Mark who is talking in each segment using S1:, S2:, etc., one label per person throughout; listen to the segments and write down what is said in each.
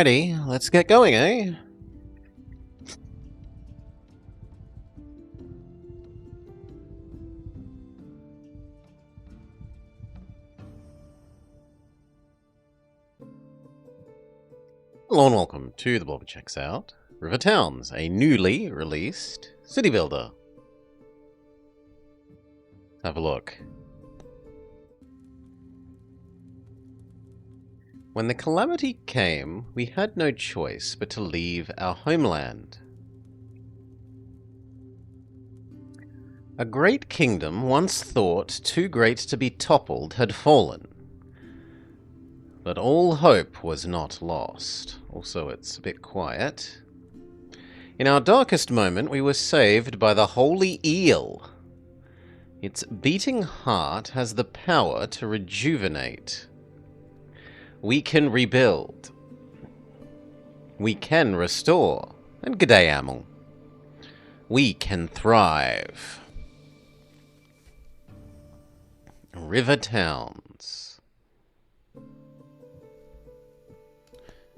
S1: Alrighty, let's get going, eh? Hello and welcome to the Blogger Checks Out River Towns, a newly released city builder. Let's have a look. When the calamity came, we had no choice but to leave our homeland. A great kingdom, once thought too great to be toppled, had fallen. But all hope was not lost. Also, it's a bit quiet. In our darkest moment, we were saved by the holy eel. Its beating heart has the power to rejuvenate. We can rebuild. We can restore. And g'day, Amel. We can thrive. River Towns.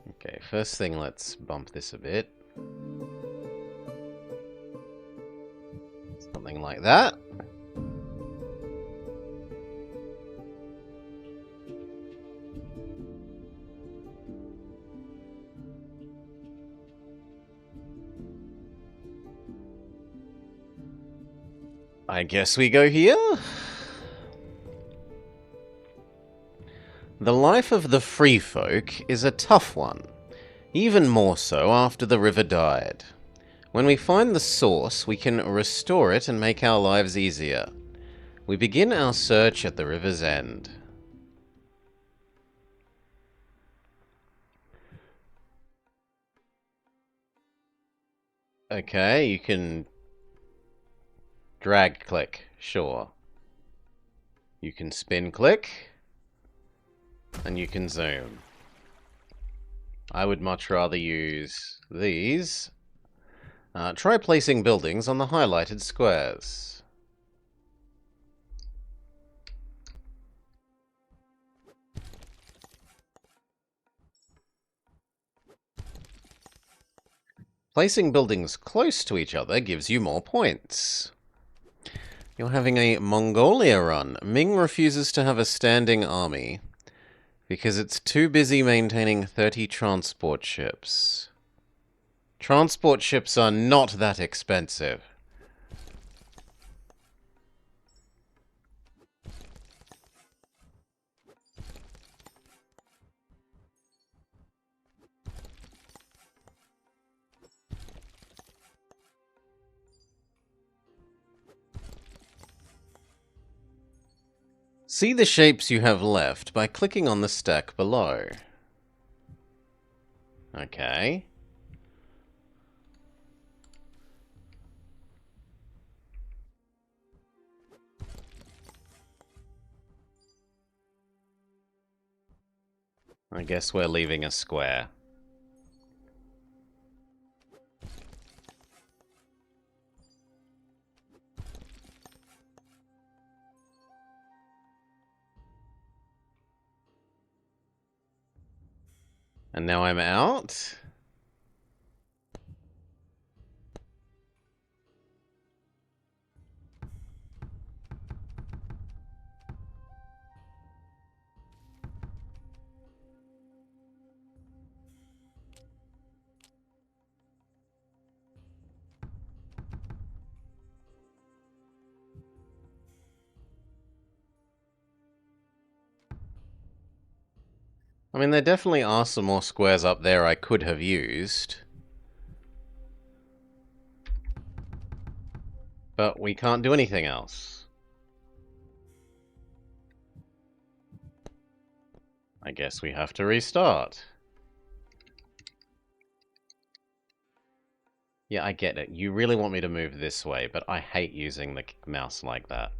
S1: Okay, first thing, let's bump this a bit. Something like that. I guess we go here. The life of the free folk is a tough one, even more so after the river died. When we find the source, we can restore it and make our lives easier. We begin our search at the river's end. Okay, you can drag click, sure. You can spin click, and you can zoom. I would much rather use these. Try placing buildings on the highlighted squares. Placing buildings close to each other gives you more points. You're having a Mongolia run. Ming refuses to have a standing army because it's too busy maintaining 30 transport ships. Transport ships are not that expensive. See the shapes you have left by clicking on the stack below. Okay. I guess we're leaving a square. And now I'm out. I mean, there definitely are some more squares up there I could have used. But we can't do anything else. I guess we have to restart. Yeah, I get it. You really want me to move this way, but I hate using the mouse like that.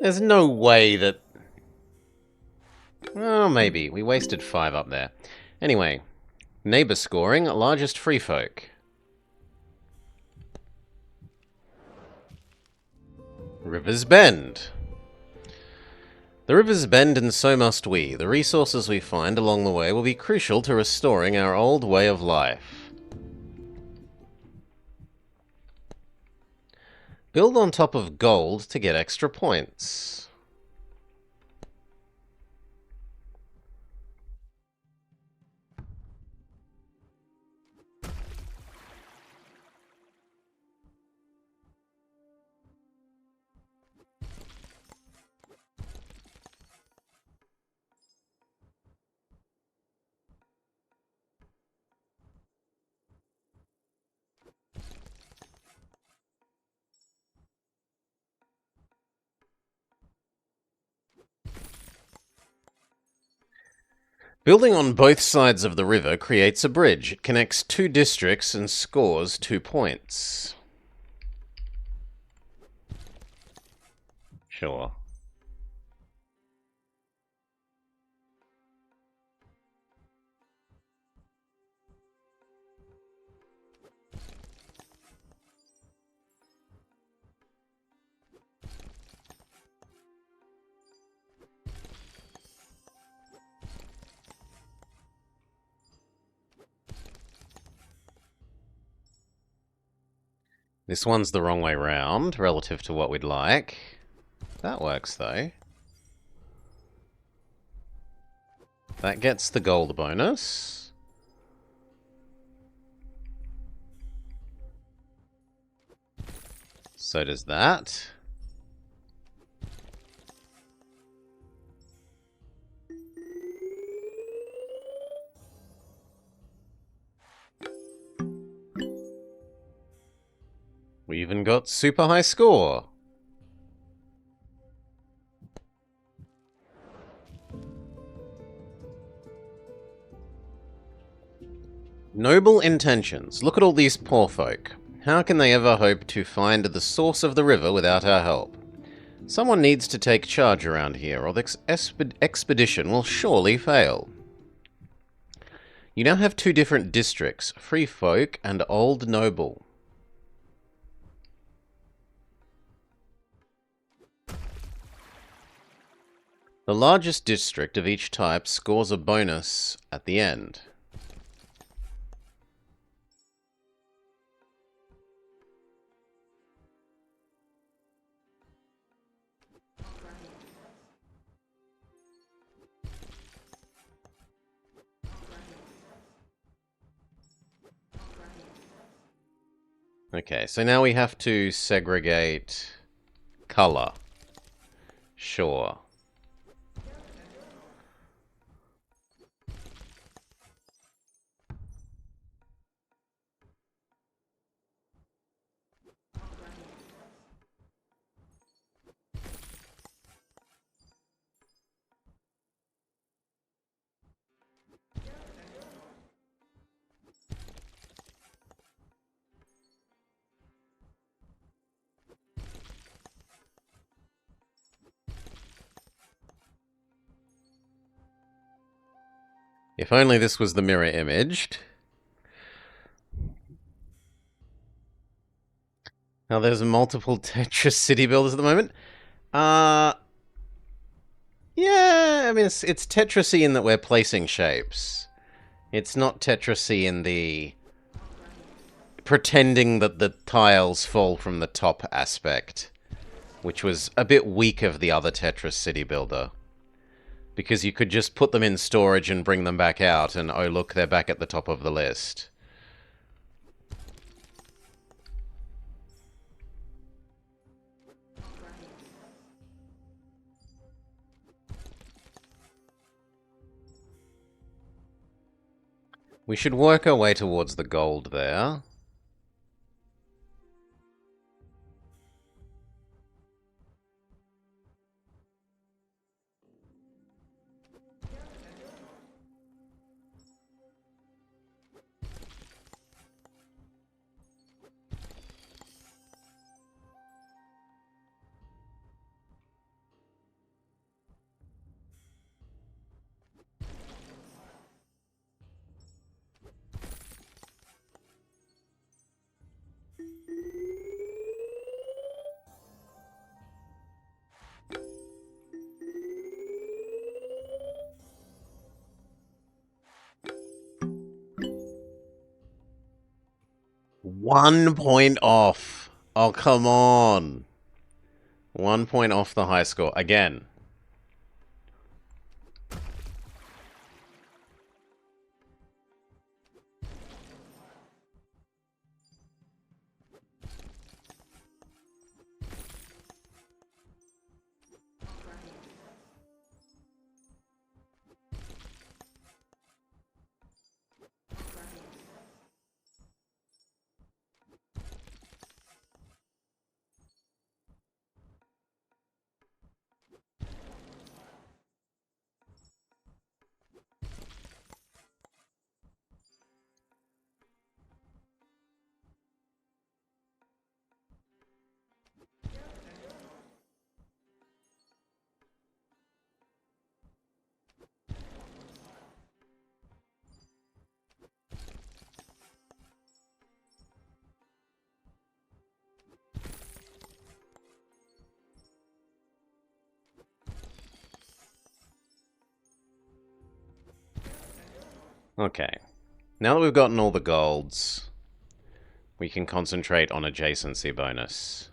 S1: There's no way that... Oh, maybe. We wasted 5 up there. Anyway, neighbor scoring, largest free folk. Rivers bend. The rivers bend and so must we. The resources we find along the way will be crucial to restoring our old way of life. Build on top of gold to get extra points. Building on both sides of the river creates a bridge. It connects 2 districts and scores 2 points. Sure. This one's the wrong way round, relative to what we'd like. That works, though. That gets the gold bonus. So does that. We even got super high score. Noble intentions. Look at all these poor folk. How can they ever hope to find the source of the river without our help? Someone needs to take charge around here, or this expedition will surely fail. You now have 2 different districts, Free Folk and Old Noble. The largest district of each type scores a bonus at the end. Okay, so now we have to segregate color. Sure. If only this was the mirror imaged. Now there's multiple Tetris city builders at the moment. Yeah, I mean, it's Tetrisy in that we're placing shapes. It's not Tetrisy in the pretending that the tiles fall from the top aspect, which was a bit weak of the other Tetris city builder. Because you could just put them in storage and bring them back out, and oh look, they're back at the top of the list. We should work our way towards the gold there. 1 point off. Oh, come on. 1 point off the high score. Again. Okay. Now that we've gotten all the golds, we can concentrate on adjacency bonus.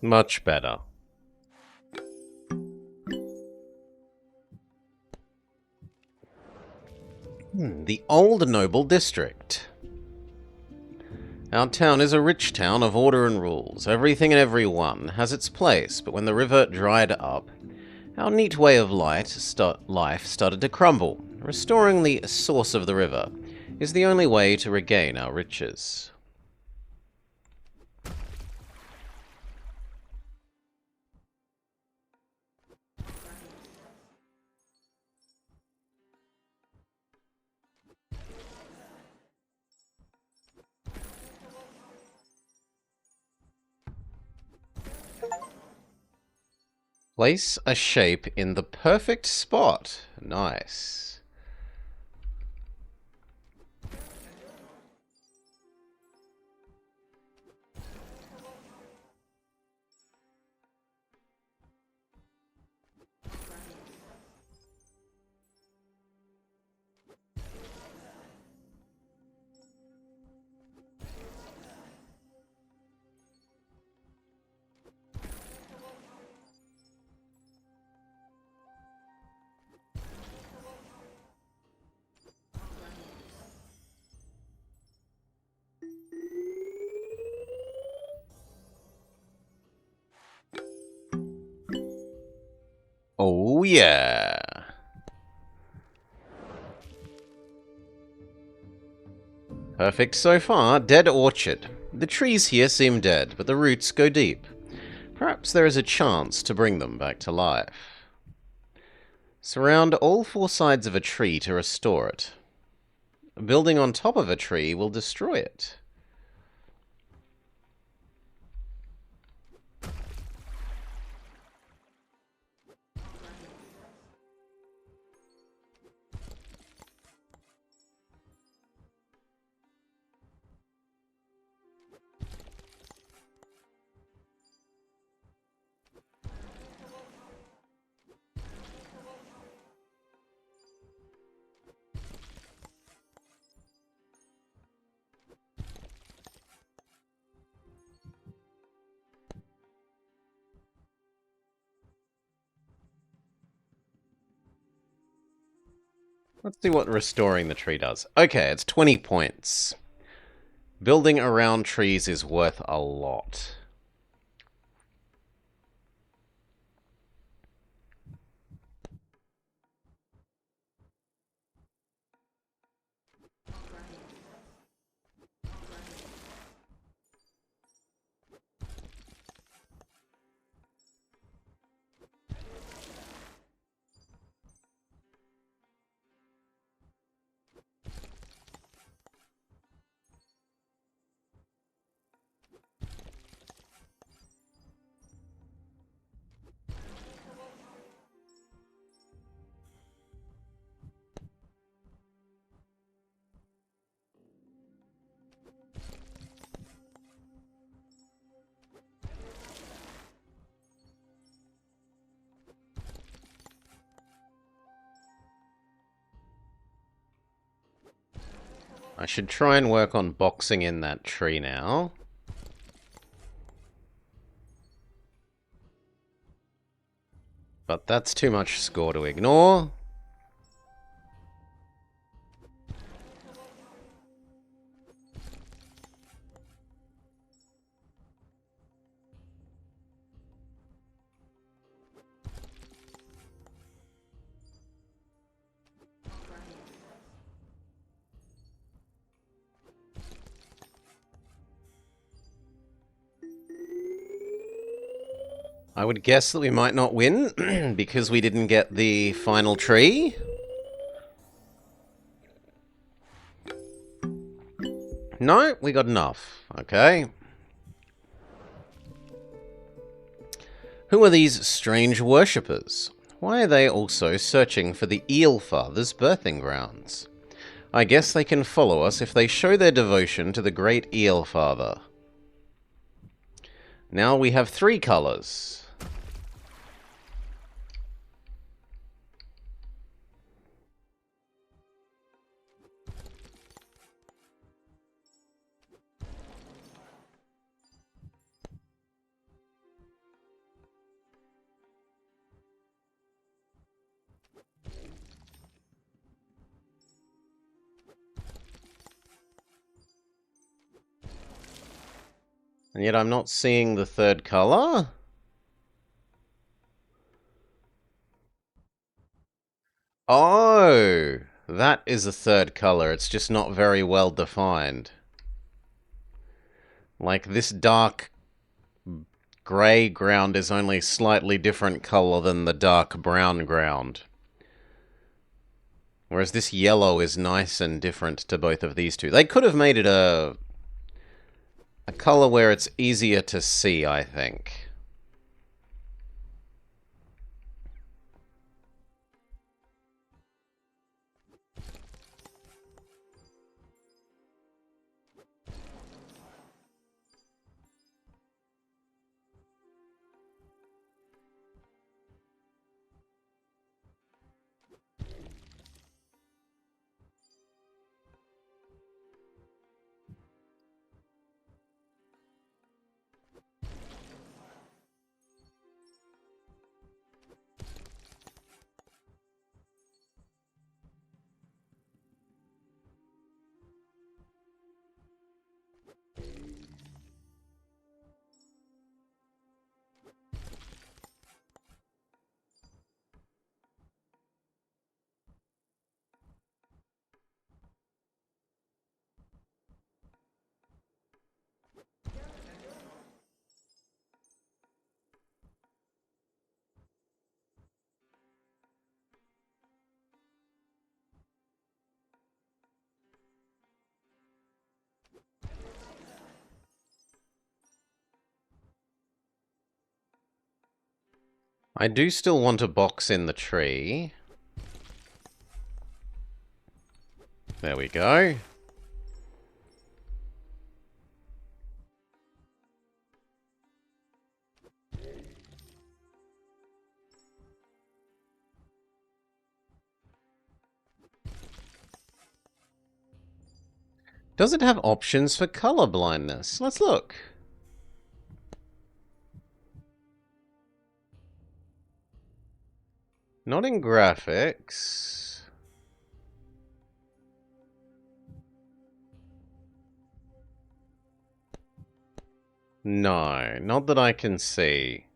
S1: Much better. The Old Noble District. Our town is a rich town of order and rules. Everything and everyone has its place, but when the river dried up, our neat way of life started to crumble. Restoring the source of the river is the only way to regain our riches. Place a shape in the perfect spot. Nice. Oh yeah. Perfect so far. Dead orchard. The trees here seem dead, but the roots go deep. Perhaps there is a chance to bring them back to life. Surround all four sides of a tree to restore it. Building on top of a tree will destroy it. Let's see what restoring the tree does. Okay, it's 20 points. Building around trees is worth a lot. I should try and work on boxing in that tree now. But that's too much score to ignore. I would guess that we might not win because we didn't get the final tree. No, we got enough. Okay. Who are these strange worshippers? Why are they also searching for the Eel Father's birthing grounds? I guess they can follow us if they show their devotion to the great Eel Father. Now we have 3 colors. And yet I'm not seeing the 3rd color. Oh, that is a 3rd color. It's just not very well defined. Like, this dark grey ground is only slightly different color than the dark brown ground. Whereas this yellow is nice and different to both of these two. They could have made it a color where it's easier to see, I think. I do still want a box in the tree. There we go. Does it have options for color blindness? Let's look. Not in graphics. No, not that I can see.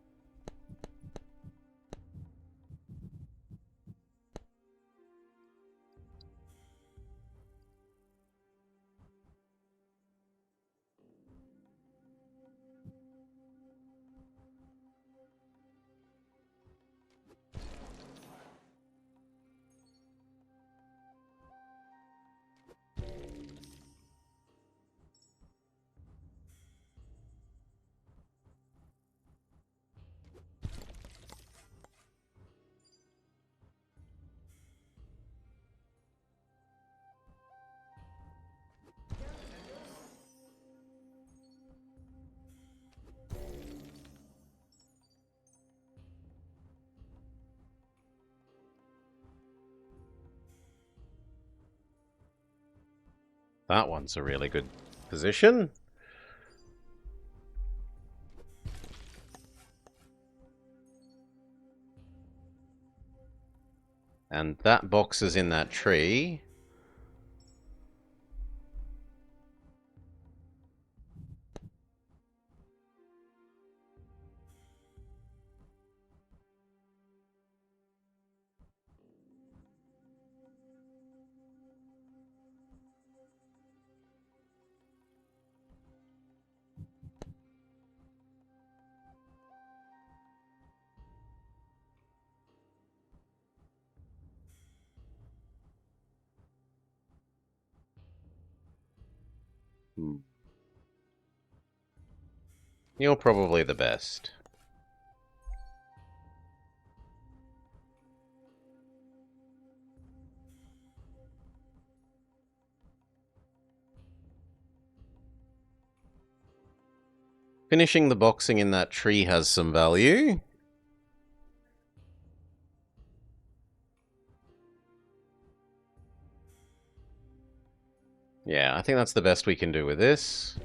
S1: That one's a really good position. And that box is in that tree. You're probably the best. Finishing the boxing in that tree has some value. Yeah, I think that's the best we can do with this.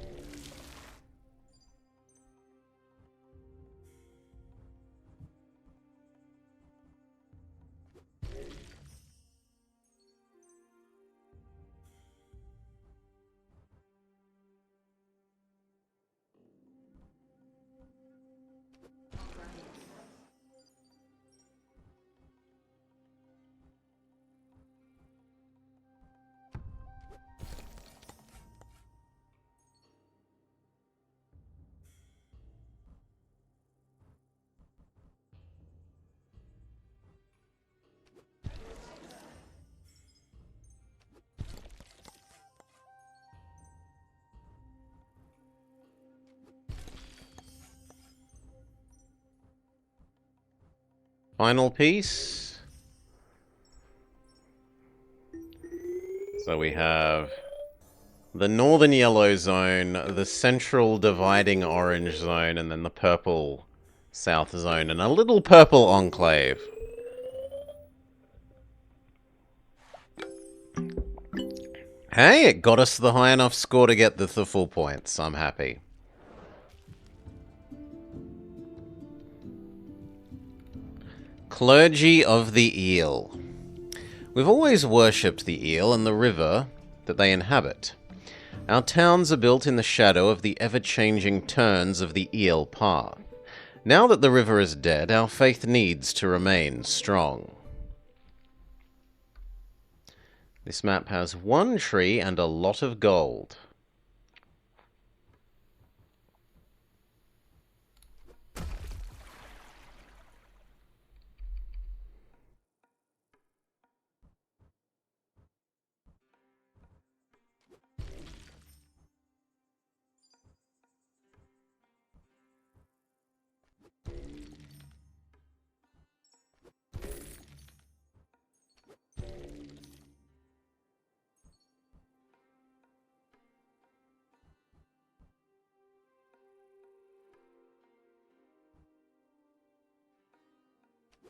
S1: Final piece. So we have the northern yellow zone, the central dividing orange zone, and then the purple south zone, and a little purple enclave. Hey, it got us the high enough score to get the full points. I'm happy. Clergy of the Eel. We've always worshipped the eel and the river that they inhabit. Our towns are built in the shadow of the ever-changing turns of the eel path. Now that the river is dead, our faith needs to remain strong. This map has one tree and a lot of gold.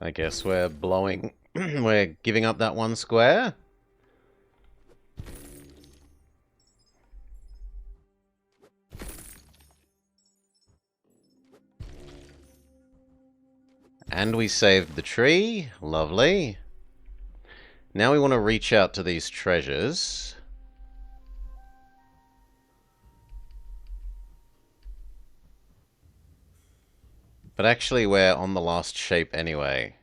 S1: I guess we're blowing... we're giving up that one square? And we saved the tree. Lovely. Now we want to reach out to these treasures. But actually, we're on the last shape anyway.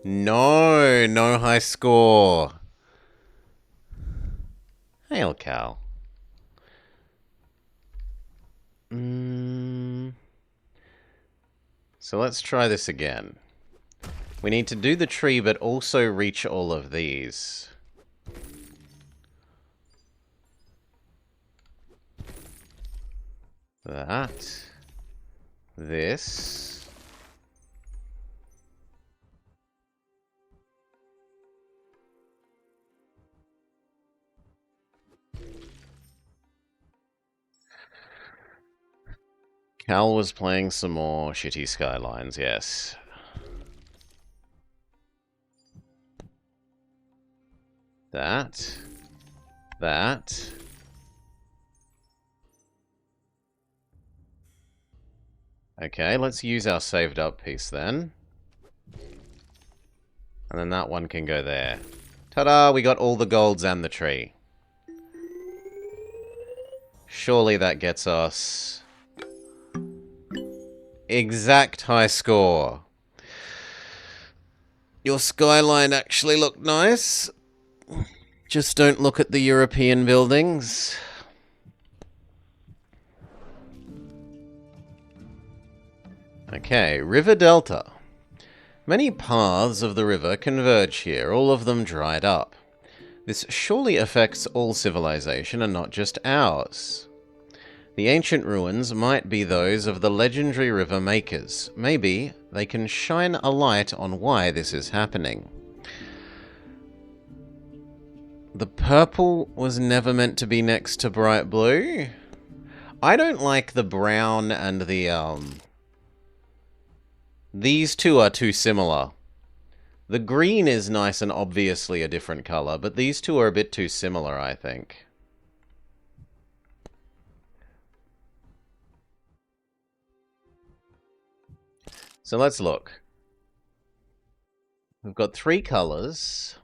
S1: No, no high score. Hail cow. So let's try this again. We need to do the tree, but also reach all of these. That. This. Cal was playing some more shitty skylines, yes. That. That. Okay, let's use our saved up piece then. And then that one can go there. Ta-da! We got all the golds and the tree. Surely that gets us... exact high score. Your skyline actually looked nice. Just don't look at the European buildings. Okay, River Delta. Many paths of the river converge here, all of them dried up. This surely affects all civilization and not just ours. The ancient ruins might be those of the legendary river makers. Maybe they can shine a light on why this is happening. The purple was never meant to be next to bright blue. I don't like the brown and the, These two are too similar. The green is nice and obviously a different color, but these two are a bit too similar, I think. So let's look. We've got 3 colors.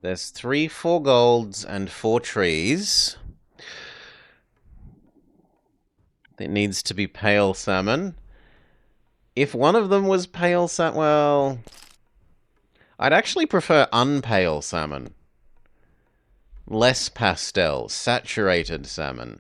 S1: There's 3 4 golds and 4 trees. It needs to be pale salmon. If one of them was pale salmon, well... I'd actually prefer unpale salmon. Less pastel, saturated salmon.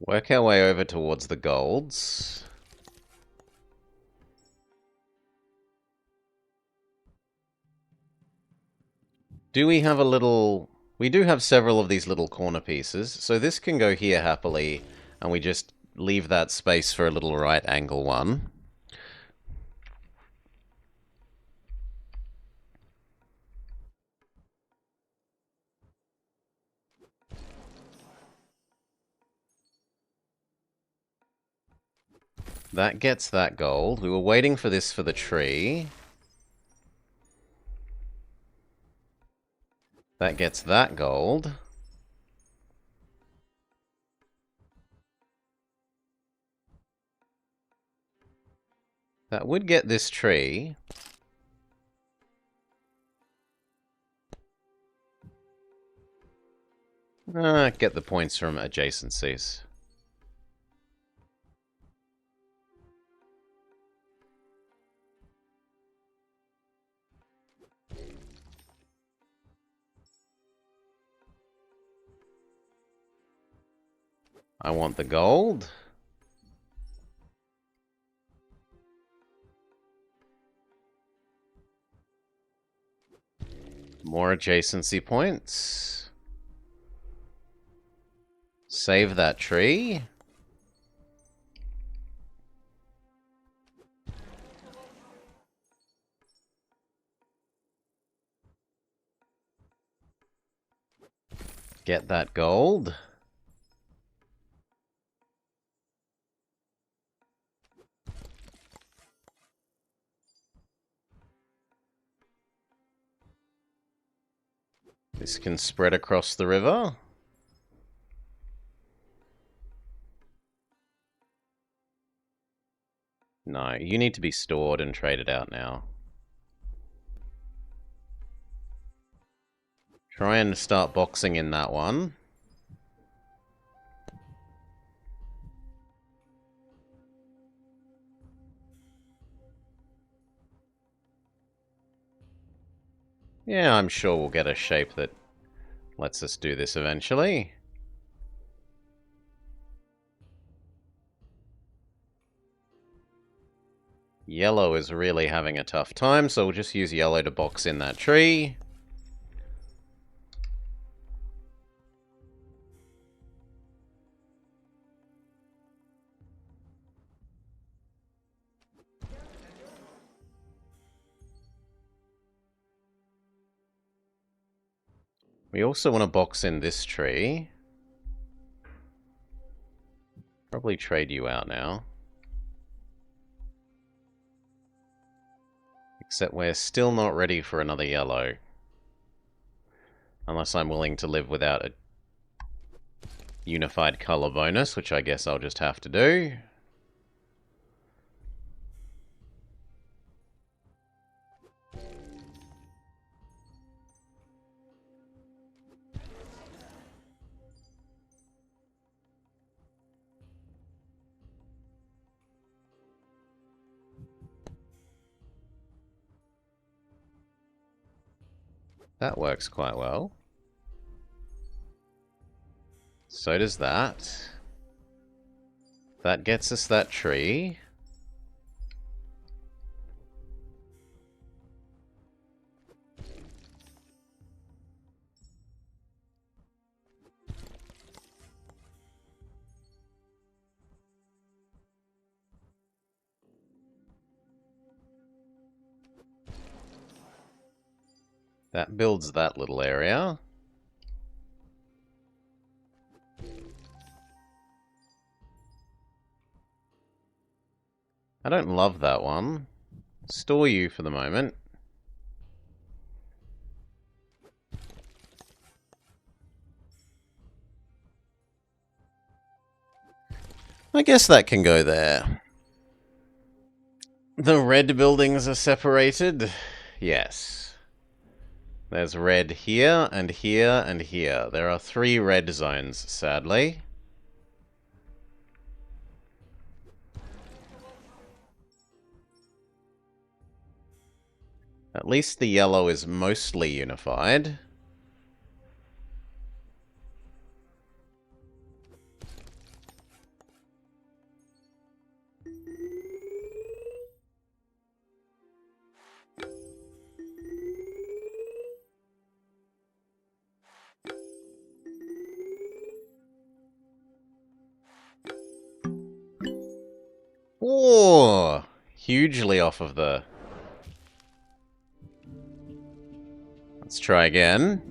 S1: Work our way over towards the golds. Do we have a little... We do have several of these little corner pieces, so this can go here happily, and we just leave that space for a little right angle one. That gets that gold. We were waiting for this for the tree. That gets that gold. That would get this tree. Get the points from adjacencies. I want the gold. More adjacency points. Save that tree. Get that gold. This can spread across the river. No, you need to be stored and traded out now. Try and start boxing in that one. Yeah, I'm sure we'll get a shape that lets us do this eventually. Yellow is really having a tough time, so we'll just use yellow to box in that tree. We also want to box in this tree. Probably trade you out now. Except we're still not ready for another yellow. Unless I'm willing to live without a unified color bonus, which I guess I'll just have to do. That works quite well. So does that. That gets us that tree. That builds that little area. I don't love that one. Store you for the moment. I guess that can go there. The red buildings are separated. Yes. There's red here, and here, and here. There are 3 red zones, sadly. At least the yellow is mostly unified. Whoa! Hugely off of the... Let's try again.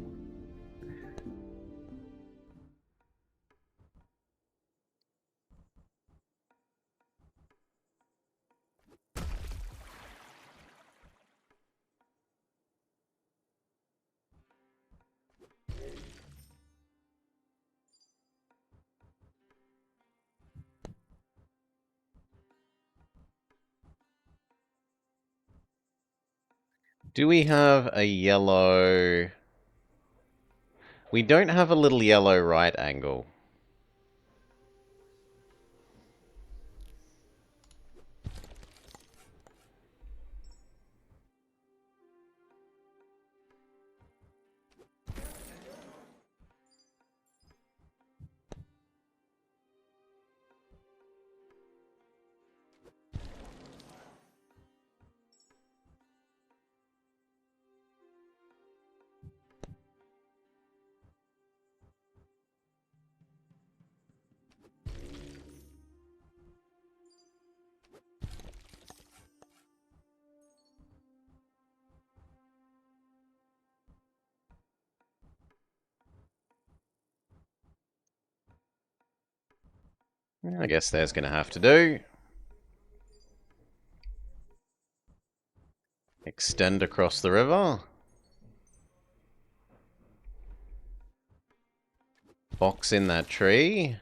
S1: Do we have a yellow... We don't have a little yellow right angle. I guess there's going to have to do. Extend across the river. Box in that tree.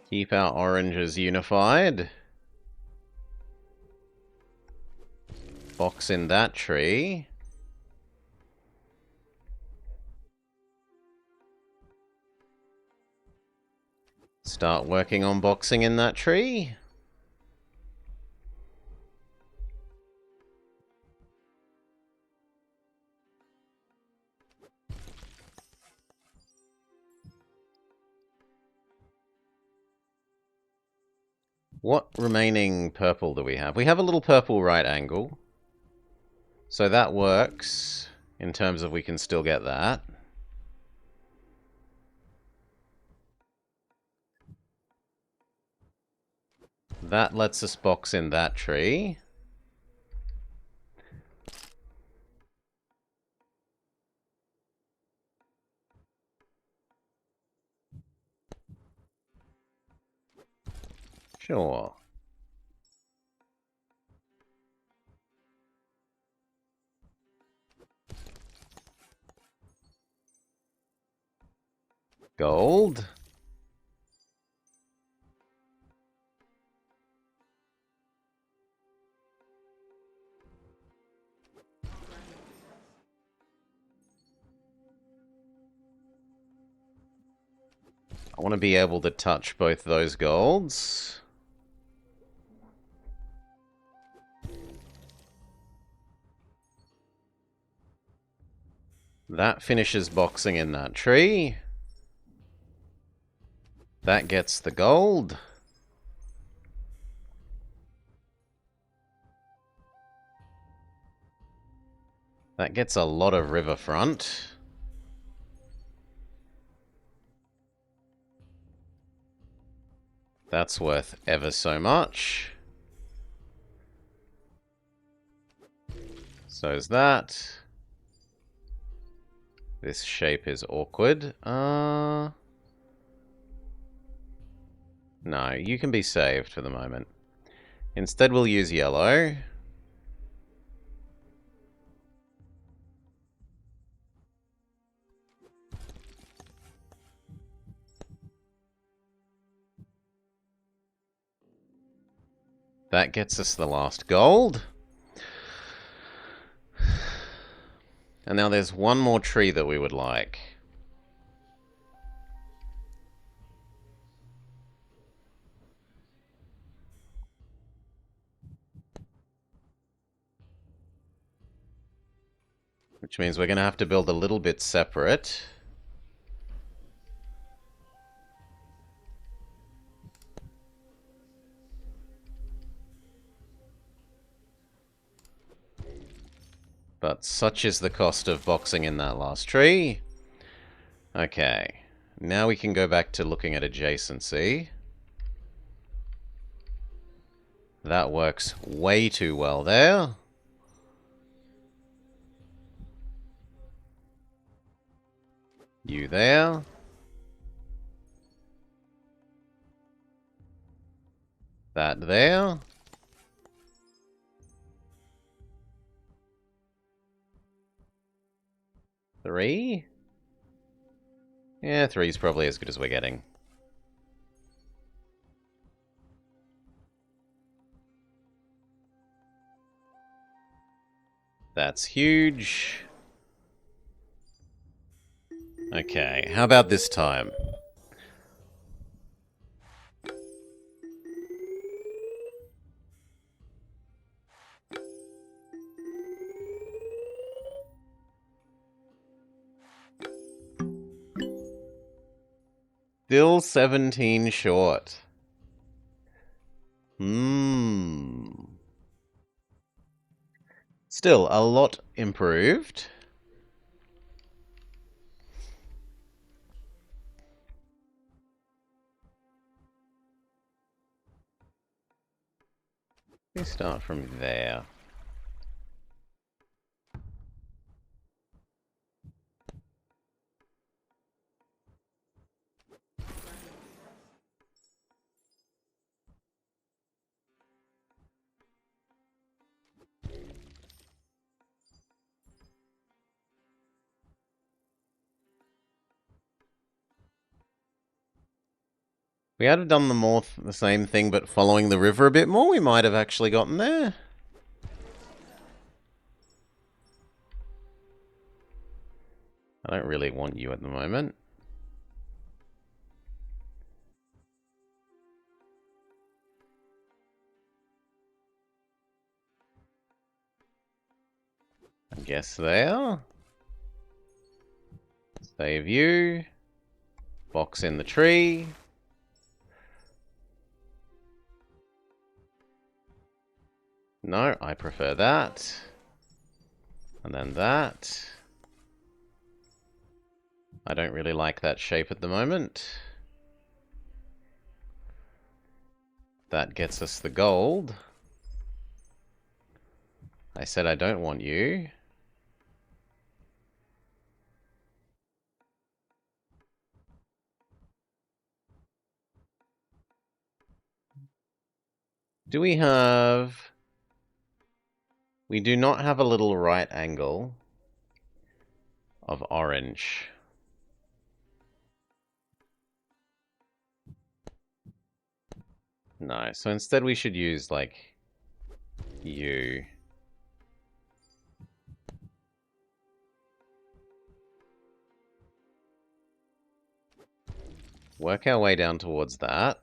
S1: Keep our oranges unified. Box in that tree. Start working on boxing in that tree. What remaining purple do we have? We have a little purple right angle. So that works in terms of we can still get that. That lets us box in that tree. Sure. Gold. I want to be able to touch both those golds. That finishes boxing in that tree. That gets the gold. That gets a lot of riverfront. That's worth ever so much. So's that. This shape is awkward. No, you can be saved for the moment. Instead, we'll use yellow. That gets us the last gold. And now there's one more tree that we would like. Which means we're going to have to build a little bit separate. But such is the cost of boxing in that last tree. Okay, now we can go back to looking at adjacency. That works way too well there. You there. That there. Three? Yeah, three's probably as good as we're getting. That's huge. Okay, how about this time? Still 17 short. Still a lot improved. We start from there. We had done the same thing, but following the river a bit more, we might have actually gotten there. I don't really want you at the moment. I guess there. Save you. Box in the tree. No, I prefer that. And then that. I don't really like that shape at the moment. That gets us the gold. I said I don't want you. Do we have... We do not have a little right angle of orange. No, so instead we should use, like, you. Work our way down towards that.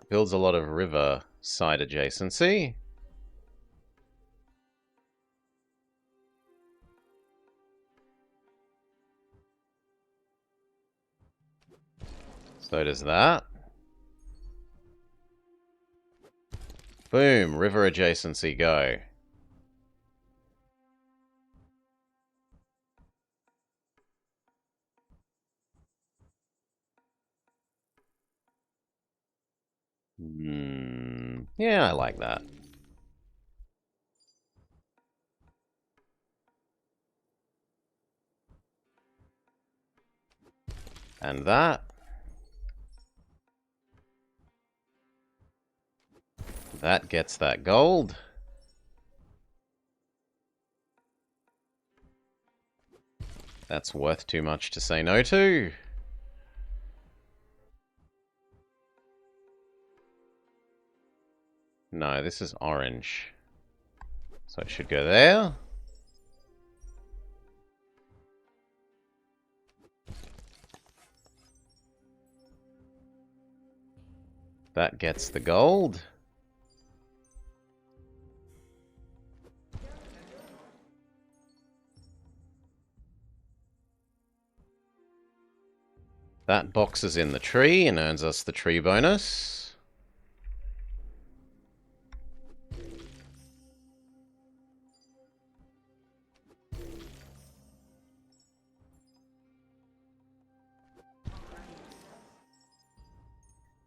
S1: Builds a lot of river side adjacency. So does that. Boom, river adjacency, go. Yeah, I like that. And that. That gets that gold. That's worth too much to say no to. No, this is orange. So it should go there. That gets the gold. That boxes in the tree and earns us the tree bonus.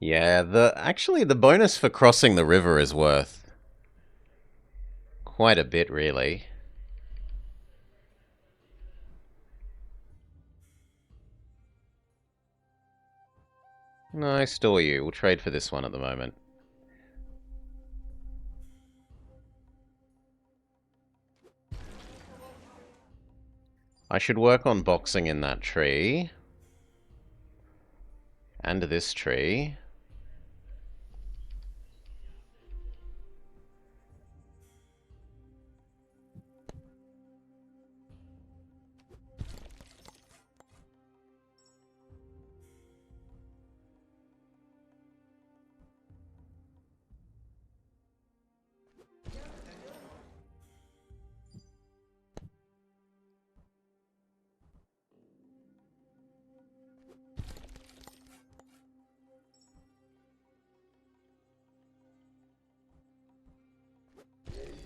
S1: Yeah, actually the bonus for crossing the river is worth quite a bit, really. No, I store you. We'll trade for this one at the moment. I should work on boxing in that tree. And this tree.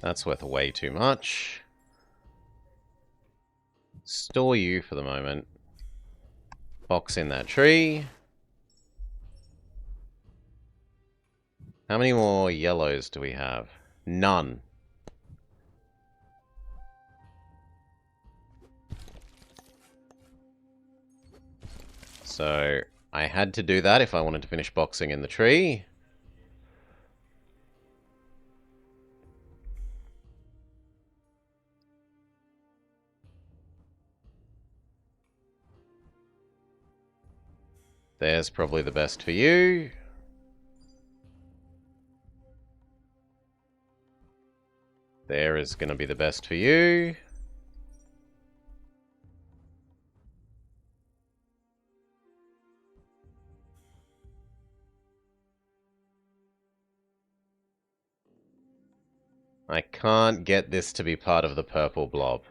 S1: That's worth way too much. Store you for the moment. Box in that tree. How many more yellows do we have? None. So I had to do that if I wanted to finish boxing in the tree. There's probably the best for you. There is going to be the best for you. I can't get this to be part of the purple blob.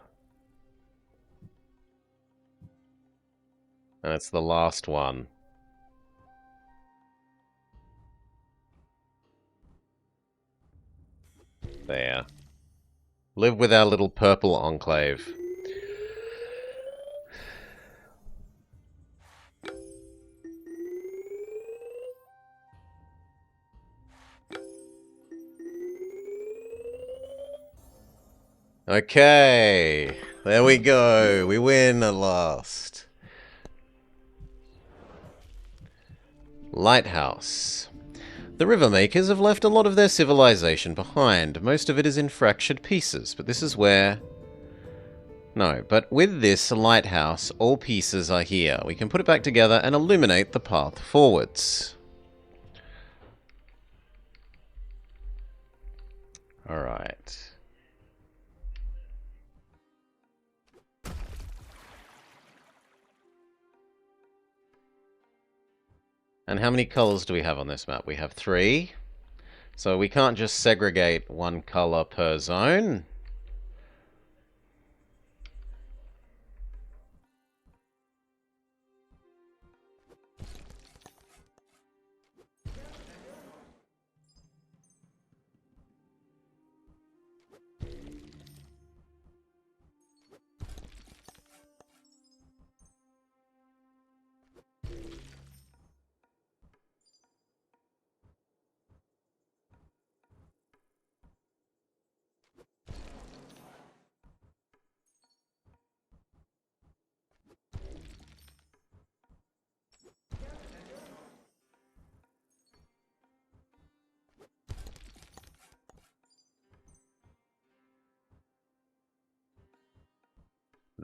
S1: And it's the last one. There. Live with our little purple enclave. Okay, there we go. We win at last. Lighthouse. The river makers have left a lot of their civilization behind. Most of it is in fractured pieces, but this is where... No, but with this lighthouse, all pieces are here. We can put it back together and illuminate the path forwards. Alright. And how many colors do we have on this map? We have 3. So we can't just segregate one color per zone.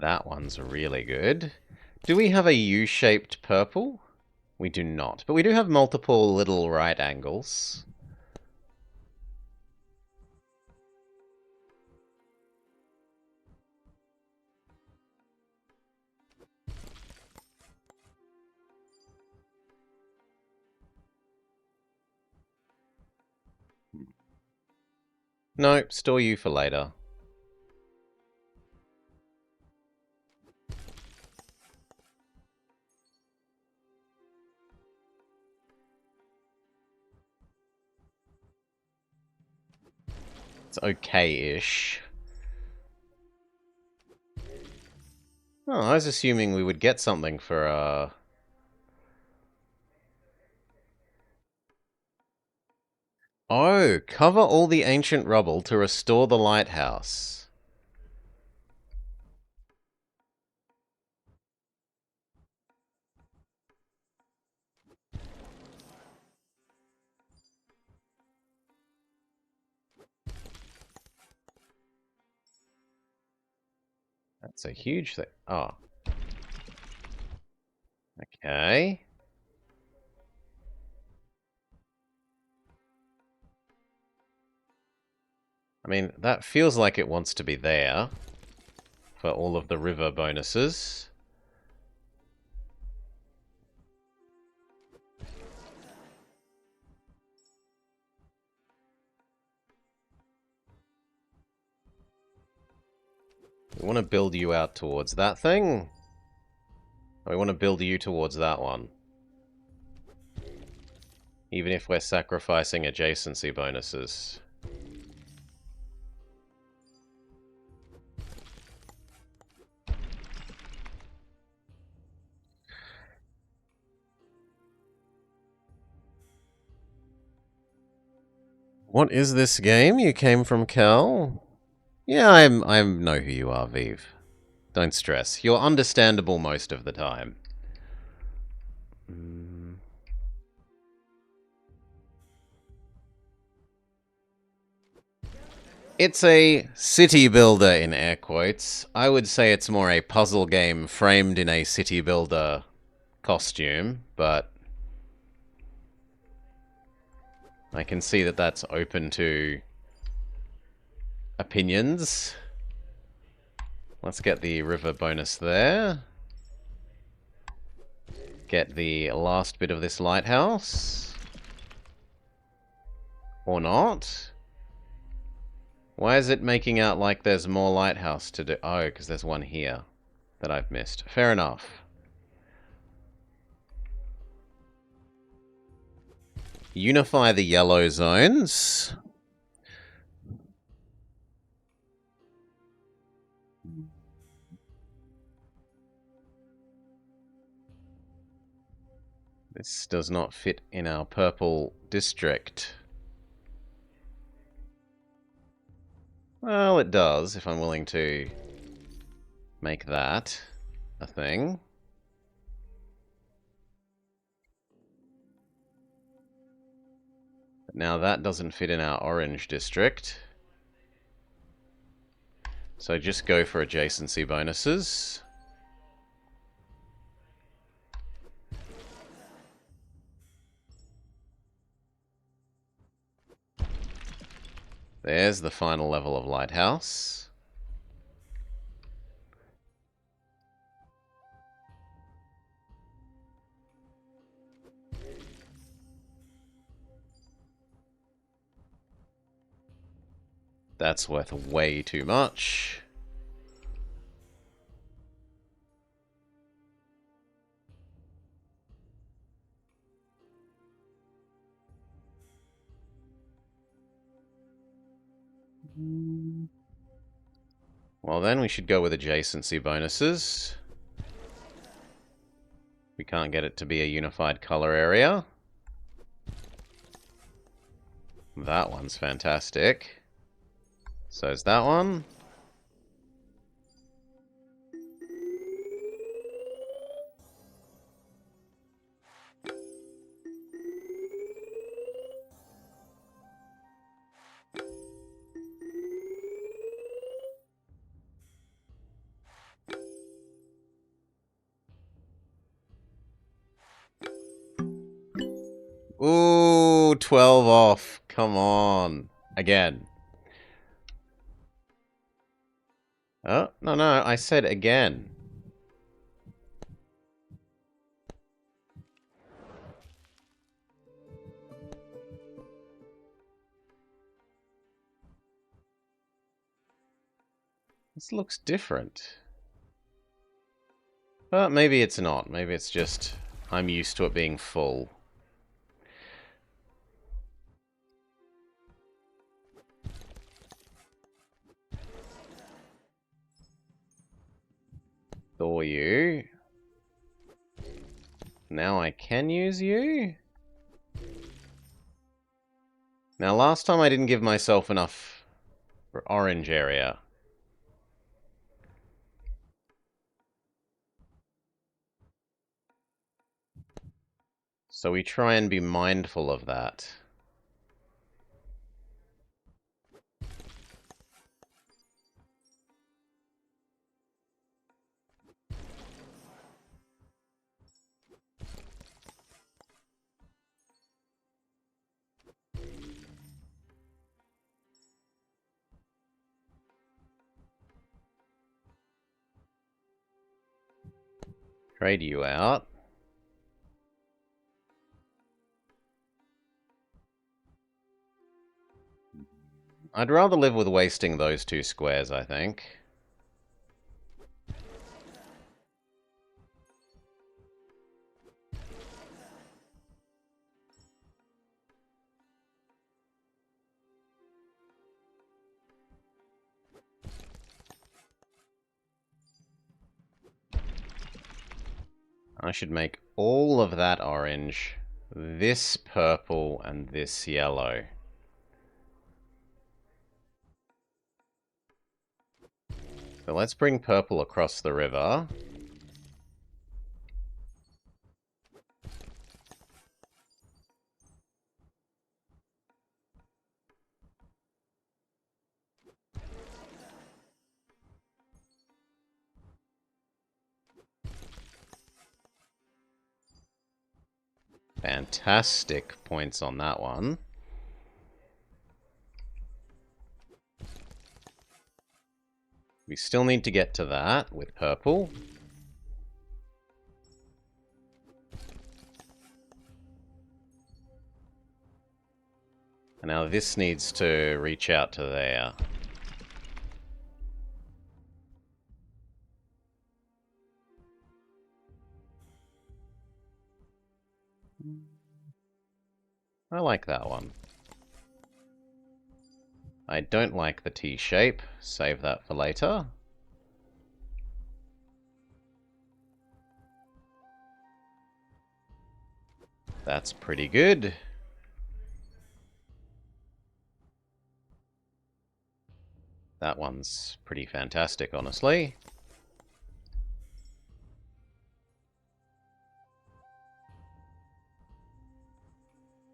S1: That one's really good. Do we have a U-shaped purple? We do not, but we do have multiple little right angles. Nope, store you for later. It's okay-ish. Oh, I was assuming we would get something for, Oh, cover all the ancient rubble to restore the lighthouse. That's a huge thing. Oh. Okay. I mean, that feels like it wants to be there for all of the river bonuses. We want to build you out towards that thing. Or we want to build you towards that one. Even if we're sacrificing adjacency bonuses. What is this game? You came from Cal? Yeah, I know who you are, Vive. Don't stress. You're understandable most of the time. It's a city builder in air quotes. I would say it's more a puzzle game framed in a city builder costume, but I can see that that's open to opinions. Let's get the river bonus there. Get the last bit of this lighthouse. Or not. Why is it making out like there's more lighthouse to do? Oh, because there's one here that I've missed. Fair enough. Unify the yellow zones. This does not fit in our purple district. Well, it does, if I'm willing to make that a thing. But now that doesn't fit in our orange district. So just go for adjacency bonuses. There's the final level of lighthouse. That's worth way too much. Well, then we should go with adjacency bonuses. We can't get it to be a unified color area. That one's fantastic. So is that one. Ooh, 12 off. Come on. Again. Oh, no, I said again. This looks different. But maybe it's not. Maybe it's just I'm used to it being full. Thor you. Now I can use you? Now last time I didn't give myself enough for orange area. So we try and be mindful of that. Trade you out. I'd rather live with wasting those two squares, I think. I should make all of that orange, this purple, and this yellow. So let's bring purple across the river. Fantastic points on that one. We still need to get to that with purple. And now this needs to reach out to there. I like that one. I don't like the T shape. Save that for later. That's pretty good. That one's pretty fantastic, honestly.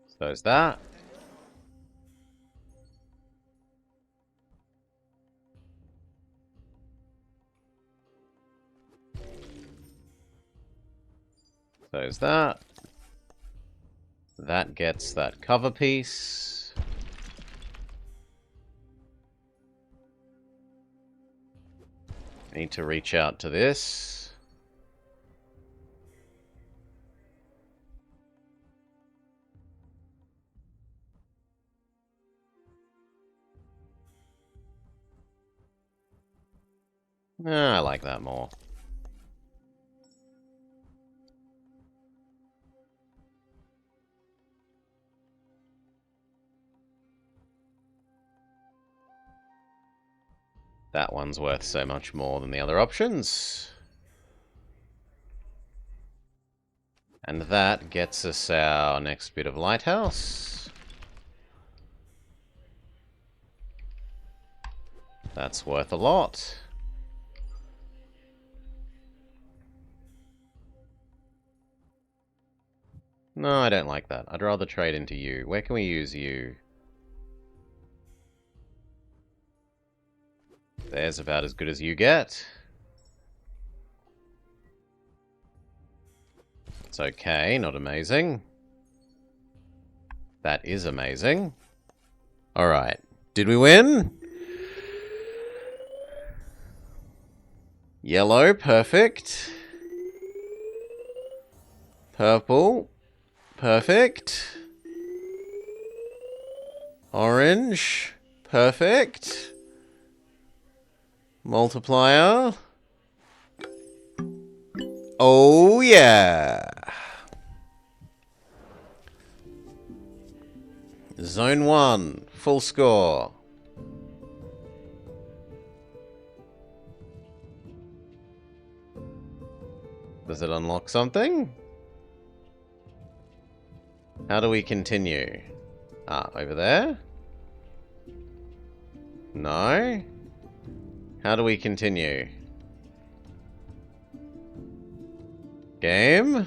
S1: So there's that. There's that. That gets that cover piece. Need to reach out to this. I like that more. That one's worth so much more than the other options. And that gets us our next bit of lighthouse. That's worth a lot. No, I don't like that. I'd rather trade into you. Where can we use you? There's about as good as you get. It's okay, not amazing. That is amazing. Alright. Did we win? Yellow, perfect. Purple, perfect. Orange, perfect. Multiplier. Oh, yeah. Zone 1, full score. Does it unlock something? How do we continue? Ah, over there? No? How do we continue? Game?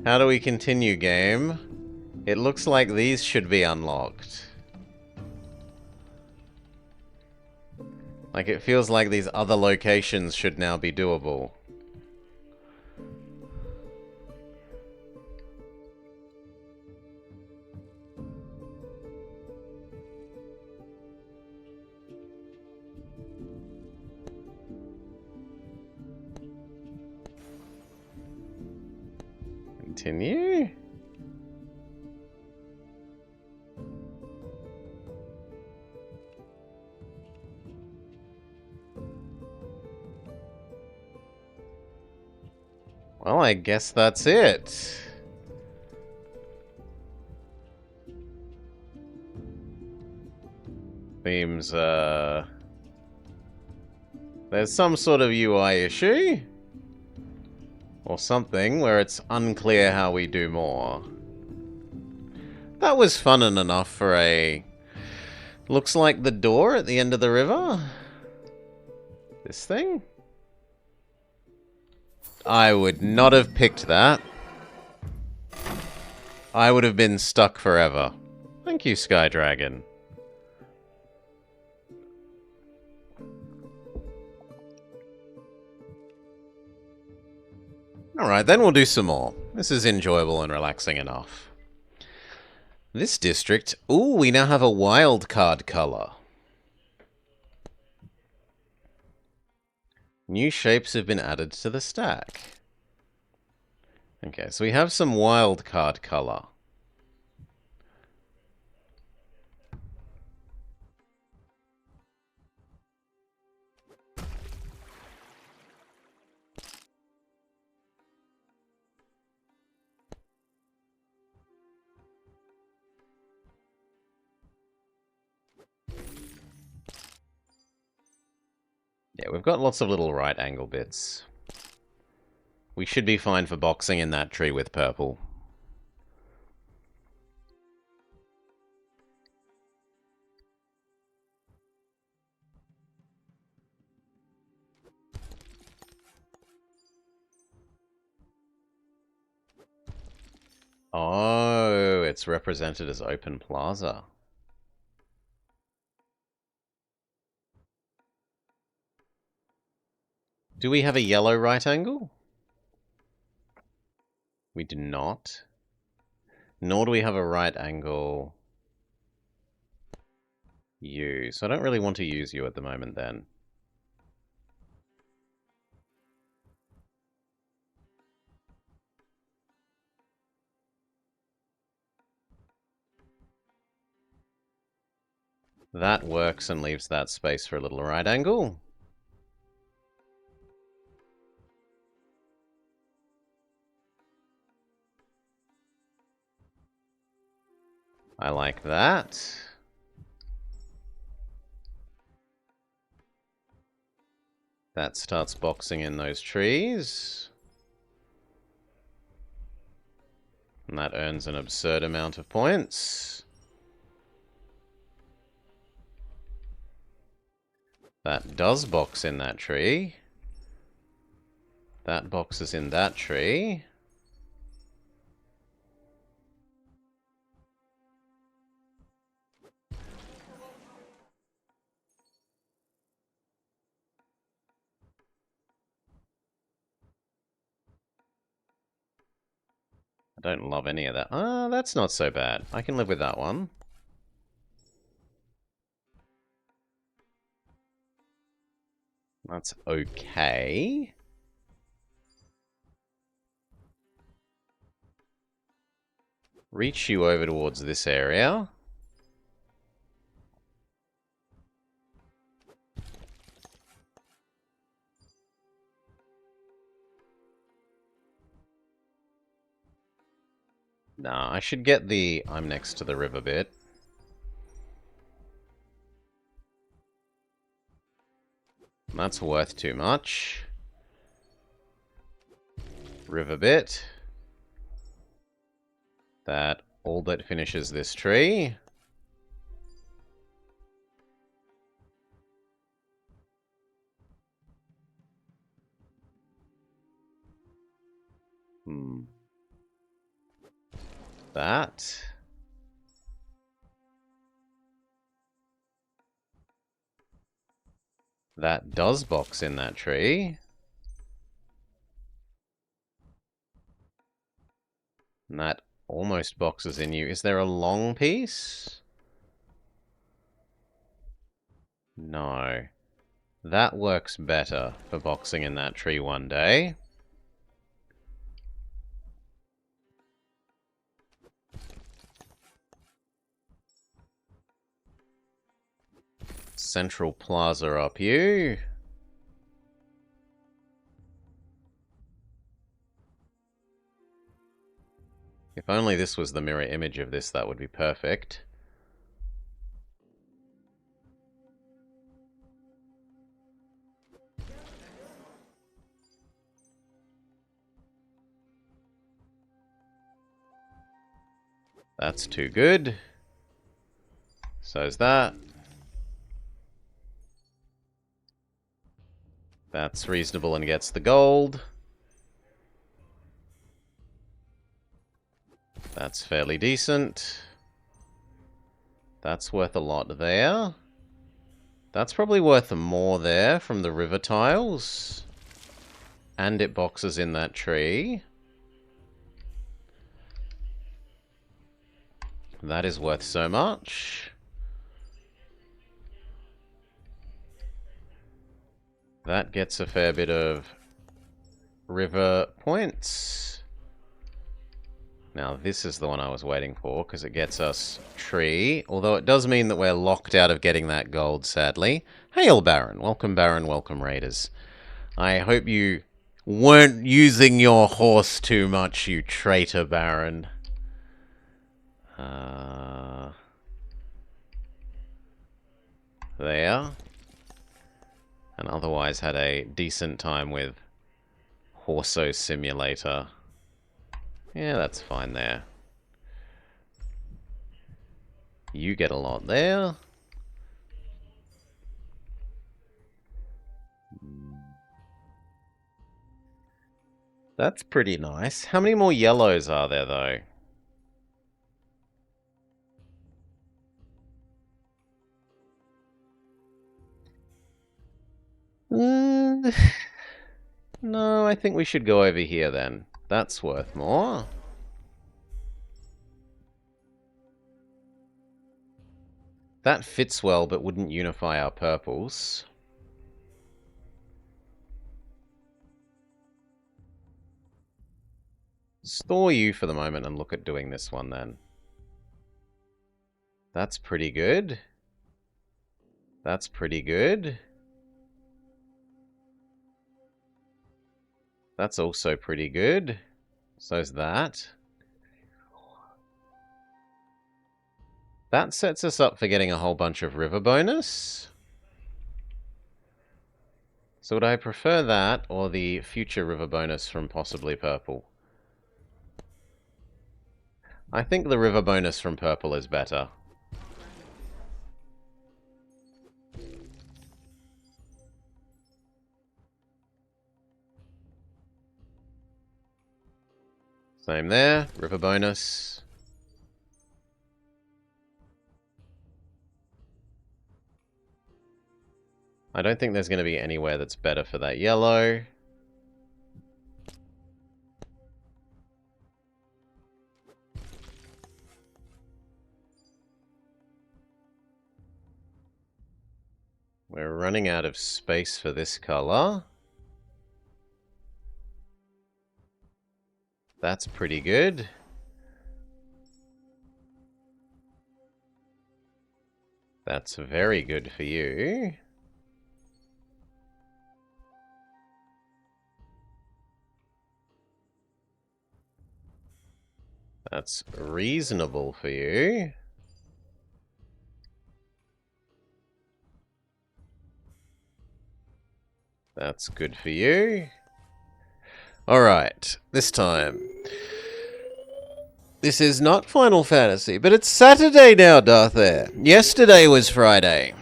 S1: How do we continue, game? It looks like these should be unlocked. Like, it feels like these other locations should now be doable. Continue? Well, I guess that's it. Seems, there's some sort of UI issue. Or something where it's unclear how we do more. That was fun enough for a Looks like the door at the end of the river. This thing? I would not have picked that. I would have been stuck forever. Thank you, Sky Dragon. Alright, then we'll do some more. This is enjoyable and relaxing enough. This district... Ooh, we now have a wild card color. New shapes have been added to the stack. Okay, so we have some wild card color. Yeah, we've got lots of little right angle bits. We should be fine for boxing in that tree with purple. Oh, it's represented as open plaza. Do we have a yellow right angle? We do not. Nor do we have a right angle U. So I don't really want to use you at the moment then. That works and leaves that space for a little right angle. I like that. That starts boxing in those trees. And that earns an absurd amount of points. That does box in that tree. That boxes in that tree. I don't love any of that. Ah, that's not so bad. I can live with that one. That's okay. Reach you over towards this area. Nah, I should get the I'm next to the river bit. That's worth too much. River bit. That all but finishes this tree. That. That does box in that tree. And that almost boxes in you. Is there a long piece? No. That works better for boxing in that tree one day. Central Plaza up you. If only this was the mirror image of this, that would be perfect. That's too good. So's that. That's reasonable and gets the gold. That's fairly decent. That's worth a lot there. That's probably worth more there from the river tiles. And it boxes in that tree. That is worth so much. That gets a fair bit of river points. Now this is the one I was waiting for, because it gets us tree. Although it does mean that we're locked out of getting that gold, sadly. Hail, Baron. Welcome, Baron. Welcome, Raiders. I hope you weren't using your horse too much, you traitor, Baron. There. And otherwise had a decent time with Horso Simulator. Yeah, that's fine there. You get a lot there. That's pretty nice. How many more yellows are there, though? No, I think we should go over here then. That's worth more. That fits well, but wouldn't unify our purples. Store you for the moment and look at doing this one then. That's pretty good. That's pretty good. That's also pretty good. So's that. That sets us up for getting a whole bunch of river bonus. So would I prefer that or the future river bonus from possibly purple? I think the river bonus from purple is better. Same there, river bonus. I don't think there's going to be anywhere that's better for that yellow. We're running out of space for this color. That's pretty good. That's very good for you. That's reasonable for you. That's good for you. Alright, this time. This is not Final Fantasy, but it's Saturday now, Darth Air. Yesterday was Friday.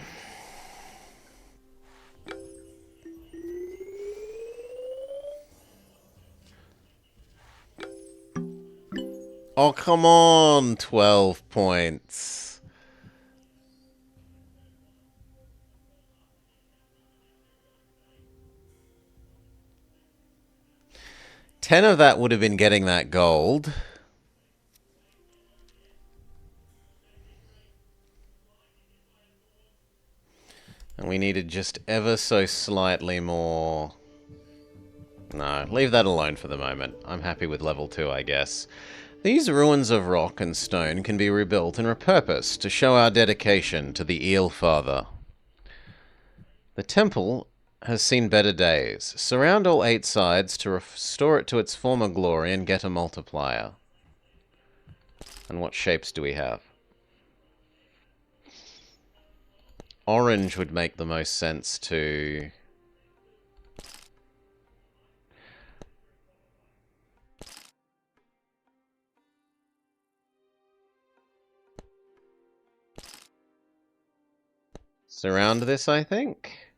S1: Oh, come on, 12 points. Ten of that would have been getting that gold. And we needed just ever so slightly more. No, leave that alone for the moment. I'm happy with level 2, I guess. These ruins of rock and stone can be rebuilt and repurposed to show our dedication to the Eel Father. The temple has seen better days. Surround all 8 sides to restore it to its former glory and get a multiplier. And what shapes do we have? Orange would make the most sense to... surround this, I think.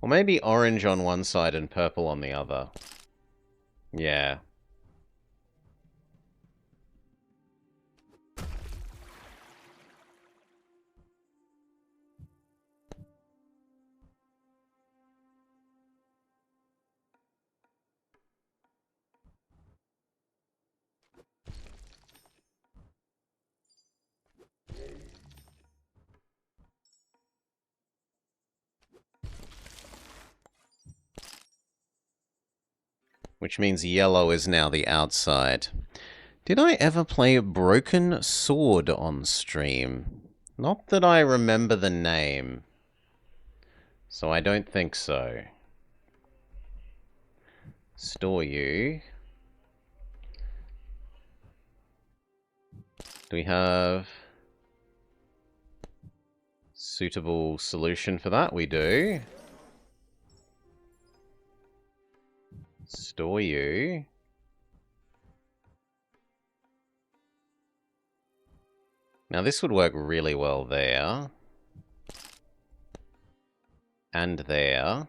S1: Or maybe orange on one side and purple on the other. Yeah. Which means yellow is now the outside. Did I ever play Broken Sword on stream? Not that I remember the name. So I don't think so. Store you. Do we have suitable solution for that? We do. Store you. Now this would work really well there. And there.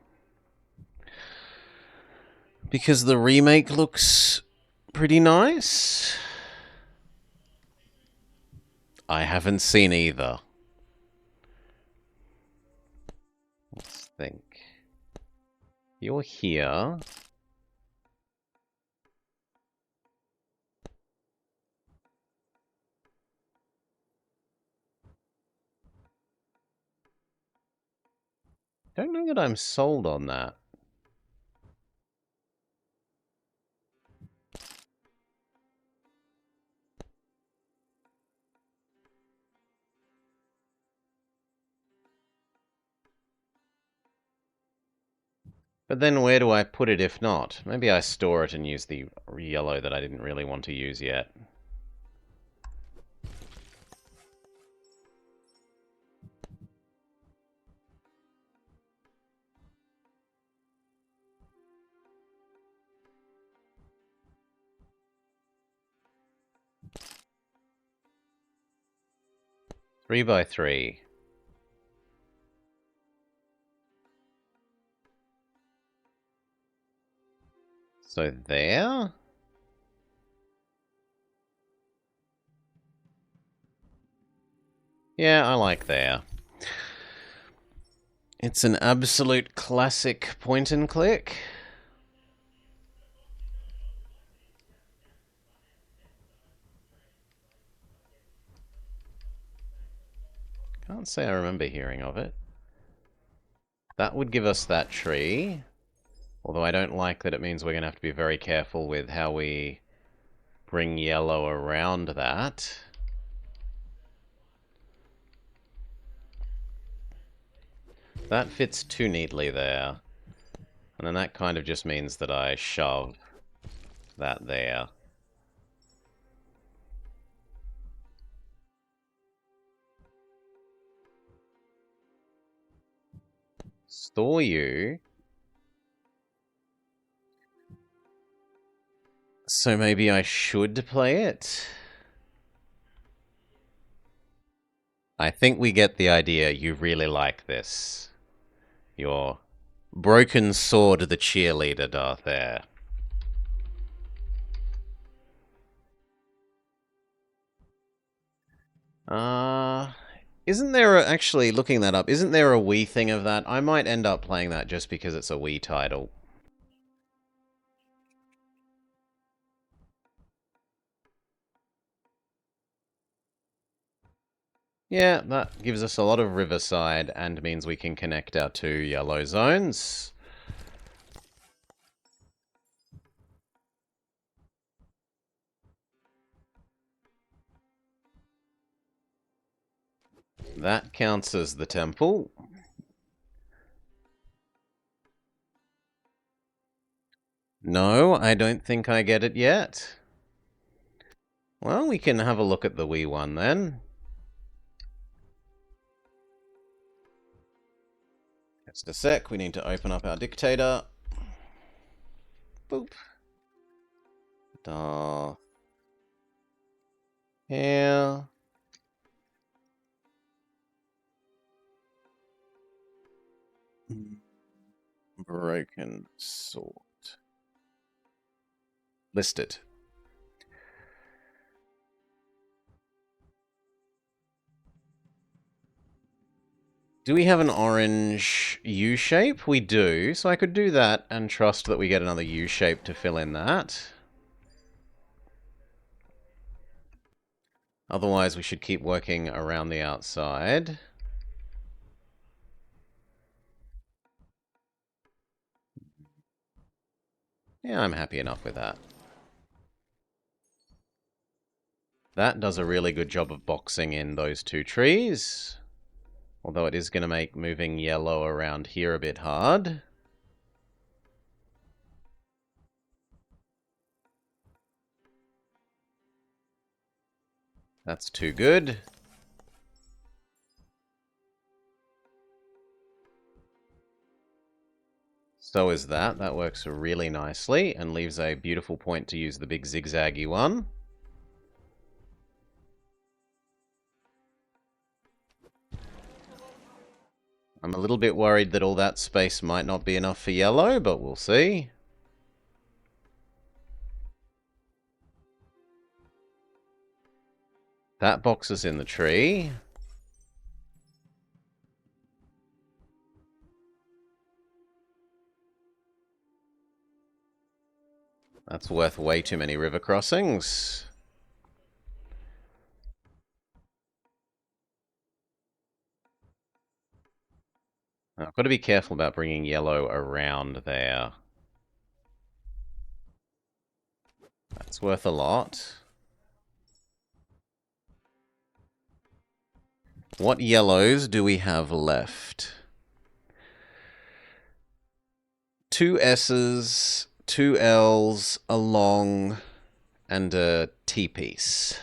S1: Because the remake looks pretty nice. I haven't seen either. Let's think. You're here. Don't know that I'm sold on that. But then where do I put it if not? Maybe I store it and use the yellow that I didn't really want to use yet. Three by three. So there? Yeah, I like there. It's an absolute classic point and click. Can't say I remember hearing of it. That would give us that tree. Although I don't like that it means we're going to have to be very careful with how we bring yellow around that. That fits too neatly there. And then that kind of just means that I shove that there. Store you. So maybe I should play it? I think we get the idea. You really like this. Your broken sword, the cheerleader, Darth Air. Isn't there actually, looking that up, isn't there a Wii thing of that? I might end up playing that just because it's a Wii title. Yeah, that gives us a lot of riverside and means we can connect our two yellow zones. That counts as the temple. No, I don't think I get it yet. Well, we can have a look at the Wii one then. Just a sec, we need to open up our dictator. Boop. Darth. Here. Broken sword. Listed. Do we have an orange U-shape? We do, so I could do that and trust that we get another U-shape to fill in that. Otherwise, we should keep working around the outside. Yeah, I'm happy enough with that. That does a really good job of boxing in those two trees. Although it is going to make moving yellow around here a bit hard. That's too good. So is that. That works really nicely and leaves a beautiful point to use the big zigzaggy one. I'm a little bit worried that all that space might not be enough for yellow, but we'll see. That box is in the tree. That's worth way too many river crossings. I've got to be careful about bringing yellow around there. That's worth a lot. What yellows do we have left? 2 S's, 2 L's, a long, and a T-piece.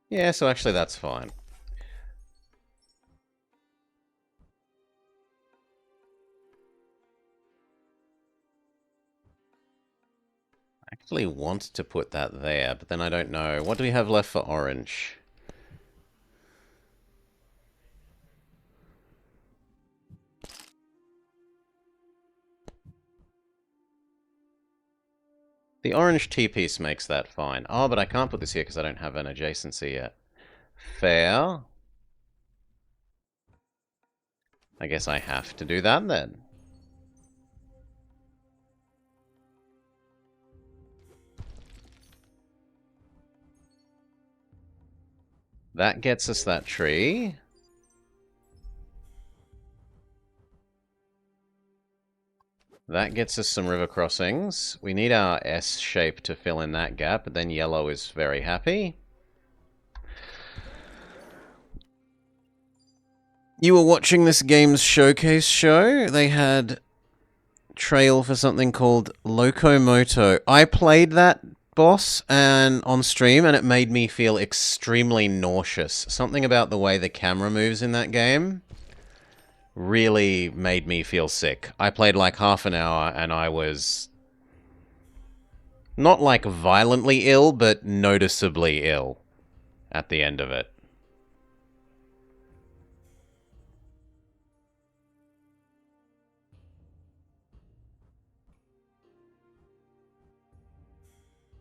S1: Yeah, so actually that's fine. I actually want to put that there, but then I don't know. What do we have left for orange? The orange T-piece makes that fine. Oh, but I can't put this here because I don't have an adjacency yet. Fair. I guess I have to do that then. That gets us that tree. That gets us some river crossings. We need our S shape to fill in that gap, but then yellow is very happy. You were watching this game's showcase show. They had trail for something called Locomoto. I played that boss and on stream, and it made me feel extremely nauseous. Something about the way the camera moves in that game really made me feel sick. I played like half an hour, and I was not like violently ill, but noticeably ill at the end of it.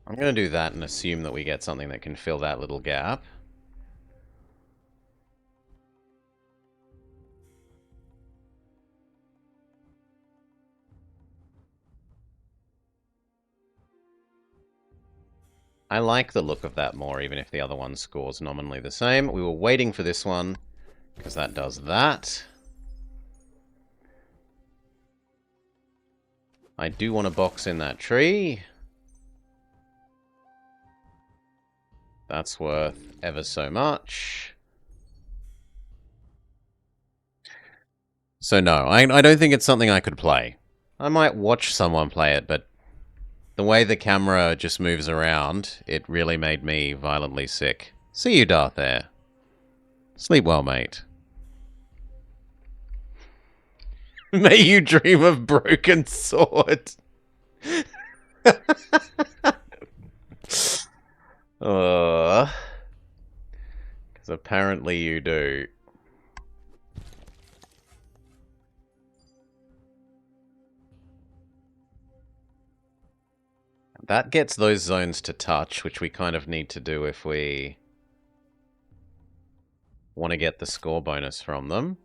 S1: I'm going to do that and assume that we get something that can fill that little gap. I like the look of that more, even if the other one scores nominally the same. We were waiting for this one, because that does that. I do want to box in that tree. That's worth ever so much. So no, I don't think it's something I could play. I might watch someone play it, but the way the camera just moves around, it really made me violently sick. See you, Darth Air. Sleep well, mate. May you dream of broken sword. Because apparently you do. That gets those zones to touch, which we kind of need to do if we want to get the score bonus from them.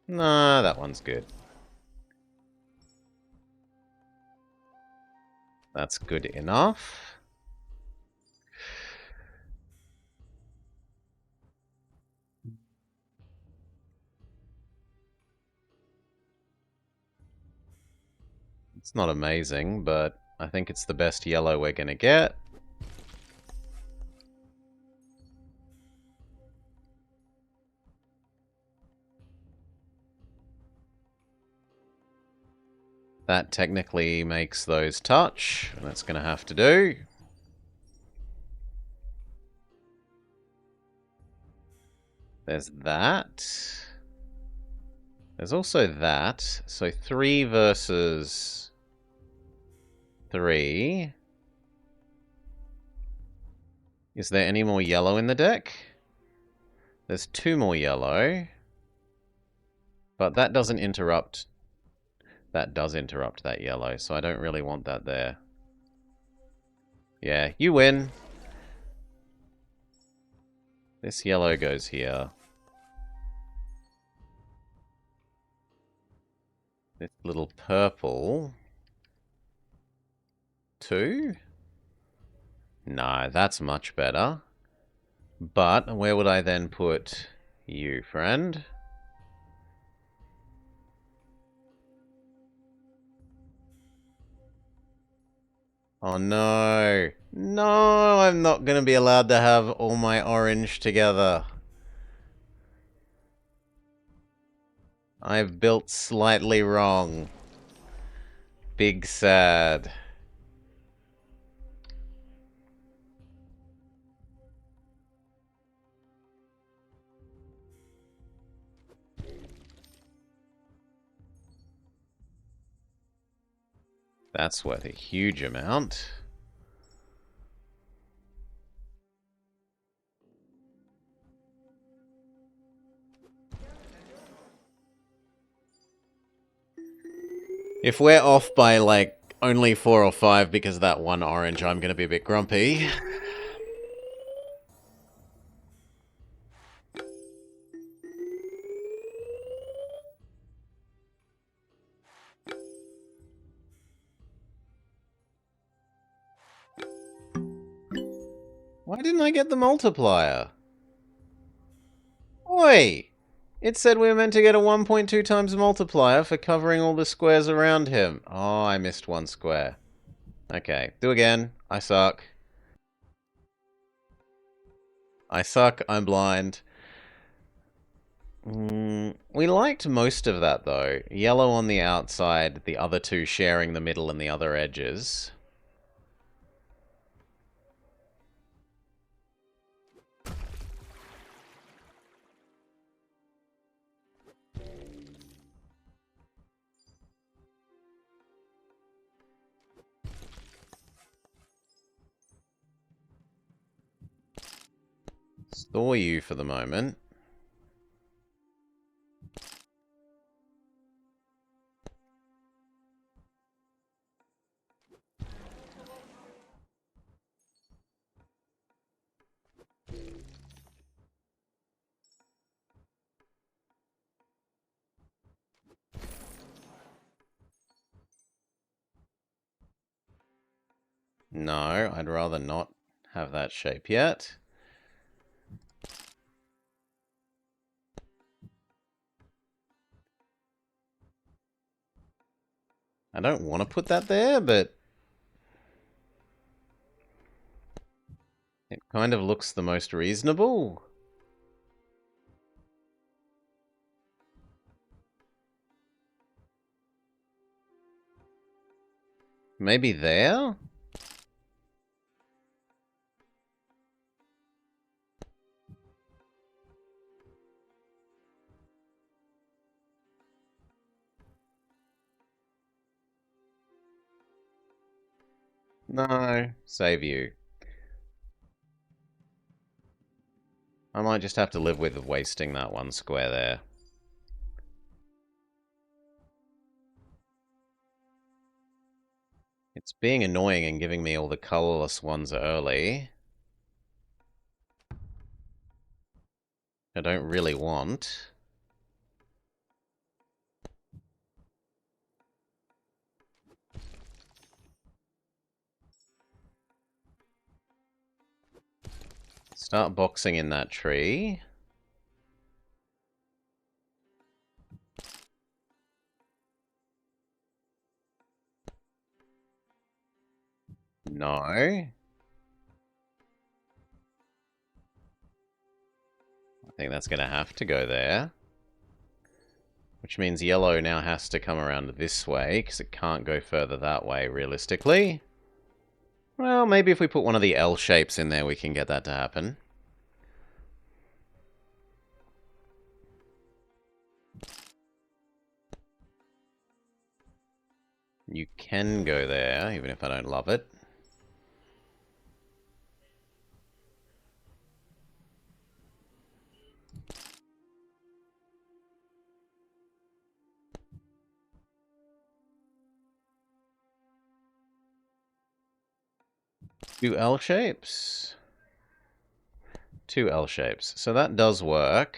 S1: Nah, that one's good. That's good enough. It's not amazing, but I think it's the best yellow we're going to get. That technically makes those touch, and that's going to have to do. There's that. There's also that. So 3 versus 3. Is there any more yellow in the deck? There's 2 more yellow. But that doesn't interrupt. That does interrupt that yellow, so I don't really want that there. Yeah, you win. This yellow goes here. This little purple. 2? No, that's much better. But where would I then put you, friend? Oh no. No, I'm not going to be allowed to have all my orange together. I've built slightly wrong. Big sad. That's worth a huge amount. If we're off by, like, only 4 or 5 because of that one orange, I'm going to be a bit grumpy. Why didn't I get the multiplier? Oi! It said we were meant to get a 1.2 times multiplier for covering all the squares around him. Oh, I missed one square. Okay, do again. I suck. I suck, I'm blind. We liked most of that, though. Yellow on the outside, the other two sharing the middle and the other edges. Store you for the moment. No, I'd rather not have that shape yet. I don't want to put that there, but it kind of looks the most reasonable. Maybe there? No, save you. I might just have to live with wasting that one square there. It's being annoying and giving me all the colorless ones early. I don't really want. Start boxing in that tree. No. I think that's going to have to go there. Which means yellow now has to come around this way, because it can't go further that way, realistically. Well, maybe if we put one of the L shapes in there, we can get that to happen. You can go there, even if I don't love it. Two L shapes. Two L shapes. So that does work.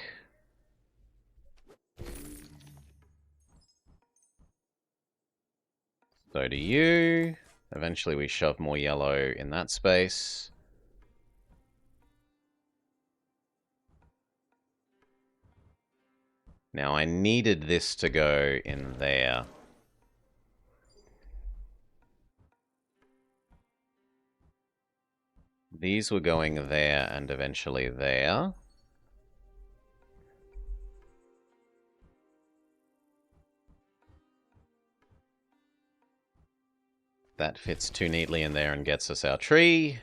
S1: So do you. Eventually we shove more yellow in that space. Now I needed this to go in there. These were going there and eventually there. That fits too neatly in there and gets us our tree.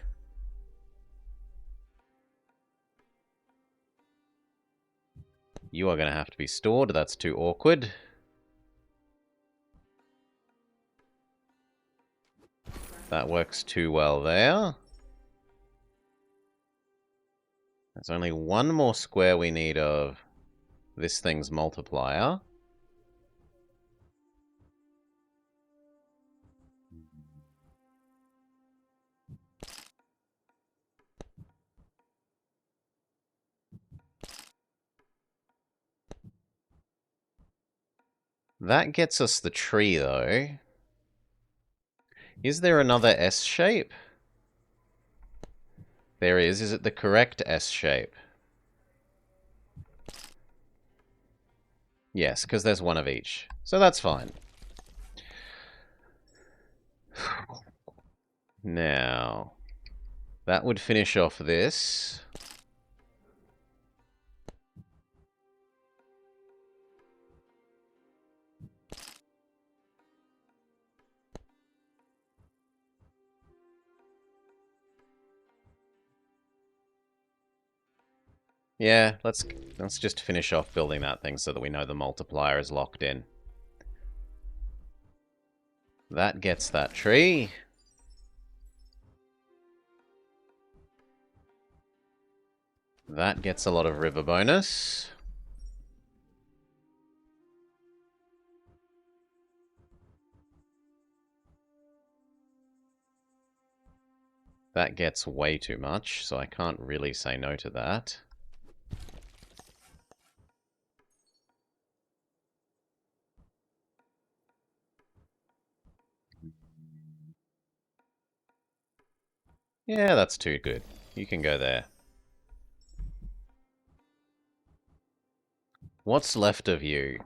S1: You are going to have to be stored. That's too awkward. That works too well there. There's only one more square we need of this thing's multiplier. That gets us the tree, though. Is there another S shape? There is. Is it the correct S shape? Yes, because there's one of each. So that's fine. Now, that would finish off this. Yeah, let's just finish off building that thing so that we know the multiplier is locked in. That gets that tree. That gets a lot of river bonus. That gets way too much, so I can't really say no to that. Yeah, that's too good. You can go there. What's left of you?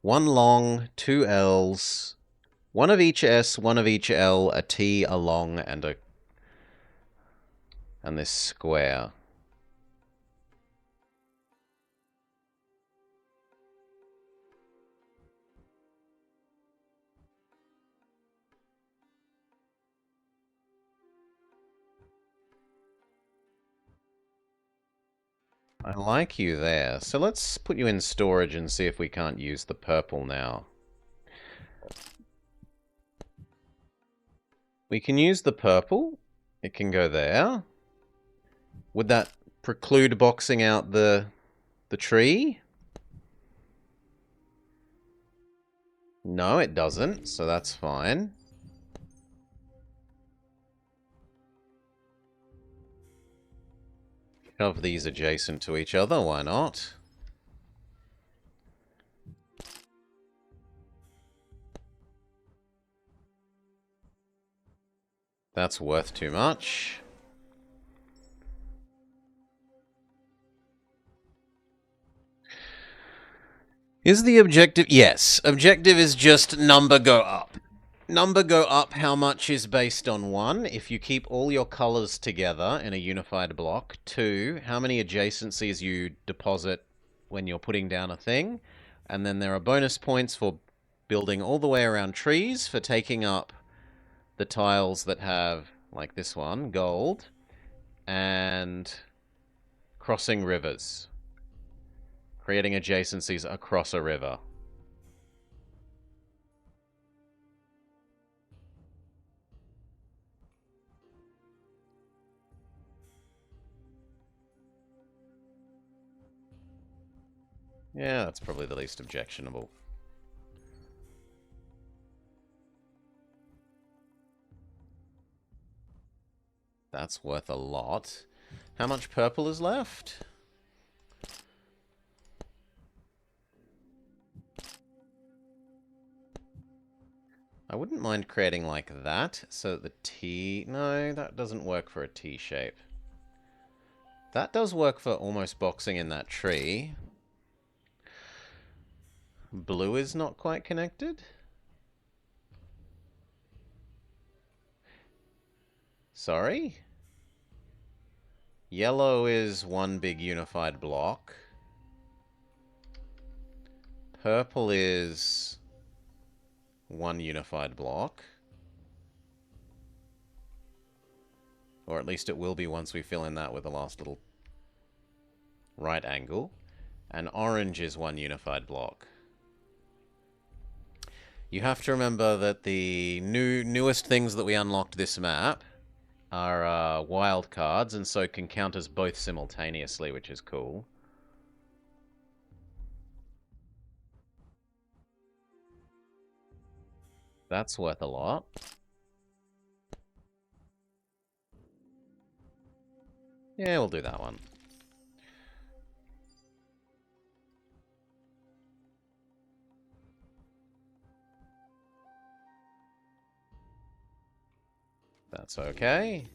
S1: One long, two L's, one of each S, one of each L, a T, a long, and this square. I like you there. So let's put you in storage and see if we can't use the purple now. We can use the purple. It can go there. Would that preclude boxing out the tree? No, it doesn't, so that's fine. Shove these adjacent to each other, why not? That's worth too much. Is the objective... Yes, objective is just number go up. Number go up how much is based on 1, if you keep all your colors together in a unified block. 2, how many adjacencies you deposit when you're putting down a thing. And then there are bonus points for building all the way around trees, for taking up the tiles that have, like this one, gold, and crossing rivers. Creating adjacencies across a river. Yeah, that's probably the least objectionable. That's worth a lot. How much purple is left? I wouldn't mind creating like that, so that the T... No, that doesn't work for a T shape. That does work for almost boxing in that tree. Blue is not quite connected. Sorry? Yellow is one big unified block. Purple is one unified block. Or at least it will be once we fill in that with the last little right angle. And orange is one unified block. You have to remember that the newest things that we unlocked this map are wild cards, and so can count as both simultaneously, which is cool. That's worth a lot. Yeah, we'll do that one. That's okay.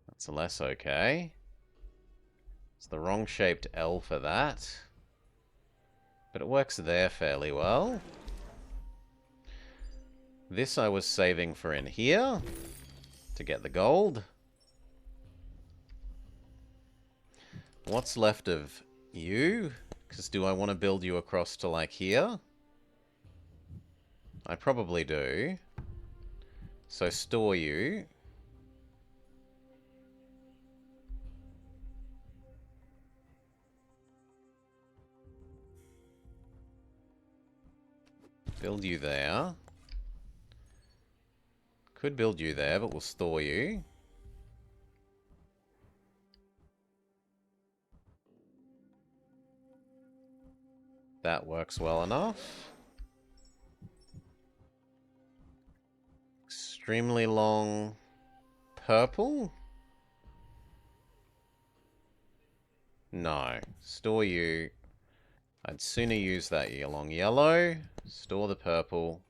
S1: That's less okay. It's the wrong shaped L for that. But it works there fairly well. This I was saving for in here to get the gold. What's left of you? Because do I want to build you across to like here? I probably do. So store you. Build you there. Could build you there, but we'll store you. That works well enough. Extremely long purple? No. Store you. I'd sooner use that long yellow. Store the purple.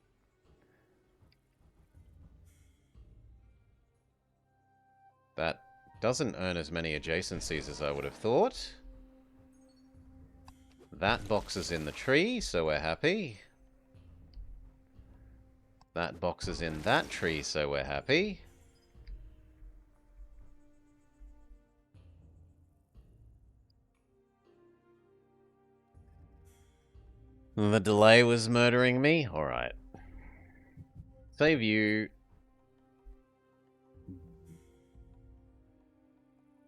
S1: That doesn't earn as many adjacencies as I would have thought. That box is in the tree, so we're happy. That box is in that tree, so we're happy. The delay was murdering me? Alright. Save you.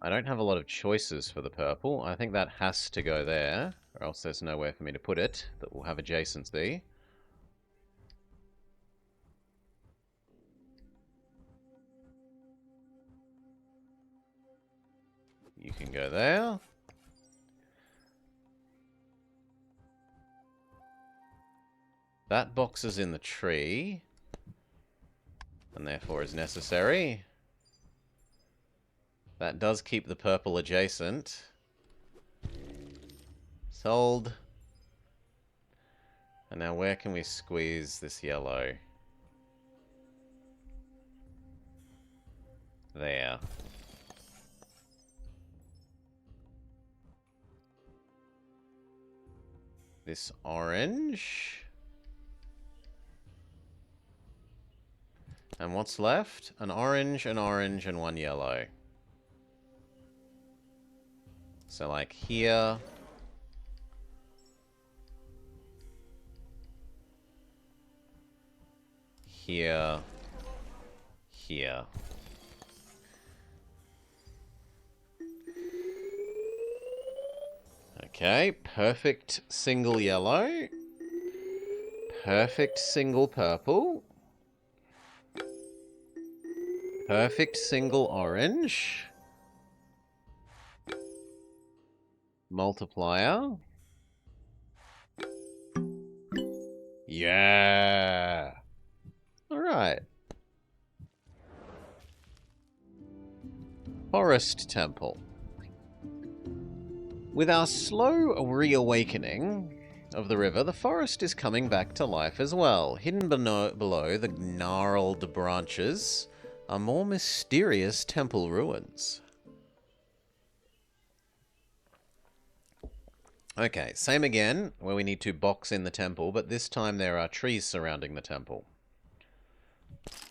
S1: I don't have a lot of choices for the purple. I think that has to go there, or else there's nowhere for me to put it that will have adjacency. You can go there. That box is in the tree, and therefore is necessary. That does keep the purple adjacent. Sold. And now where can we squeeze this yellow? There. This orange. And what's left? An orange, and one yellow. So like here. Here. Here. Okay, perfect single yellow. Perfect single purple. Perfect single orange. Multiplier. Yeah. All right. Forest Temple. With our slow reawakening of the river, the forest is coming back to life as well. Hidden below the gnarled branches are more mysterious temple ruins. Okay, same again, where we need to box in the temple, but this time there are trees surrounding the temple.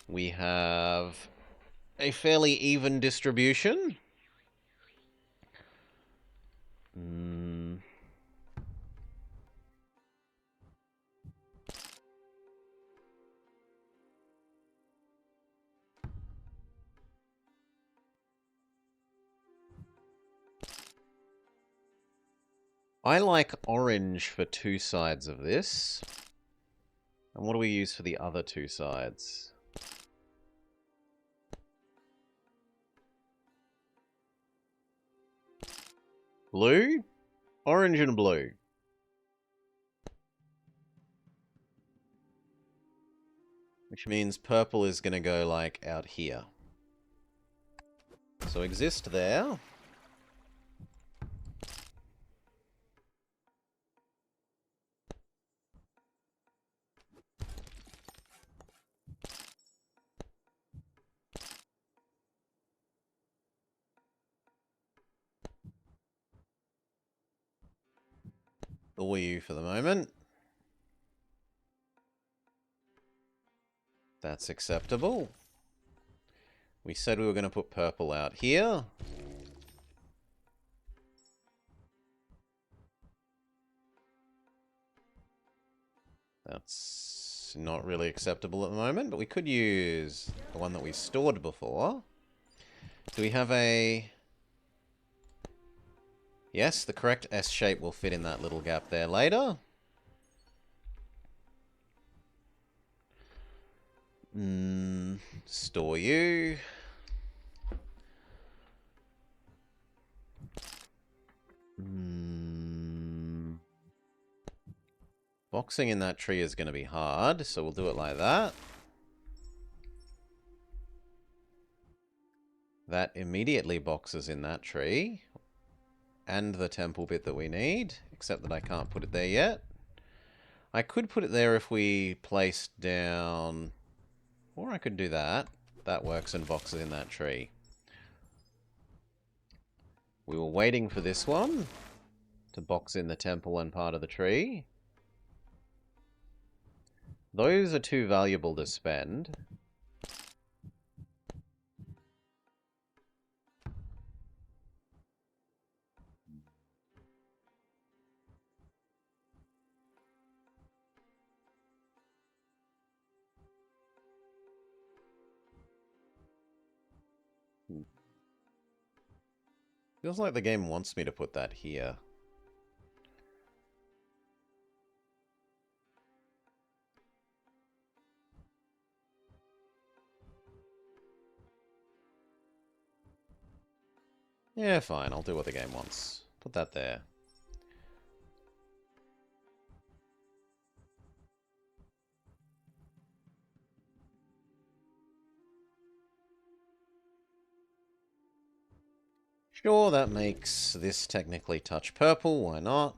S1: We have a fairly even distribution. I like orange for two sides of this. And what do we use for the other two sides? Blue? Orange and blue. Which means purple is going to go, like, out here. So exist there. Or you for the moment. That's acceptable. We said we were going to put purple out here. That's not really acceptable at the moment, but we could use the one that we stored before. Do we have a... Yes, the correct S shape will fit in that little gap there later. Store you. Boxing in that tree is going to be hard, so we'll do it like that. That immediately boxes in that tree. And the temple bit that we need, except that I can't put it there yet. I could put it there if we placed down... Or I could do that. That works and boxes in that tree. We were waiting for this one to box in the temple and part of the tree. Those are too valuable to spend. Feels like the game wants me to put that here. Yeah, fine. I'll do what the game wants. Put that there. Sure, that makes this technically touch purple. Why not?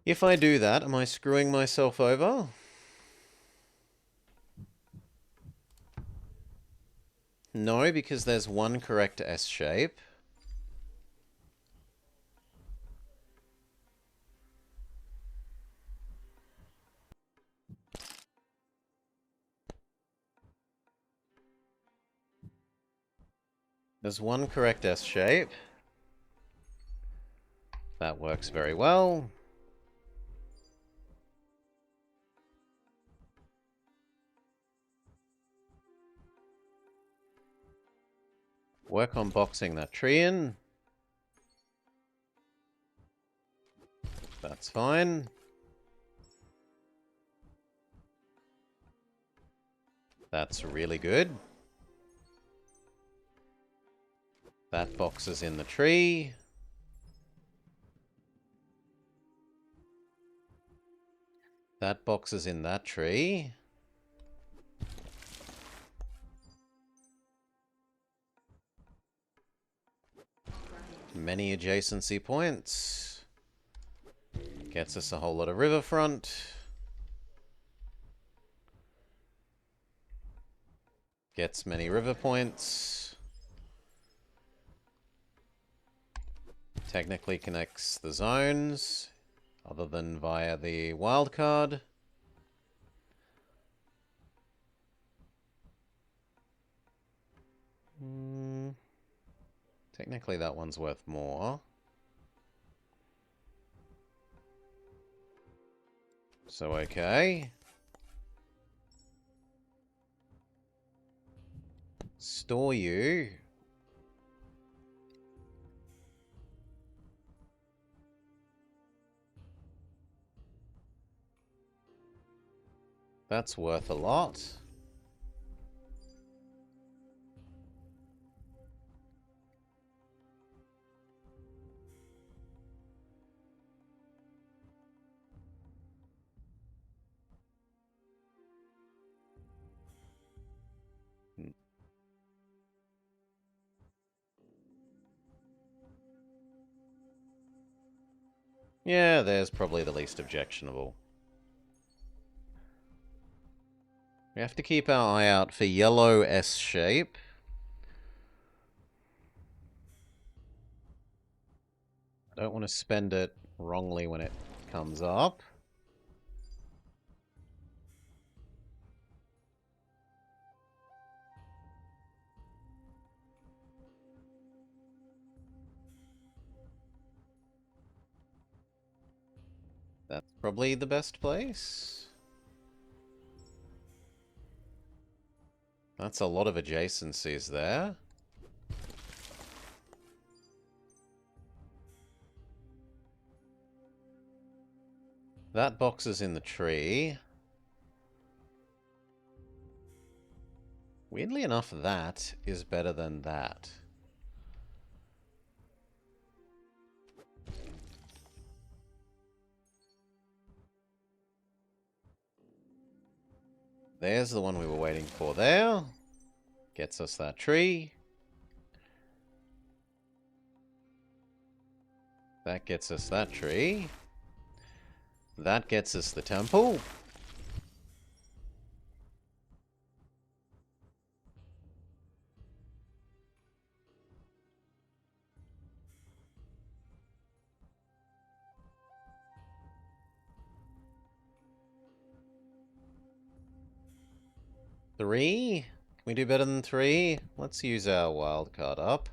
S1: If I do that, am I screwing myself over? No, because there's one correct S shape. There's one correct S shape. That works very well. Work on boxing that tree in. That's fine. That's really good. That box is in the tree. That box is in that tree. Many adjacency points. Gets us a whole lot of riverfront. Gets many river points. Technically connects the zones, other than via the wildcard. Technically that one's worth more. So, okay. Store you. That's worth a lot. Yeah, there's probably the least objectionable. We have to keep our eye out for yellow S shape. I don't want to spend it wrongly when it comes up. That's probably the best place. That's a lot of adjacencies there. That box is in the tree. Weirdly enough, that is better than that. There's the one we were waiting for there. Gets us that tree. That gets us that tree. That gets us the temple. Three? Can we do better than three? Let's use our wild card up.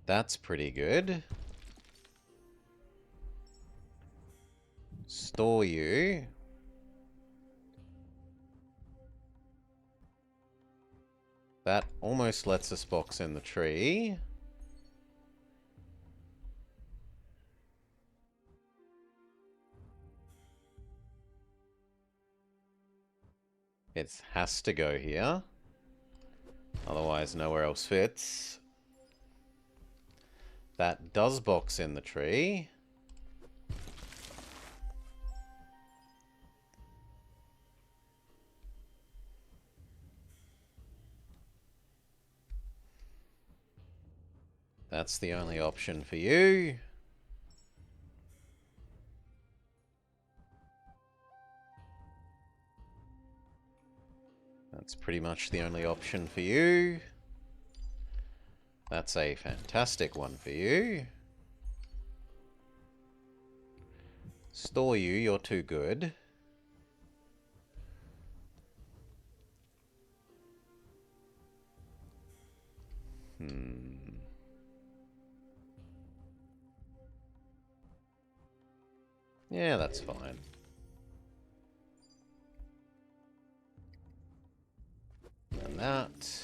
S1: That's pretty good. Store you. That almost lets us box in the tree. It has to go here. Otherwise, nowhere else fits. That does box in the tree. That's the only option for you. That's pretty much the only option for you. That's a fantastic one for you. Store you, you're too good. Yeah, that's fine. And that.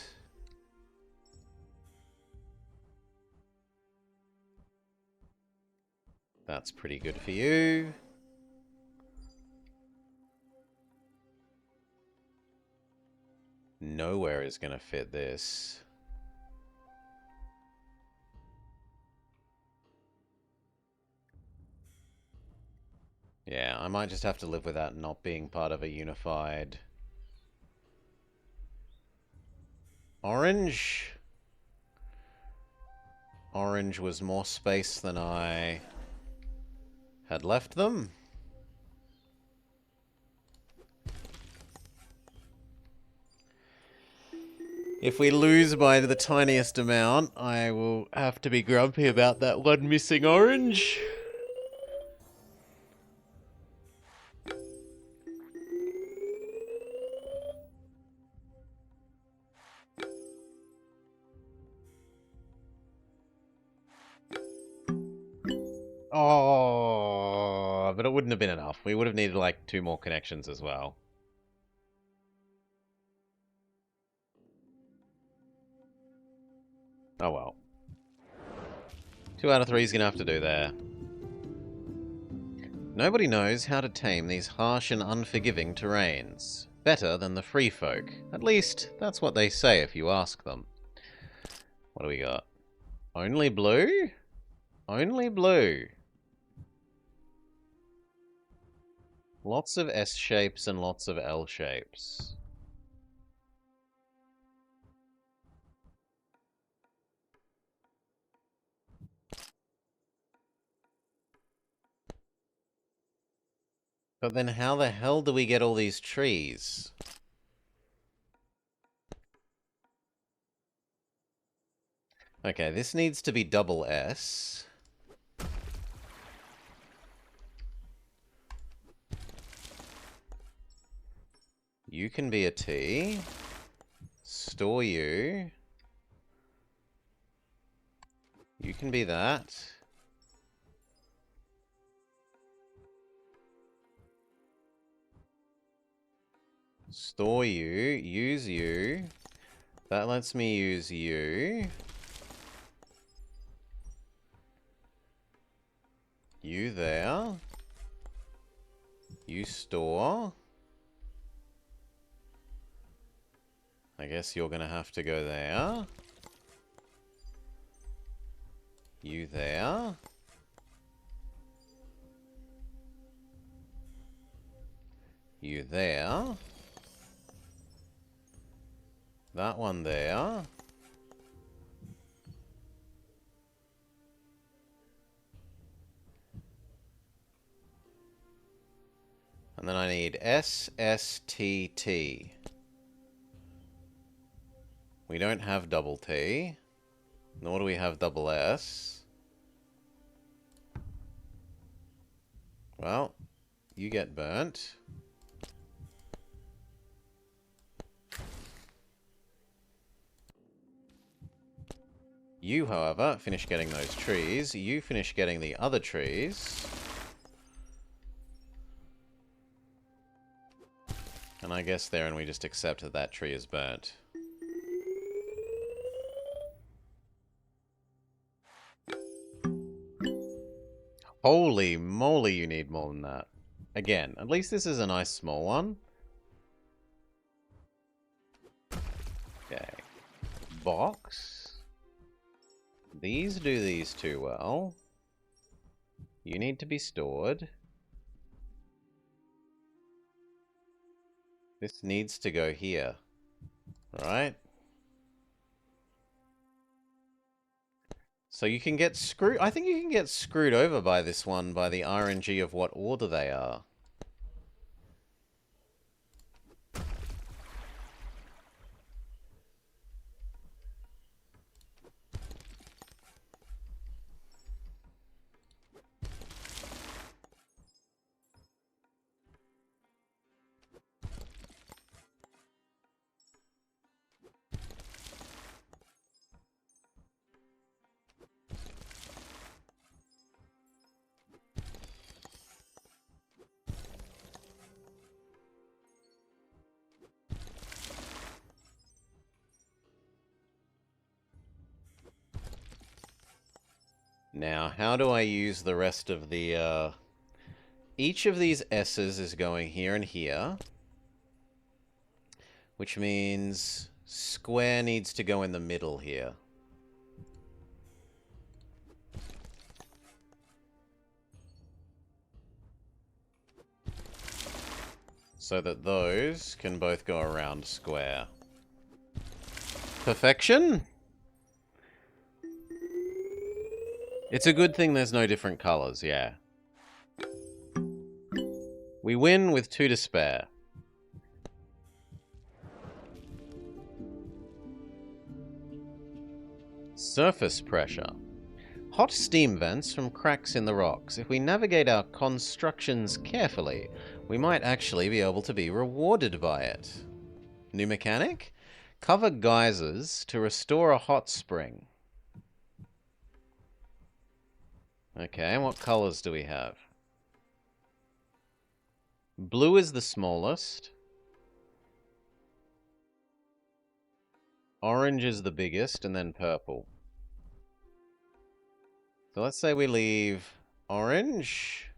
S1: That's pretty good for you. Nowhere is going to fit this. Yeah, I might just have to live with that not being part of a unified... Orange? Orange was more space than I had left them. If we lose by the tiniest amount, I will have to be grumpy about that one missing orange. Oh, but it wouldn't have been enough. We would have needed like 2 more connections as well. Oh well. 2 out of 3 is going to have to do there. Nobody knows how to tame these harsh and unforgiving terrains. Better than the free folk. At least, that's what they say if you ask them. What do we got? Only blue? Only blue. Lots of S shapes and lots of L shapes. But then how the hell do we get all these trees? Okay, this needs to be double S. You can be a T. Store you. You can be that. Store you. Use you. That lets me use you. You there. You store. I guess you're gonna have to go there. You there. You there. That one there. And then I need S, S, T, T. We don't have double T. Nor do we have double S. Well, you get burnt. You, however, finish getting those trees. You finish getting the other trees. And I guess there, and we just accept that that tree is burnt. Holy moly, you need more than that. Again, at least this is a nice small one. Okay. Box. These do these too well. You need to be stored. This needs to go here. Right? So you can get screwed... I think you can get screwed over by this one by the RNG of what order they are. Now, how do I use the rest of the, Each of these S's is going here and here. Which means square needs to go in the middle here. So that those can both go around square. Perfection? It's a good thing there's no different colors, yeah. We win with 2 to spare. Surface pressure. Hot steam vents from cracks in the rocks. If we navigate our constructions carefully, we might actually be able to be rewarded by it. New mechanic? Cover geysers to restore a hot spring. Okay, what colors do we have? Blue is the smallest. Orange is the biggest, and then purple. So let's say we leave orange,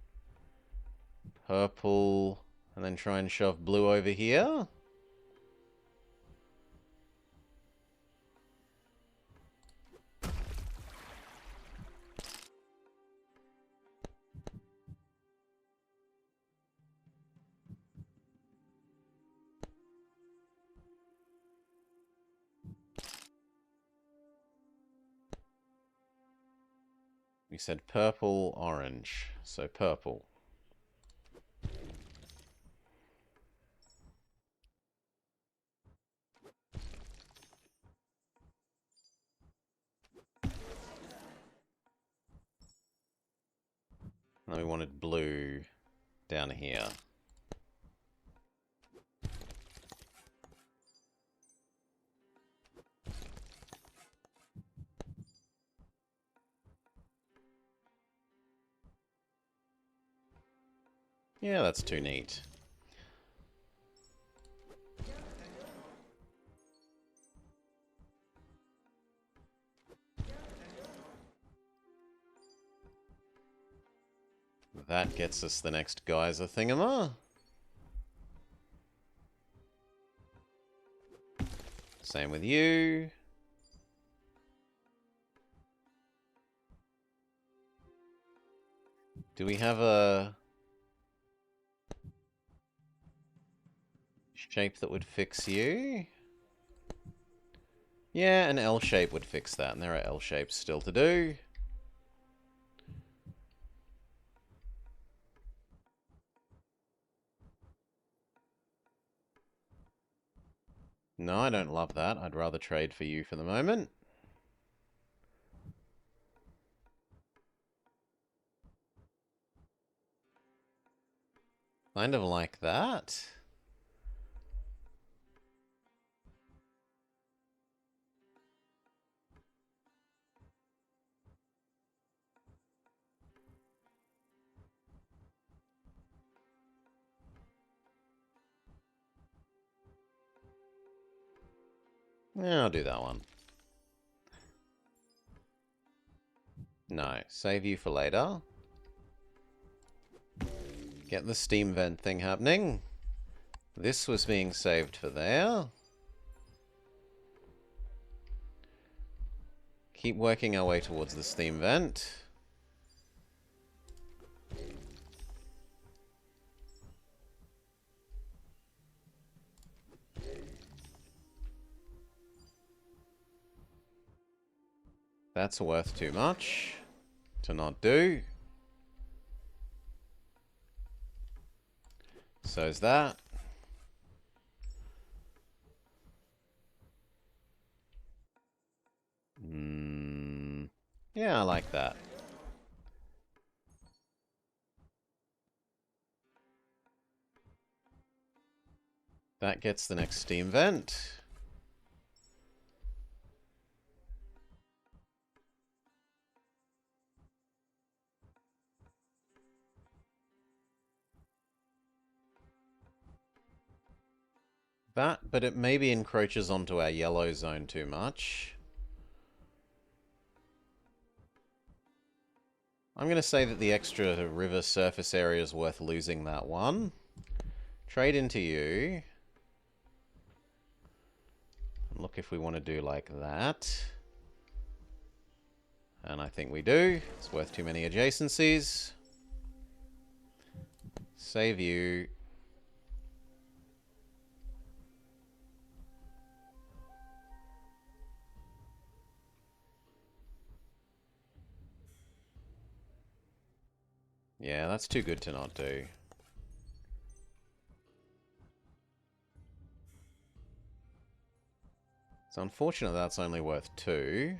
S1: purple, and then try and shove blue over here. We said purple, orange. So purple. Now we wanted blue down here. Yeah, that's too neat. That gets us the next geyser thingama. Same with you. Do we have a shape that would fix you? Yeah, an L shape would fix that, and there are L shapes still to do. No, I don't love that. I'd rather trade for you for the moment. Kind of like that. Yeah, I'll do that one. No, save you for later. Get the steam vent thing happening. This was being saved for there. Keep working our way towards the steam vent. That's worth too much to not do. So's that. Yeah, I like that. That gets the next steam vent. That, but it maybe encroaches onto our yellow zone too much. I'm going to say that the extra river surface area is worth losing that one. Trade into you. Look if we want to do like that. And I think we do. It's worth too many adjacencies. Save you. Yeah, that's too good to not do. It's unfortunate that's only worth 2.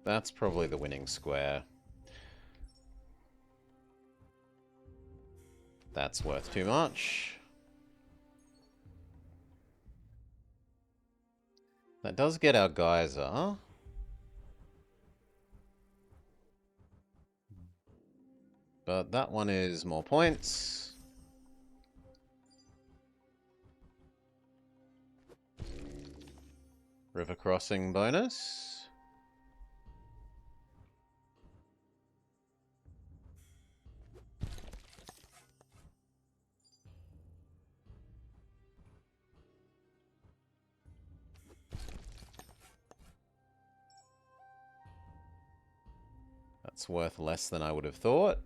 S1: That's probably the winning square. That's worth too much. That does get our geyser. But that one is more points. River crossing bonus. That's worth less than I would have thought.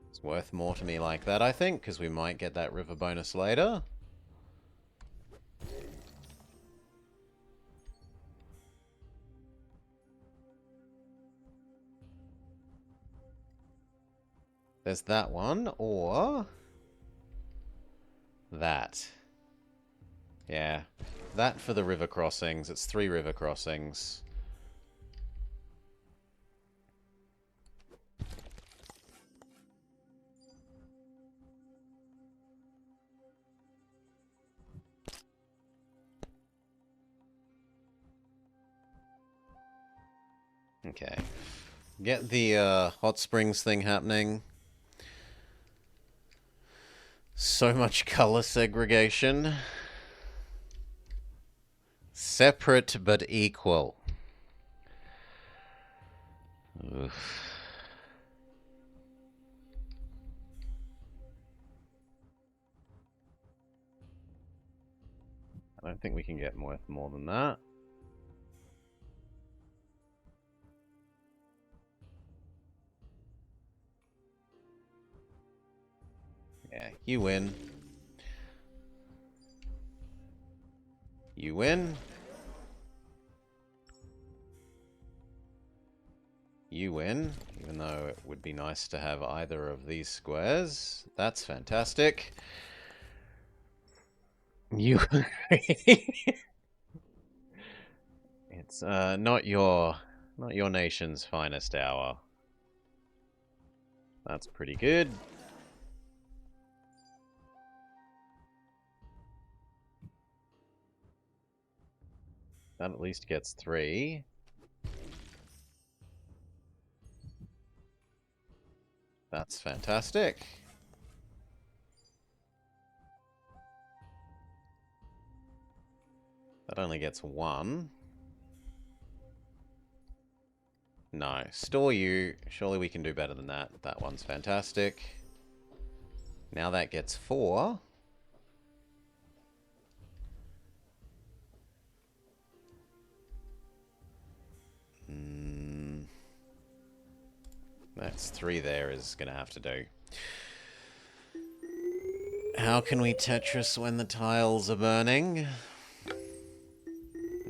S1: It's worth more to me like that, I think, because we might get that river bonus later. There's that one, or that. Yeah, that for the river crossings. It's 3 river crossings. Okay. Get the hot springs thing happening. So much color segregation. Separate but equal. Oof. I don't think we can get worth more than that. Yeah, you win. You win. You win, even though it would be nice to have either of these squares. That's fantastic. You... It It's not your nation's finest hour. That's pretty good. That at least gets 3. That's fantastic. That only gets 1. No. Store you. Surely we can do better than that. That one's fantastic. Now that gets 4. That's 3 there is going to have to do. How can we Tetris when the tiles are burning?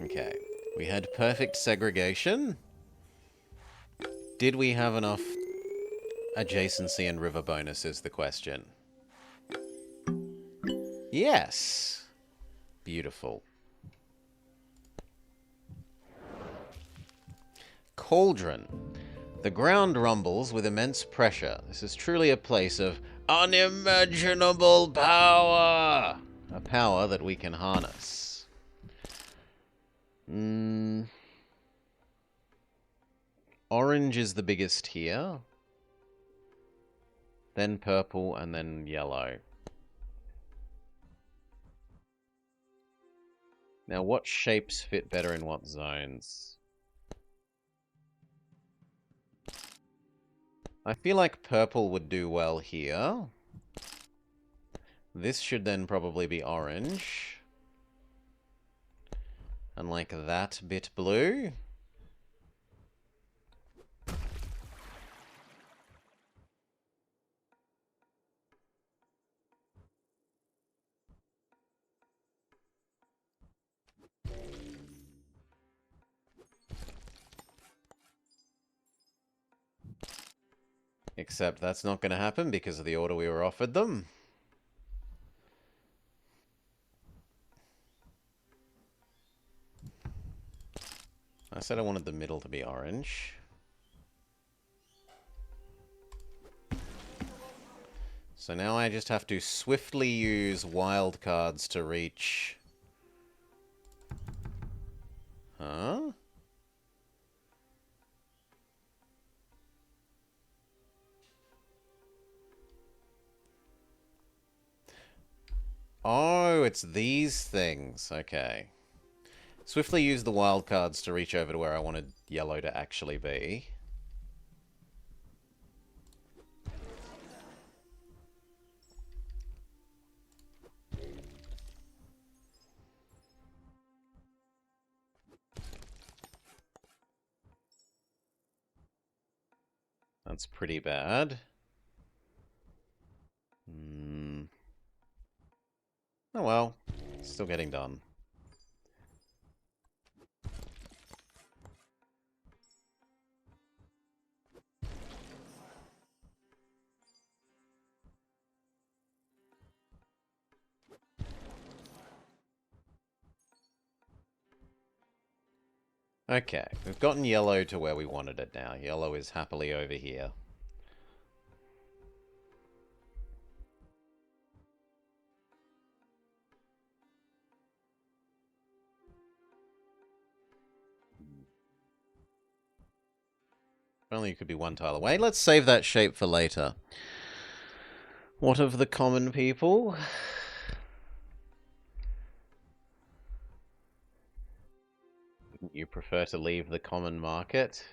S1: Okay. We had perfect segregation. Did we have enough adjacency and river bonus is the question. Yes. Beautiful. Cauldron. The ground rumbles with immense pressure. This is truly a place of unimaginable power. A power that we can harness. Orange is the biggest here. Then purple and then yellow. Now what shapes fit better in what zones? I feel like purple would do well here. This should then probably be orange. And like that bit blue. Except that's not going to happen because of the order we were offered them. I said I wanted the middle to be orange. So now I just have to swiftly use wild cards to reach... Huh? Oh, it's these things. Okay. Swiftly use the wild cards to reach over to where I wanted yellow to actually be. That's pretty bad. Oh well. Still getting done. Okay, we've gotten yellow to where we wanted it now. Yellow is happily over here. If only you could be one tile away. Let's save that shape for later. What of the common people? You prefer to leave the common market?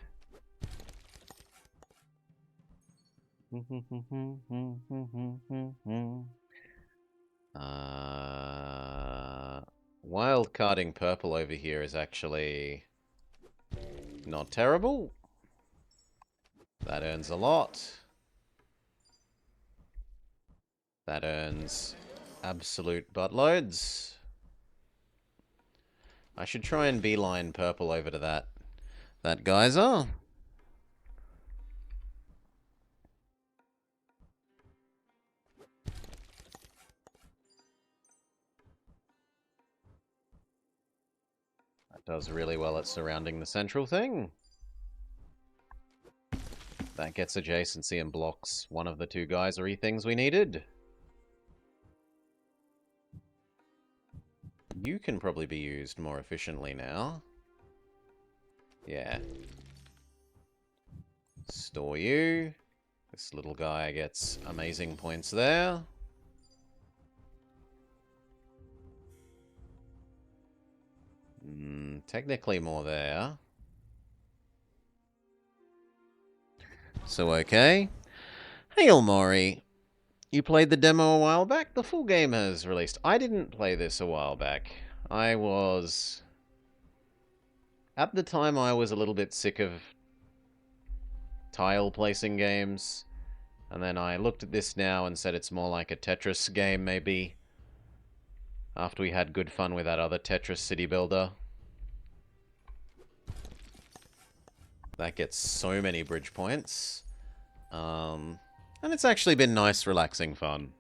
S1: Wild carding purple over here is actually not terrible. That earns a lot. That earns absolute buttloads. I should try and beeline purple over to that geyser. Does really well at surrounding the central thing. That gets adjacency and blocks one of the two geysery things we needed. You can probably be used more efficiently now. Yeah. Store you. This little guy gets amazing points there. Technically more there. So okay. Hail Mori. You played the demo a while back? The full game has released. I didn't play this a while back. At the time I was a little bit sick of tile placing games. And then I looked at this now and said it's more like a Tetris game, maybe. After we had good fun with that other Tetris city builder. That gets so many bridge points. And it's actually been nice, relaxing fun.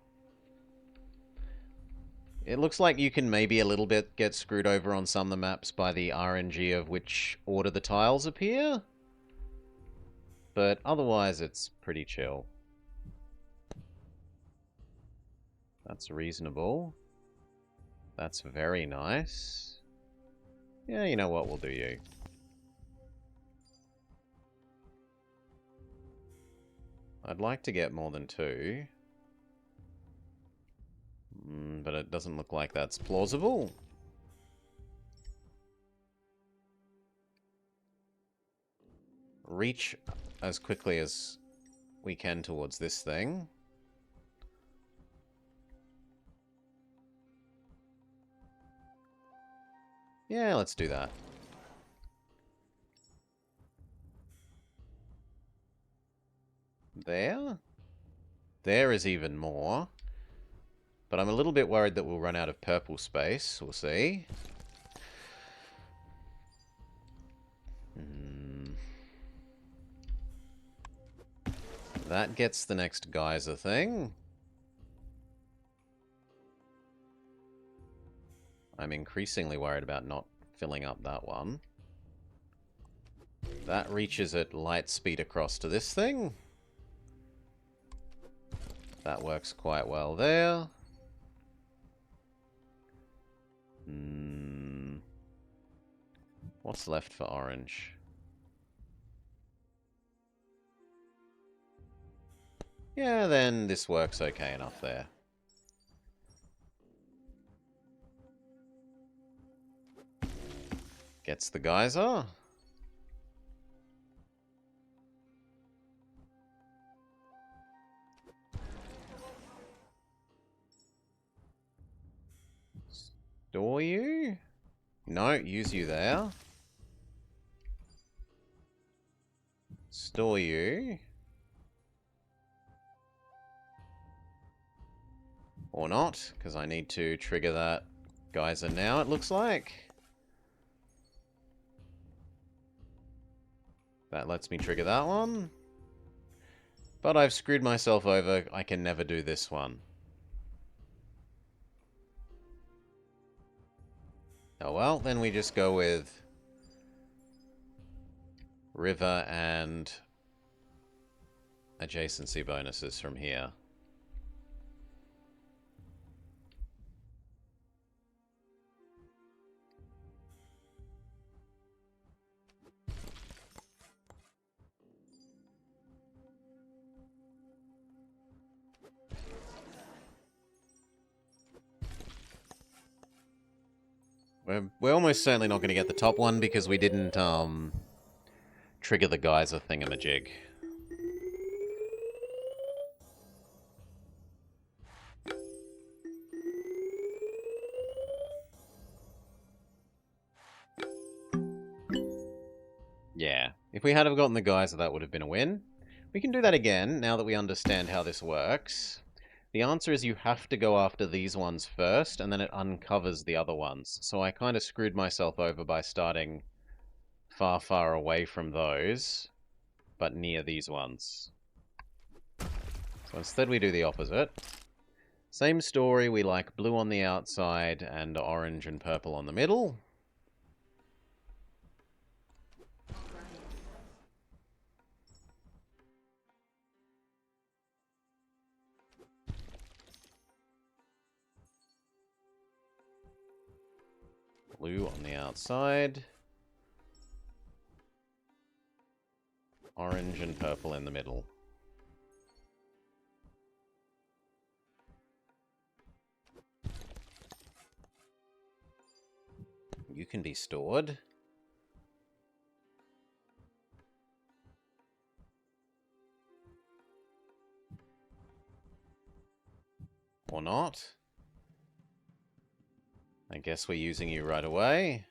S1: It looks like you can maybe a little bit get screwed over on some of the maps by the RNG of which order the tiles appear. But otherwise, it's pretty chill. That's reasonable. That's very nice. Yeah, you know what? We'll do you. I'd like to get more than 2. But it doesn't look like that's plausible. Reach as quickly as we can towards this thing. Yeah, let's do that. There? There is even more. But I'm a little bit worried that we'll run out of purple space. We'll see. That gets the next geyser thing. I'm increasingly worried about not filling up that one. That reaches at light speed across to this thing. That works quite well there. What's left for orange? Yeah, then this works okay enough there. Gets the geyser. Store you? No, use you there. Store you. Or not, because I need to trigger that geyser now, it looks like. That lets me trigger that one. But I've screwed myself over. I can never do this one. Oh well, then we just go with river and adjacency bonuses from here. We're almost certainly not going to get the top one because we didn't trigger the geyser thingamajig. Yeah, if we had have gotten the geyser, that would have been a win. We can do that again, now that we understand how this works. The answer is you have to go after these ones first, and then it uncovers the other ones. So I kind of screwed myself over by starting far, far away from those, but near these ones. So instead we do the opposite. Same story, we like blue on the outside and orange and purple on the middle. Blue on the outside. Orange and purple in the middle. You can be stored. Or not. I guess we're using you right away.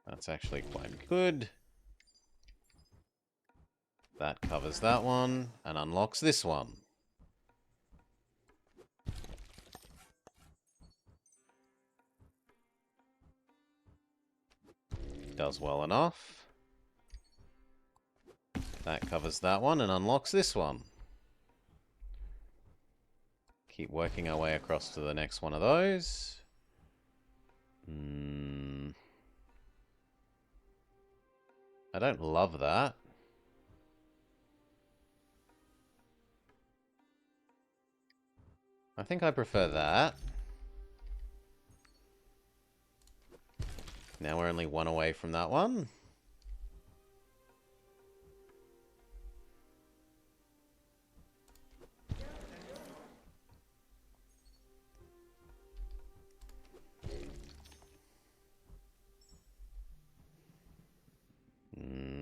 S1: That's actually quite good. That covers that one, and unlocks this one. Does well enough. That covers that one, and unlocks this one. Keep working our way across to the next one of those. I don't love that. I think I prefer that. Now we're only one away from that one.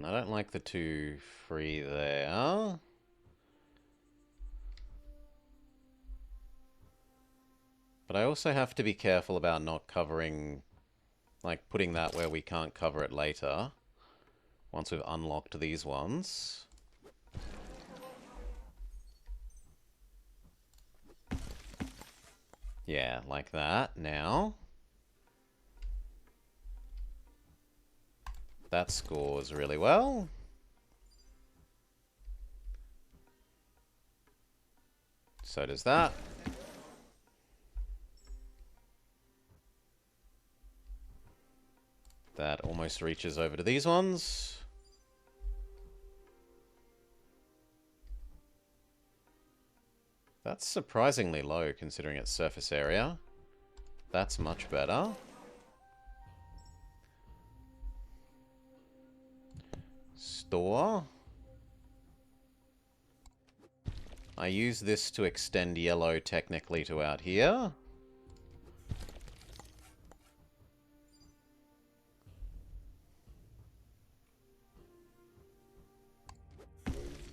S1: I don't like the 2 free there. But I also have to be careful about not covering, like putting that where we can't cover it later. Once we've unlocked these ones. Yeah, like that. Now. That scores really well. So does that. That almost reaches over to these ones. That's surprisingly low considering its surface area. That's much better. Store. I use this to extend yellow technically to out here.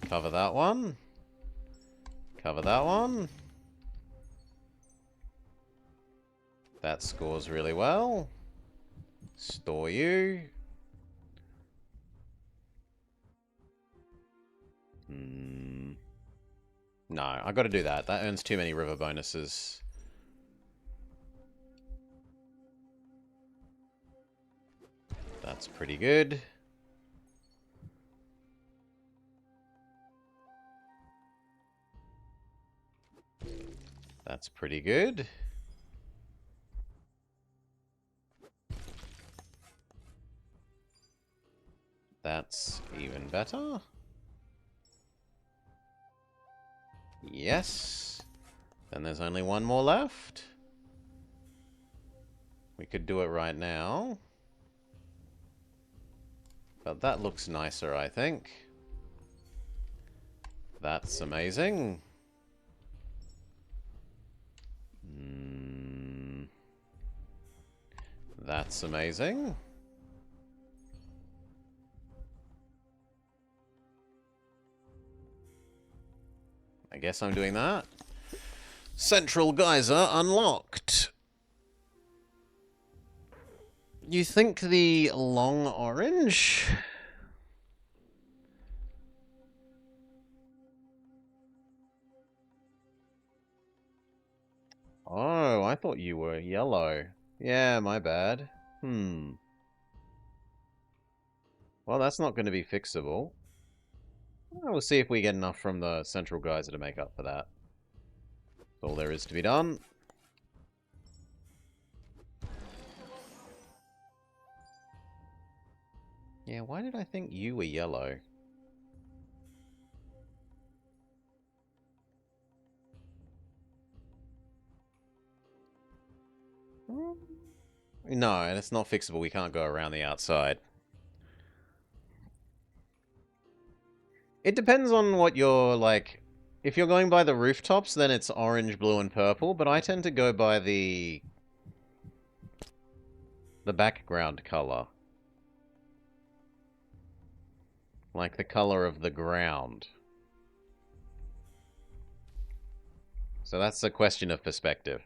S1: Cover that one. Cover that one. That scores really well. Store you. No, I gotta do that. That earns too many river bonuses. That's pretty good. That's pretty good. That's even better. Yes. Then there's only one more left. We could do it right now. But that looks nicer, I think. That's amazing. That's amazing. I guess I'm doing that. Central geyser unlocked. You think the long orange? Oh, I thought you were yellow. Yeah, my bad. Well, that's not going to be fixable. We'll see if we get enough from the central geyser to make up for that. That's all there is to be done. Yeah, why did I think you were yellow? No, and it's not fixable. We can't go around the outside. It depends on what you're, like... If you're going by the rooftops, then it's orange, blue, and purple, but I tend to go by the background color. Like the color of the ground. So that's a question of perspective.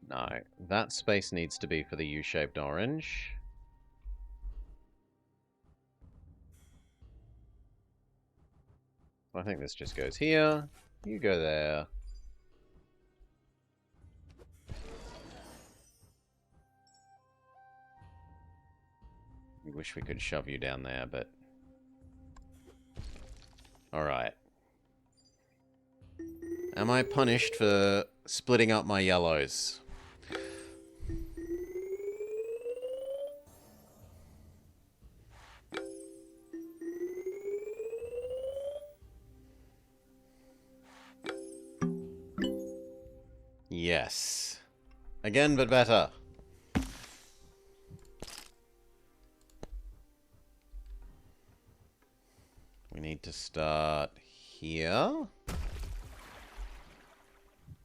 S1: No, that space needs to be for the U-shaped orange. I think this just goes here. You go there. We wish we could shove you down there, but... Alright. Am I punished for splitting up my yellows? Yes. Again, but better. We need to start here.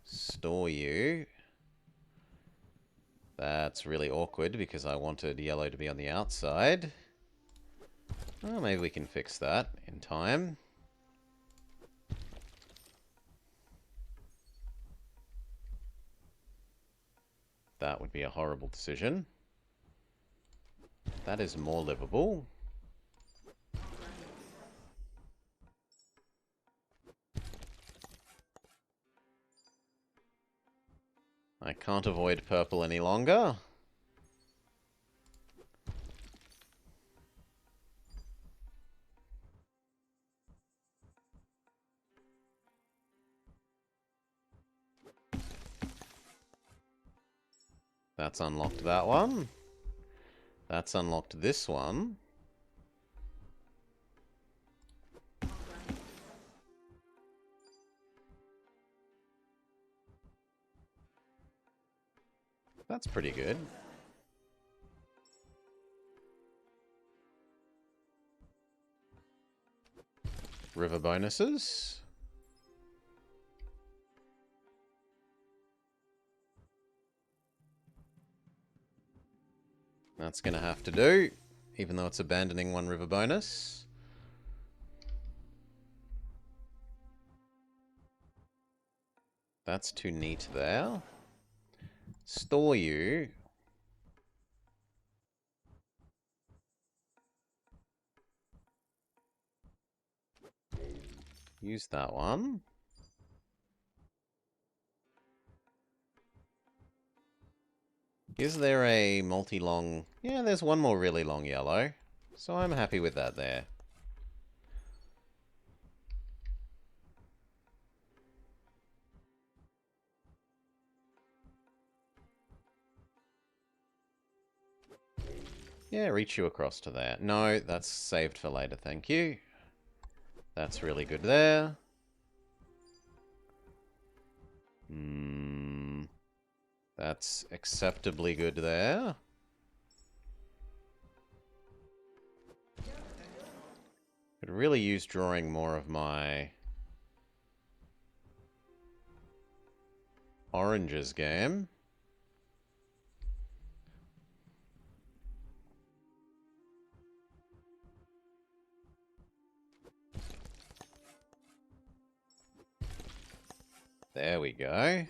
S1: Store you. That's really awkward because I wanted yellow to be on the outside. Well, maybe we can fix that in time. That would be a horrible decision. That is more livable. I can't avoid purple any longer. That's unlocked that one. That's unlocked this one. That's pretty good. River bonuses. That's gonna have to do, even though it's abandoning one river bonus. That's too neat there. Store you. Use that one. Is there a multi-long... Yeah, there's one more really long yellow. So I'm happy with that there. Yeah, reach you across to there. No, that's saved for later, thank you. That's really good there. That's acceptably good there. Could really use drawing more of my oranges game. There we go.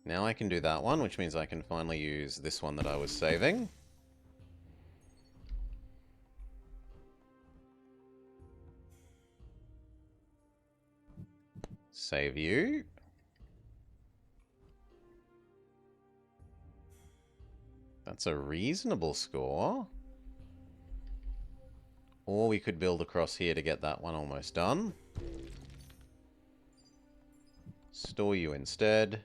S1: Now I can do that one, which means I can finally use this one that I was saving. Save you. That's a reasonable score. Or we could build across here to get that one almost done. Store you instead.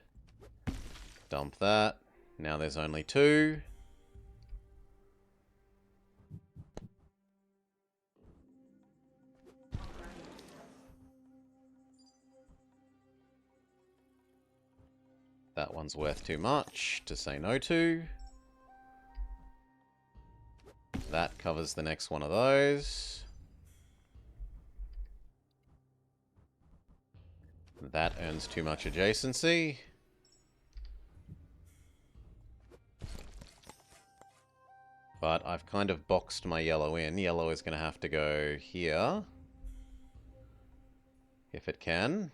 S1: Dump that. Now there's only 2. That one's worth too much to say no to. That covers the next one of those. That earns too much adjacency. But I've kind of boxed my yellow in. Yellow is going to have to go here. If it can.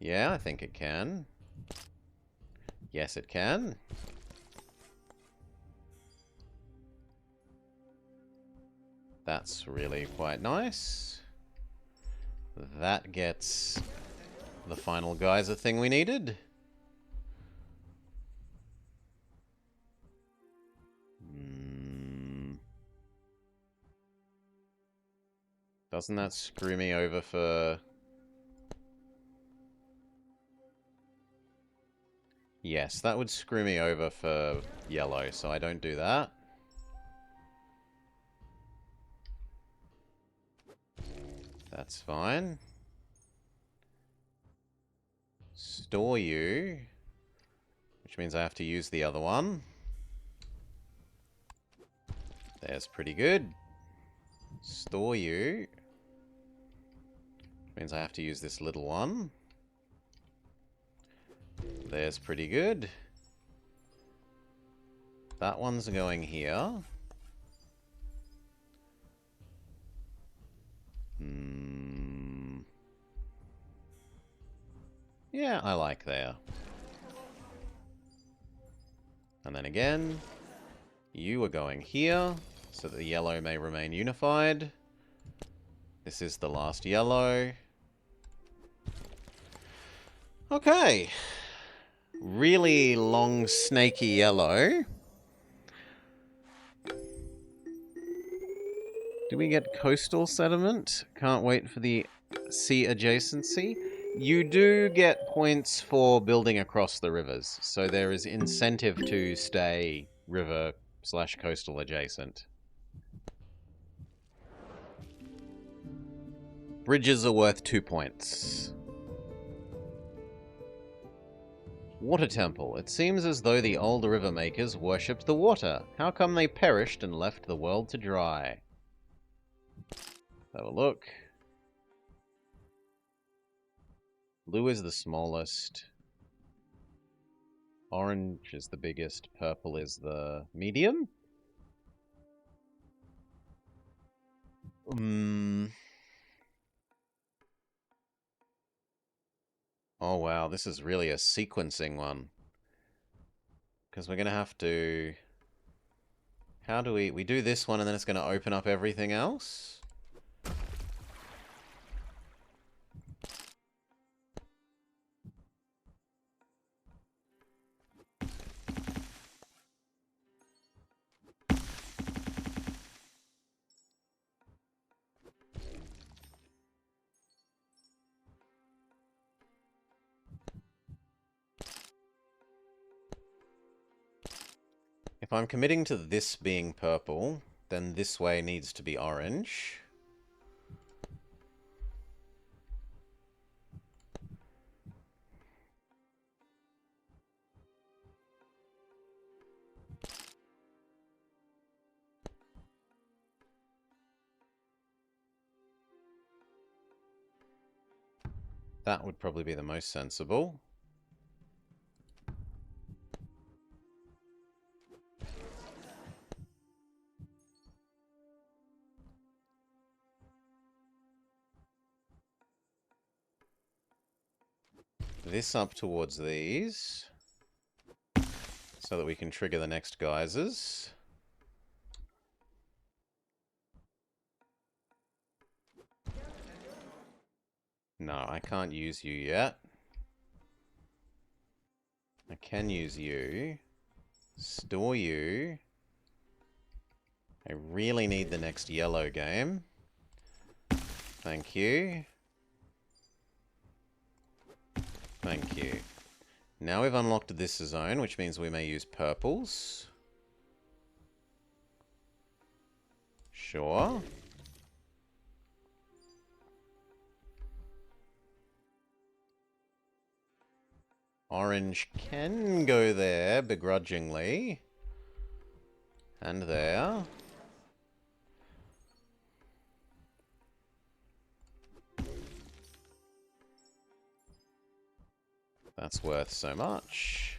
S1: Yeah, I think it can. Yes, it can. That's really quite nice. That gets the final geyser thing we needed. Doesn't that screw me over for... Yes, that would screw me over for yellow, so I don't do that. That's fine. Store you, which means I have to use the other one. There's pretty good. Store you, which means I have to use this little one. There's pretty good. That one's going here. Yeah, I like there. And then again, you are going here, so that the yellow may remain unified. This is the last yellow. Okay. Really long, snaky yellow. Do we get coastal sediment? Can't wait for the sea adjacency. You do get points for building across the rivers, so there is incentive to stay river/coastal adjacent. Bridges are worth 2 points. Water temple. It seems as though the old river makers worshipped the water. How come they perished and left the world to dry? Have a look. Blue is the smallest. Orange is the biggest. Purple is the medium. Oh wow, this is really a sequencing one. Because we're going to have to... How do we do this one and then it's going to open up everything else? If I'm committing to this being purple, then this way needs to be orange. That would probably be the most sensible. This up towards these, so that we can trigger the next geysers. No, I can't use you yet. I can use you, store you, I really need the next yellow game. Thank you. Thank you. Now we've unlocked this zone, which means we may use purples. Sure. Orange can go there, begrudgingly. And there. That's worth so much.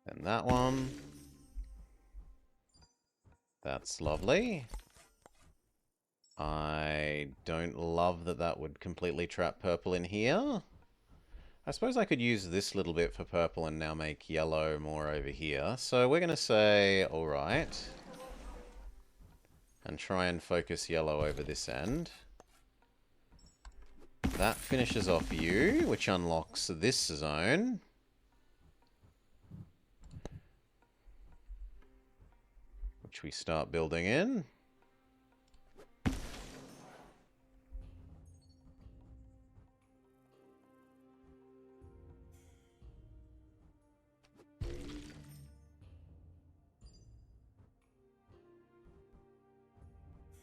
S1: And that one. That's lovely. I don't love that that would completely trap purple in here. I suppose I could use this little bit for purple and now make yellow more over here. So we're going to say, alright. And try and focus yellow over this end. That finishes off you, which unlocks this zone. Which we start building in.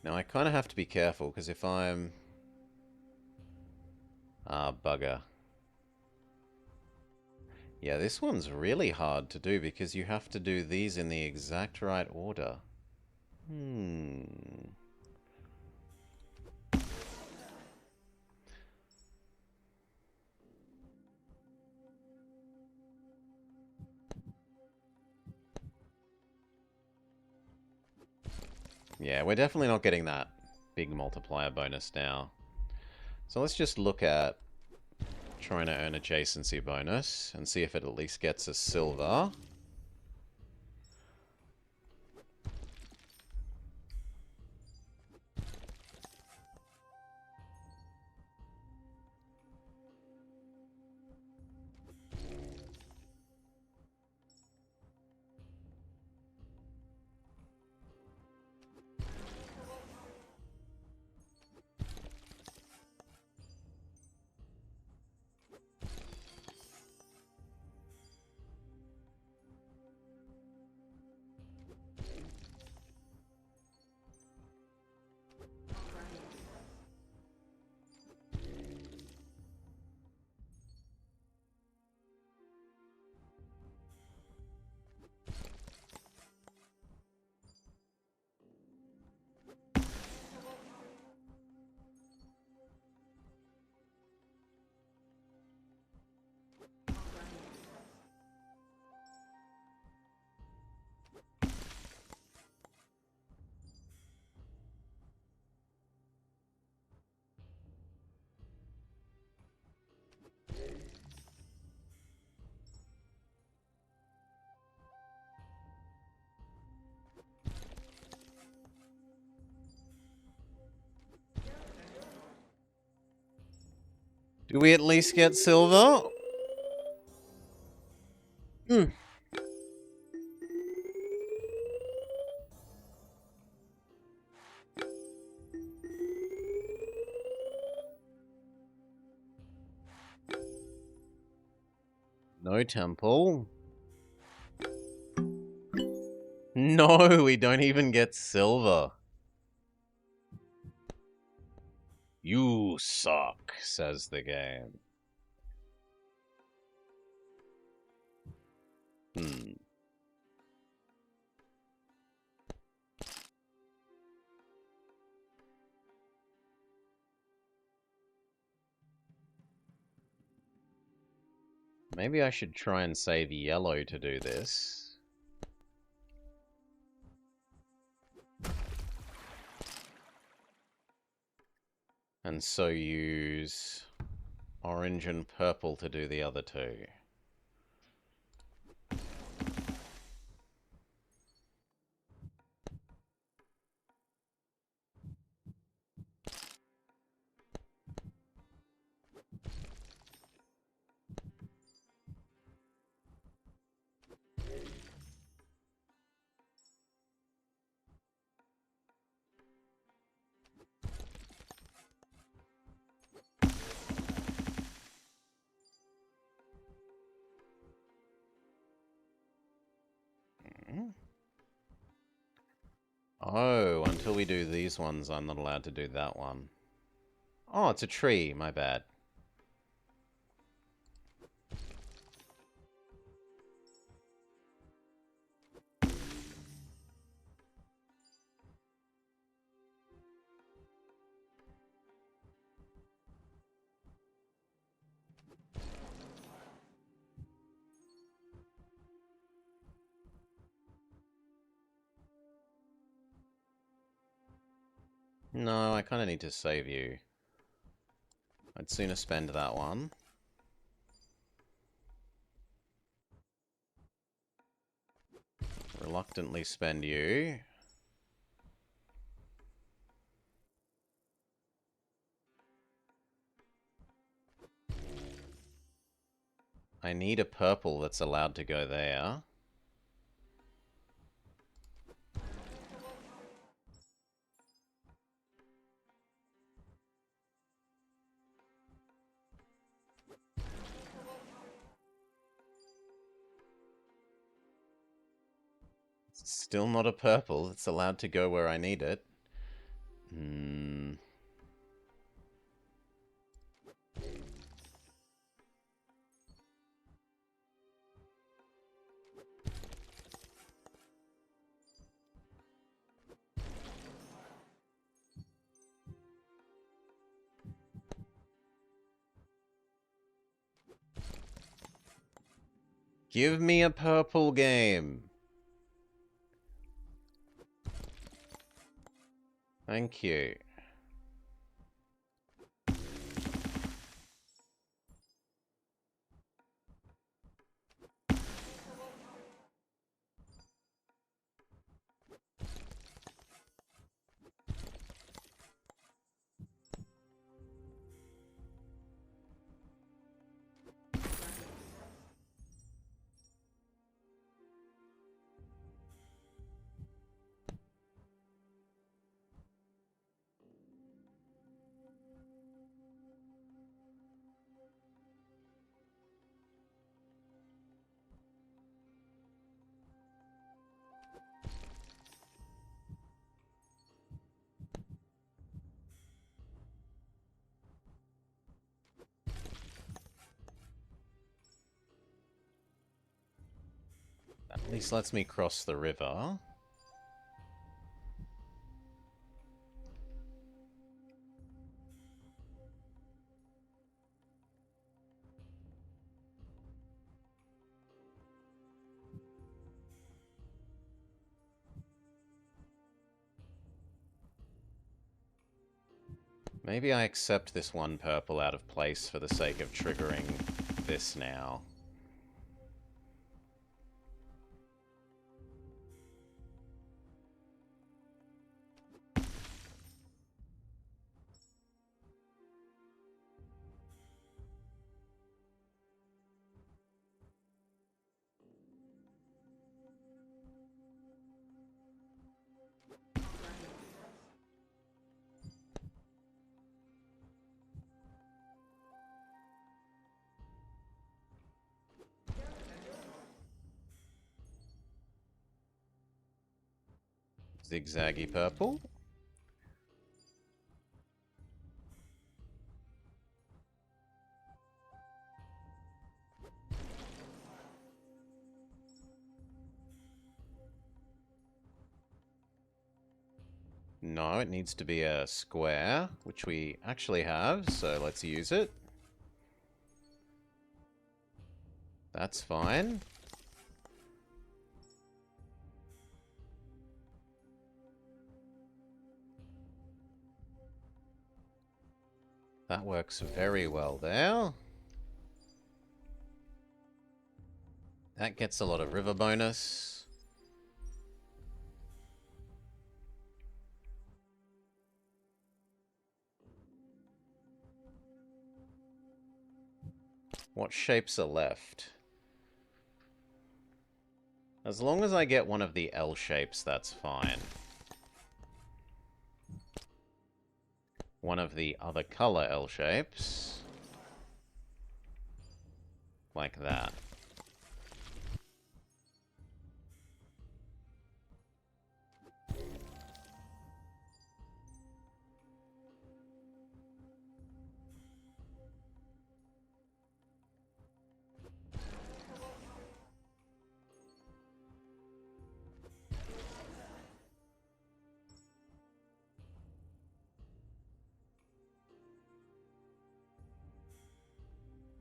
S1: Now I kind of have to be careful, because if I'm... Ah, bugger. Yeah, this one's really hard to do, because you have to do these in the exact right order. Yeah, we're definitely not getting that big multiplier bonus now. So let's just look at trying to earn adjacency bonus and see if it at least gets us silver. Do we at least get silver? No temple. No, we don't even get silver. You suck, says the game. Maybe I should try and save yellow to do this. And so use orange and purple to do the other two. Oh, until we do these ones, I'm not allowed to do that one. Oh, it's a tree. My bad. No, I kind of need to save you. I'd sooner spend that one. Reluctantly spend you. I need a purple that's allowed to go there. Still not a purple that's allowed to go where I need it. Give me a purple game. Thank you. At least lets me cross the river. Maybe I accept this one purple out of place for the sake of triggering this now. Zigzaggy purple. No, it needs to be a square, which we actually have, so let's use it. That's fine. That works very well there. That gets a lot of river bonus. What shapes are left? As long as I get one of the L shapes, that's fine. One of the other color L shapes. Like that.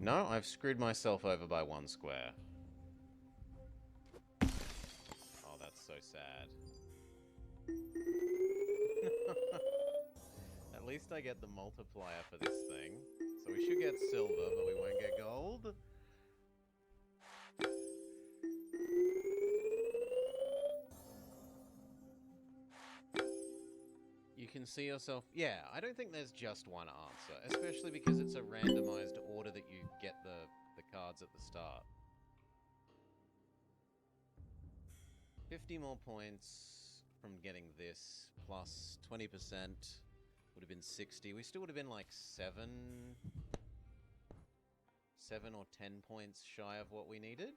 S1: No, I've screwed myself over by 1 square. Oh, that's so sad. At least I get the multiplier for this thing. So we should get silver, but we won't get gold. You can see yourself... Yeah, I don't think there's just one answer, especially because it's a randomized order that you get the cards at the start. 50 more points from getting this, plus 20% would have been 60. We still would have been like 7 or 10 points shy of what we needed.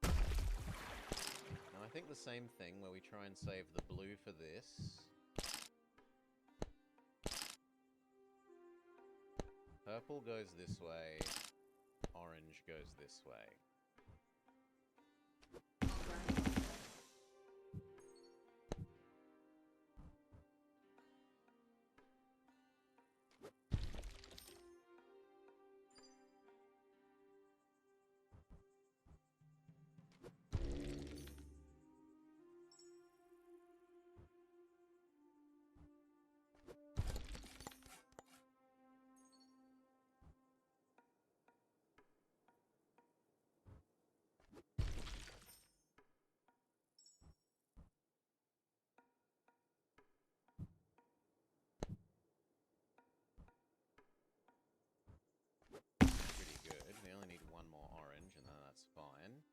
S1: Now I think the same thing where we try and save the blue for this. Purple goes this way, orange goes this way. Good. We only need 1 more orange, and then that's fine.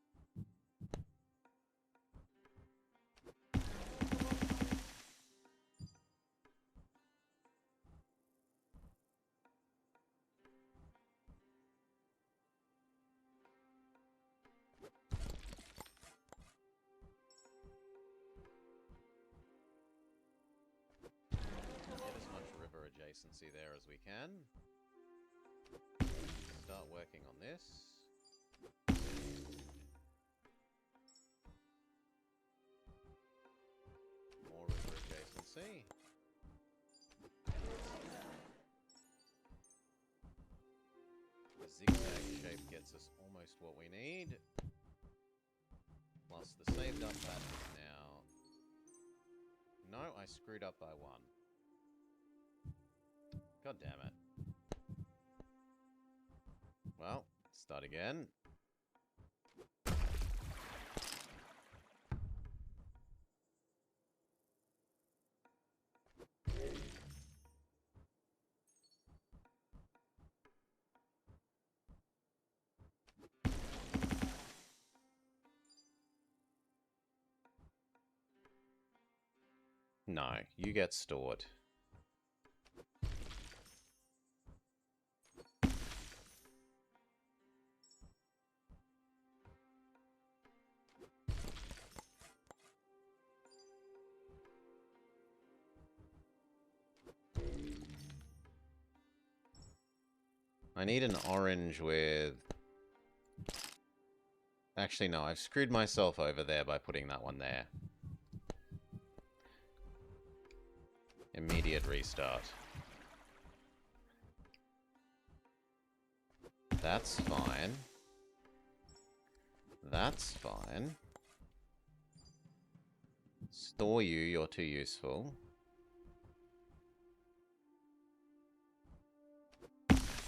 S1: Get as much river adjacency there as we can. Start working on this. More river adjacency. The zigzag shape gets us almost what we need. Plus the saved up pattern now. No, I screwed up by 1. God damn it. Well, start again. No, you get stored. I need an orange with... Actually, no, I've screwed myself over there by putting that one there. Immediate restart. That's fine. That's fine. Store you, you're too useful.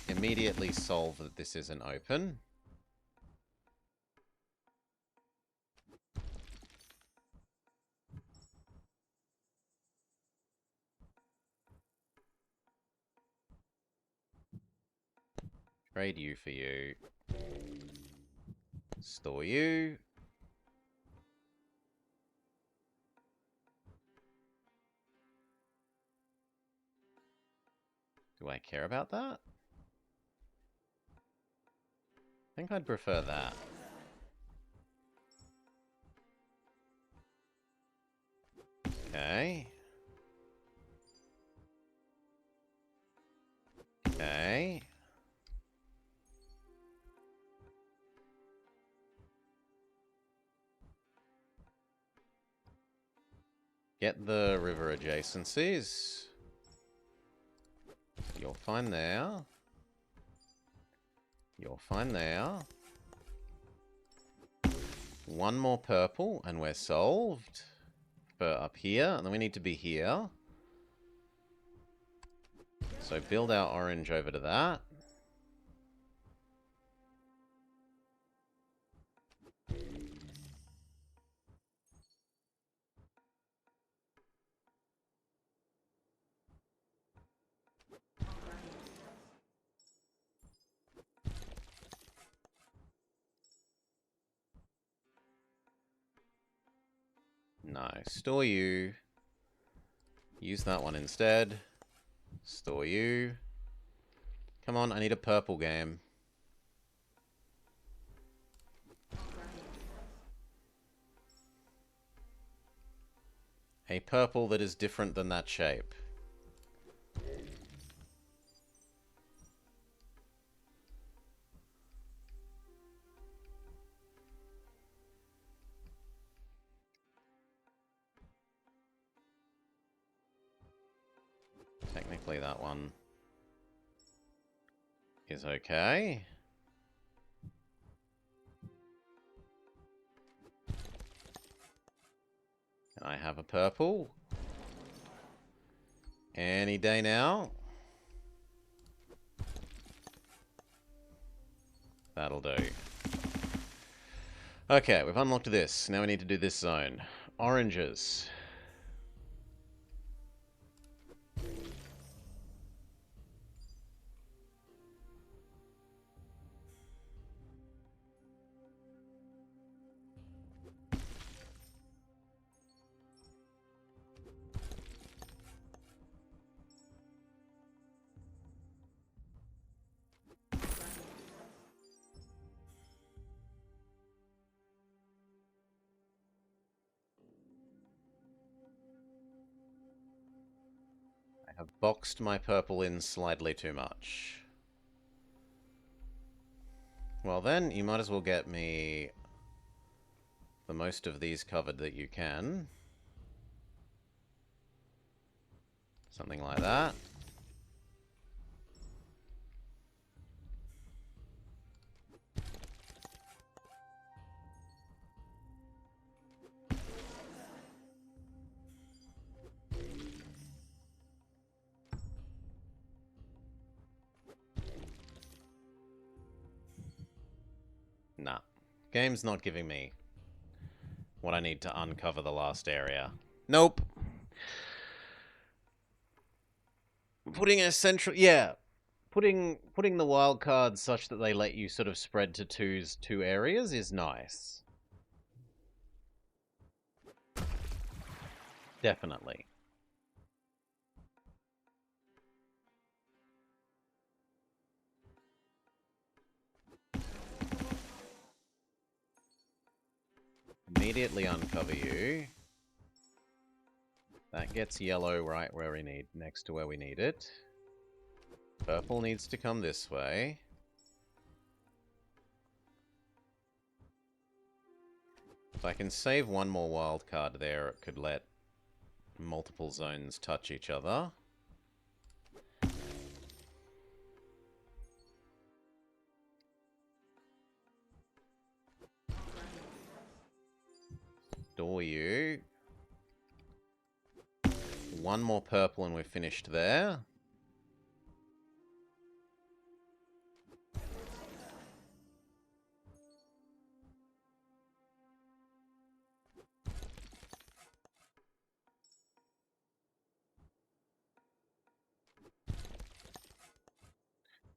S1: Immediately solve that this isn't open. Trade you for you. Store you. Do I care about that? I think I'd prefer that. Okay. Okay. Get the river adjacencies. You're fine there. You're fine there. One more purple, and we're solved. For up here, and then we need to be here. So build our orange over to that. No, store you. Use that one instead. Store you. Come on, I need a purple game. A purple that is different than that shape. Technically that one is okay. I have a purple. Any day now. That'll do. Okay, we've unlocked this. Now we need to do this zone. Oranges. I have boxed my purple in slightly too much. Well then, you might as well get me the most of these covered that you can. Something like that. Nah. Game's not giving me what I need to uncover the last area. Nope. Putting a central... Yeah. Putting the wild cards such that they let you sort of spread to two areas is nice. Definitely. Immediately uncover you. That gets yellow right where we need, next to where we need it. Purple needs to come this way. If I can save one more wild card there, it could let multiple zones touch each other. Store you. One more purple and we're finished there.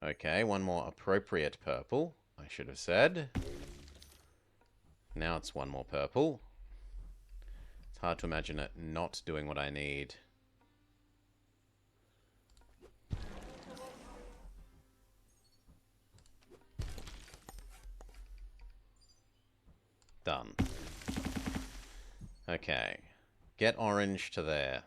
S1: Okay, one more appropriate purple, I should have said. Now it's one more purple. It's hard to imagine it not doing what I need. Done. Okay. Get orange to there.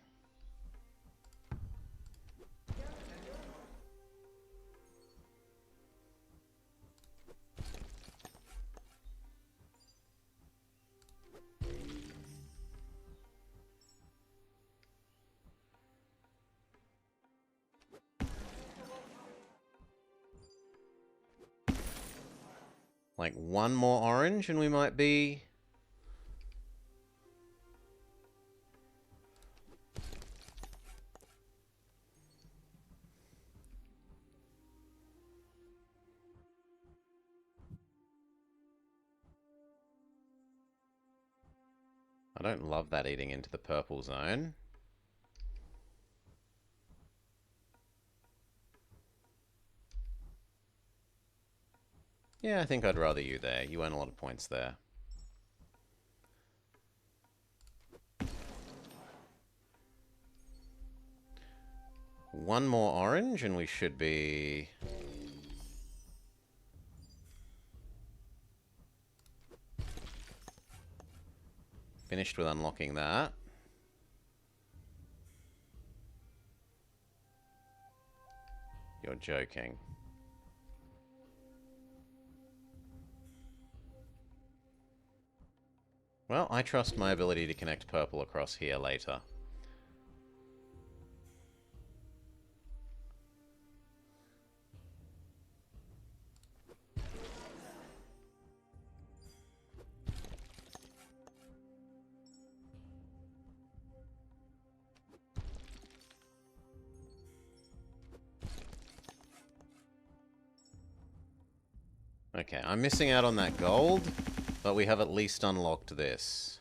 S1: Like one more orange and we might be... I don't love that eating into the purple zone. Yeah, I think I'd rather you there. You earn a lot of points there. One more orange and we should be... finished with unlocking that. You're joking. Well, I trust my ability to connect purple across here later. Okay, I'm missing out on that gold, but we have at least unlocked this.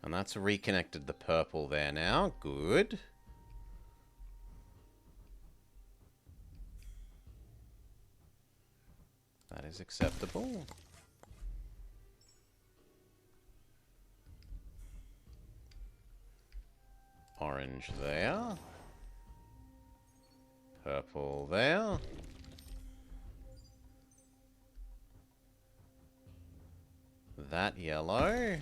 S1: And that's reconnected the purple there now. Good. That is acceptable. Orange there. Purple there. That yellow.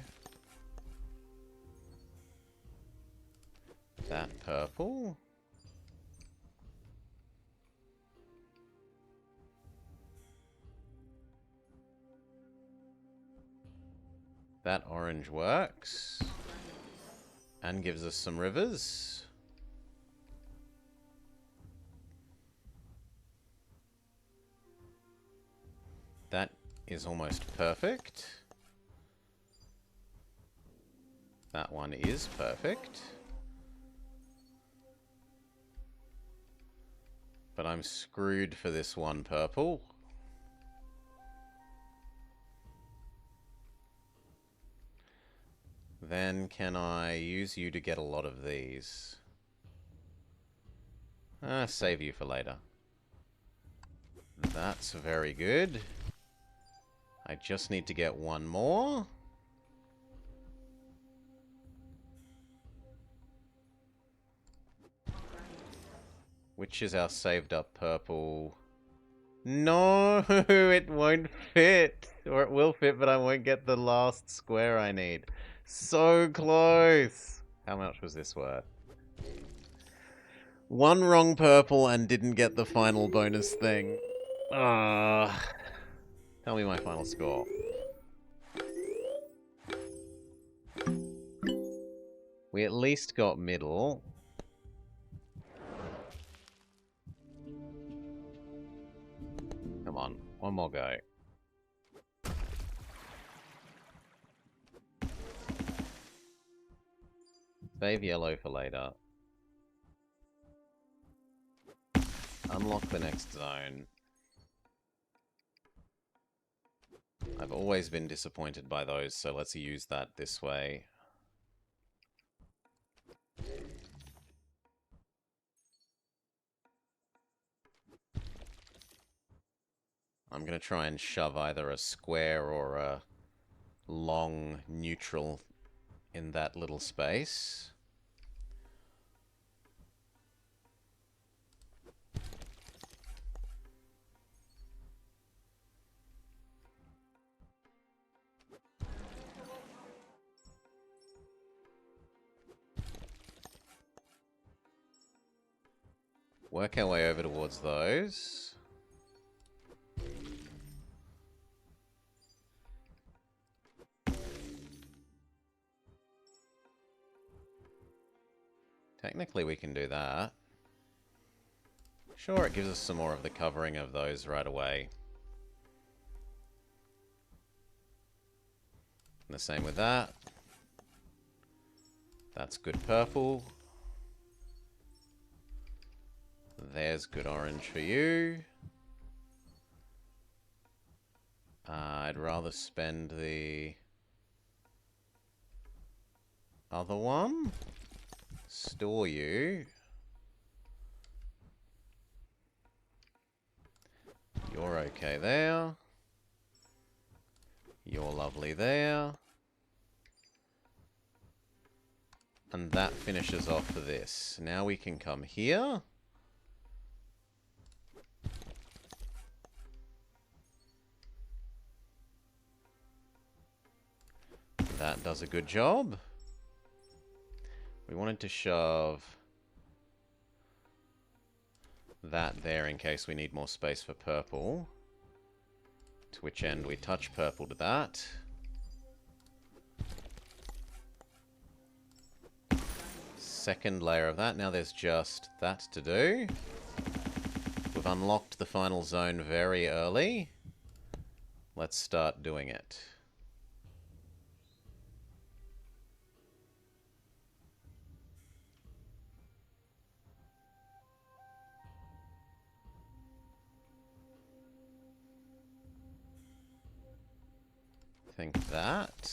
S1: That purple. That orange works. And gives us some rivers. That is almost perfect. That one is perfect. But I'm screwed for this one purple. Then can I use you to get a lot of these? Save you for later. That's very good. I just need to get one more. Which is our saved up purple? No, it won't fit. Or it will fit, but I won't get the last square I need. So close. How much was this worth? One wrong purple and didn't get the final bonus thing. Tell me my final score. We at least got middle. Come on, one more go. Save yellow for later. Unlock the next zone. I've always been disappointed by those, so let's use that this way. I'm going to try and shove either a square or a long neutral in that little space. Work our way over towards those. Technically we can do that. Sure, it gives us some more of the covering of those right away. And the same with that. That's good purple. There's good orange for you. I'd rather spend the other one. Store you. You're okay there. You're lovely there. And that finishes off for this. Now we can come here. That does a good job. We wanted to shove that there in case we need more space for purple. To which end we touch purple to that. Second layer of that. Now there's just that to do. We've unlocked the final zone very early. Let's start doing it. Think that.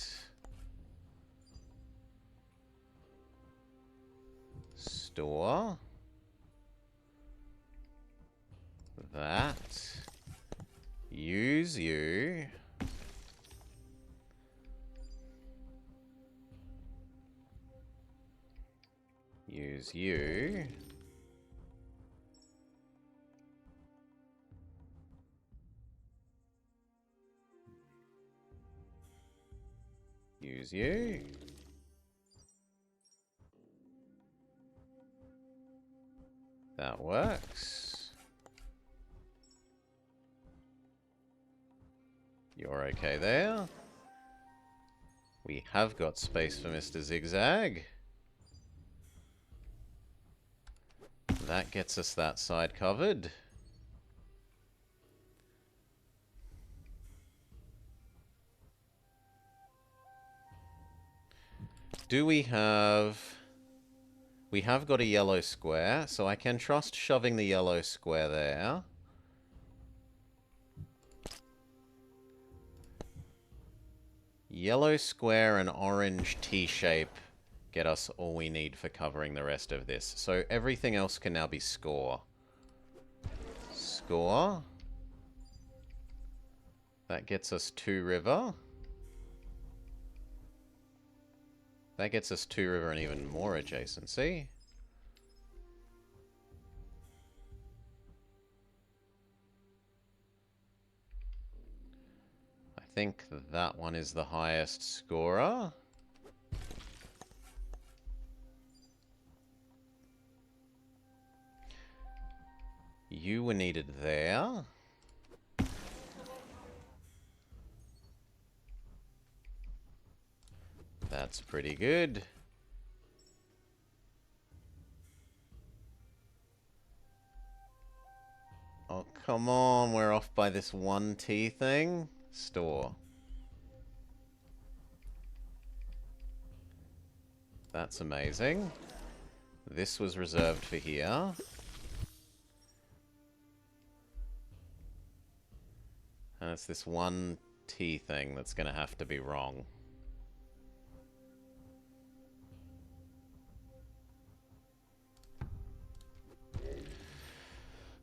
S1: Store. That. Use you. Use you. Use you. That works. You're okay there. We have got space for Mr. Zigzag. That gets us that side covered. Do we have... We have got a yellow square, so I can trust shoving the yellow square there. Yellow square and orange T-shape get us all we need for covering the rest of this. So everything else can now be score. Score. That gets us 2 river. That gets us 2 river and even more adjacency. I think that one is the highest scorer. You were needed there. That's pretty good. Oh, come on. We're off by this 1T thing. Store. That's amazing. This was reserved for here. And it's this 1T thing that's going to have to be wrong.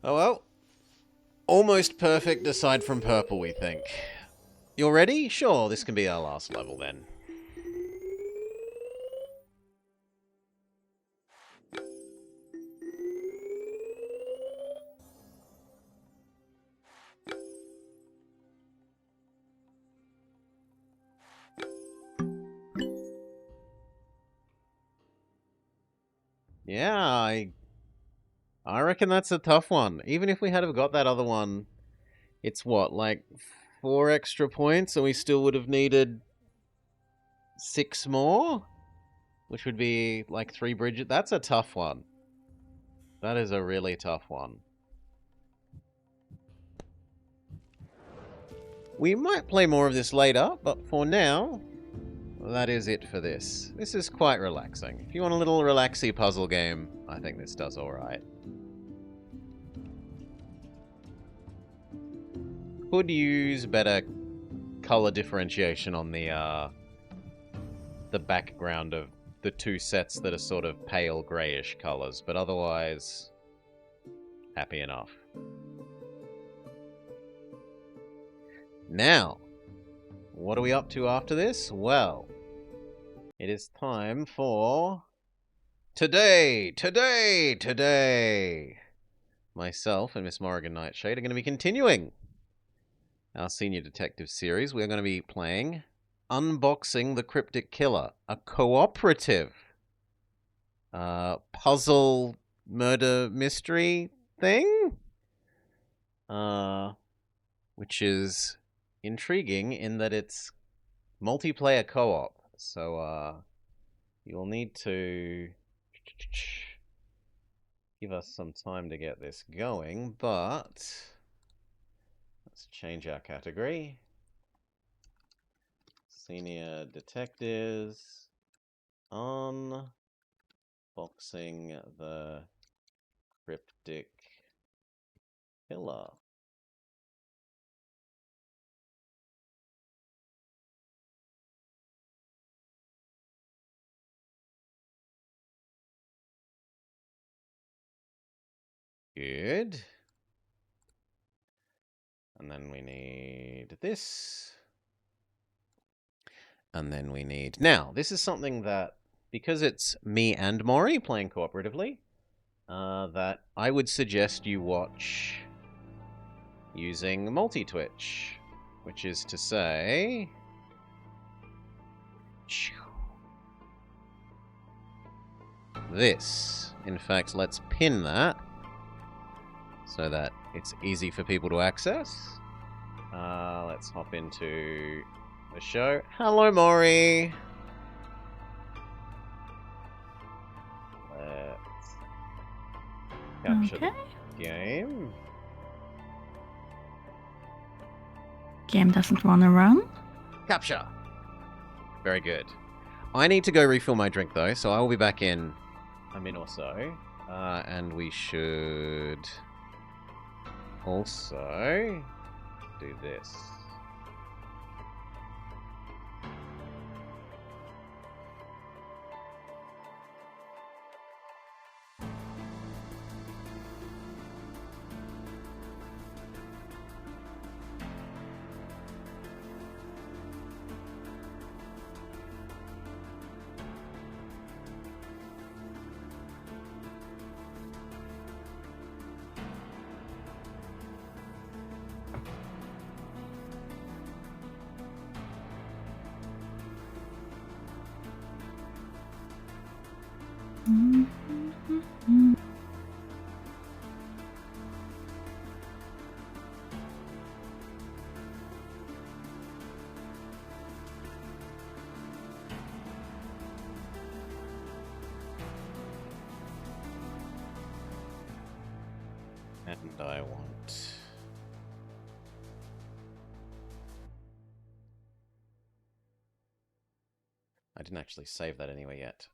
S1: Oh well. Almost perfect aside from purple, we think. You're ready? Sure, this can be our last level then. Yeah, I reckon that's a tough one. Even if we had have got that other one, it's what, like 4 extra points, and we still would have needed 6 more? which would be like 3 bridges. That's a tough one. That is a really tough one. We might play more of this later, but for now, that is it for this. This is quite relaxing. If you want a little relaxy puzzle game, I think this does alright. Could use better color differentiation on the background of the 2 sets that are sort of pale greyish colors, but otherwise, happy enough. Now, what are we up to after this? Well, it is time for today. Myself and Miss Morrigan Nightshade are going to be continuing our Senior Detective series. We're going to be playing Unboxing the Cryptic Killer, a cooperative puzzle murder mystery thing, which is intriguing in that it's multiplayer co-op. So you'll need to give us some time to get this going, but let's change our category. Senior Detectives, Unboxing the Cryptic Killer. Good. And then we need this. And then we need... Now, this is something that, because it's me and Maury playing cooperatively, that I would suggest you watch using multi-twitch, which is to say... this. In fact, let's pin that so that it's easy for people to access. Let's hop into the show. Hello, Maury. Let's capture the game.
S2: Game doesn't want to run.
S1: Capture. Very good. I need to go refill my drink, though, so I will be back in a minute or so. And we should also do this. And I want... I didn't actually save that anywhere yet.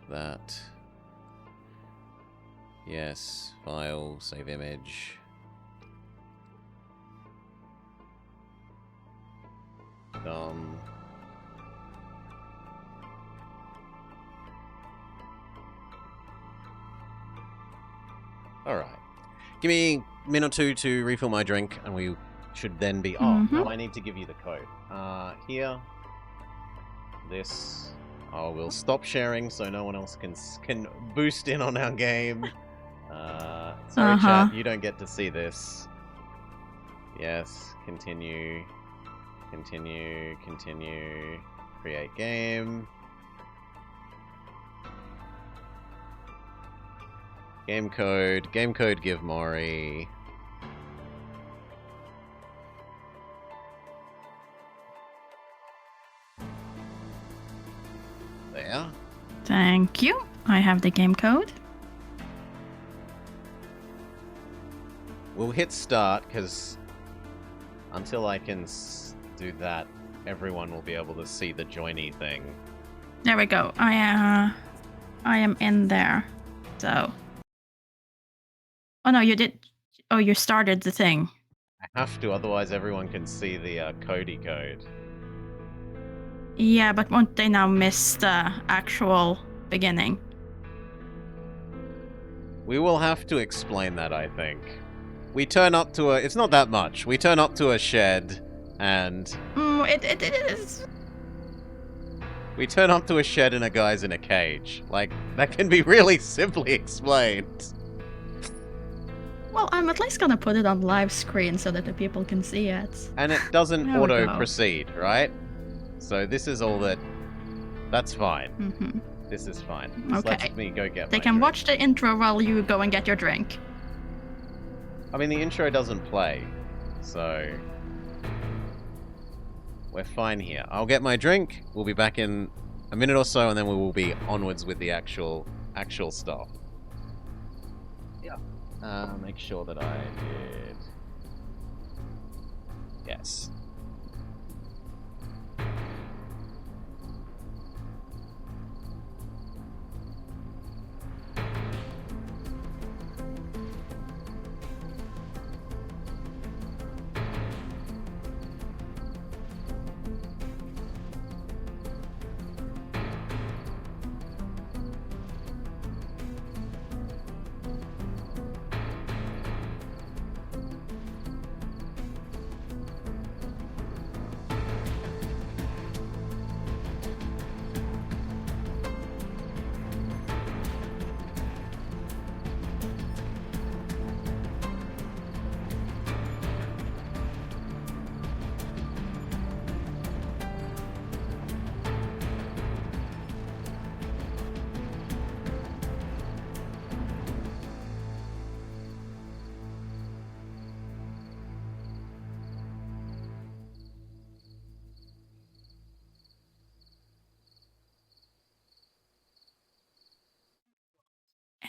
S1: That. Yes, file, save image. Done. Alright. Give me a minute or two to refill my drink, and we should then be... Oh, no, I need to give you the code. Here. This. Oh, we'll stop sharing so no one else can boost in on our game. Sorry, chat, you don't get to see this. Yes, continue. Continue. Create game. Game code give Maury. There.
S2: Thank you. I have the game code.
S1: We'll hit start, because until I can do that, everyone will be able to see the joiny thing.
S2: There we go. I am in there. So. Oh no, you did. Oh, you started the thing.
S1: I have to, otherwise everyone can see the Cody code.
S2: Yeah, but won't they now miss the actual beginning?
S1: We will have to explain that, I think. We turn up to a... It's not that much. We turn up to a shed, and...
S2: It is...
S1: We turn up to a shed and a guy's in a cage. Like, that can be really simply explained.
S2: Well, I'm at least gonna put it on live screen so that the people can see it.
S1: And it doesn't
S2: There we go.
S1: auto-proceed, right? So this is all that... That's fine.
S2: Mm-hmm.
S1: This is fine.
S2: Okay.
S1: Let me go get
S2: They
S1: my
S2: can
S1: drink.
S2: watch the intro while you go and get your drink.
S1: I mean, the intro doesn't play, so... We're fine here. I'll get my drink. We'll be back in a minute or so, and then we will be onwards with the actual stuff. Yeah. Make sure that I did... Yes.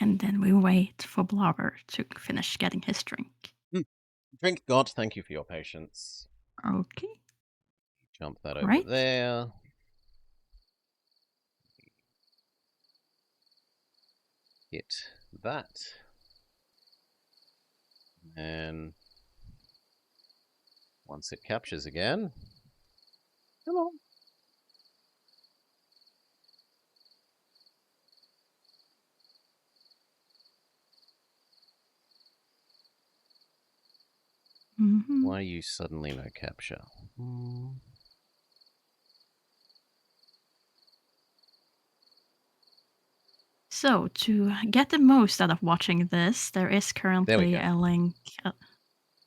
S2: And then we wait for Blobber to finish getting his drink.
S1: Drink God, thank you for your patience.
S2: Okay.
S1: Jump that over
S2: Right.
S1: there. Hit that. And once it captures again. Come on.
S2: Mm-hmm.
S1: Why are you suddenly no capture?
S2: So, to get the most out of watching this, there is currently
S1: go.
S2: a link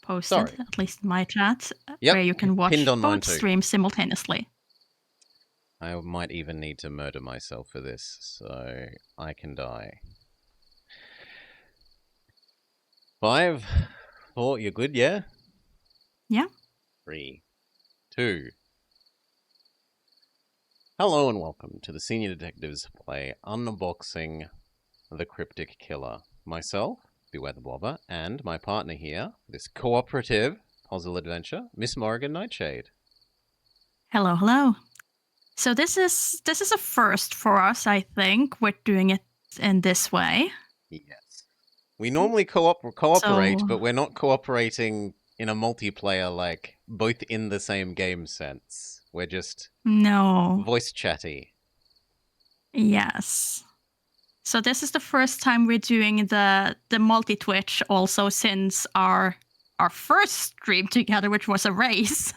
S2: posted,
S1: Sorry.
S2: at least in my chat,
S1: Yep,
S2: where you can watch
S1: pinned on mine
S2: both
S1: too.
S2: streams simultaneously.
S1: I might even need to murder myself for this, so I can die. 5, 4, you're good, yeah?
S2: Yeah.
S1: 3, 2. Hello and welcome to the Senior Detectives Play Unboxing the Cryptic Killer. Myself, Beware the Blobber, and my partner here, this cooperative puzzle adventure, Miss Morrigan Nightshade.
S2: Hello, hello. So this is a first for us, I think. We're doing it in this way.
S1: Yes. We normally cooperate,
S2: So...
S1: but we're not cooperating in a multiplayer, like, both in the same game sense. We're just voice chatty.
S2: Yes. So this is the first time we're doing the multi-Twitch also since our first stream together, which was a race.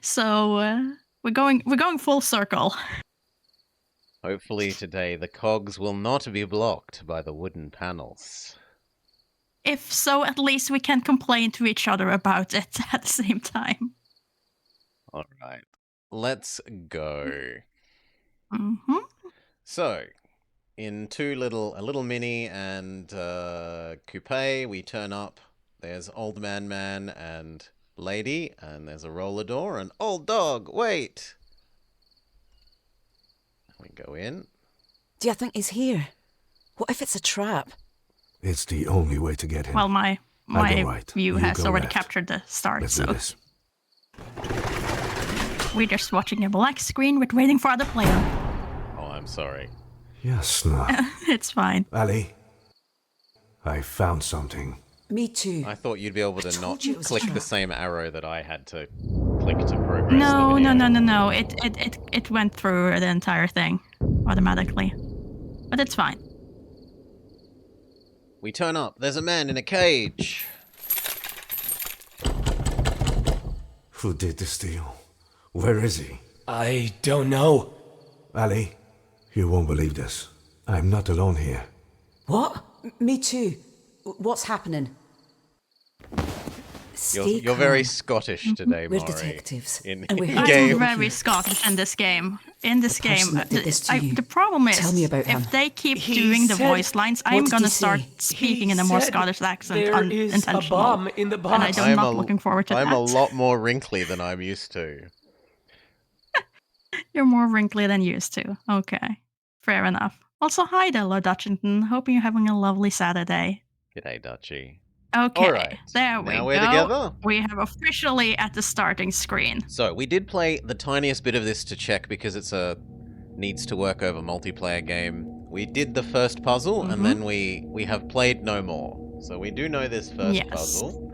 S2: So we're going full circle.
S1: Hopefully today the cogs will not be blocked by the wooden panels.
S2: If so, at least we can complain to each other about it at the same time.
S1: All right, let's go.
S2: Mm-hmm.
S1: So, in a little mini and coupe, we turn up. There's old man and lady, and there's a roller door and old dog. Wait. We go in.
S3: Do you think he's here? What if it's a trap?
S4: It's the only way to get in.
S2: Well, my
S4: I go right.
S2: view
S4: You
S2: has
S4: go
S2: already
S4: left.
S2: captured the start,
S4: Let's
S2: so
S4: do this.
S2: we're just watching a black screen with waiting for other player.
S1: Oh, I'm sorry.
S4: Yes, no.
S2: It's fine.
S4: Ali, I found something.
S3: Me too.
S1: I thought you'd be able to
S3: told
S1: not
S3: you it was a
S1: click the
S3: trap.
S1: same arrow that I had to click to progress the
S2: No,
S1: video.
S2: no. It went through the entire thing automatically. But it's fine.
S1: We turn up. There's a man in a cage.
S4: Who did this to you? Where is he?
S5: I don't know.
S4: Ali, you won't believe this. I'm not alone here.
S3: What? Me too. What's happening?
S1: You're very Scottish today,
S3: We're
S1: Maury.
S3: detectives,
S1: In
S3: and we
S1: in
S3: have to
S1: game.
S3: go
S2: I'm very
S3: here.
S2: Scottish in this game. In this
S3: The
S2: game,
S3: person that did this to you.
S2: the problem is,
S3: Tell me about him.
S2: if they keep
S5: He
S2: doing the
S5: said-
S2: voice lines,
S3: What
S2: I'm
S3: did
S2: gonna
S3: he
S2: start
S3: say?
S2: speaking in a more
S5: said
S2: Scottish accent
S5: there is a
S2: unintentionally.
S5: bomb in the
S2: And
S5: box.
S2: I'm not looking forward to
S1: I'm
S2: that.
S1: a lot more wrinkly than I'm used to.
S2: You're more wrinkly than used to. Okay, fair enough. Also, hi there, Lord Dutchington. Hoping you're having a lovely Saturday.
S1: G'day, Dutchy.
S2: Okay,
S1: All right,
S2: there we
S1: now
S2: go.
S1: we're together.
S2: We have officially at the starting screen.
S1: So we did play the tiniest bit of this to check because it's a needs to work over multiplayer game. We did the first puzzle and then we have played no more. So we do know this first
S2: Yes.
S1: puzzle.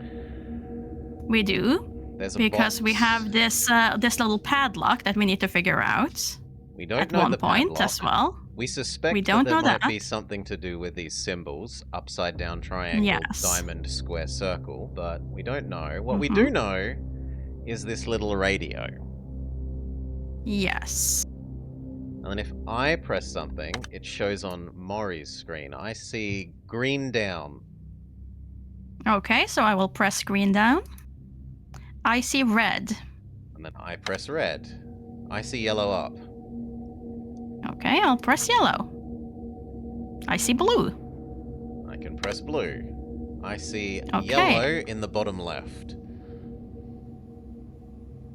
S2: We do,
S1: There's a
S2: because we
S1: box.
S2: have this this little padlock that we need to figure out
S1: We don't
S2: at
S1: know
S2: one
S1: the
S2: point
S1: padlock.
S2: as well.
S1: We suspect
S2: We don't
S1: that there
S2: know
S1: might be
S2: that.
S1: something to do with these symbols, upside down triangle,
S2: Yes.
S1: diamond, square, circle, but we don't know. What we
S2: Mm-hmm.
S1: do know is this little radio.
S2: Yes.
S1: And if I press something, it shows on Maury's screen. I see green down.
S2: Okay, so I will press green down. I see red.
S1: And then I press red. I see yellow up.
S2: Okay, I'll press yellow. I see blue.
S1: I can press blue. I see
S2: Okay.
S1: yellow in the bottom left.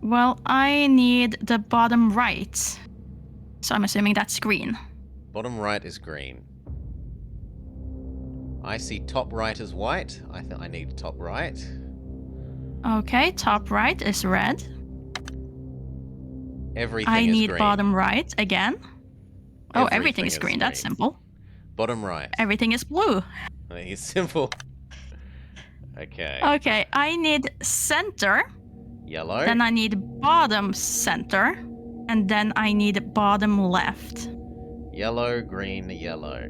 S2: Well, I need the bottom right. So I'm assuming that's green.
S1: Bottom right is green. I see top right as white. I need top right.
S2: Okay, top right is red.
S1: Everything
S2: I
S1: is
S2: need
S1: green.
S2: bottom right again. Oh, everything is
S1: is
S2: green. That's
S1: green.
S2: simple.
S1: Bottom right.
S2: Everything is blue.
S1: It's simple. Okay.
S2: Okay, I need center.
S1: Yellow.
S2: Then I need bottom center. And then I need bottom left.
S1: Yellow, green, yellow.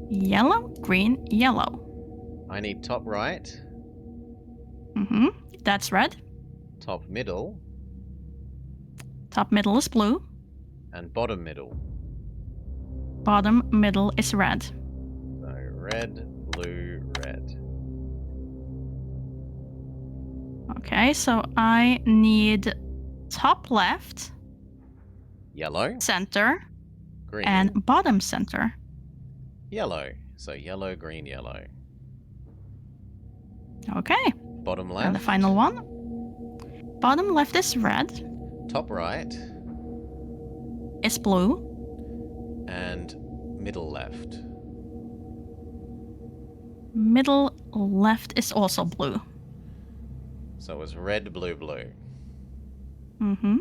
S2: Yellow, green, yellow.
S1: I need top right,
S2: Mm-hmm. That's red.
S1: top middle,
S2: Top middle is blue.
S1: and bottom middle.
S2: Bottom middle is red.
S1: So red, blue, red.
S2: Okay, so I need top left,
S1: Yellow,
S2: center,
S1: green,
S2: and bottom center.
S1: yellow. So yellow, green, yellow.
S2: Okay,
S1: Bottom left.
S2: and the final one. Bottom left is red,
S1: Top right,
S2: is blue,
S1: and middle left.
S2: middle left is also blue.
S1: So it's red, blue, blue.
S2: Mm-hmm.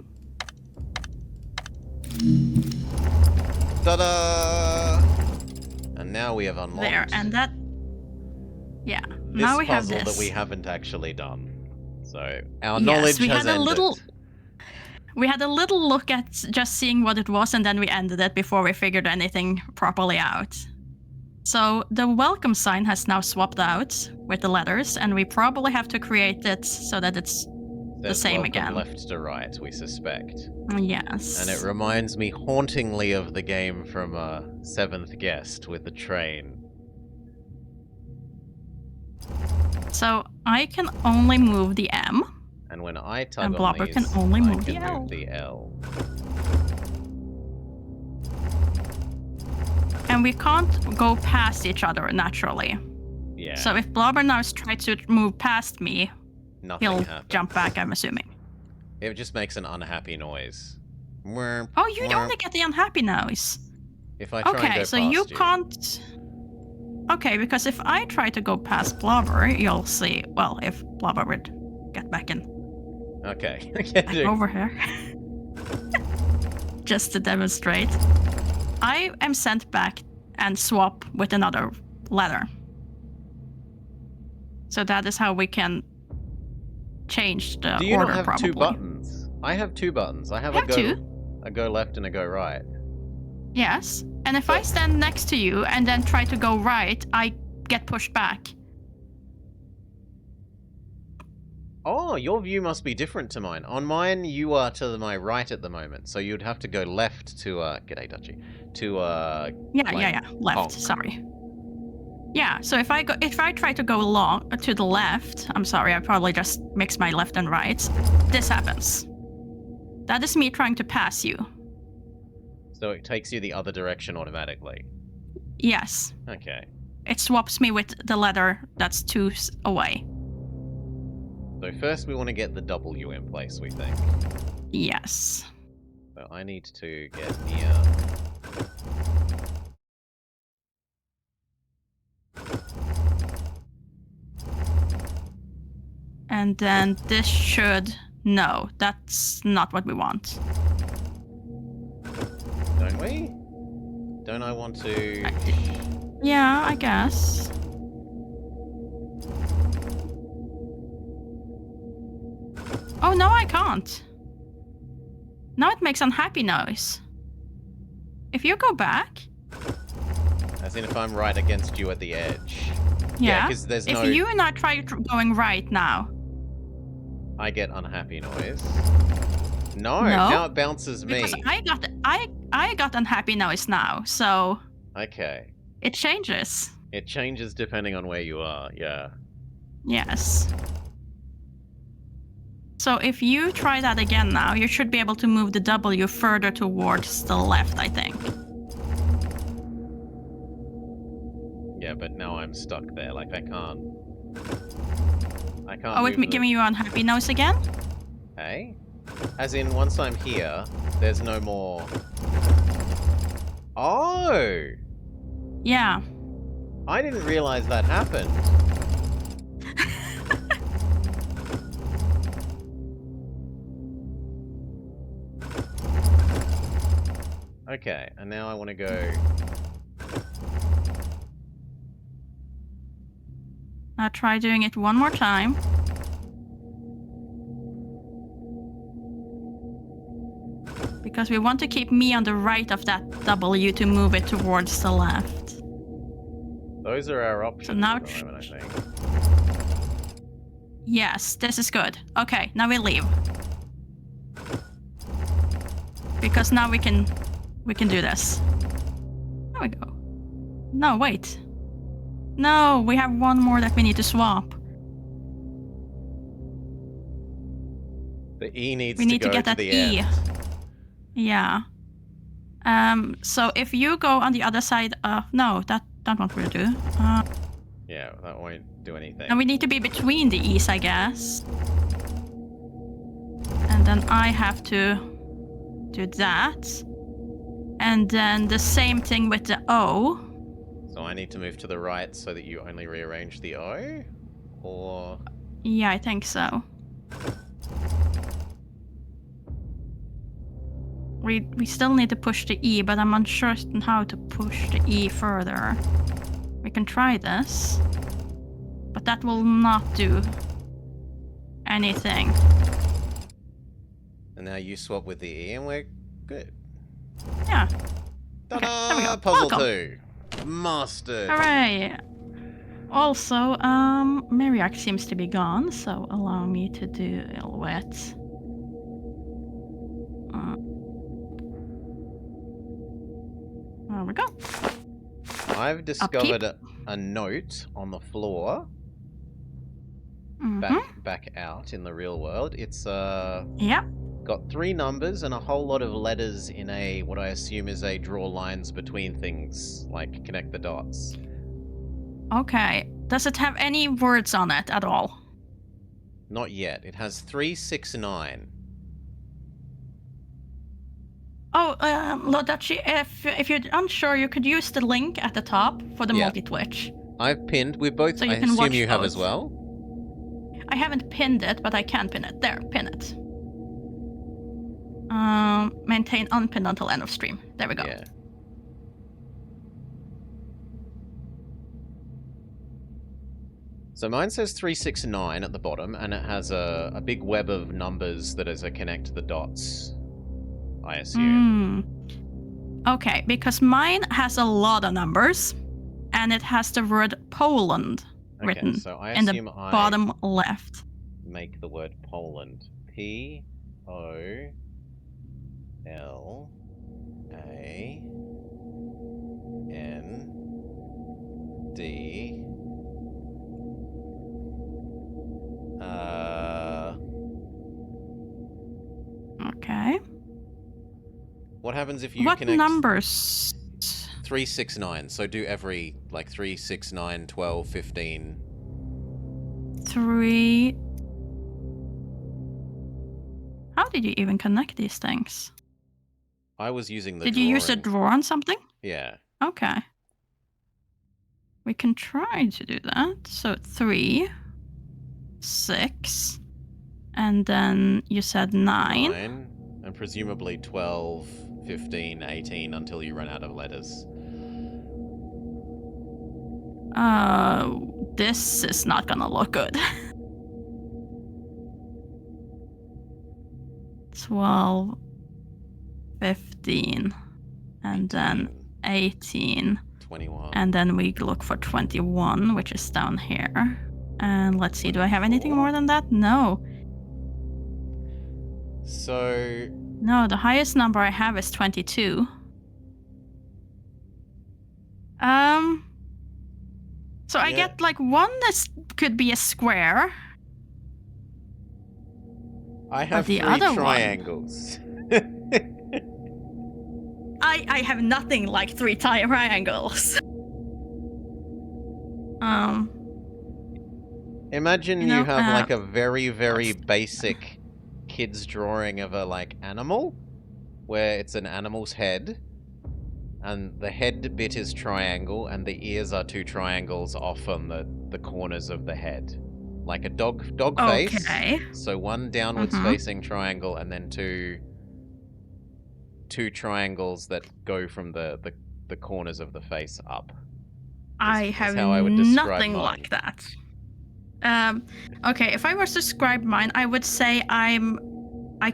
S1: Ta-da! And now we have unlocked
S2: There, and that... Yeah,
S1: this
S2: now we have
S1: puzzle
S2: this.
S1: that we haven't actually done. So our
S2: Yes,
S1: knowledge
S2: we
S1: has
S2: had a
S1: ended.
S2: little... We had a little look at just seeing what it was, and then we ended it before we figured anything properly out. So the welcome sign has now swapped out with the letters, and we probably have to create it so that it's
S1: There's
S2: same
S1: welcome
S2: again.
S1: left to right, we suspect.
S2: yes.
S1: And it reminds me hauntingly of the game from Seventh Guest with the train.
S2: So I can only move the M.
S1: And when I tug
S2: And
S1: on
S2: Blobber
S1: these,
S2: can only
S1: I
S2: move
S1: can
S2: the L.
S1: move the L.
S2: And we can't go past each other naturally.
S1: Yeah,
S2: So if Blobber now tries to move past me,
S1: nothing
S2: he'll
S1: happens.
S2: jump back, I'm assuming.
S1: It just makes an unhappy noise.
S2: Oh, you only get the unhappy noise.
S1: If I try and
S2: Okay,
S1: go
S2: so
S1: past
S2: you can't... Okay, because if I try to go past Blobber, you'll see... Well, if Blobber would get back in.
S1: Okay.
S2: Back over here. Just to demonstrate. I am sent back and swap with another ladder. So that is how we can change the order,
S1: Do you not have
S2: probably.
S1: 2 buttons? I have 2 buttons. I have
S2: I have
S1: a go left and a go right.
S2: Yes. And if I stand next to you and then try to go right, I get pushed back.
S1: Oh, your view must be different to mine. On mine, you are to my right at the moment, so you'd have to go left to, g'day, Dutchy. To,
S2: Yeah. Left,
S1: honk.
S2: sorry. Yeah, so if I try to go along to the left, I'm sorry, I probably just mixed my left and right. This happens. That is me trying to pass you.
S1: So it takes you the other direction automatically.
S2: Yes.
S1: Okay.
S2: It swaps me with the ladder that's 2 away.
S1: So first we want to get the W in place, we think.
S2: Yes.
S1: So I need to get near...
S2: And then this should... No, that's not what we want.
S1: Don't we? Don't I want to...
S2: Yeah, I guess. Oh, no, I can't. Now it makes unhappy noise. If you go back...
S1: As in if I'm right against you at the edge.
S2: Yeah,
S1: because there's
S2: if
S1: no...
S2: you and I try going right now...
S1: I get unhappy noise. No,
S2: No,
S1: now it bounces me.
S2: Because I got unhappy noise now, so...
S1: Okay.
S2: It changes.
S1: It changes depending on where you are, yeah.
S2: Yes. So if you try that again now, you should be able to move the W further towards the left, I think.
S1: Yeah, but now I'm stuck there, like I can't...
S2: Oh, it's giving you unhappy noise again?
S1: Hey? As in, once I'm here, there's no more... Oh!
S2: Yeah.
S1: I didn't realize that happened. Okay, and now I want to go...
S2: Now try doing it one more time. Because we want to keep me on the right of that W to move it towards the left.
S1: Those are our options
S2: So now
S1: at the moment, I think.
S2: Yes, this is good. Okay, now we leave. Because now we can do this. There we go. No, wait. No, we have one more that we need to swap.
S1: The E needs
S2: We need to
S1: go
S2: get that
S1: the
S2: E.
S1: end.
S2: Yeah. So if you go on the other side, no, that won't really do.
S1: Yeah, that won't do anything.
S2: And we need to be between the E's, I guess. And then I have to do that. And then the same thing with the O.
S1: So I need to move to the right so that you only rearrange the O? Or...
S2: Yeah, I think so. We still need to push the E, but I'm unsure on how to push the E further. We can try this. But that will not do anything.
S1: And now you swap with the E and we're good.
S2: Yeah.
S1: Ta-da!
S2: Okay, there we go.
S1: Puzzle
S2: Welcome.
S1: 2! Mastered!
S2: Hooray! Also, Mariak seems to be gone, so allow me to deal with... There we go.
S1: I've discovered a note on the floor. Back out in the real world. It's
S2: Yep.
S1: got 3 numbers and a whole lot of letters in a what I assume is a draw lines between things, like connect the dots.
S2: Okay. Does it have any words on it at all?
S1: Not yet. It has 369.
S2: Oh, Lodachi, if you're unsure, you could use the link at the top for the
S1: Yeah.
S2: multi-twitch.
S1: I've pinned. We both.
S2: So you
S1: I
S2: can
S1: assume
S2: watch
S1: you have
S2: both.
S1: as well.
S2: I haven't pinned it, but I can pin it. There, pin it. Maintain unpinned until end of stream. There we go.
S1: Yeah. So mine says 369 at the bottom, and it has a big web of numbers that is a connect the dots, I assume.
S2: Okay, because mine has a lot of numbers, and it has the word Poland written
S1: so I
S2: in the
S1: assume I
S2: bottom left.
S1: make the word Poland. Poland.
S2: Okay.
S1: What happens if you
S2: What
S1: connect
S2: numbers?
S1: 369? So do every, like 3, 6, 9, 12, 15.
S2: 3. How did you even connect these things?
S1: I was using the
S2: Did you use a drawer on something?
S1: Yeah.
S2: Okay. We can try to do that. So 3, 6, and then you said 9.
S1: 9, and presumably 12, 15, 18 until you run out of letters.
S2: This is not gonna look good. 12, 15, and then 18.
S1: 21.
S2: And then we look for 21, which is down here. And let's see, do I have anything more than that? No.
S1: So...
S2: No, the highest number I have is 22. So I get like one that could be a square.
S1: I have
S2: the
S1: 3
S2: other
S1: triangles.
S2: I have nothing like 3 triangles.
S1: Imagine
S2: you know,
S1: have like a very, very basic kid's drawing of a like animal, where it's an animal's head, and the head bit is triangle, and the ears are 2 triangles off on the corners of the head. Like a dog face.
S2: Okay.
S1: So one downwards facing triangle, and then two triangles that go from the corners of the face up.
S2: I have
S1: how I would describe
S2: nothing
S1: mine.
S2: like that. Okay, if I was to describe mine, I would say I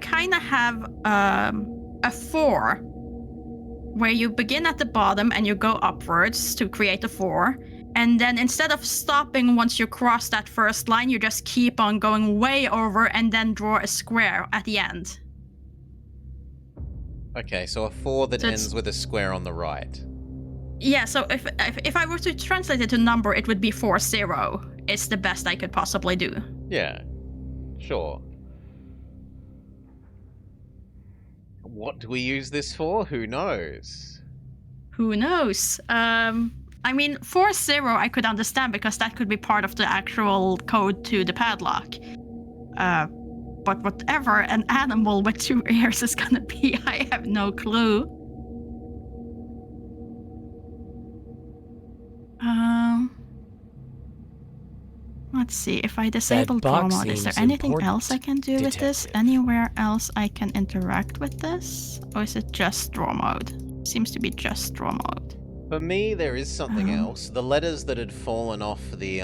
S2: kind of have a 4, where you begin at the bottom and you go upwards to create a 4. And then instead of stopping once you cross that first line, you just keep on going way over and then draw a square at the end.
S1: Okay, so a 4 that ends with a square on the right.
S2: Yeah, so if I were to translate it to number, it would be 40. It's the best I could possibly do.
S1: Yeah, sure. What do we use this for? Who knows?
S2: Who knows? I mean, 40 I could understand because that could be part of the actual code to the padlock. But whatever an animal with 2 ears is gonna be, I have no clue. Let's see, if I disable draw mode, is there anything else I can do with this? Anywhere else I can interact with this? Or is it just draw mode? Seems to be just draw mode.
S1: For me, there is something else. The letters that had fallen off the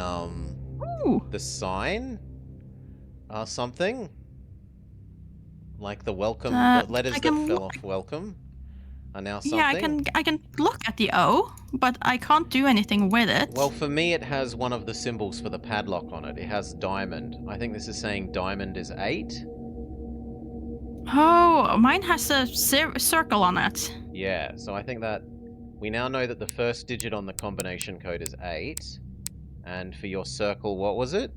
S1: sign are something. Like the welcome, the letters that fell off welcome are now something.
S2: Yeah, I can look at the O, but I can't do anything with it.
S1: Well, for me, it has one of the symbols for the padlock on it. It has diamond. I think this is saying diamond is 8.
S2: Oh, mine has a circle on it.
S1: Yeah, so I think that we now know that the first digit on the combination code is 8. And for your circle, what was it?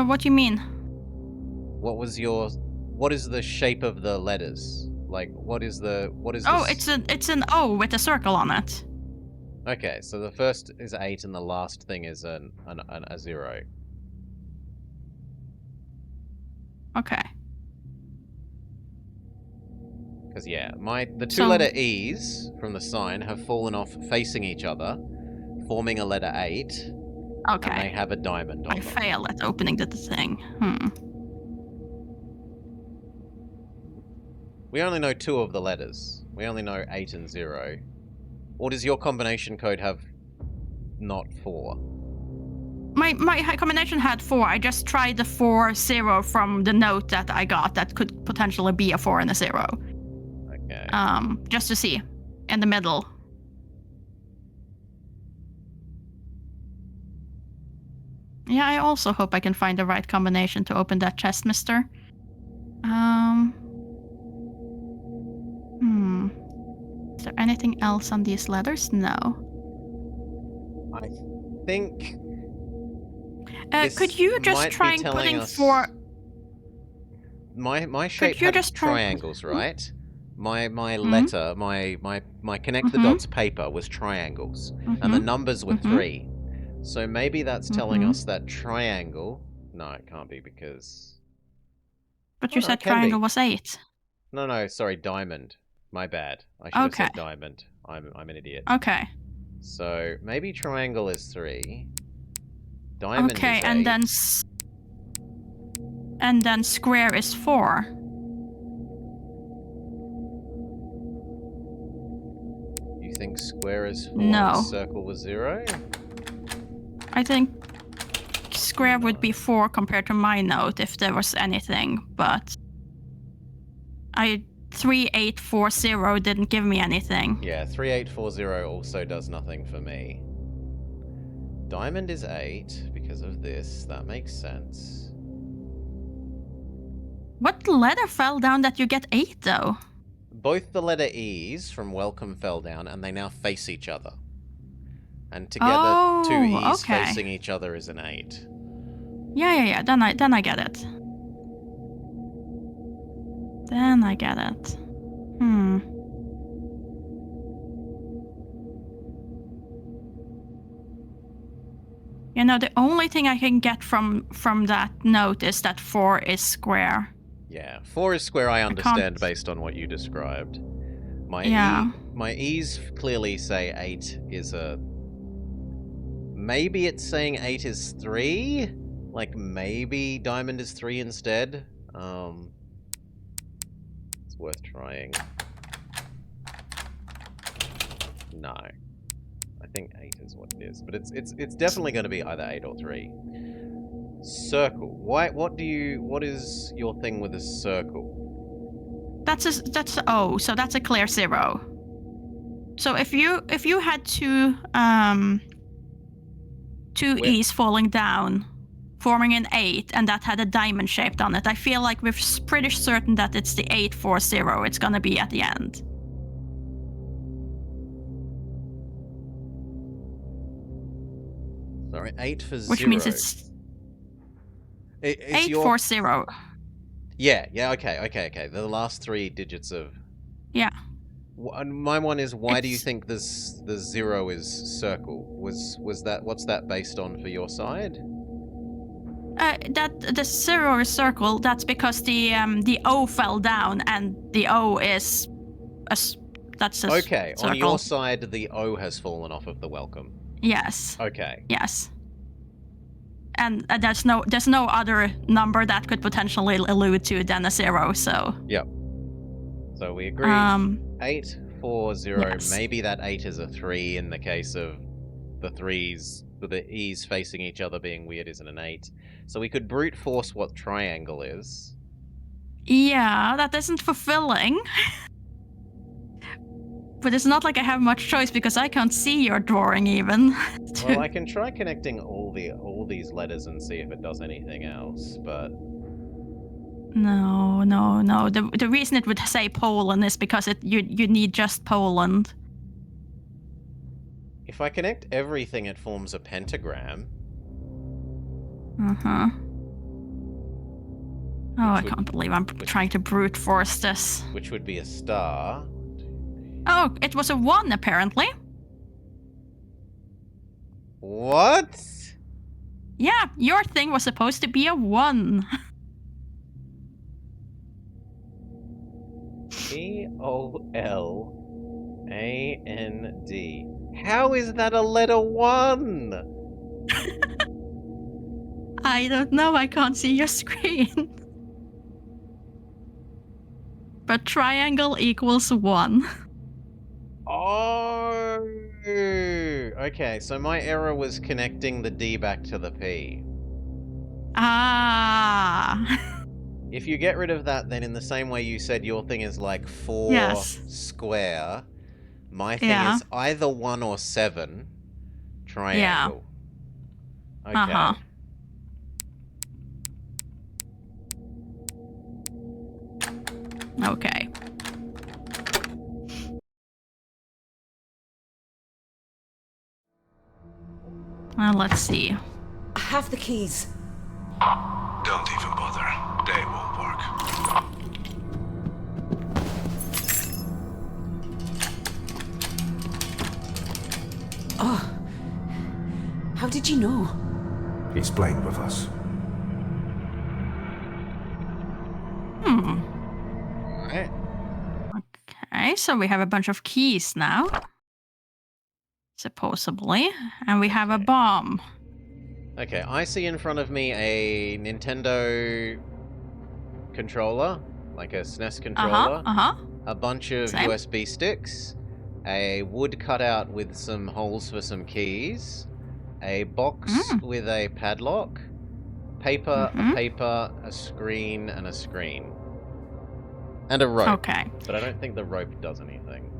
S2: What do you mean?
S1: What is the shape of the letters? Like, what is
S2: Oh, it's an O with a circle on it.
S1: Okay, so the first is 8 and the last thing is a 0.
S2: Okay.
S1: Because, yeah, the
S2: So-
S1: two-letter E's from the sign have fallen off facing each other, forming a letter 8, and they
S2: Okay.
S1: have a diamond on
S2: I
S1: them.
S2: fail at opening the thing.
S1: We only know 2 of the letters. We only know 8 and 0. Or does your combination code have not 4?
S2: My combination had 4. I just tried the 4-0 from the note that I got that could potentially be a 4 and a 0.
S1: Okay.
S2: Just to see. In the middle. Yeah, I also hope I can find the right combination to open that chest, mister. Is there anything else on these letters? No.
S1: I think...
S2: Could you just try and putting 4...
S1: My shape
S2: you
S1: had
S2: just try-
S1: triangles, right? My letter, my connect the dots paper was triangles, and the numbers were 3. So maybe that's telling us that triangle... No, it can't be because...
S2: But you
S1: no,
S2: said
S1: it can be.
S2: triangle was 8.
S1: No, sorry, diamond. My bad. I should have said
S2: Okay.
S1: diamond. I'm an idiot.
S2: Okay.
S1: So maybe triangle is 3. Diamond is 8.
S2: And then square is 4.
S1: You think square is 4
S2: No.
S1: and circle was 0?
S2: I think square would be 4 compared to my note if there was anything, but 3840 didn't give me anything.
S1: Yeah, 3840 also does nothing for me. Diamond is 8 because of this. That makes sense.
S2: What letter fell down that you get 8 though?
S1: Both the letter E's from welcome fell down and they now face each other. And together, 2 E's
S2: okay.
S1: facing each other is an 8.
S2: Yeah. Then I get it. Then I get it. You know, the only thing I can get from that note is that 4 is square.
S1: Yeah, 4 is square, I understand based on what you described. My E's clearly say 8 is a... Maybe it's saying 8 is 3? Like, maybe diamond is 3 instead? It's worth trying. No. I think 8 is what it is. But it's definitely going to be either 8 or 3. Circle. What is your thing with a circle?
S2: That's a O, so that's a clear 0. So if you had two E's falling down, forming an 8, and that had a diamond shaped on it, I feel like we're pretty certain that it's the 840 it's gonna be at the end.
S1: Sorry, 8 for 0.
S2: Which means it's 840.
S1: Yeah, okay. The last 3 digits of...
S2: Yeah.
S1: My one is, why do you think the 0 is circle? Was that... What's that based on for your side?
S2: That the 0 is circle, that's because the O fell down, and the O is... that's a
S1: Okay,
S2: circle.
S1: on your side, the O has fallen off of the welcome.
S2: Yes.
S1: Okay.
S2: Yes. And there's no other number that could potentially allude to than a 0, so...
S1: Yep. So we agree. 840,
S2: yes.
S1: Maybe that 8 is a 3 in the case of the 3's, the E's facing each other being weird isn't an 8. So we could brute force what triangle is.
S2: Yeah, that isn't fulfilling. But it's not like I have much choice because I can't see your drawing even.
S1: Well, I can try connecting all these letters and see if it does anything else, but...
S2: No. The reason it would say Poland is because you need just Poland.
S1: If I connect everything, it forms a pentagram.
S2: Uh-huh. Oh, I can't believe I'm trying to brute force this.
S1: Which would be a star.
S2: Oh, it was a 1 apparently.
S1: What?
S2: Yeah, your thing was supposed to be a 1.
S1: P-O-L-A-N-D. How is that a letter 1?
S2: I don't know, I can't see your screen. But triangle equals 1.
S1: Oh! Okay, so my error was connecting the D back to the P.
S2: Ah.
S1: If you get rid of that, then in the same way you said your thing is like 4
S2: Yes.
S1: square, my thing
S2: Yeah.
S1: is either 1 or 7 triangle. Okay.
S2: Uh-huh. Okay. Well, let's see.
S3: I have the keys.
S4: Don't even bother. They won't work.
S3: Oh. How did you know?
S4: He's playing with us.
S1: Alright.
S2: Okay, so we have a bunch of keys now. Supposedly. And we have a bomb.
S1: Okay, I see in front of me a Nintendo controller, like a SNES controller, a bunch of
S2: Same.
S1: USB sticks, a wood cutout with some holes for some keys, a box with a padlock, paper, a paper, a screen, and a screen. And a rope.
S2: Okay.
S1: But I don't think the rope does anything.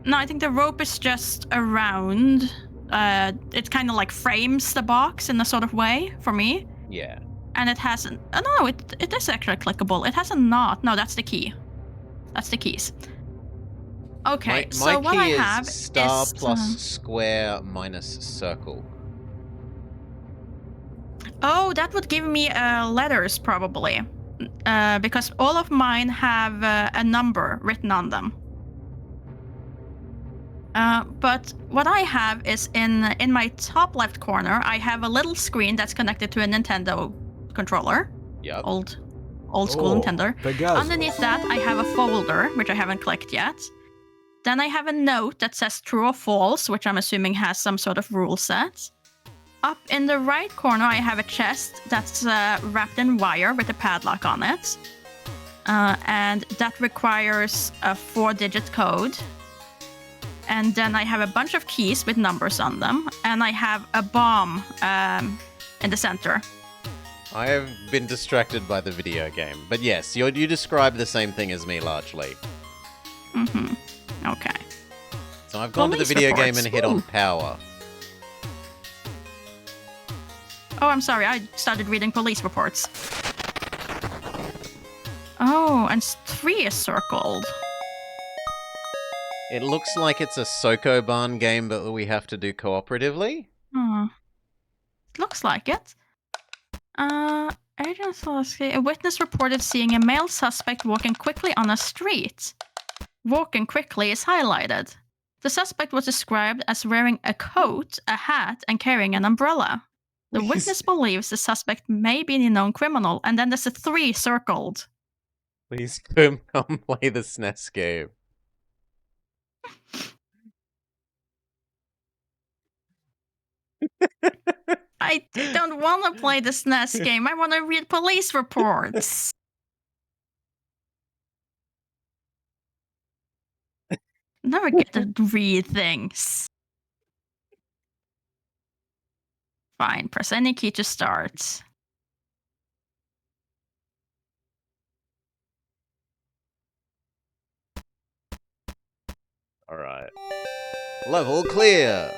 S2: No, I think the rope is just around. It kind of like frames the box in a sort of way for me.
S1: Yeah.
S2: And it has an... Oh, no, it is actually clickable. It has a knot. No, that's the key. That's the keys. Okay,
S1: My
S2: so what
S1: key
S2: I
S1: is
S2: have
S1: star
S2: is...
S1: plus square minus circle.
S2: Oh, that would give me letters, probably. Because all of mine have a number written on them. But what I have is in my top left corner, I have a little screen that's connected to a Nintendo controller.
S1: Yep.
S2: Old school Nintendo.
S4: Pegasus.
S2: Underneath that, I have a folder, which I haven't clicked yet. Then I have a note that says true or false, which I'm assuming has some sort of rule set. Up in the right corner, I have a chest that's wrapped in wire with a padlock on it. And that requires a 4-digit code. And then I have a bunch of keys with numbers on them. And I have a bomb in the center.
S1: I have been distracted by the video game. But yes, you describe the same thing as me, largely.
S2: Okay.
S1: So I've gone to the
S2: Police
S1: video game
S2: reports.
S1: and hit on power.
S2: Oh, I'm sorry. I started reading police reports. Oh, and 3 is circled.
S1: It looks like it's a Sokoban game, but we have to do cooperatively.
S2: Looks like it. Agents, a witness reported seeing a male suspect walking quickly on a street. Walking quickly is highlighted. The suspect was described as wearing a coat, a hat, and carrying an umbrella. The witness believes the suspect may be a known criminal, and then there's a 3 circled.
S1: Please come play the SNES game.
S2: I don't want to play the SNES game. I want to read police reports. Never get to read things. Fine, press any key to start.
S1: Alright. Level clear!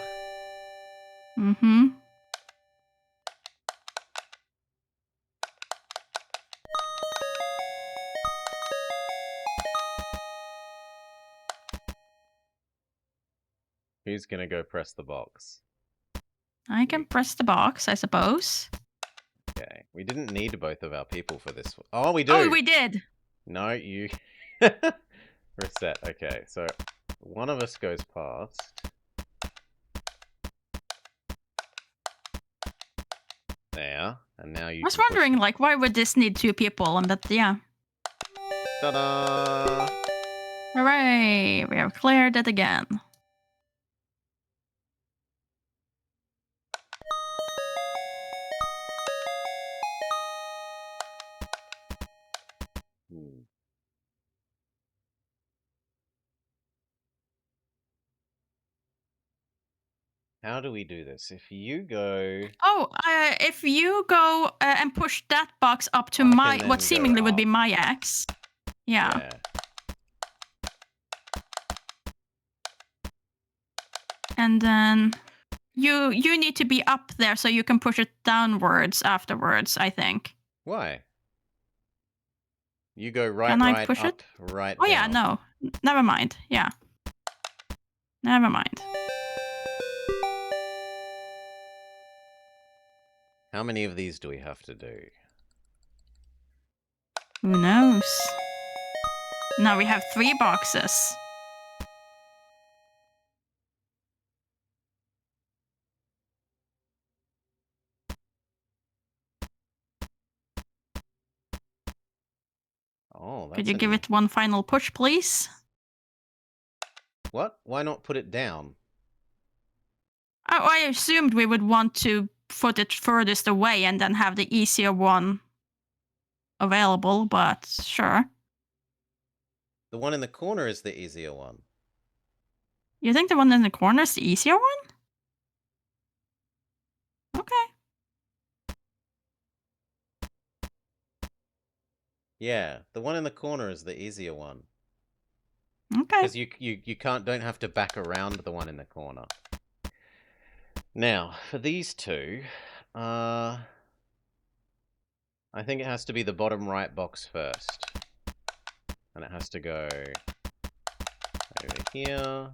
S1: Who's gonna go press the box?
S2: I can press the box, I suppose.
S1: Okay. We didn't need both of our people for this. Oh, we do!
S2: Oh, we did!
S1: No, you... Reset. Okay, so one of us goes past. There. And now you
S2: I was wondering, like, why would this need 2 people? But yeah.
S1: Ta-da!
S2: Hooray! We have cleared it again.
S1: Hmm. How do we do this? If you go...
S2: Oh, if you go and push that box up to
S1: I can
S2: my
S1: then
S2: what
S1: go
S2: seemingly would be
S1: up.
S2: my X. Yeah.
S1: Yeah.
S2: And then you need to be up there so you can push it downwards afterwards, I think.
S1: Why? You go right,
S2: Can I
S1: right,
S2: push
S1: up,
S2: it?
S1: right,
S2: Oh
S1: down.
S2: yeah, no. Never mind. Yeah. Never mind.
S1: How many of these do we have to do?
S2: Who knows? Now we have 3 boxes.
S1: Oh, that's
S2: Could you give it one final push, please?
S1: What? Why not put it down?
S2: Oh, I assumed we would want to put it furthest away and then have the easier one available, but sure.
S1: The one in the corner is the easier one.
S2: You think the one in the corner is the easier one? Okay.
S1: Yeah, the one in the corner is the easier one.
S2: Okay.
S1: Because you don't have to back around the one in the corner. Now, for these two, I think it has to be the bottom right box first. And it has to go over here.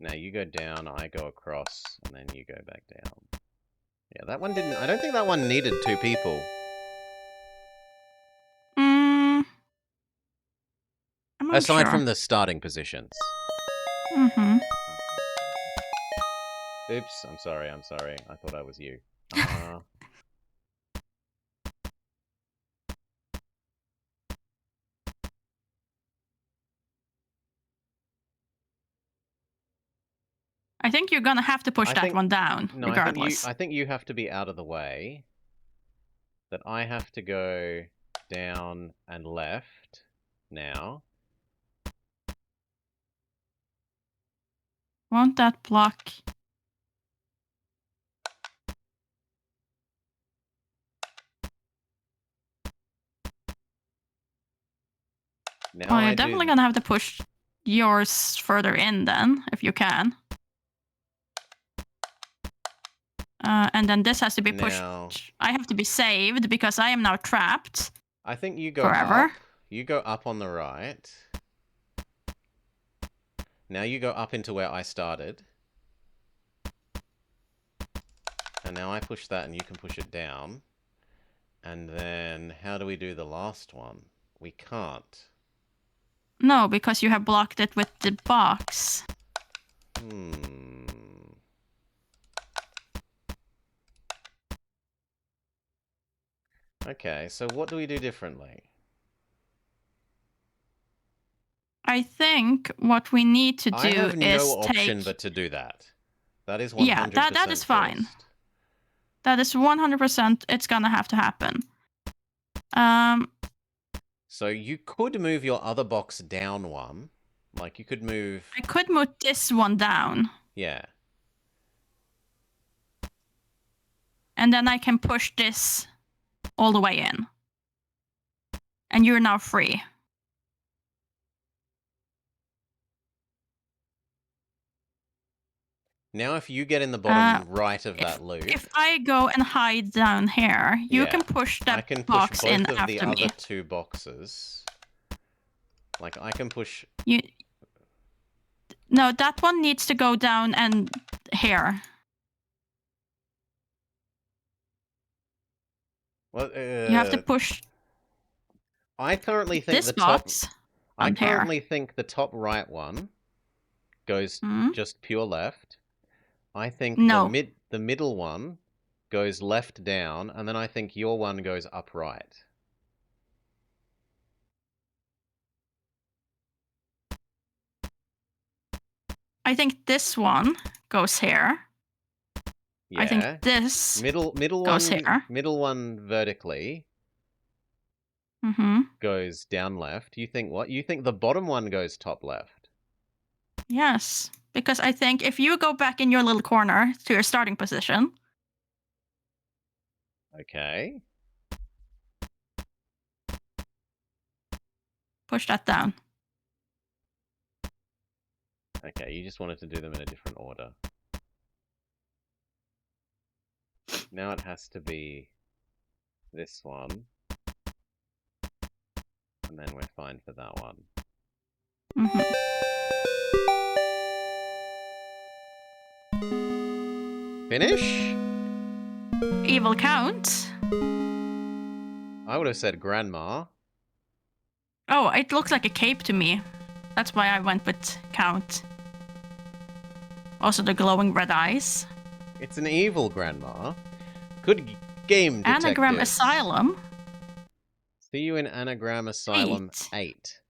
S1: Now you go down, I go across, and then you go back down. Yeah, that one didn't... I don't think that one needed 2 people.
S2: I'm not
S1: Aside
S2: sure.
S1: from the starting positions.
S2: Mm-hmm.
S1: Oops, I'm sorry. I thought I was you.
S2: I think you're gonna have to push that one down,
S1: No,
S2: regardless.
S1: I think you have to be out of the way. That I have to go down and left now.
S2: Won't that block?
S1: Now
S2: Well, you're definitely gonna have to push yours further in then, if you can. And then this has to be pushed.
S1: Now,
S2: I have to be saved because I am now trapped.
S1: I think you go
S2: forever.
S1: up. You go up on the right. Now you go up into where I started. And now I push that and you can push it down. And then, how do we do the last one? We can't.
S2: No, because you have blocked it with the box.
S1: Okay, so what do we do differently?
S2: I think what we need to do
S1: I have
S2: is
S1: no option
S2: take...
S1: but to do that. That is 100%
S2: Yeah, that is fine.
S1: forced.
S2: That is 100%. It's gonna have to happen.
S1: So you could move your other box down one. Like, you could move...
S2: I could move this one down.
S1: Yeah.
S2: And then I can push this all the way in. And you're now free.
S1: Now if you get in the bottom right of that loop...
S2: If I go and hide down here, you
S1: yeah,
S2: can push that
S1: I can push
S2: box
S1: both
S2: in
S1: of
S2: after
S1: the
S2: me.
S1: other 2 boxes. Like, I can push...
S2: No, that one needs to go down and here.
S1: Well,
S2: You have to push
S1: I currently think
S2: this
S1: the top...
S2: box
S1: I
S2: on here.
S1: currently think the top right one goes just pure left. I think the middle one goes left down, and then I think your one goes upright.
S2: I think this one goes here.
S1: Yeah.
S2: I think this
S1: middle
S2: goes
S1: one,
S2: here.
S1: middle one vertically
S2: Mm-hmm.
S1: goes down left. You think what? You think the bottom one goes top left?
S2: Yes, because I think if you go back in your little corner to your starting position.
S1: Okay.
S2: Push that down.
S1: Okay, you just wanted to do them in a different order. Now it has to be this one. And then we're fine for that one.
S2: Mm-hmm.
S1: Finish?
S2: Evil count.
S1: I would have said grandma.
S2: Oh, it looks like a cape to me. That's why I went with count. Also the glowing red eyes.
S1: It's an evil grandma. Good game, detective.
S2: Anagram Asylum.
S1: See you in Anagram Asylum 8.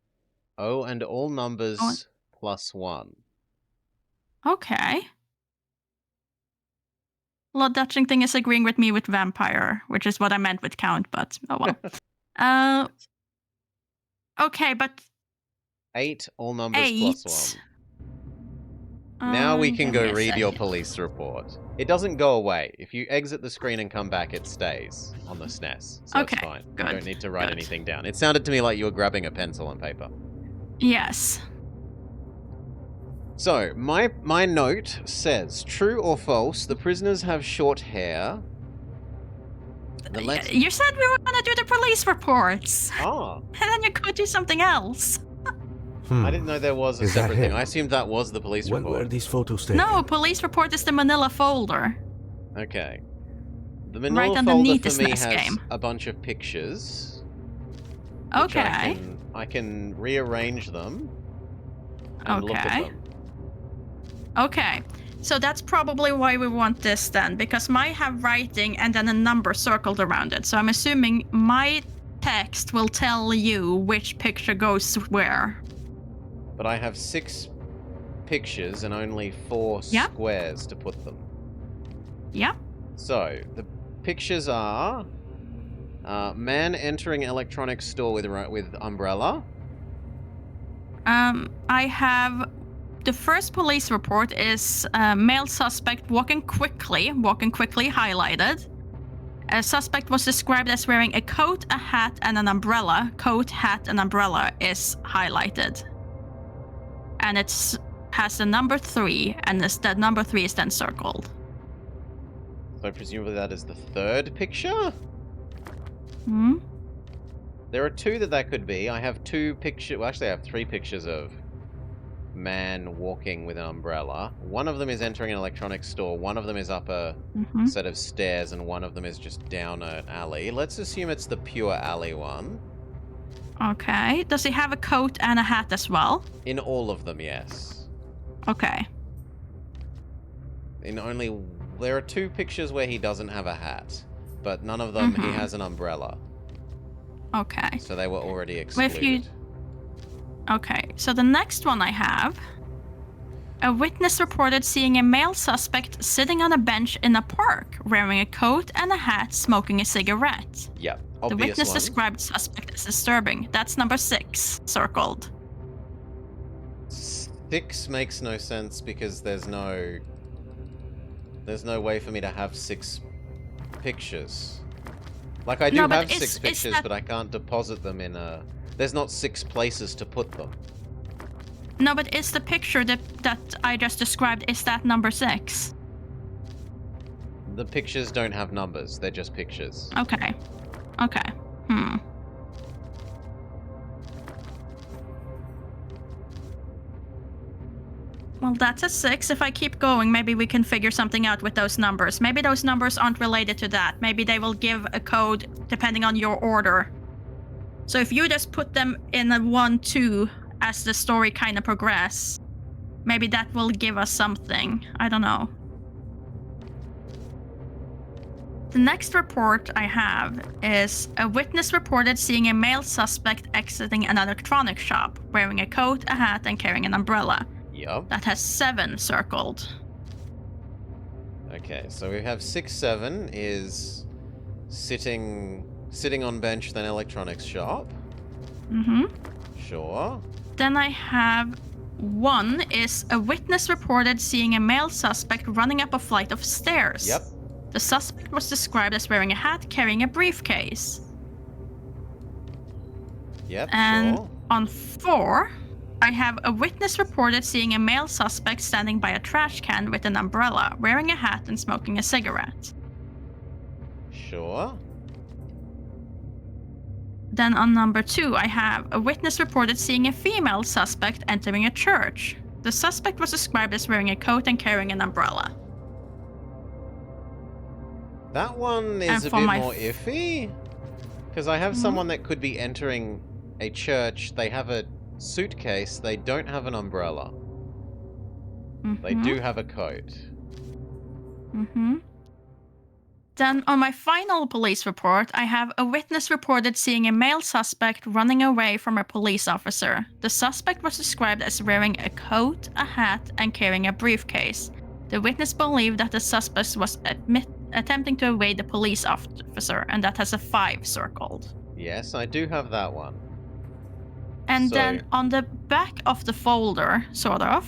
S1: Oh, and all numbers +1.
S2: Okay. Well, Dutching thing is agreeing with me with vampire, which is what I meant with count, but oh well. Okay, but
S1: 8, all numbers
S2: 8.
S1: +1. Now we can
S2: give
S1: go
S2: me a
S1: read your
S2: second.
S1: police report. It doesn't go away. If you exit the screen and come back, it stays on the SNES. So
S2: Okay,
S1: it's fine.
S2: good,
S1: You don't need to write
S2: good.
S1: anything down. It sounded to me like you were grabbing a pencil and paper.
S2: Yes.
S1: So, my note says, true or false, the prisoners have short hair.
S2: You said we were gonna do the police reports.
S1: Ah,
S2: And then you could do something else.
S1: I didn't know there was a
S4: Is that
S1: separate thing.
S4: him?
S1: I assumed that was the police
S4: When were
S1: report.
S4: these photos taken?
S2: No, police report is the manila folder.
S1: Okay. The
S2: Right
S1: manila folder
S2: underneath
S1: for
S2: the
S1: me
S2: SNES
S1: has
S2: game.
S1: a bunch of pictures. which
S2: Okay.
S1: I can rearrange them and look at them.
S2: Okay. So that's probably why we want this then, because mine have writing and then a number circled around it. So I'm assuming my text will tell you which picture goes where.
S1: But I have 6 pictures and only 4
S2: Yep.
S1: squares to put them.
S2: Yep.
S1: So, the pictures are... man entering electronics store with umbrella.
S2: I have... The first police report is male suspect walking quickly highlighted. A suspect was described as wearing a coat, a hat, and an umbrella. Coat, hat, and umbrella is highlighted. And it has the number 3, and the number 3 is then circled.
S1: So presumably that is the 3rd picture?
S2: Hmm?
S1: There are 2 that could be. I have 2 pictures... Well, actually I have 3 pictures of man walking with an umbrella. One of them is entering an electronics store. One of them is up a set of stairs, and one of them is just down an alley. Let's assume it's the pure alley one.
S2: Okay. Does he have a coat and a hat as well?
S1: In all of them, yes.
S2: Okay.
S1: In only... There are 2 pictures where he doesn't have a hat, but none of them he has an umbrella.
S2: Okay.
S1: So they were already
S2: Well, if
S1: excluded.
S2: Okay, so the next one I have. A witness reported seeing a male suspect sitting on a bench in a park, wearing a coat and a hat, smoking a cigarette.
S1: Yep,
S2: The
S1: obvious
S2: witness
S1: one.
S2: described suspect as disturbing. That's number 6, circled.
S1: 6 makes no sense because there's no way for me to have 6 pictures. Like, I do
S2: No, but
S1: have 6
S2: is
S1: pictures,
S2: that-
S1: but I can't deposit them in a... There's not 6 places to put them.
S2: No, but is the picture that I just described, is that number 6?
S1: The pictures don't have numbers, they're just pictures.
S2: Okay. Okay. Well, that's a 6. If I keep going, maybe we can figure something out with those numbers. Maybe those numbers aren't related to that. Maybe they will give a code depending on your order. So if you just put them in a 1, 2 as the story kind of progress, maybe that will give us something. I don't know. The next report I have is a witness reported seeing a male suspect exiting an electronics shop, wearing a coat, a hat, and carrying an umbrella.
S1: Yup.
S2: that has 7 circled.
S1: Okay, so we have 6, 7 is sitting on bench, then electronics shop.
S2: Mm-hmm.
S1: Sure.
S2: Then I have 1 is a witness reported seeing a male suspect running up a flight of stairs.
S1: Yep.
S2: The suspect was described as wearing a hat, carrying a briefcase.
S1: Yep,
S2: And
S1: sure.
S2: on 4, I have a witness reported seeing a male suspect standing by a trash can with an umbrella, wearing a hat and smoking a cigarette.
S1: Sure.
S2: Then on number 2, I have a witness reported seeing a female suspect entering a church. The suspect was described as wearing a coat and carrying an umbrella.
S1: That one is
S2: And
S1: a
S2: for
S1: bit
S2: my
S1: more iffy. Because I have someone that could be entering a church. They have a suitcase. They don't have an umbrella. They do have a coat.
S2: Mm-hmm. Then on my final police report, I have a witness reported seeing a male suspect running away from a police officer. The suspect was described as wearing a coat, a hat, and carrying a briefcase. The witness believed that the suspect was attempting to evade the police officer, and that has a 5 circled.
S1: Yes, I do have that one.
S2: And
S1: So-
S2: then on the back of the folder, sort of,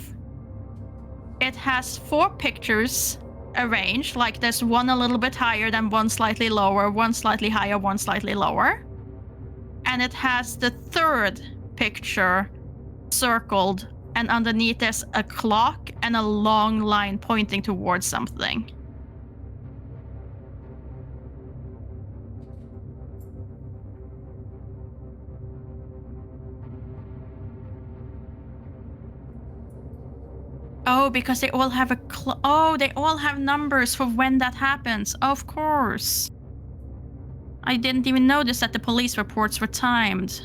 S2: it has 4 pictures arranged, like there's one a little bit higher than one slightly lower, one slightly higher, one slightly lower. And it has the 3rd picture circled, and underneath there's a clock and a long line pointing towards something. Oh, because they all have they all have numbers for when that happens. Of course. I didn't even notice that the police reports were timed.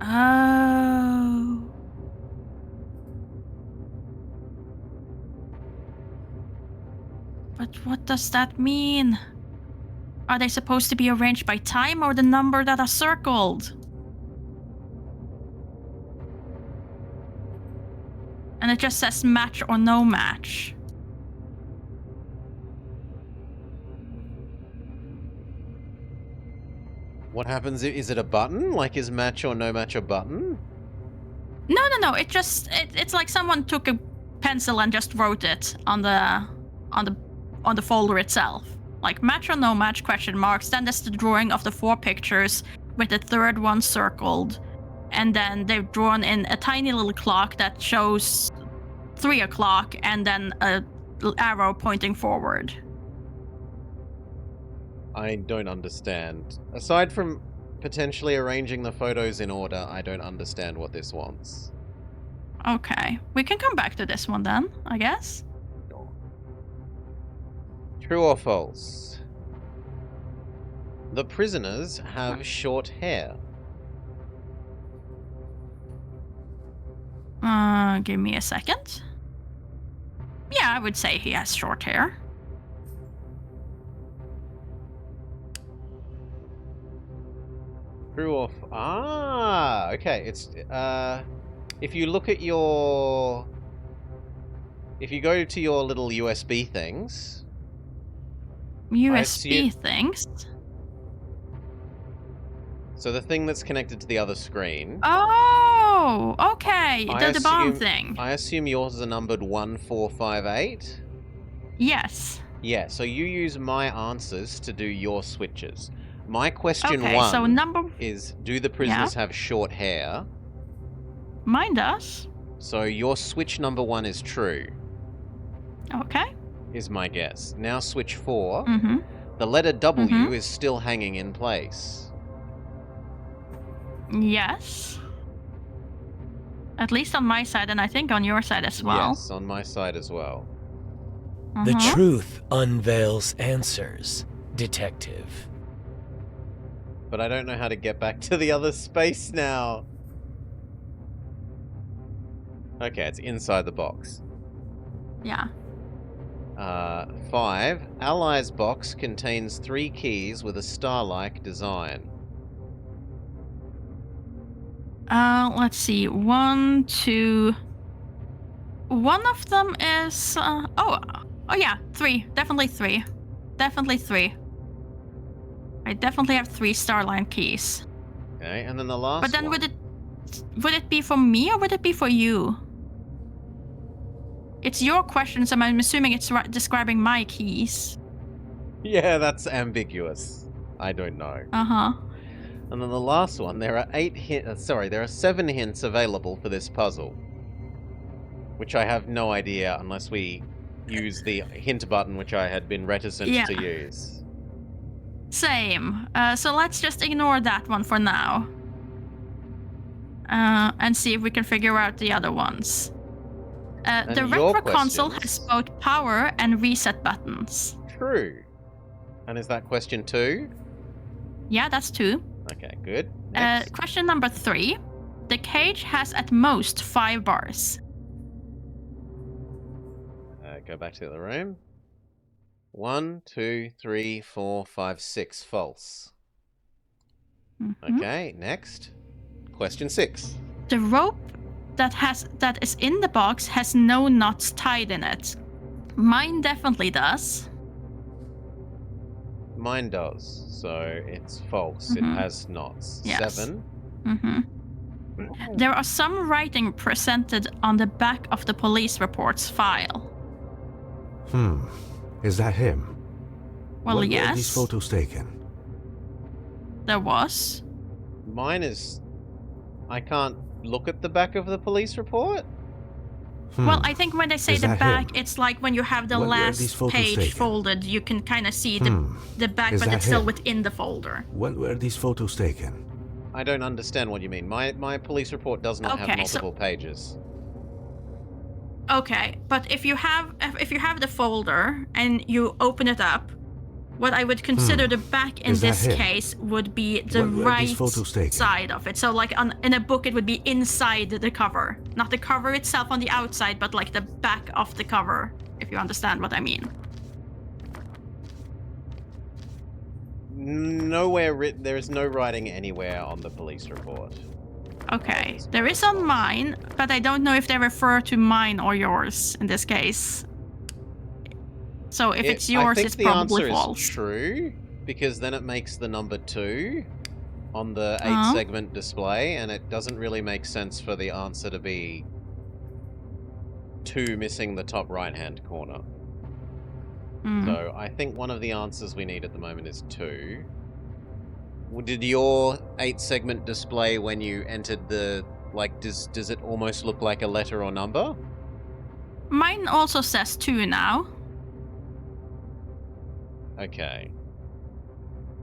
S2: Oh. But what does that mean? Are they supposed to be arranged by time or the number that are circled? And it just says match or no match.
S1: What happens? Is it a button? Like, is match or no match a button?
S2: No. It's like someone took a pencil and just wrote it on the folder itself. Like match or no match question marks. Then there's the drawing of the 4 pictures with the 3rd one circled. And then they've drawn in a tiny little clock that shows 3 o'clock and then a arrow pointing forward.
S1: I don't understand. Aside from potentially arranging the photos in order, I don't understand what this wants.
S2: Okay, we can come back to this one then, I guess.
S1: True or false? The prisoners have short hair.
S2: Give me a second. Yeah, I would say he has short hair.
S1: True or okay. It's if you look at your, if you go to your little USB things.
S2: USB things.
S1: So the thing that's connected to the other screen.
S2: Oh, okay. The bomb thing.
S1: I assume yours is numbered 1458.
S2: Yes.
S1: Yeah, so you use my answers to do your switches. My question
S2: Okay,
S1: one
S2: so
S1: is, do the prisoners have short hair?
S2: Mine does.
S1: So your switch number 1 is true,
S2: Okay.
S1: is my guess. Now switch 4.
S2: Mm-hmm.
S1: The letter W is still hanging in place.
S2: Yes. At least on my side, and I think on your side as well.
S1: Yes, on my side as well.
S5: The
S2: Uh-huh.
S5: truth unveils answers, detective.
S1: But I don't know how to get back to the other space now. Okay, it's inside the box.
S2: Yeah.
S1: 5. Ally's box contains 3 keys with a star-like design.
S2: Let's see. 1, 2, One of them is... oh yeah, 3. Definitely 3. Definitely 3. I definitely have 3 Starline keys.
S1: Okay, and then the last
S2: But then
S1: one.
S2: would it be for me or would it be for you? It's your question, so I'm assuming it's describing my keys.
S1: Yeah, that's ambiguous. I don't know.
S2: Uh-huh.
S1: And then the last one, there are 7 hints available for this puzzle. Which I have no idea unless we use the hint button, which I had been reticent to use.
S2: Same. So let's just ignore that one for now. And see if we can figure out the other ones. The retro console has both power and reset buttons.
S1: True. And is that question 2?
S2: Yeah, that's 2.
S1: Okay, good. Next.
S2: Question number 3. The cage has at most 5 bars.
S1: Go back to the other room. 1, 2, 3, 4, 5, 6. False.
S2: Mm-hmm.
S1: Okay, next. Question 6.
S2: The rope that is in the box has no knots tied in it. Mine definitely does.
S1: Mine does, so it's false. It has knots.
S2: Yes.
S1: 7.
S2: There are some writing presented on the back of the police report's file.
S4: Is that him?
S2: Well,
S4: when
S2: yes.
S4: were these photos taken?
S2: There was.
S1: Mine is... I can't look at the back of the police report?
S2: Well, I think when they say
S4: Is
S2: the
S4: that
S2: back,
S4: him?
S2: it's like when you have the
S4: When were these
S2: last
S4: photos
S2: page
S4: taken?
S2: folded, you can kind of see the back,
S4: Is
S2: but
S4: that
S2: it's still
S4: him?
S2: within the folder.
S4: When were these photos taken?
S1: I don't understand what you mean. My police report does not have multiple pages.
S2: Okay, but if you have the folder and you open it up, what I would consider the back in
S4: Is that
S2: this
S4: him?
S2: case would be the
S4: When were these
S2: right
S4: photos taken?
S2: side of it. So like in a book it would be inside the cover. Not the cover itself on the outside, but like the back of the cover, if you understand what I mean.
S1: Nowhere there is no writing anywhere on the police report.
S2: Okay, there is on mine, but I don't know if they refer to mine or yours in this case. So if it's yours, it's probably false.
S1: I think the answer is true, because then it makes the number 2 on the 8-segment display, and it doesn't really make sense for the answer to be 2 missing the top right-hand corner. So I think one of the answers we need at the moment is 2. Did your 8-segment display when you entered the... like, does it almost look like a letter or number?
S2: Mine also says 2 now.
S1: Okay.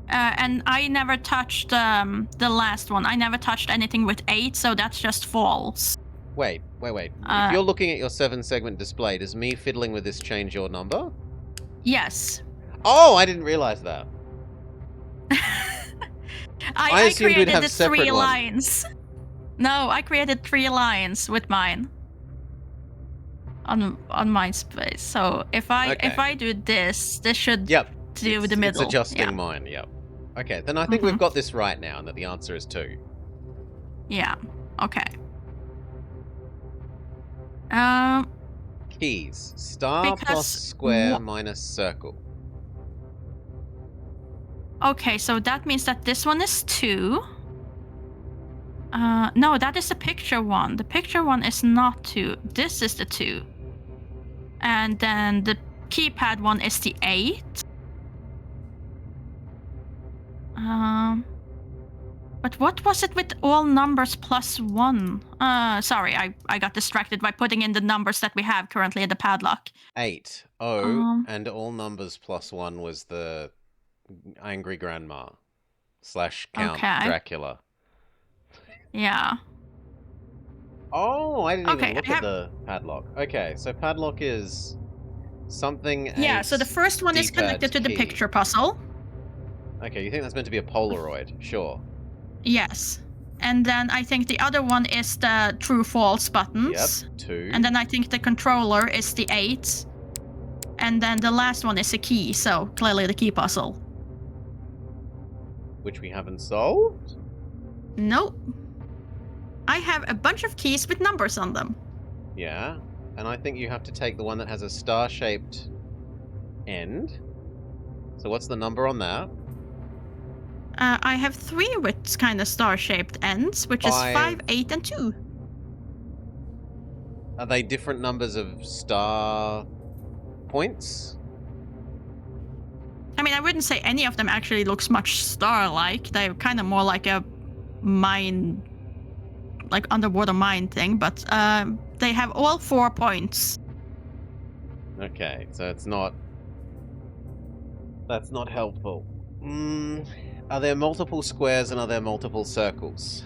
S2: And I never touched the last one. I never touched anything with 8, so that's just false.
S1: Wait. If you're looking at your 7-segment display, does me fiddling with this change your number?
S2: Yes.
S1: Oh, I didn't realize that.
S2: I created
S1: have
S2: the 3 lines. No, I created 3 lines with mine. On my space. So if I do this should do the middle.
S1: It's adjusting mine, yep. Okay, then I think we've got this right now, and that the answer is 2.
S2: Yeah. Okay.
S1: Keys. Star plus square minus circle.
S2: Okay, so that means that this one is 2. No, that is the picture one. The picture one is not 2. This is the 2. And then the keypad one is the 8. But what was it with all numbers plus 1? Sorry, I got distracted by putting in the numbers that we have currently in the padlock.
S1: 8. And all numbers plus 1 was the angry grandma / Count Dracula.
S2: Yeah.
S1: Oh, I didn't even look at the padlock. Okay, so padlock is something.
S2: Yeah, so the first one is connected to the picture puzzle.
S1: Okay, you think that's meant to be a Polaroid? Sure.
S2: Yes. And then I think the other one is the true-false buttons.
S1: Yep, 2.
S2: And then I think the controller is the 8. And then the last one is a key, so clearly the key puzzle.
S1: Which we haven't solved?
S2: Nope. I have a bunch of keys with numbers on them.
S1: Yeah. and I think you have to take the one that has a star-shaped end. So what's the number on that?
S2: I have 3 with kind of star-shaped ends, which is 5, 8, and 2.
S1: Are they different numbers of star points?
S2: I mean, I wouldn't say any of them actually looks much star-like. They're kind of more like a mine, like underwater mine thing, but they have all 4 points.
S1: Okay, so it's not... That's not helpful. Are there multiple squares and are there multiple circles?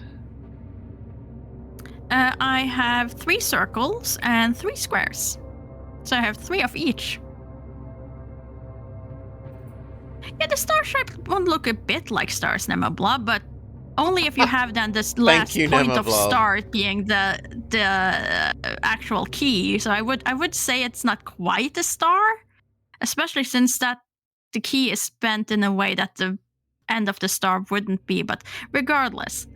S2: I have 3 circles and 3 squares. So I have 3 of each. Yeah, the star-shaped one look a bit like stars, Nemablob, but only if you have then this last
S1: you,
S2: point of
S1: Nemablob.
S2: star being the actual key. So I would say it's not quite a star, especially since that the key is bent in a way that the end of the star wouldn't be. But regardless,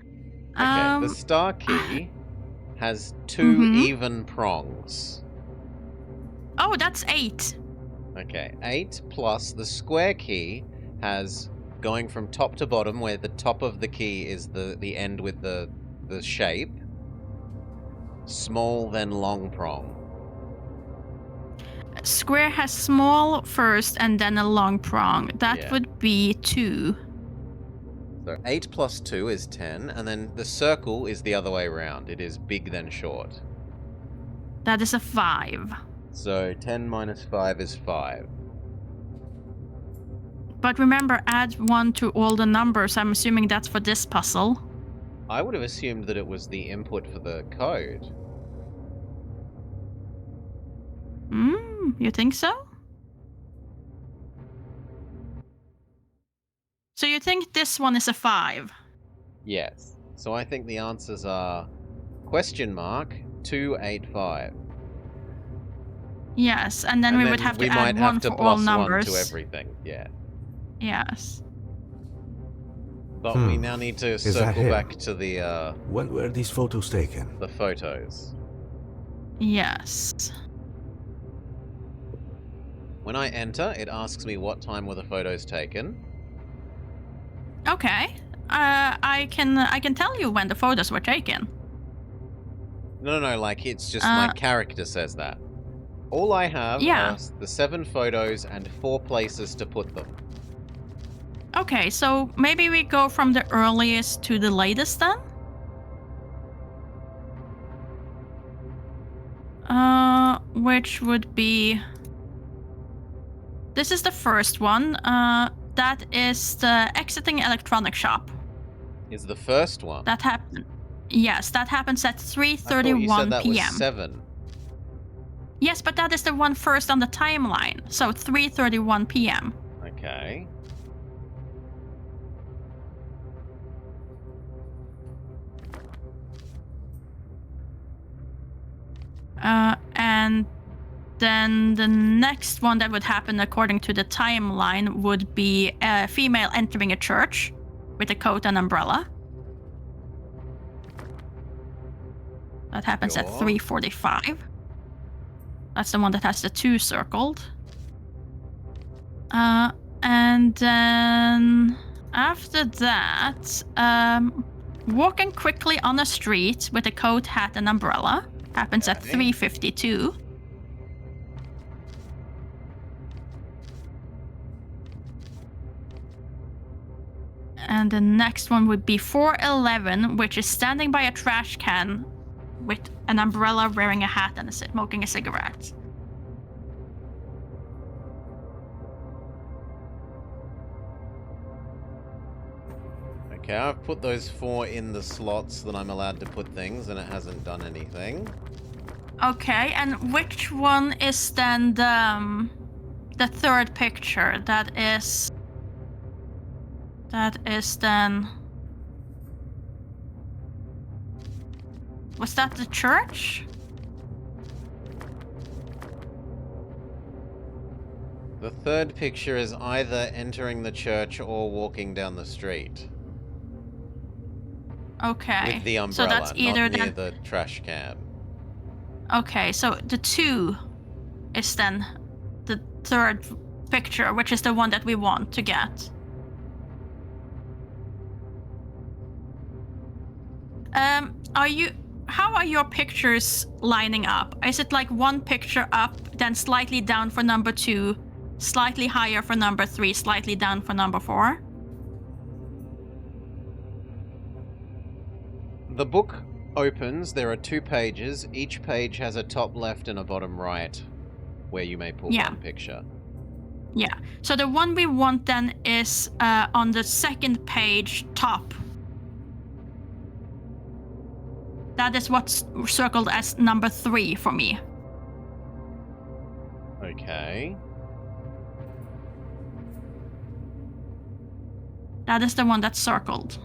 S1: Okay, the star key has 2
S2: Mhm.
S1: even prongs.
S2: Oh, that's 8.
S1: Okay, 8 plus the square key has, going from top to bottom, where the top of the key is the end with the shape, small then long prong.
S2: Square has small first and then a long prong. That
S1: Yeah.
S2: would be 2.
S1: So 8 plus 2 is 10, and then the circle is the other way around. It is big then short.
S2: That is a 5.
S1: So 10 minus 5 is 5.
S2: But remember, add 1 to all the numbers. I'm assuming that's for this puzzle.
S1: I would have assumed that it was the input for the code.
S2: You think so? So you think this one is a 5?
S1: Yes. So I think the answers are question mark 285.
S2: Yes, and then we would have to
S1: we
S2: add
S1: might
S2: 1
S1: have to
S2: for all
S1: plus
S2: numbers.
S1: 1 to everything. Yeah.
S2: Yes.
S1: But we now need to
S4: Is that
S1: circle
S4: him?
S1: back to the
S4: When were these photos taken?
S1: photos.
S2: Yes.
S1: When I enter, it asks me what time were the photos taken.
S2: Okay. I can tell you when the photos were taken.
S1: No, like it's just my character says that. All I have
S2: Yeah.
S1: are the 7 photos and 4 places to put them.
S2: Okay, so maybe we go from the earliest to the latest then? Which would be... This is the first one. That is the exiting electronic shop.
S1: Is the first one?
S2: That happened. Yes, that happens at
S1: I thought you said
S2: 3:31
S1: that was
S2: p.m.
S1: 7.
S2: Yes, but that is the one first on the timeline. So 3:31 p.m.
S1: Okay.
S2: And then the next one that would happen according to the timeline would be a female entering a church with a coat and umbrella. That happens at
S1: Sure.
S2: 3:45. That's the one that has the 2 circled. And then after that, walking quickly on a street with a coat, hat, and umbrella happens at
S1: Okay.
S2: 3:52. And the next one would be 4:11, which is standing by a trash can with an umbrella, wearing a hat, and smoking a cigarette.
S1: Okay, I've put those 4 in the slots that I'm allowed to put things, and it hasn't done anything.
S2: Okay, and which one is then the third picture? That is then... Was that the church?
S1: The third picture is either entering the church or walking down the street.
S2: Okay.
S1: With the umbrella,
S2: So that's either
S1: not near
S2: then...
S1: the trash can.
S2: Okay, so the 2 is then the third picture, which is the one that we want to get. How are your pictures lining up? Is it like one picture up, then slightly down for number 2, slightly higher for number 3, slightly down for number 4?
S1: The book opens, there are 2 pages. Each page has a top left and a bottom right where you may pull one picture.
S2: Yeah. So the one we want then is on the second page top. That is what's circled as number 3 for me.
S1: Okay.
S2: That is the one that's circled.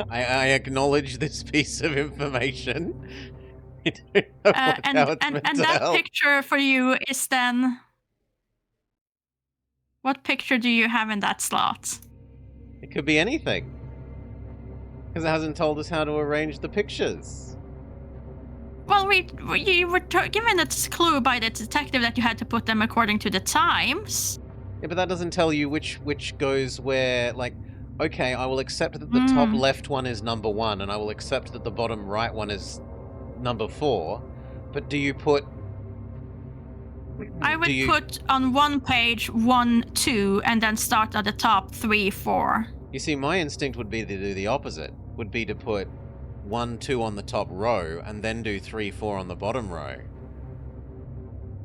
S1: I acknowledge this piece of information. I don't know how it's meant
S2: And
S1: to
S2: that
S1: help.
S2: picture for you is then... What picture do you have in that slot?
S1: It could be anything. Because it hasn't told us how to arrange the pictures.
S2: Well, you were given a clue by the detective that you had to put them according to the times.
S1: Yeah, but that doesn't tell you which goes where, like, okay, I will accept that the top left one is number 1, and I will accept that the bottom right one is number 4, but do you put...
S2: I would put on one page 1, 2, and then start at the top 3, 4.
S1: You see, my instinct would be to do the opposite. Would be to put 1, 2 on the top row, and then do 3, 4 on the bottom row.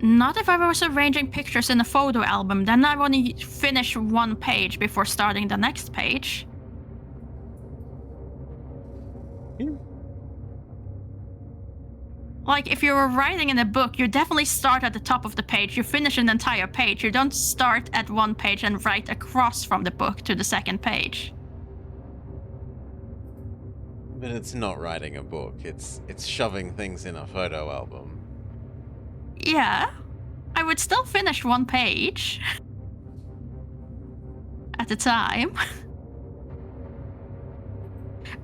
S2: Not if I was arranging pictures in a photo album. Then I want to finish one page before starting the next page. Like, if you were writing in a book, you definitely start at the top of the page. You finish an entire page. You don't start at one page and write across from the book to the second page.
S1: But it's not writing a book. It's shoving things in a photo album.
S2: Yeah. I would still finish one page. At a time.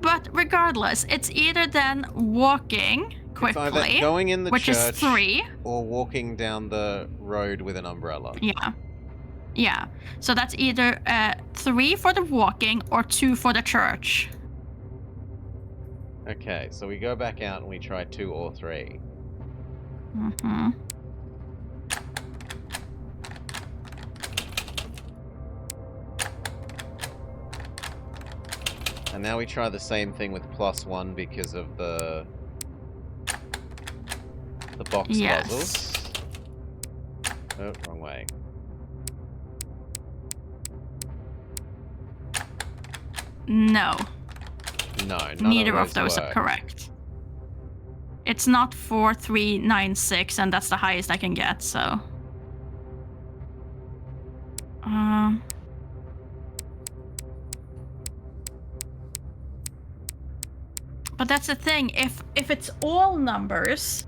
S2: But regardless, it's either then walking quickly,
S1: it's either going in the
S2: which
S1: church,
S2: is 3,
S1: or walking down the road with an umbrella.
S2: Yeah. So that's either 3 for the walking or 2 for the church.
S1: Okay, so we go back out and we try 2 or 3.
S2: Mm-hmm.
S1: And now we try the same thing with +1 because of the box puzzles. Oh, wrong way.
S2: No.
S1: No,
S2: Neither of those are correct. It's not 4, 3, 9, 6, and that's the highest I can get, so... But that's the thing, if it's all numbers,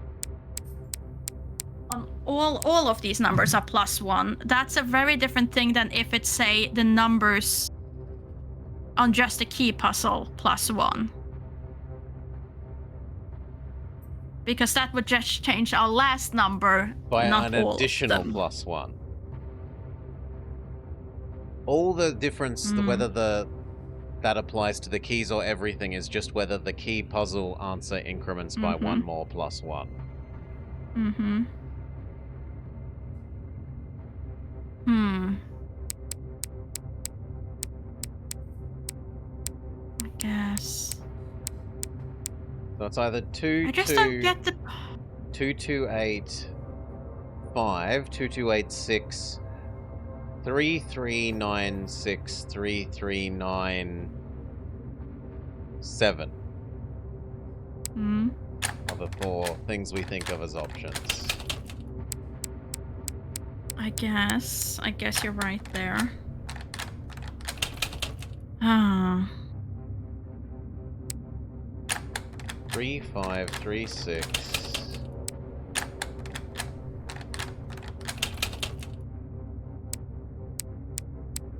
S2: on all of these numbers are +1, that's a very different thing than if it's, say, the numbers on just a key puzzle +1. Because that would just change our last number,
S1: by
S2: not
S1: an
S2: all
S1: additional
S2: of them.
S1: +1. All the difference, whether that applies to the keys or everything, is just whether the key puzzle answer increments by 1 more +1.
S2: Mm-hmm. I guess.
S1: So it's either 2,
S2: I just don't get the...
S1: 2285, 2286, 3396, 3397 are the 4 things we think of as options.
S2: I guess you're right there.
S1: 3536.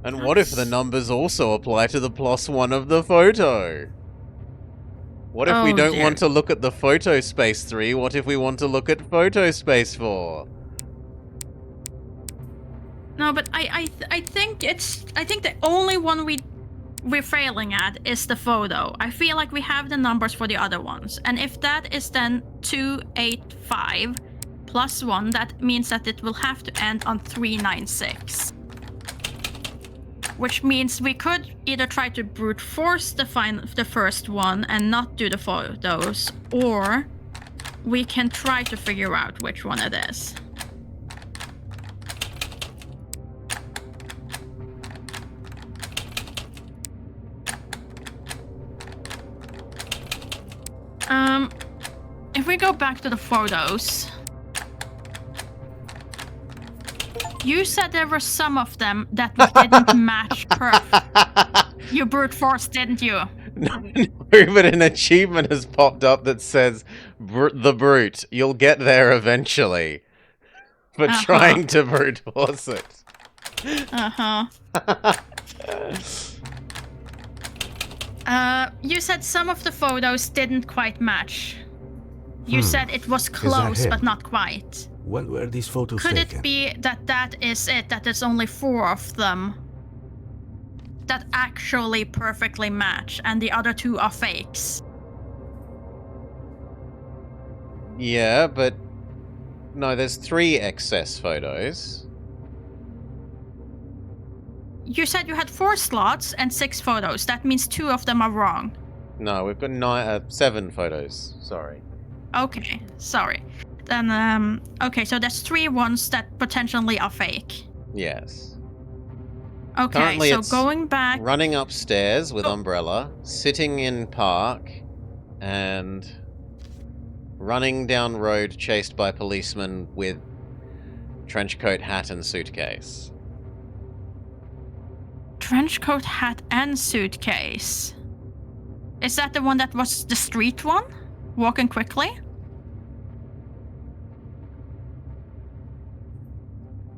S1: And what if the numbers also apply to the +1 of the photo? What if we
S2: Oh,
S1: don't
S2: dear.
S1: want to look at the photo space 3? What if we want to look at photo space 4?
S2: No, but I think the only one we're failing at is the photo. I feel like we have the numbers for the other ones, and if that is then 285 plus 1, that means that it will have to end on 396. Which means we could either try to brute force the first one and not do the photos, or we can try to figure out which one it is. If we go back to the photos, you said there were some of them that didn't match perfect. You brute force, didn't you?
S1: No, but an achievement has popped up that says the brute. You'll get there eventually. For trying to brute force it.
S2: You said some of the photos didn't quite match. You said it was close, but not quite.
S4: When were these photos
S2: Could
S4: taken?
S2: it be that is it, that there's only 4 of them that actually perfectly match, and the other 2 are fakes?
S1: Yeah, but... No, there's 3 excess photos.
S2: You said you had 4 slots and 6 photos. That means 2 of them are wrong.
S1: No, we've got 7 photos. Sorry.
S2: Okay, sorry. Then, okay, so there's 3 ones that potentially are fake.
S1: Yes.
S2: Okay,
S1: Currently
S2: so
S1: it's
S2: going back...
S1: running upstairs with umbrella, sitting in park, and running down road chased by policemen with trench coat, hat, and suitcase.
S2: Trench coat, hat, and suitcase. Is that the one that was the street one? Walking quickly?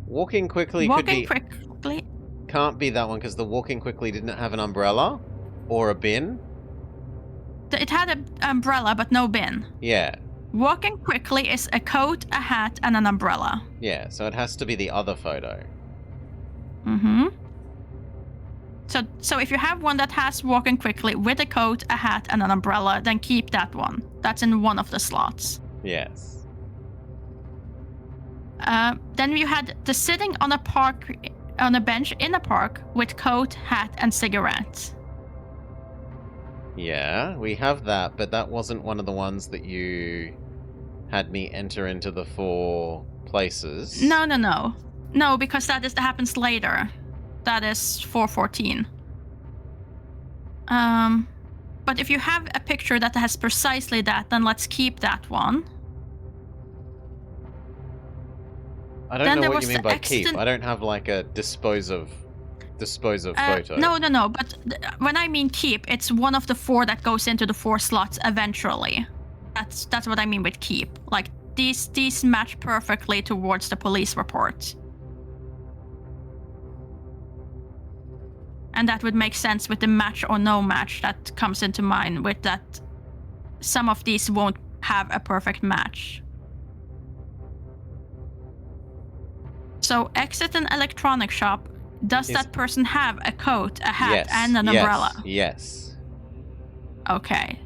S1: Walking quickly
S2: Walking quickly?
S1: Can't be that one because the walking quickly didn't have an umbrella or a bin.
S2: It had an umbrella, but no bin.
S1: Yeah.
S2: Walking quickly is a coat, a hat, and an umbrella.
S1: Yeah, so it has to be the other photo.
S2: Mm-hmm. So if you have one that has walking quickly with a coat, a hat, and an umbrella, then keep that one. That's in one of the slots.
S1: Yes.
S2: Then you had the sitting on a bench in a park with coat, hat, and cigarette.
S1: Yeah, we have that, but that wasn't one of the ones that you had me enter into the 4 places.
S2: No. No, because that happens later. That is 414. But if you have a picture that has precisely that, then let's keep that one.
S1: I don't know what you mean by keep. I don't have like a dispose of photo.
S2: No. But when I mean keep, it's one of the 4 that goes into the 4 slots eventually. That's what I mean with keep. Like these match perfectly towards the police report. And that would make sense with the match or no match that comes into mind, with that some of these won't have a perfect match. So exit an electronic shop. Does that person have a coat, a hat, and an umbrella?
S1: Yes.
S2: Okay.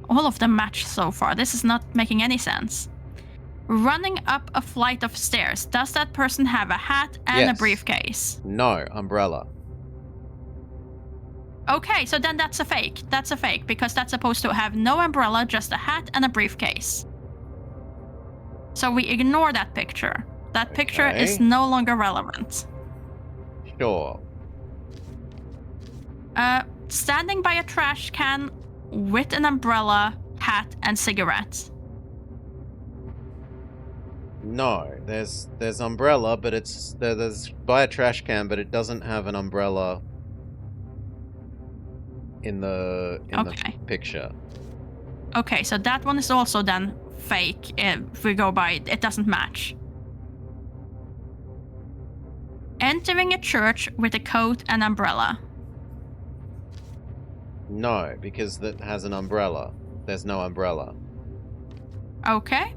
S2: All of them match so far. This is not making any sense. Running up a flight of stairs. Does that person have a hat and a briefcase?
S1: No, umbrella.
S2: Okay, so then that's a fake. That's a fake, because that's supposed to have no umbrella, just a hat and a briefcase. So we ignore that picture. That picture is no longer relevant.
S1: Sure.
S2: Standing by a trash can with an umbrella, hat, and cigarette.
S1: No, there's umbrella, but there's by a trash can, but it doesn't have an umbrella in the picture.
S2: Okay, so that one is also then fake. If we go by it doesn't match. Entering a church with a coat and umbrella.
S1: No, because that has an umbrella. There's no umbrella.
S2: Okay.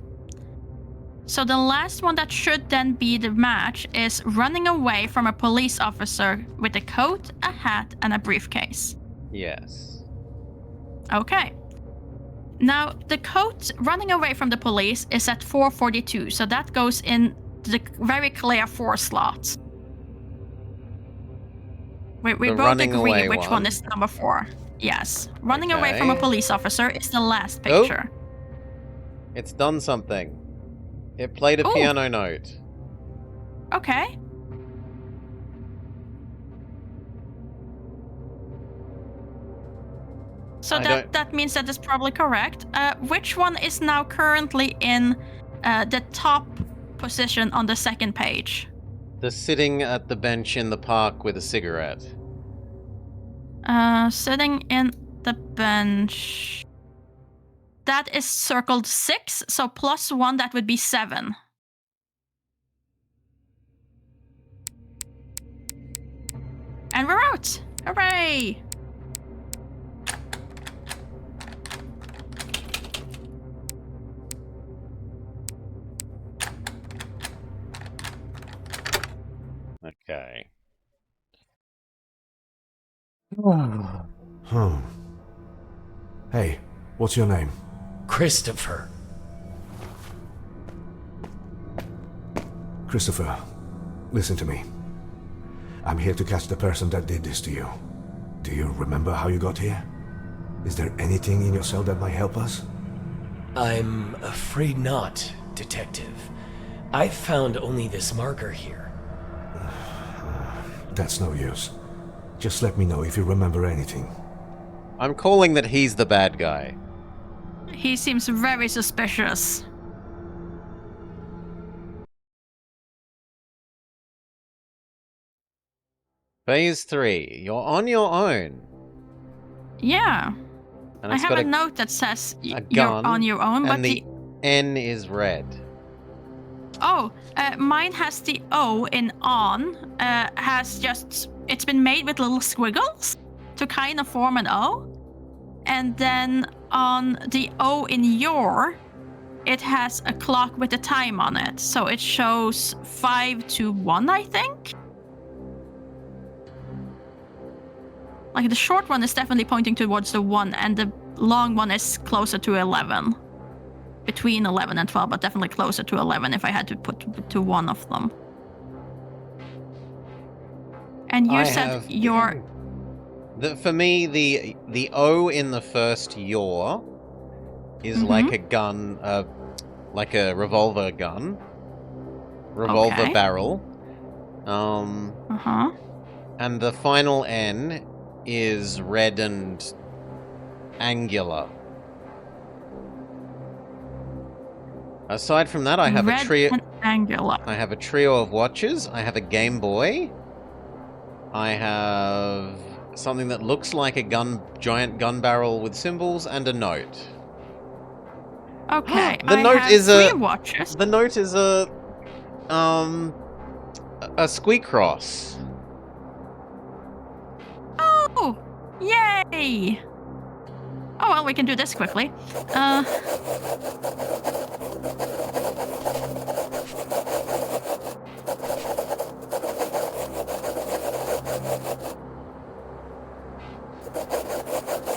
S2: So the last one that should then be the match is running away from a police officer with a coat, a hat, and a briefcase.
S1: Yes.
S2: Okay. Now, the coat running away from the police is at 442, so that goes in the very clear 4 slot. We
S1: The
S2: both
S1: running
S2: agree
S1: away
S2: which one
S1: one?
S2: is number 4. Yes. Running away from a
S1: Okay.
S2: police officer is the last
S1: Oh.
S2: picture.
S1: It's done something. It played a
S2: Ooh.
S1: piano note.
S2: Okay. So that means that is probably correct. Which one is now currently in the top position on the second page?
S1: The sitting at the bench in the park with a cigarette.
S2: Sitting in the bench. That is circled 6, so +1, that would be 7. And we're out! Hooray!
S1: Okay.
S4: Hey, what's your name?
S5: Christopher.
S4: Christopher, listen to me. I'm here to catch the person that did this to you. Do you remember how you got here? Is there anything in your cell that might help us?
S5: I'm afraid not, Detective. I found only this marker here.
S4: That's no use. Just let me know if you remember anything.
S1: I'm calling that he's the bad guy.
S2: He seems very suspicious.
S1: Phase 3. You're on your own.
S2: Yeah.
S1: And
S2: I
S1: it's
S2: have
S1: got
S2: a note that says
S1: a
S2: you're
S1: gun,
S2: on your own, but
S1: and the N is red.
S2: Mine has the O in on, it's been made with little squiggles to kind of form an O. And then on the O in your, it has a clock with a time on it. So it shows 5 to 1, I think. Like the short one is definitely pointing towards the 1, and the long one is closer to 11. Between 11 and 12, but definitely closer to 11 if I had to put to one of them. And you said your...
S1: For me, the O in the first your is like a gun, like a revolver gun. Revolver barrel. And the final N is red and angular. Aside from that, I have a trio.
S2: Angular.
S1: I have a trio of watches. I have a Game Boy. I have something that looks like a giant gun barrel with symbols, and a note.
S2: Okay,
S1: The
S2: I
S1: note
S2: have
S1: is
S2: 3 watches.
S1: The note is a squeak cross.
S2: Oh, yay! Oh well, we can do this quickly.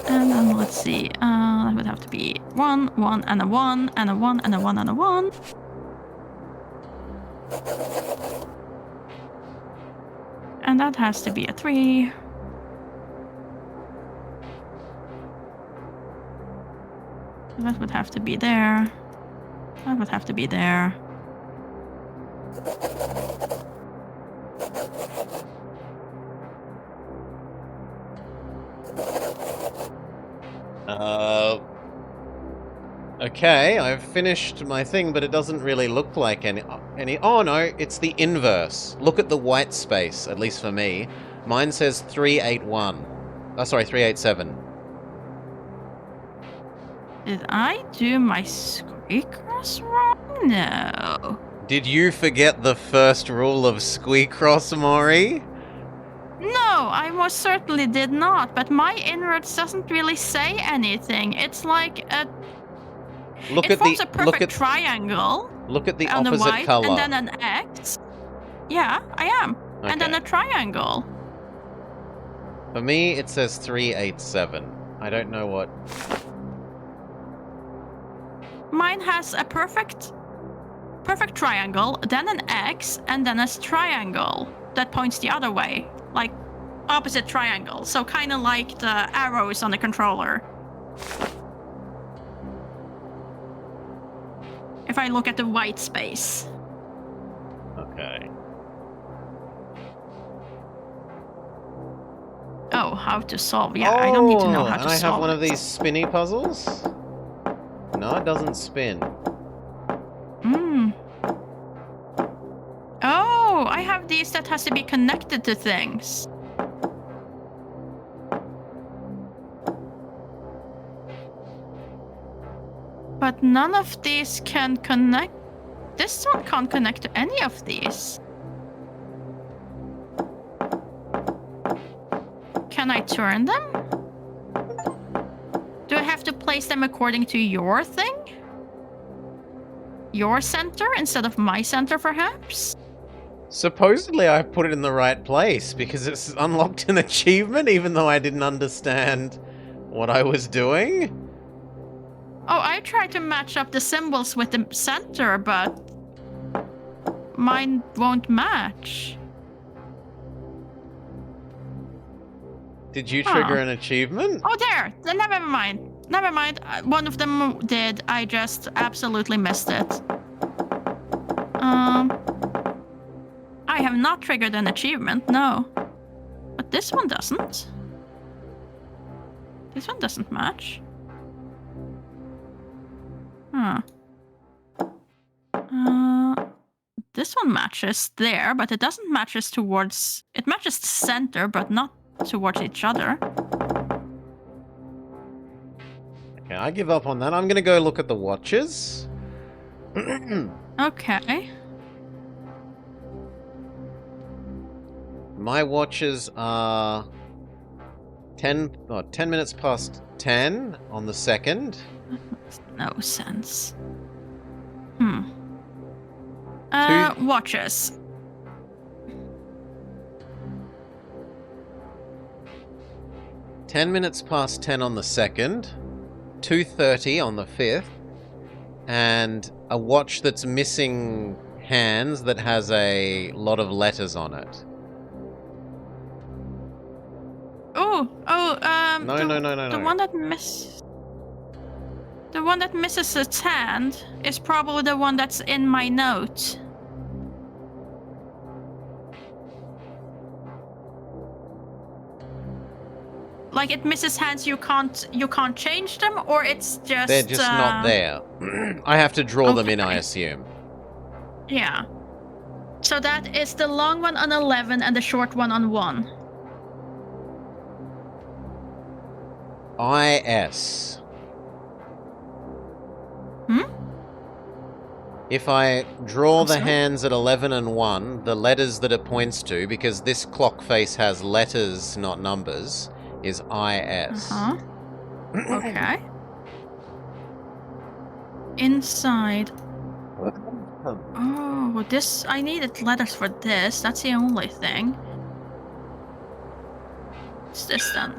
S2: And then let's see. That would have to be 1, 1, and a 1, and a 1, and a 1, and a 1. And that has to be a 3. That would have to be there. That would have to be there.
S1: Okay, I've finished my thing, but it doesn't really look like any... Oh no, it's the inverse. Look at the white space, at least for me. Mine says 381. Oh, sorry, 387.
S2: Did I do my squeak cross wrong? No.
S1: Did you forget the first rule of Squeakross, Mori?
S2: No! I most certainly did not. But my inwards doesn't really say anything. It's like
S1: Look
S2: it
S1: at
S2: forms
S1: the
S2: a perfect triangle
S1: look at the
S2: on the
S1: opposite
S2: white,
S1: color.
S2: and then an X. Yeah, I am. And then
S1: Okay.
S2: a triangle.
S1: For me, it says 387. I don't know what.
S2: Mine has a perfect triangle, then an X, and then a triangle that points the other way, like opposite triangle. So kind of like the arrows on the controller. If I look at the white space.
S1: Okay.
S2: Oh, how to solve? Yeah, I don't need to know how
S1: and
S2: to
S1: I
S2: solve
S1: have one
S2: it.
S1: of these spinny puzzles? No, it doesn't spin.
S2: Oh, I have these that has to be connected to things. But none of these can connect. This one can't connect to any of these. Can I turn them? Do I have to place them according to your thing? Your center instead of my center, perhaps?
S1: Supposedly I put it in the right place because it's unlocked an achievement even though I didn't understand what I was doing.
S2: Oh, I tried to match up the symbols with the center, but mine won't match.
S1: Did you trigger an achievement?
S2: Oh, there! Then never mind. Never mind. One of them did. I just absolutely missed it. I have not triggered an achievement, no. But this one doesn't. This one doesn't match. This one matches there, but it doesn't matches towards... It matches the center, but not towards each other.
S1: Okay, I give up on that. I'm gonna go look at the watches.
S2: Okay.
S1: My watches are 10 minutes past 10 on the 2nd.
S2: Makes no sense. Watches.
S1: Ten minutes past 10 on the 2nd, 2:30 on the 5th, and a watch that's missing hands that has a lot of letters on it.
S2: No.
S1: No.
S2: The one that misses its hand is probably the one that's in my note. Like it misses hands, you can't change them, or it's just
S1: They're just not there. I have to draw them in, I assume.
S2: Yeah. So that is the long one on 11 and the short one on 1.
S1: IS. If I draw the hands at 11 and 1, the letters that it points to, because this clock face has letters, not numbers, is IS.
S2: Okay. Inside. Oh, this... I needed letters for this. That's the only thing. What's this then?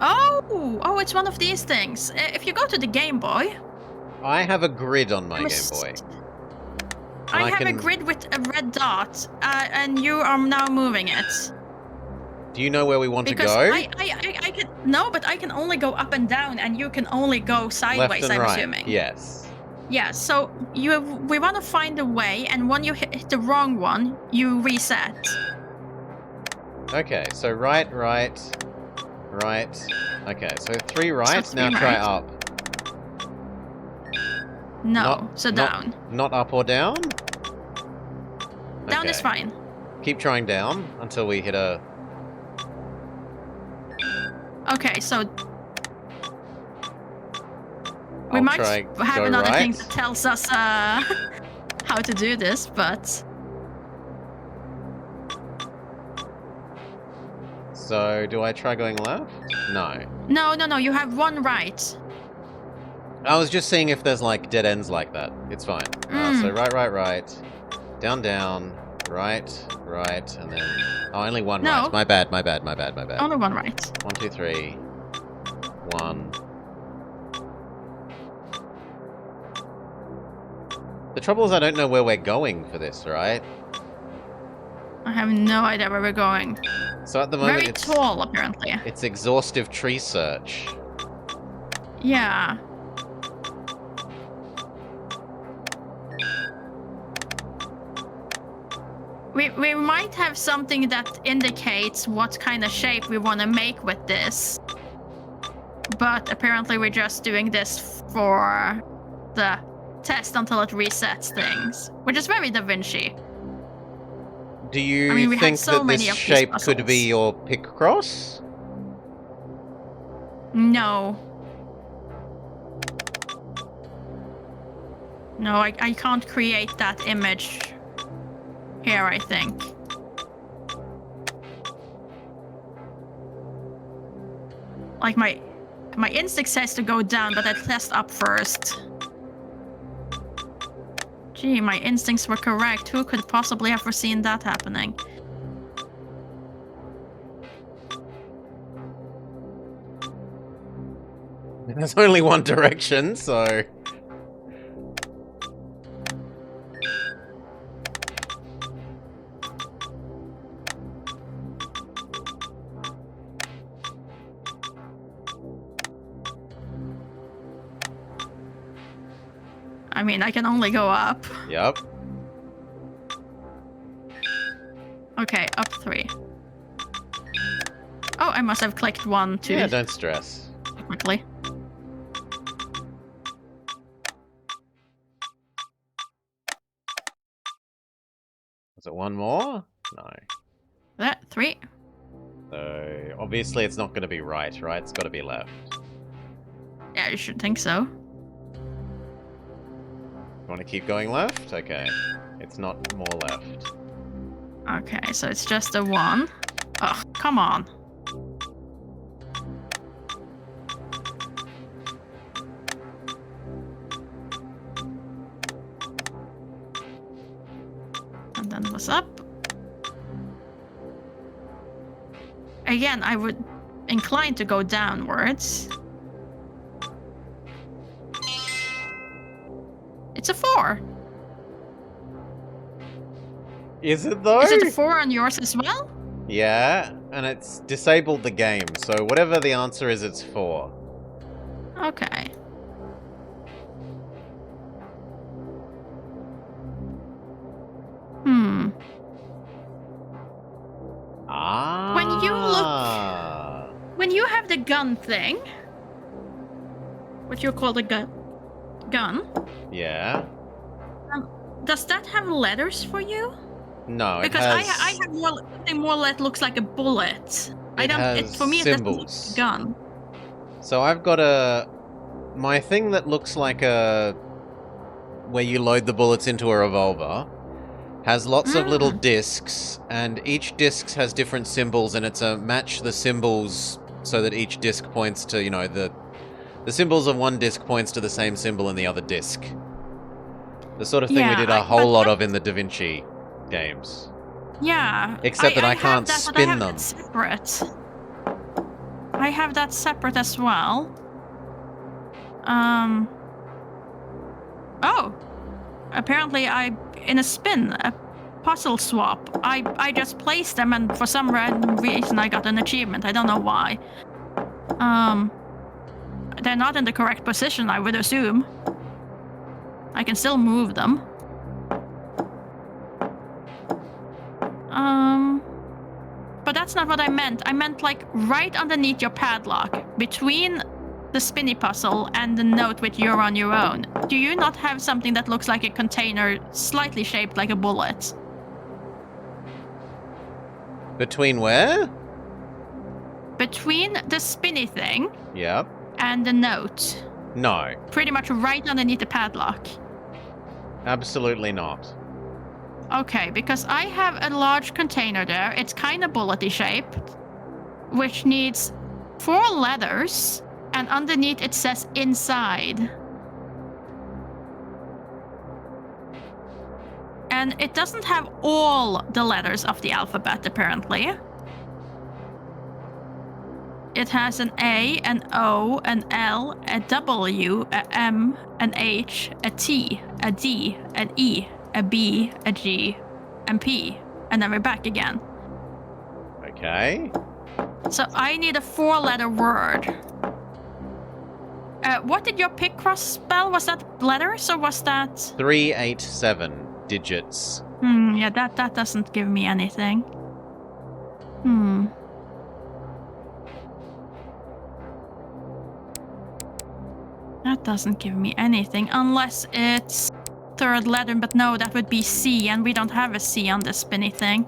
S2: Oh, it's one of these things. If you go to the Game Boy...
S1: I have a grid on my Game Boy.
S2: I have a grid with a red dot, and you are now moving it.
S1: Do you know where we want to go?
S2: I can... No, but I can only go up and down, and you can only go sideways,
S1: Left and
S2: I'm
S1: right.
S2: assuming.
S1: Yes.
S2: Yeah, so we want to find a way, and when you hit the wrong one, you reset.
S1: Okay, so right. Okay, so 3 right,
S2: So
S1: now
S2: 3
S1: try
S2: right.
S1: up.
S2: No, down.
S1: Not up or down?
S2: Down is
S1: Okay.
S2: fine.
S1: Keep trying down until we hit a...
S2: Okay, so we
S1: I'll
S2: might
S1: try
S2: have
S1: go
S2: another thing
S1: right.
S2: that tells us how to do this, but
S1: So, do I try going left? No.
S2: No, you have one right.
S1: I was just seeing if there's, like, dead ends like that. It's fine. So right. Down, right, and then... Oh, only one
S2: No.
S1: right. My bad.
S2: Only one right.
S1: 1, 2, 3. 1. The trouble is I don't know where we're going for this, right?
S2: I have no idea where we're going.
S1: So at the moment
S2: Very tall, apparently.
S1: it's exhaustive tree search.
S2: Yeah. We might have something that indicates what kind of shape we want to make with this. But apparently we're just doing this for the test until it resets things. Which is very Da Vinci.
S1: Do you
S2: I mean, we
S1: think
S2: had so
S1: that
S2: many
S1: this
S2: of these
S1: shape could be
S2: puzzles.
S1: your pick cross?
S2: No. No, I can't create that image here, I think. Like my instinct says to go down, but I test up first. Gee, my instincts were correct. Who could possibly have foreseen that happening?
S1: There's only one direction, so...
S2: I mean, I can only go up.
S1: Yep.
S2: Okay, up 3. Oh, I must have clicked 1 too
S1: Yeah, don't stress.
S2: quickly.
S1: Was it one more? No.
S2: That 3.
S1: So, obviously it's not going to be right? It's got to be left.
S2: Yeah, you should think so.
S1: You want to keep going left? Okay. It's not more left.
S2: Okay, so it's just a 1. Ugh, come on. And then what's up? Again, I would incline to go downwards. It's a 4.
S1: Is it though?
S2: Is it a 4 on yours as well?
S1: Yeah, and it's disabled the game, so whatever the answer is, it's 4.
S2: Okay. Hmm.
S1: Ah.
S2: When you have the gun thing, what you call the gun,
S1: Yeah.
S2: does that have letters for you?
S1: No, it
S2: Because
S1: has...
S2: I have something more that looks like a bullet.
S1: It has
S2: For me, it doesn't look like
S1: symbols.
S2: a gun.
S1: So I've got my thing that looks like where you load the bullets into a revolver has lots of little discs, and each disc has different symbols, and it's a match the symbols so that each disc points to, the symbols of one disc points to the same symbol in the other disc. The sort of thing we did a whole lot of in the Da Vinci games.
S2: Yeah.
S1: Except that I can't
S2: have that, but I
S1: spin
S2: have
S1: them.
S2: that separate. I have that separate as well. Oh. Apparently in a spin, a puzzle swap, I just placed them, and for some random reason I got an achievement. I don't know why. They're not in the correct position, I would assume. I can still move them. But that's not what I meant. I meant like right underneath your padlock, between the spinny puzzle and the note with you're on your own. Do you not have something that looks like a container slightly shaped like a bullet?
S1: Between where?
S2: Between the spinny thing
S1: Yep.
S2: and the note.
S1: No.
S2: Pretty much right underneath the padlock.
S1: Absolutely not.
S2: Okay, because I have a large container there. It's kind of bullety shaped. which needs 4 letters, and underneath it says inside. And it doesn't have all the letters of the alphabet, apparently. It has an A, an O, an L, a W, a M, an H, a T, a D, an E, a B, a G, and P. And then we're back again.
S1: Okay.
S2: So I need a 4-letter word. What did your Picross spell? Was that letters or was that...
S1: 387 digits.
S2: Yeah, that doesn't give me anything. That doesn't give me anything, unless it's 3rd letter, but no, that would be C, and we don't have a C on this spinny thing.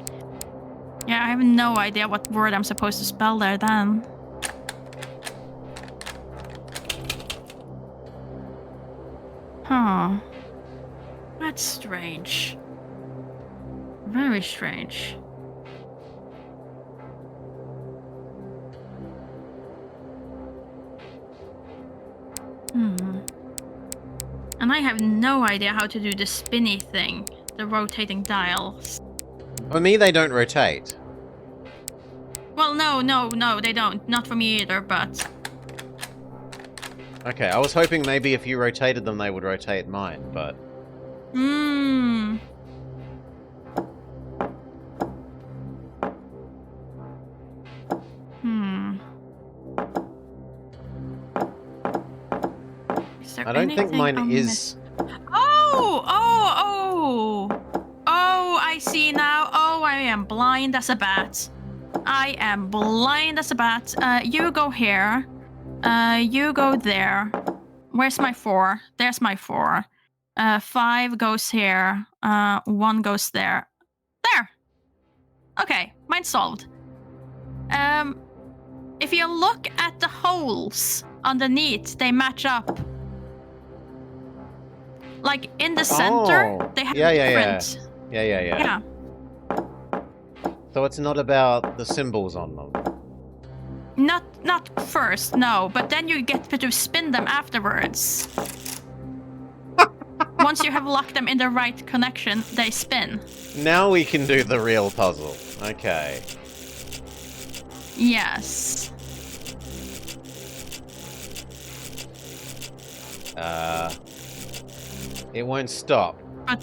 S2: Yeah, I have no idea what word I'm supposed to spell there then. Huh. That's strange. Very strange. And I have no idea how to do the spinny thing, the rotating dials.
S1: For me, they don't rotate.
S2: Well, no, they don't. Not for me either, but...
S1: Okay, I was hoping maybe if you rotated them, they would rotate mine, but...
S2: Is there
S1: I don't think
S2: anything
S1: mine
S2: I'm
S1: is...
S2: Oh, I see now. Oh, I am blind as a bat. I am blind as a bat. You go here. You go there. Where's my 4? There's my 4. 5 goes here. 1 goes there. There! Okay, mine's solved. If you look at the holes underneath, they match up. Like, in the center, they have different...
S1: Yeah. So it's not about the symbols on them.
S2: Not first, no, but then you get to spin them afterwards. Once you have locked them in the right connection, they spin.
S1: Now we can do the real puzzle. Okay.
S2: Yes.
S1: It won't stop.
S2: But...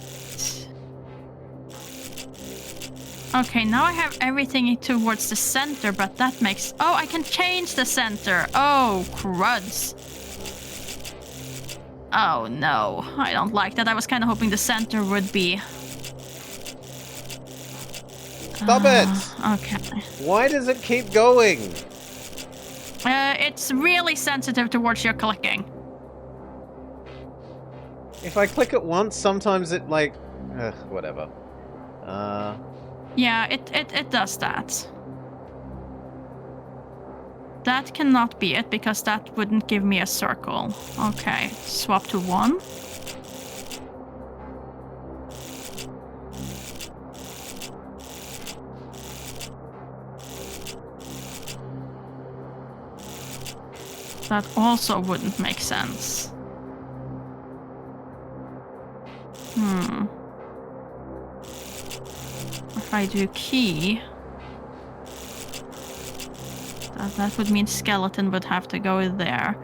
S2: Okay, now I have everything towards the center, but that makes... Oh, I can change the center. Oh, cruds. Oh, no. I don't like that. I was kind of hoping the center would be...
S1: Stop it!
S2: Okay.
S1: Why does it keep going?
S2: It's really sensitive towards your clicking.
S1: If I click it once, sometimes it like... whatever.
S2: Yeah, it does that. That cannot be it, because that wouldn't give me a circle. Okay, swap to 1. That also wouldn't make sense. If I do key... That would mean skeleton would have to go there.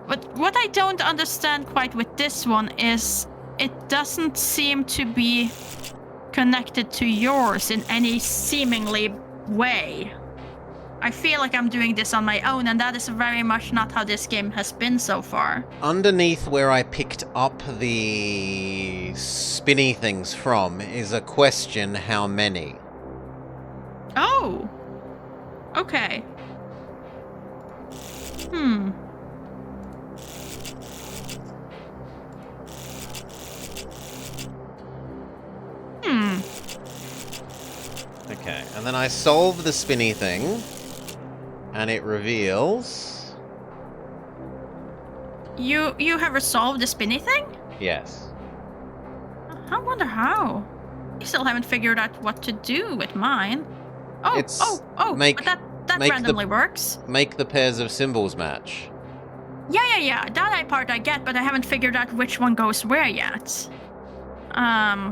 S2: But what I don't understand quite with this one is it doesn't seem to be connected to yours in any seemingly way. I feel like I'm doing this on my own, and that is very much not how this game has been so far.
S1: Underneath where I picked up the spinny things from is a question, how many?
S2: Oh! Okay.
S1: Okay, and then I solve the spinny thing, and it reveals...
S2: You have resolved the spinny thing?
S1: Yes.
S2: I wonder how. I still haven't figured out what to do with mine. Oh,
S1: It's
S2: but That randomly works.
S1: Make the pairs of symbols match.
S2: Yeah. That part I get, but I haven't figured out which one goes where yet.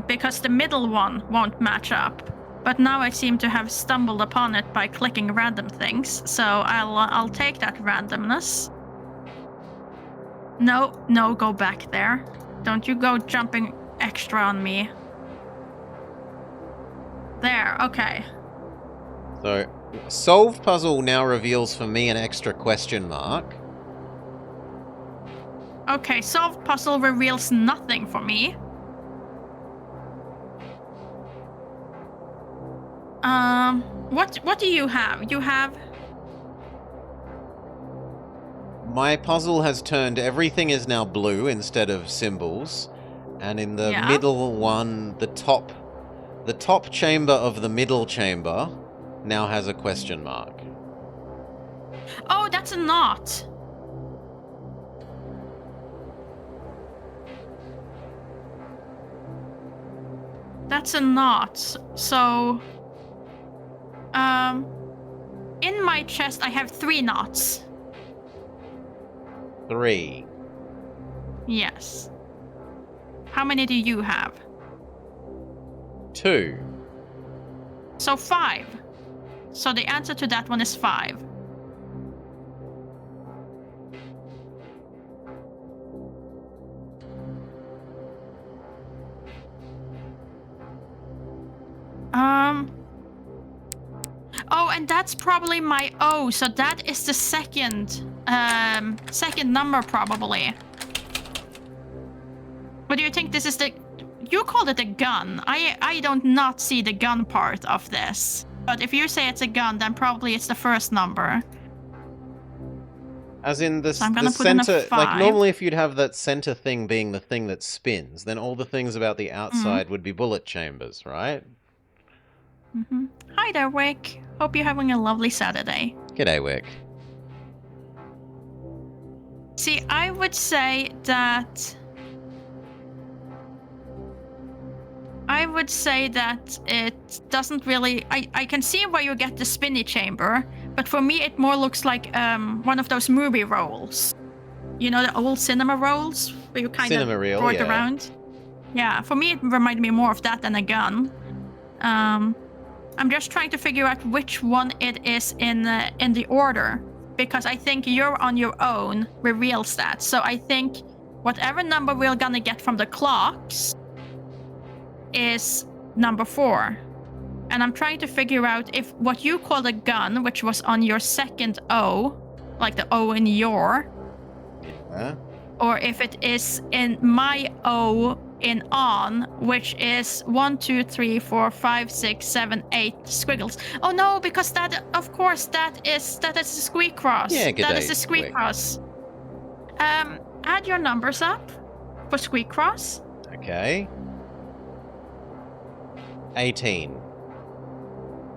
S2: Because the middle one won't match up. But now I seem to have stumbled upon it by clicking random things, so I'll take that randomness. No, go back there. Don't you go jumping extra on me. There, okay.
S1: So, solve puzzle now reveals for me an extra question mark.
S2: Okay, solved puzzle reveals nothing for me. What do you have? You have...
S1: My puzzle has turned everything is now blue instead of symbols. And in the middle one, the top chamber of the middle chamber now has a question mark.
S2: Oh, that's a knot. That's a knot. So, in my chest I have 3 knots.
S1: 3.
S2: Yes. How many do you have?
S1: 2.
S2: So 5. So the answer to that one is 5. Oh, and that's probably my O, so that is the second number probably. What do you think this is the... You called it a gun. I don't not see the gun part of this. But if you say it's a gun, then probably it's the first number.
S1: As in the,
S2: So I'm
S1: the
S2: gonna put in a
S1: center, like
S2: 5.
S1: normally if you'd have that center thing being the thing that spins, then all the things about the outside would be bullet chambers, right?
S2: Mm-hmm. Hi there, Wick. Hope you're having a lovely Saturday.
S1: G'day, Wick.
S2: See, I would say that it doesn't really... I can see where you get the spinny chamber, but for me it more looks like one of those movie rolls. You know, the old cinema rolls where you kind of throw it around? Yeah, for me it reminded me more of that than a gun. I'm just trying to figure out which one it is in the order, because I think you're on your own reveals that. So I think whatever number we're gonna get from the clocks is number 4. And I'm trying to figure out if what you called a gun, which was on your second O, like the O in your, or if it is in my O in on, which is 1, 2, 3, 4, 5, 6, 7, 8 squiggles. Oh no, because that, of course, that is the squeak cross.
S1: Yeah, good
S2: that
S1: day,
S2: is the squeak
S1: Wick.
S2: cross. Add your numbers up for squeak cross.
S1: Okay. 18.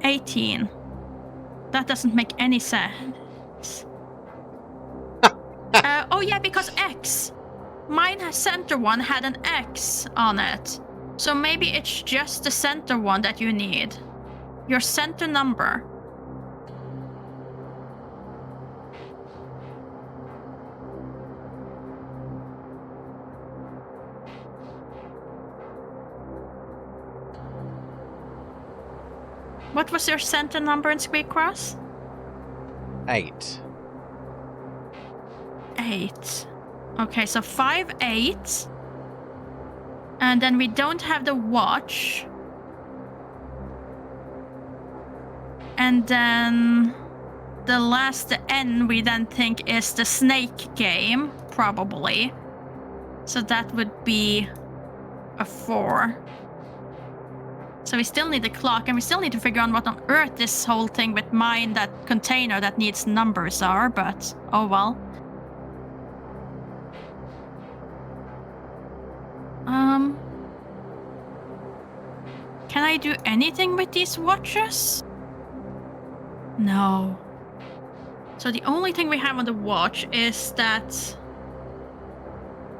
S2: 18. That doesn't make any sense. Oh yeah, because X. Mine center one had an X on it. So maybe it's just the center one that you need. Your center number. What was your center number in Squeak Cross?
S1: 8.
S2: 8. Okay, so 5, 8. And then we don't have the watch. And then the last N we then think is the snake game, probably. So that would be a 4. So we still need the clock, and we still need to figure out what on earth this whole thing with mine, that container that needs numbers are, but oh well. Can I do anything with these watches? No. So the only thing we have on the watch is that...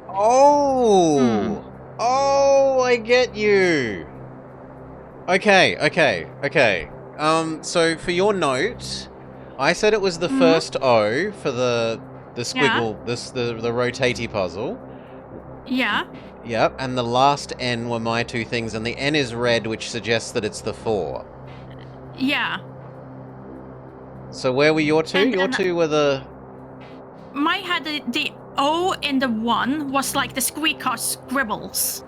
S1: Oh! Oh, I get you! Okay. So for your note, I said it was the first O for the squiggle, the rotatey puzzle.
S2: Yeah.
S1: Yep, and the last N were my two things, and the N is red, which suggests that it's the 4.
S2: Yeah.
S1: So where were your two?
S2: And
S1: Your
S2: then-
S1: two were the...
S2: Mine had the O in the 1 was like the squeakhouse scribbles.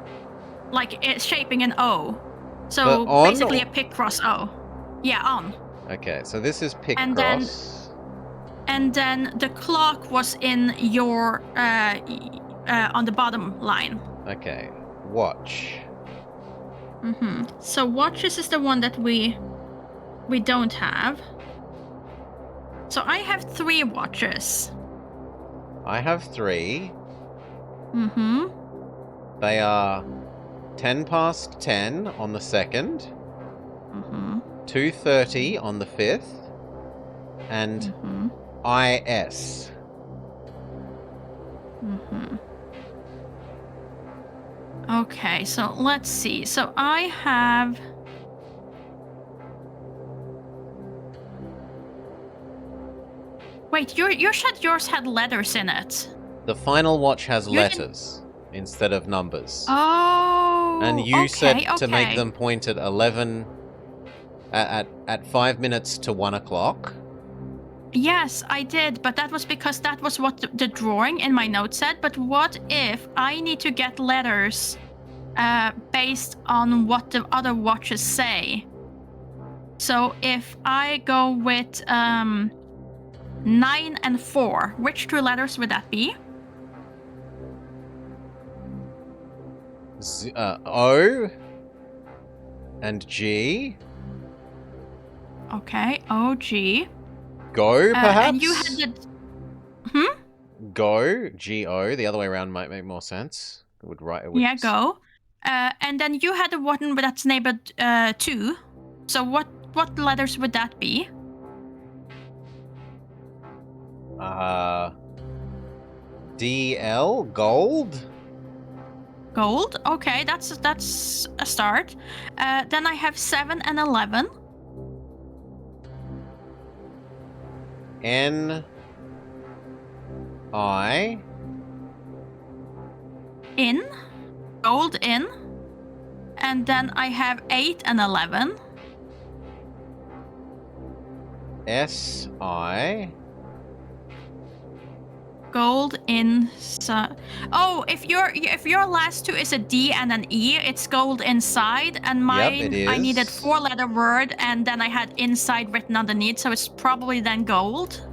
S2: Like it's shaping an O. So
S1: The on
S2: basically
S1: or-
S2: a Picross O. Yeah, on.
S1: Okay, so this is Picross.
S2: And then the clock was in your on the bottom line.
S1: Okay, watch.
S2: So watches is the one that we don't have. So I have 3 watches.
S1: I have 3.
S2: Mm-hmm.
S1: They are 10 past 10 on the 2nd, 2:30 on the 5th, and IS.
S2: Okay, so let's see. So I have... Wait, you said yours had letters in it.
S1: The final watch has
S2: You didn't-
S1: letters instead of numbers.
S2: Oh,
S1: And you said to make
S2: okay.
S1: them point at 11... At 5 minutes to 1 o'clock.
S2: Yes, I did, but that was because that was what the drawing in my note said. But what if I need to get letters based on what the other watches say? So if I go with 9 and 4, which 2 letters would that be?
S1: O and G.
S2: Okay, OG.
S1: Go, perhaps?
S2: And you had the...
S1: Go, G-O. The other way around might make more sense. It would write.
S2: Yeah, go. And then you had the one that's neighbored 2. So what letters would that be?
S1: DL, gold.
S2: Gold. Okay, that's a start. Then I have 7 and 11.
S1: N. I.
S2: In. Gold in. And then I have 8 and 11.
S1: S. I.
S2: Gold in. Oh, if your last 2 is a D and an E, it's gold inside. And mine,
S1: it
S2: I needed
S1: is.
S2: 4-letter word, and then I had inside written underneath, so it's probably then gold.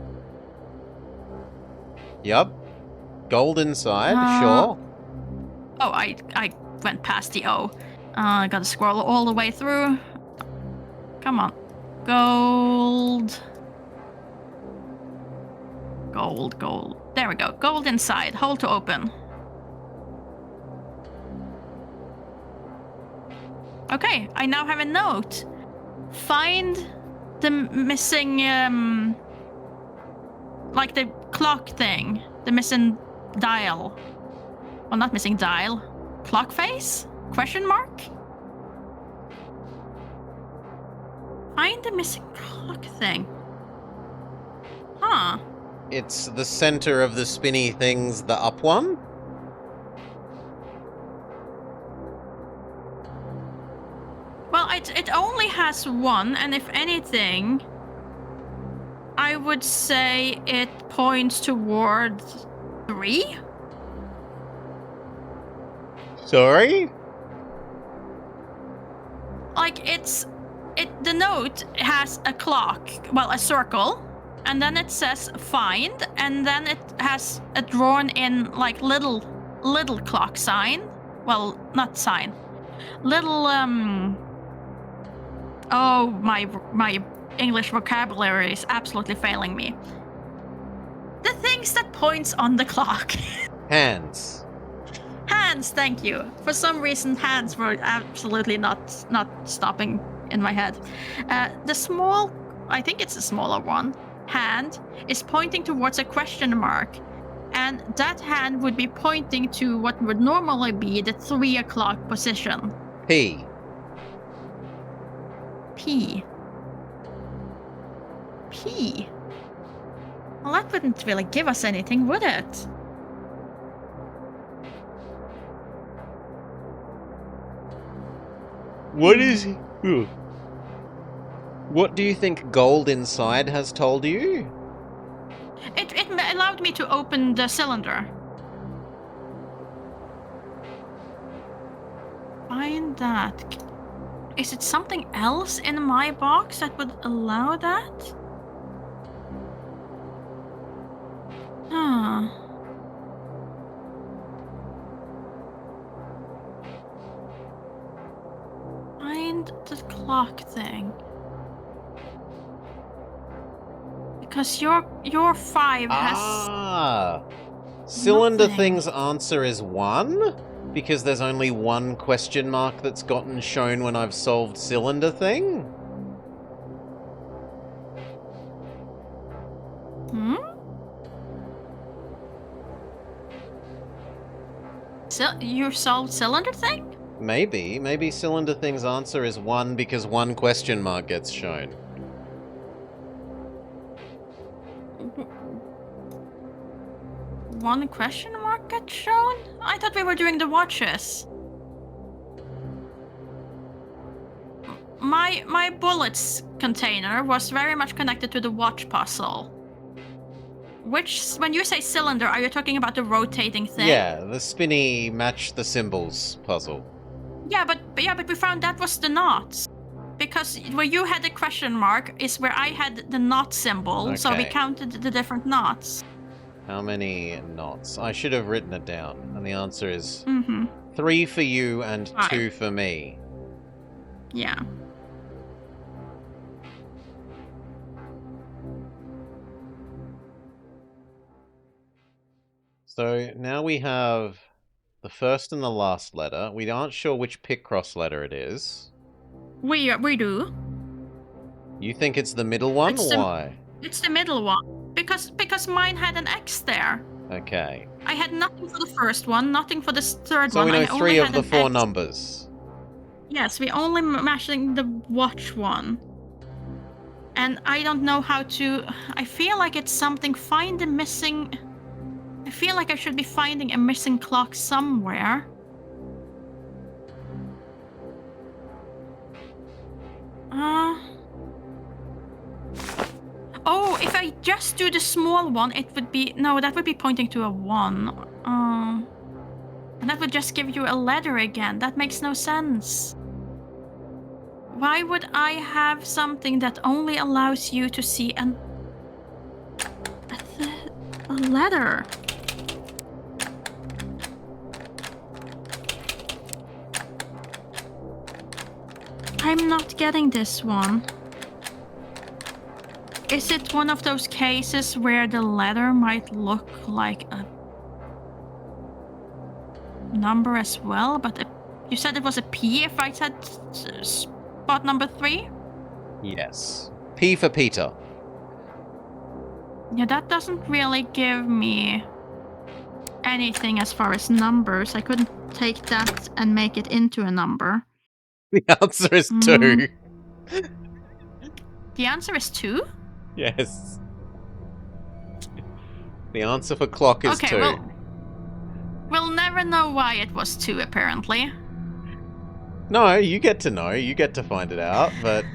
S1: Yup. Gold inside, sure.
S2: Oh, I went past the O. I gotta scroll all the way through. Come on. Gold. Gold. There we go. Gold inside. Hold to open. Okay, I now have a note. Find the missing, like the clock thing. The missing dial. Well, not missing dial. Clock face? Question mark? Find the missing clock thing. Huh.
S1: It's the center of the spinny things, the up one?
S2: Well, it only has 1, and if anything, I would say it points toward 3.
S1: Sorry?
S2: Like the note has a clock, well, a circle, and then it says find, and then it has a drawn in like little clock sign. Well, not sign. Little oh, my English vocabulary is absolutely failing me. The things that points on the clock.
S1: Hands.
S2: Hands, thank you. For some reason, hands were absolutely not stopping in my head. The small, I think it's a smaller one, hand is pointing towards a question mark, and that hand would be pointing to what would normally be the 3 o'clock position.
S1: P.
S2: P. Well, that wouldn't really give us anything, would it?
S1: What is... What do you think gold inside has told you?
S2: It allowed me to open the cylinder. Find that. Is it something else in my box that would allow that? Huh. Find the clock thing. Because your 5 has...
S1: Ah! Cylinder
S2: nothing.
S1: Thing's answer is 1? Because there's only one question mark that's gotten shown when I've solved Cylinder Thing?
S2: Hmm? You solved Cylinder Thing?
S1: Maybe. Maybe Cylinder Thing's answer is 1 because one question mark gets shown.
S2: One question mark gets shown? I thought we were doing the watches. My bullets container was very much connected to the watch puzzle. Which, when you say cylinder, are you talking about the rotating thing?
S1: Yeah, the spinny match the symbols puzzle.
S2: Yeah, but we found that was the knots. Because where you had the question mark is where I had the knot symbol, so we
S1: Okay.
S2: counted the different knots.
S1: How many knots? I should have written it down. And the answer is
S2: Mm-hmm.
S1: 3 for you and 2
S2: Right.
S1: for me.
S2: Yeah.
S1: So now we have the first and the last letter. We aren't sure which Picross letter it is.
S2: We do.
S1: You think it's the middle one?
S2: It's the-
S1: Why?
S2: It's the middle one. Because mine had an X there.
S1: Okay.
S2: I had nothing for the first one, nothing for the third
S1: So
S2: one.
S1: we know
S2: I
S1: 3
S2: only
S1: of
S2: had
S1: the
S2: an
S1: 4
S2: X.
S1: numbers.
S2: Yes, we only matching the watch one. And I don't know how to... I feel like it's something... Find the missing... I feel like I should be finding a missing clock somewhere. Oh, if I just do the small one, it would be... No, that would be pointing to a 1. And that would just give you a letter again. That makes no sense. Why would I have something that only allows you to see a letter? I'm not getting this one. Is it one of those cases where the letter might look like a number as well? But you said it was a P if I said spot number 3?
S1: Yes. P for Peter.
S2: Yeah, that doesn't really give me anything as far as numbers. I couldn't take that and make it into a number.
S1: The answer is 2.
S2: The answer is 2?
S1: Yes. The answer for clock is 2.
S2: Okay, well, we'll never know why it was 2, apparently.
S1: No, you get to know. You get to find it out, but...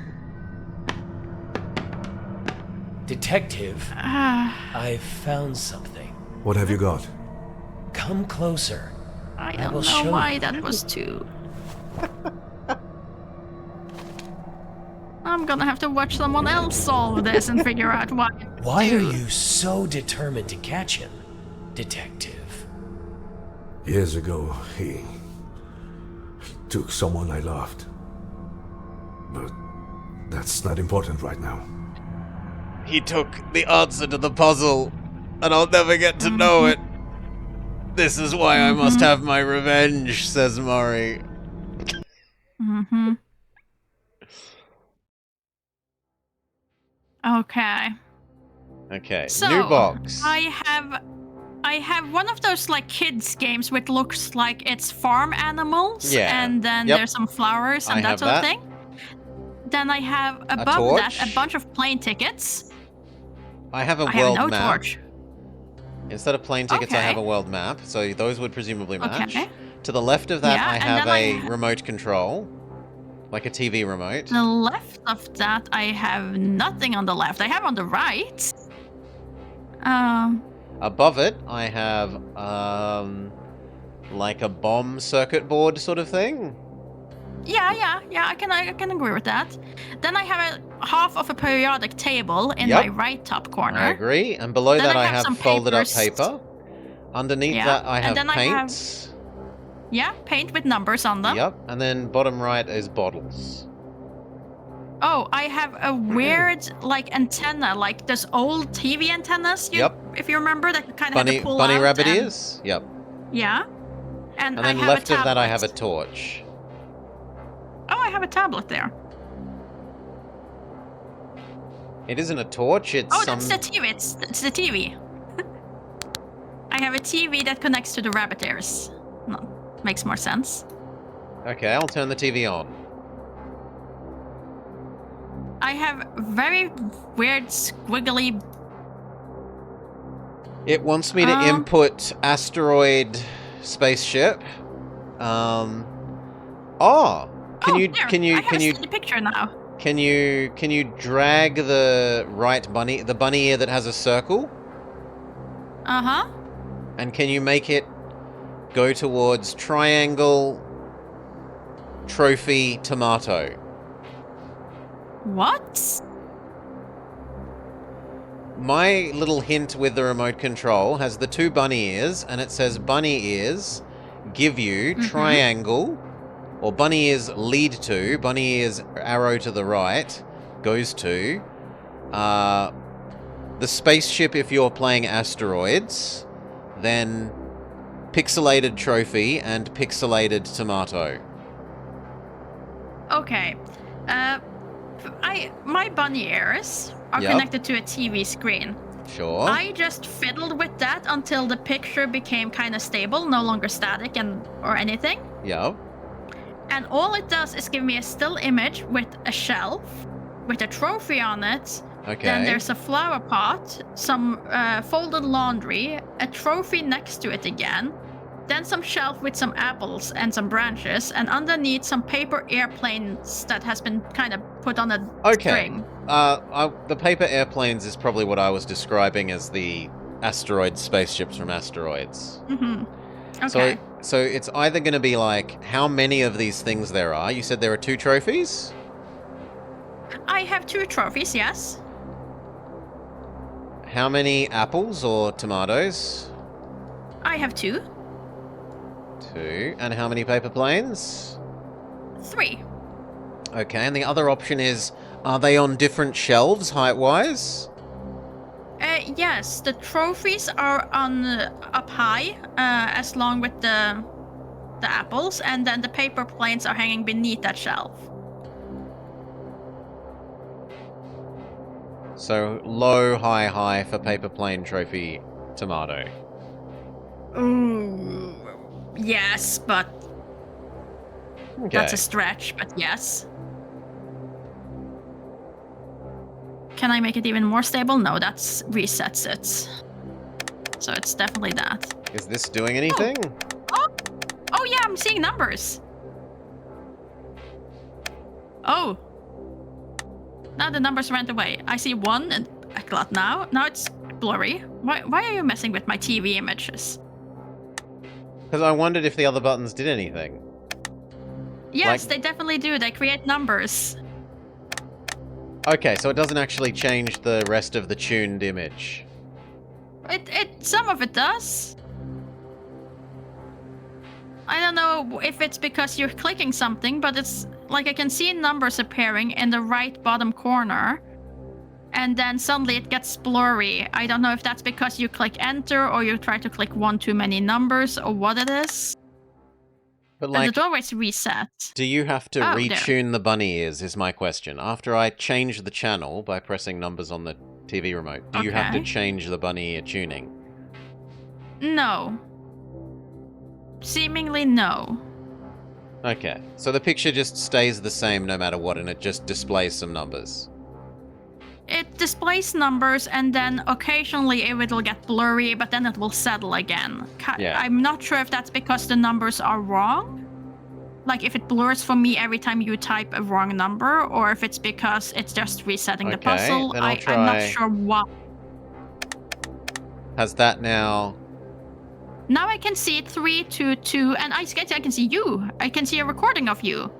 S5: Detective, I've found something.
S4: What have you got?
S5: Come closer.
S2: I
S5: will
S2: don't
S5: show
S2: know why
S5: you.
S2: that was 2. I'm gonna have to watch someone else solve this and figure out why.
S5: Why are you so determined to catch him, Detective?
S4: Years ago, he took someone I loved. But that's not important right now.
S1: He took the answer to the puzzle, and I'll never get to know it. This is why I must have my revenge, says Murray.
S2: Mm-hmm. Okay.
S1: Okay,
S2: So,
S1: new box.
S2: I have one of those like kids games which looks like it's farm animals,
S1: Yeah.
S2: and then
S1: Yep.
S2: there's some flowers and
S1: I
S2: that
S1: have
S2: sort of
S1: that.
S2: thing. Then I have above that
S1: torch.
S2: a bunch of plane tickets.
S1: I have a
S2: I have
S1: world
S2: no
S1: map.
S2: torch.
S1: Instead of plane tickets, I have a
S2: Okay.
S1: world map, so those would presumably match.
S2: Okay.
S1: To the left of that,
S2: Yeah,
S1: I
S2: and
S1: have
S2: then I
S1: a remote control, like a TV remote.
S2: To the left of that, I have nothing on the left. I have on the right.
S1: Above it, I have like a bomb circuit board sort of thing.
S2: Yeah. I can agree with that. Then I have a half of a periodic table in
S1: Yep.
S2: my right top corner.
S1: I agree. And below
S2: Then
S1: that,
S2: I
S1: I
S2: have
S1: have
S2: some
S1: folded up
S2: papers.
S1: paper. Underneath
S2: Yeah,
S1: that, I
S2: and
S1: have
S2: then I have-
S1: paints.
S2: Yeah, paint with numbers on them.
S1: Yep. And then bottom right is bottles.
S2: Oh, I have a weird like antenna, like those old TV antennas.
S1: Yep.
S2: If you remember, that kind of had to pull
S1: Bunny
S2: out
S1: rabbit
S2: and-
S1: ears. Yep.
S2: Yeah.
S1: And
S2: I
S1: then
S2: have
S1: left
S2: a
S1: of that, I have a
S2: tablet.
S1: torch.
S2: Oh, I have a tablet there.
S1: It isn't a torch. It's
S2: Oh,
S1: some.
S2: that's the TV. It's the TV. I have a TV that connects to the rabbit ears. No, makes more sense.
S1: Okay, I'll turn the TV on.
S2: I have very weird squiggly.
S1: It wants me to input asteroid spaceship. Oh, can you
S2: there.
S1: can you
S2: I have
S1: can
S2: a
S1: you
S2: steady picture now.
S1: can you drag the right bunny, the bunny ear that has a circle,
S2: Uh huh.
S1: and can you make it go towards triangle, trophy, tomato?
S2: What?
S1: My little hint with the remote control has the two bunny ears, and it says bunny ears give you triangle, or bunny ears lead to, bunny ears arrow to the right goes to the spaceship if you're playing asteroids, then pixelated trophy and pixelated tomato.
S2: Okay. My bunny ears are
S1: Yep.
S2: connected to a TV screen.
S1: Sure.
S2: I just fiddled with that until the picture became kind of stable, no longer static or anything.
S1: Yep.
S2: And all it does is give me a still image with a shelf, with a trophy on it.
S1: Okay.
S2: Then there's a flower pot, some folded laundry, a trophy next to it again. Then some shelf with some apples and some branches, and underneath some paper airplanes that has been kind of put on a
S1: Okay.
S2: string.
S1: The paper airplanes is probably what I was describing as the asteroid spaceships from asteroids.
S2: Mm-hmm. Okay.
S1: So it's either going to be like how many of these things there are. You said there are 2 trophies?
S2: I have 2 trophies, yes.
S1: How many apples or tomatoes?
S2: I have 2.
S1: 2. And how many paper planes?
S2: 3.
S1: Okay, and the other option is, are they on different shelves height-wise?
S2: Yes, the trophies are on up high, as long with the apples, and then the paper planes are hanging beneath that shelf.
S1: So low, high, high for paper plane, trophy, tomato.
S2: Ooh, yes, but
S1: Okay.
S2: that's a stretch, but yes. Can I make it even more stable? No, that resets it. So it's definitely that.
S1: Is this doing anything?
S2: Oh yeah, I'm seeing numbers. Oh. Now the numbers went away. I see 1 and a lot now. Now it's blurry. Why are you messing with my TV images?
S1: Because I wondered if the other buttons did anything.
S2: Yes,
S1: Like-
S2: they definitely do. They create numbers.
S1: Okay, so it doesn't actually change the rest of the tuned image.
S2: Some of it does. I don't know if it's because you're clicking something, but it's like I can see numbers appearing in the right bottom corner. And then suddenly it gets blurry. I don't know if that's because you click enter or you try to click 1 too many numbers or what it is.
S1: But
S2: And
S1: like,
S2: it always resets.
S1: do you have to
S2: Oh, there.
S1: retune the bunny ears is my question. After I change the channel by pressing numbers on the TV remote, do you have to
S2: Okay.
S1: change the bunny ear tuning?
S2: No. Seemingly no.
S1: Okay, so the picture just stays the same no matter what, and it just displays some numbers.
S2: it displays numbers, and then occasionally it will get blurry, but then it will settle again.
S1: Yeah.
S2: I'm not sure if that's because the numbers are wrong. Like if it blurs for me every time you type a wrong number, or if it's because it's just resetting the
S1: Okay,
S2: puzzle.
S1: then I'll
S2: I'm not
S1: try-
S2: sure what.
S1: Has that now...
S2: Now I can see 3, 2, 2, and I can see you. I can see a recording of you.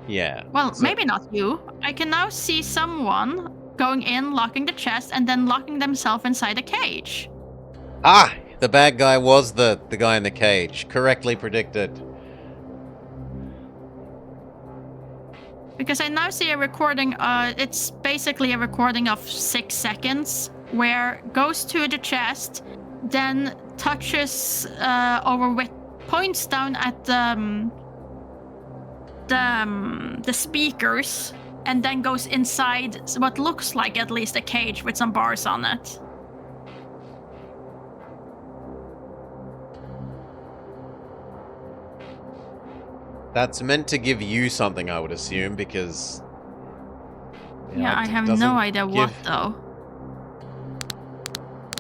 S1: Yeah.
S2: Well,
S1: so-
S2: maybe not you. I can now see someone going in, locking the chest, and then locking themselves inside a cage.
S1: Ah! The bad guy was the guy in the cage. Correctly predicted.
S2: Because I now see a recording, it's basically a recording of 6 seconds, where goes to the chest, then touches over with, points down at the speakers, and then goes inside what looks like at least a cage with some bars on it.
S1: That's meant to give you something, I would assume, because...
S2: Yeah, I
S1: it
S2: have
S1: doesn't
S2: no idea what
S1: give-
S2: though.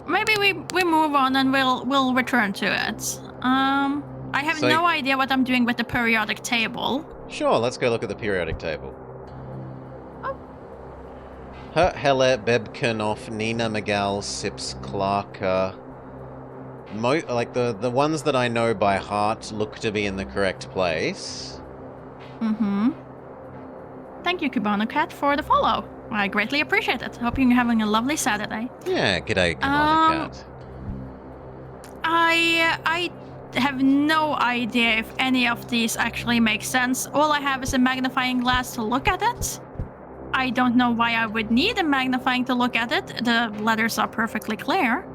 S2: Maybe we move on and we'll return to it. I have
S1: So-
S2: no idea what I'm doing with the periodic table.
S1: Sure, let's go look at the periodic table.
S2: Oh.
S1: Hurt Helle, Bebkenoff, Nina Magal, Sips, Clarka. Like the ones that I know by heart look to be in the correct place.
S2: Mm-hmm. Thank you, Cubano Cat, for the follow. I greatly appreciate it. Hope you're having a lovely Saturday.
S1: Yeah, g'day, Kibana Cat.
S2: I have no idea if any of these actually make sense. All I have is a magnifying glass to look at it. I don't know why I would need a magnifying to look at it. The letters are perfectly clear.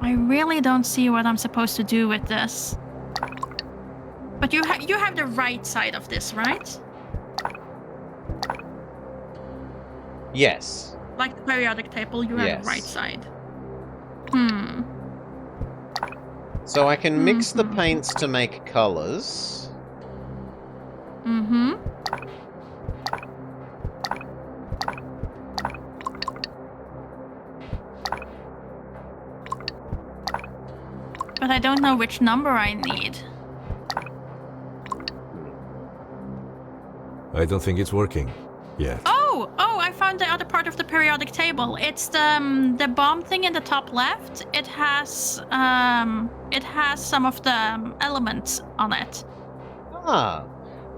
S2: I really don't see what I'm supposed to do with this. But you have the right side of this, right?
S1: Yes.
S2: Like the periodic table, you have
S1: Yes.
S2: the right side.
S1: So I can mix the paints to make colors.
S2: Mm-hmm. But I don't know which number I need.
S4: I don't think it's working yet.
S2: Oh, I found the other part of the periodic table. It's the bomb thing in the top left. It has some of the elements on it.
S1: Ah.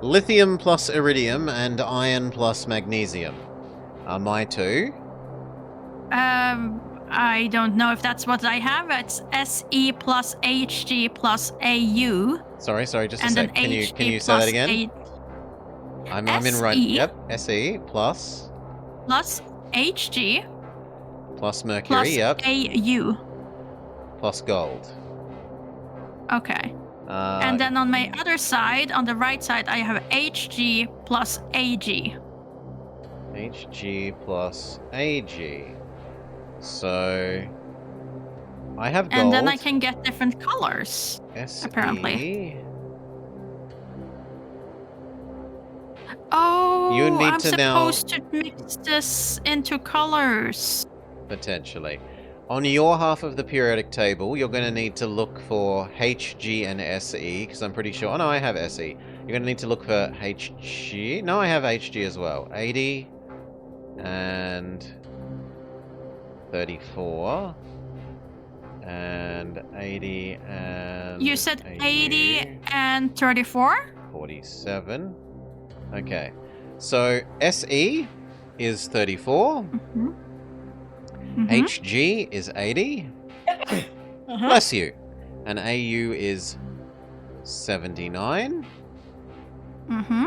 S1: Lithium plus iridium and iron plus magnesium are my two.
S2: I don't know if that's what I have. It's SE plus HG plus AU.
S1: Sorry, just a
S2: And then
S1: sec. Can you
S2: HG
S1: say that
S2: plus
S1: again? I'm in right.
S2: SE.
S1: Yep. SE plus
S2: Plus HG
S1: plus mercury.
S2: plus
S1: Yep.
S2: AU.
S1: Plus gold.
S2: Okay. And then on my other side, on the right side, I have HG plus AG.
S1: HG plus AG. So I have gold.
S2: And then I can get different colors.
S1: SE.
S2: apparently. Oh,
S1: You need
S2: I'm
S1: to now-
S2: supposed to mix this into colors.
S1: Potentially. On your half of the periodic table, you're going to need to look for HG and SE, because I'm pretty sure... Oh, no, I have SE. You're going to need to look for HG. No, I have HG as well. 80 and 34 and 80 and...
S2: You said 80
S1: AU,
S2: and 34?
S1: 47. Okay. So, SE is 34.
S2: Mm-hmm.
S1: HG is 80. Bless you. And AU is 79.
S2: Mm-hmm.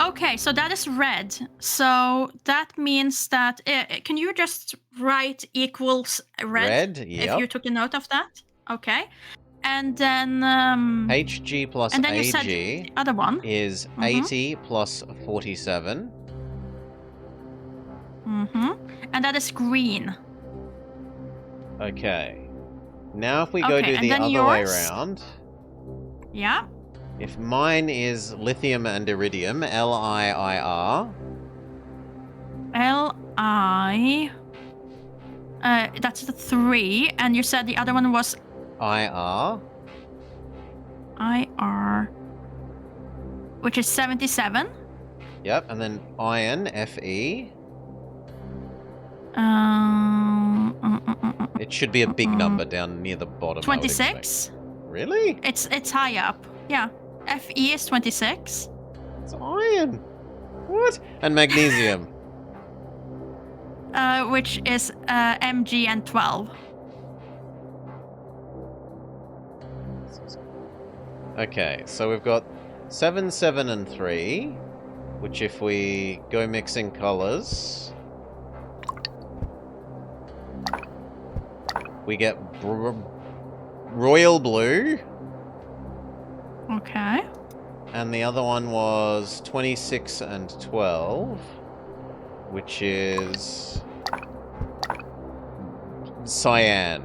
S2: Okay, so that is red. So that means that... can you just write equals red? If
S1: Yep.
S2: you took a note of that? Okay. And then...
S1: HG plus
S2: and then you said
S1: AG
S2: the other one.
S1: is
S2: Mhm.
S1: 80 plus 47.
S2: Mm-hmm. And that is green.
S1: Okay. Now if we go
S2: Okay,
S1: do
S2: and
S1: the
S2: then
S1: other way
S2: yours?
S1: around.
S2: Yeah.
S1: If mine is lithium and iridium, L-I-I-R.
S2: L-I... that's the 3, and you said the other one was
S1: I-R.
S2: I-R, which is 77.
S1: Yep, and then iron, Fe. It should be a big number down near the bottom.
S2: 26.
S1: Really?
S2: It's high up. Yeah. Fe is 26.
S1: It's iron. What? And magnesium.
S2: Which is Mg and 12.
S1: Okay, so we've got 7, 7, and 3, which if we go mixing colors, we get royal blue,
S2: Okay.
S1: and the other one was 26 and 12, which is cyan.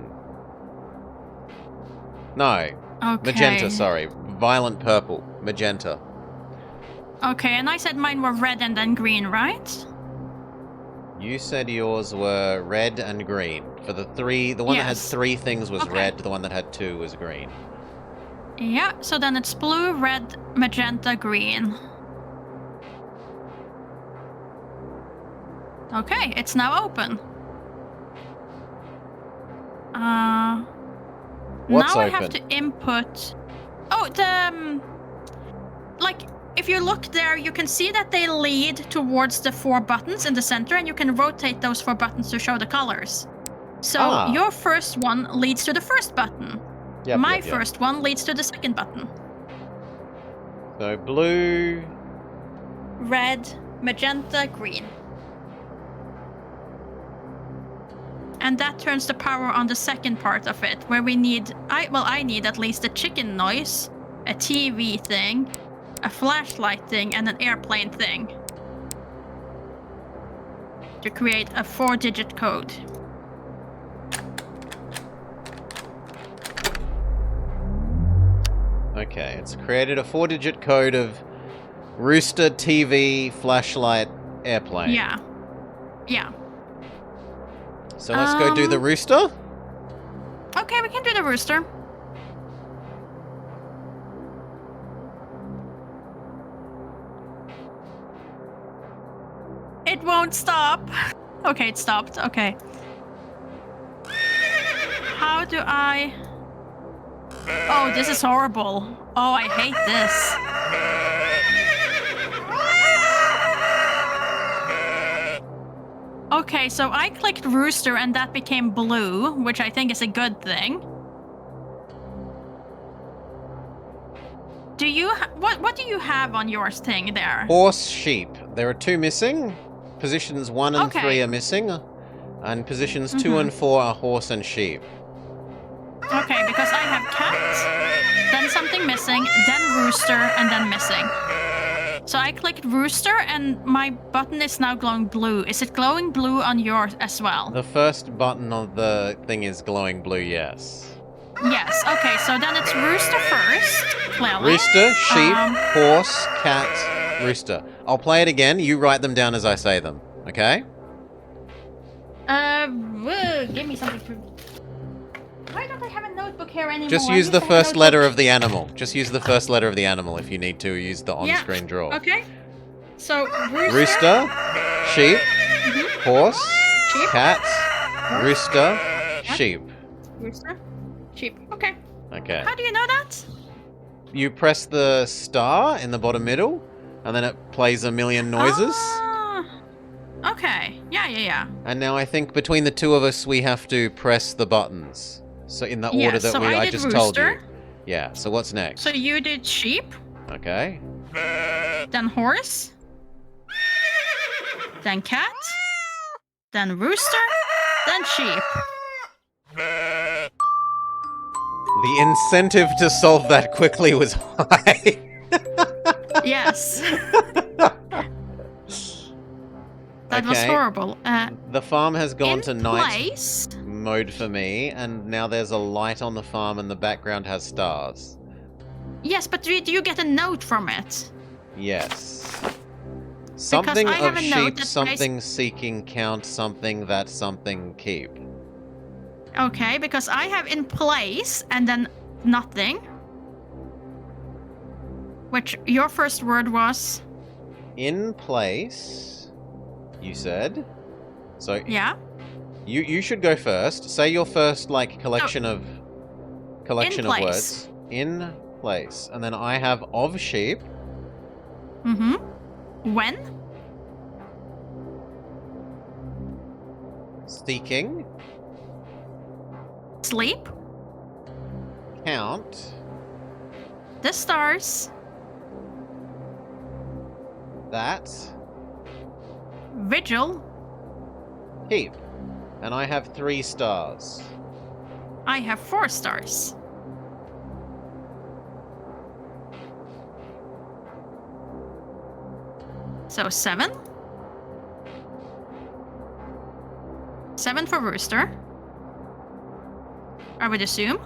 S1: No,
S2: Okay.
S1: magenta, sorry. Violent purple. Magenta.
S2: Okay, and I said mine were red and then green, right?
S1: You said yours were red and green. For the one that had
S2: Yes.
S1: 3 things was
S2: Okay.
S1: red, the one that had 2 was green.
S2: Yeah, so then it's blue, red, magenta, green. Okay, it's now open.
S1: What's
S2: now I
S1: open?
S2: have to input... Oh, like, if you look there, you can see that they lead towards the 4 buttons in the center, and you can rotate those 4 buttons to show the colors. So your first one leads to the first button.
S1: Yep,
S2: My
S1: yep, yep.
S2: first one leads to the second button.
S1: So blue...
S2: Red, magenta, green. And that turns the power on the second part of it, where we need... I need at least a chicken noise, a TV thing, a flashlight thing, and an airplane thing. To create a 4-digit code.
S1: Okay, it's created a 4-digit code of rooster, TV, flashlight, airplane.
S2: Yeah. Yeah.
S1: So let's go do the rooster.
S2: Okay, we can do the rooster. It won't stop. Okay, it stopped. Okay. How do I... Oh, this is horrible. Oh, I hate this. Okay, so I clicked rooster and that became blue, which I think is a good thing. Do you what do you have on yours thing there?
S1: Horse, sheep. There are 2 missing. Positions 1 and
S2: Okay.
S1: 3 are missing. And positions 2 and 4 are horse and sheep.
S2: Okay, because I have cat, then something missing, then rooster, and then missing. So I clicked rooster and my button is now glowing blue. Is it glowing blue on yours as well?
S1: The first button of the thing is glowing blue, yes.
S2: Yes, okay, so then it's rooster first, clearly.
S1: Rooster, sheep,
S2: Um,
S1: horse, cat, rooster. I'll play it again. You write them down as I say them, okay?
S2: Give me something to... Why don't I have a notebook here anymore?
S1: Just
S2: I
S1: use
S2: used
S1: the
S2: to have a
S1: first letter
S2: notebook.
S1: of the animal. Just use the first letter of the animal if you need to use the on-screen draw.
S2: Okay. So, rooster.
S1: Rooster, sheep, horse,
S2: Sheep.
S1: cat, rooster, sheep.
S2: Rooster. Sheep. Okay.
S1: Okay.
S2: How do you know that?
S1: You press the star in the bottom middle, and then it plays a million noises.
S2: Ah, okay. Yeah.
S1: And now I think between the 2 of us, we have to press the buttons. So in the
S2: Yeah,
S1: order that
S2: so I did
S1: just told you.
S2: rooster.
S1: Yeah, so what's next?
S2: So you did sheep,
S1: Okay.
S2: then horse, then cat, then rooster, then sheep.
S1: The incentive to solve that quickly was high.
S2: Yes. That was
S1: Okay.
S2: horrible.
S1: The farm has gone
S2: In
S1: to night
S2: place.
S1: mode for me, and now there's a light on the farm and the background has stars.
S2: Yes, but do you get a note from it?
S1: Yes. Something
S2: I have
S1: of
S2: a note
S1: sheep,
S2: that
S1: something seeking count, something that something keep.
S2: Okay, because I have in place and then nothing. Which your first word was?
S1: In place, you said. So
S2: Yeah.
S1: you should go first. Say your first collection of
S2: place.
S1: words. In place. And then I have of sheep.
S2: Mm-hmm. When?
S1: Seeking.
S2: Sleep.
S1: Count.
S2: The stars.
S1: That.
S2: Vigil.
S1: Keep. And I have 3 stars.
S2: I have 4 stars. So 7. 7 for Rooster. I would assume.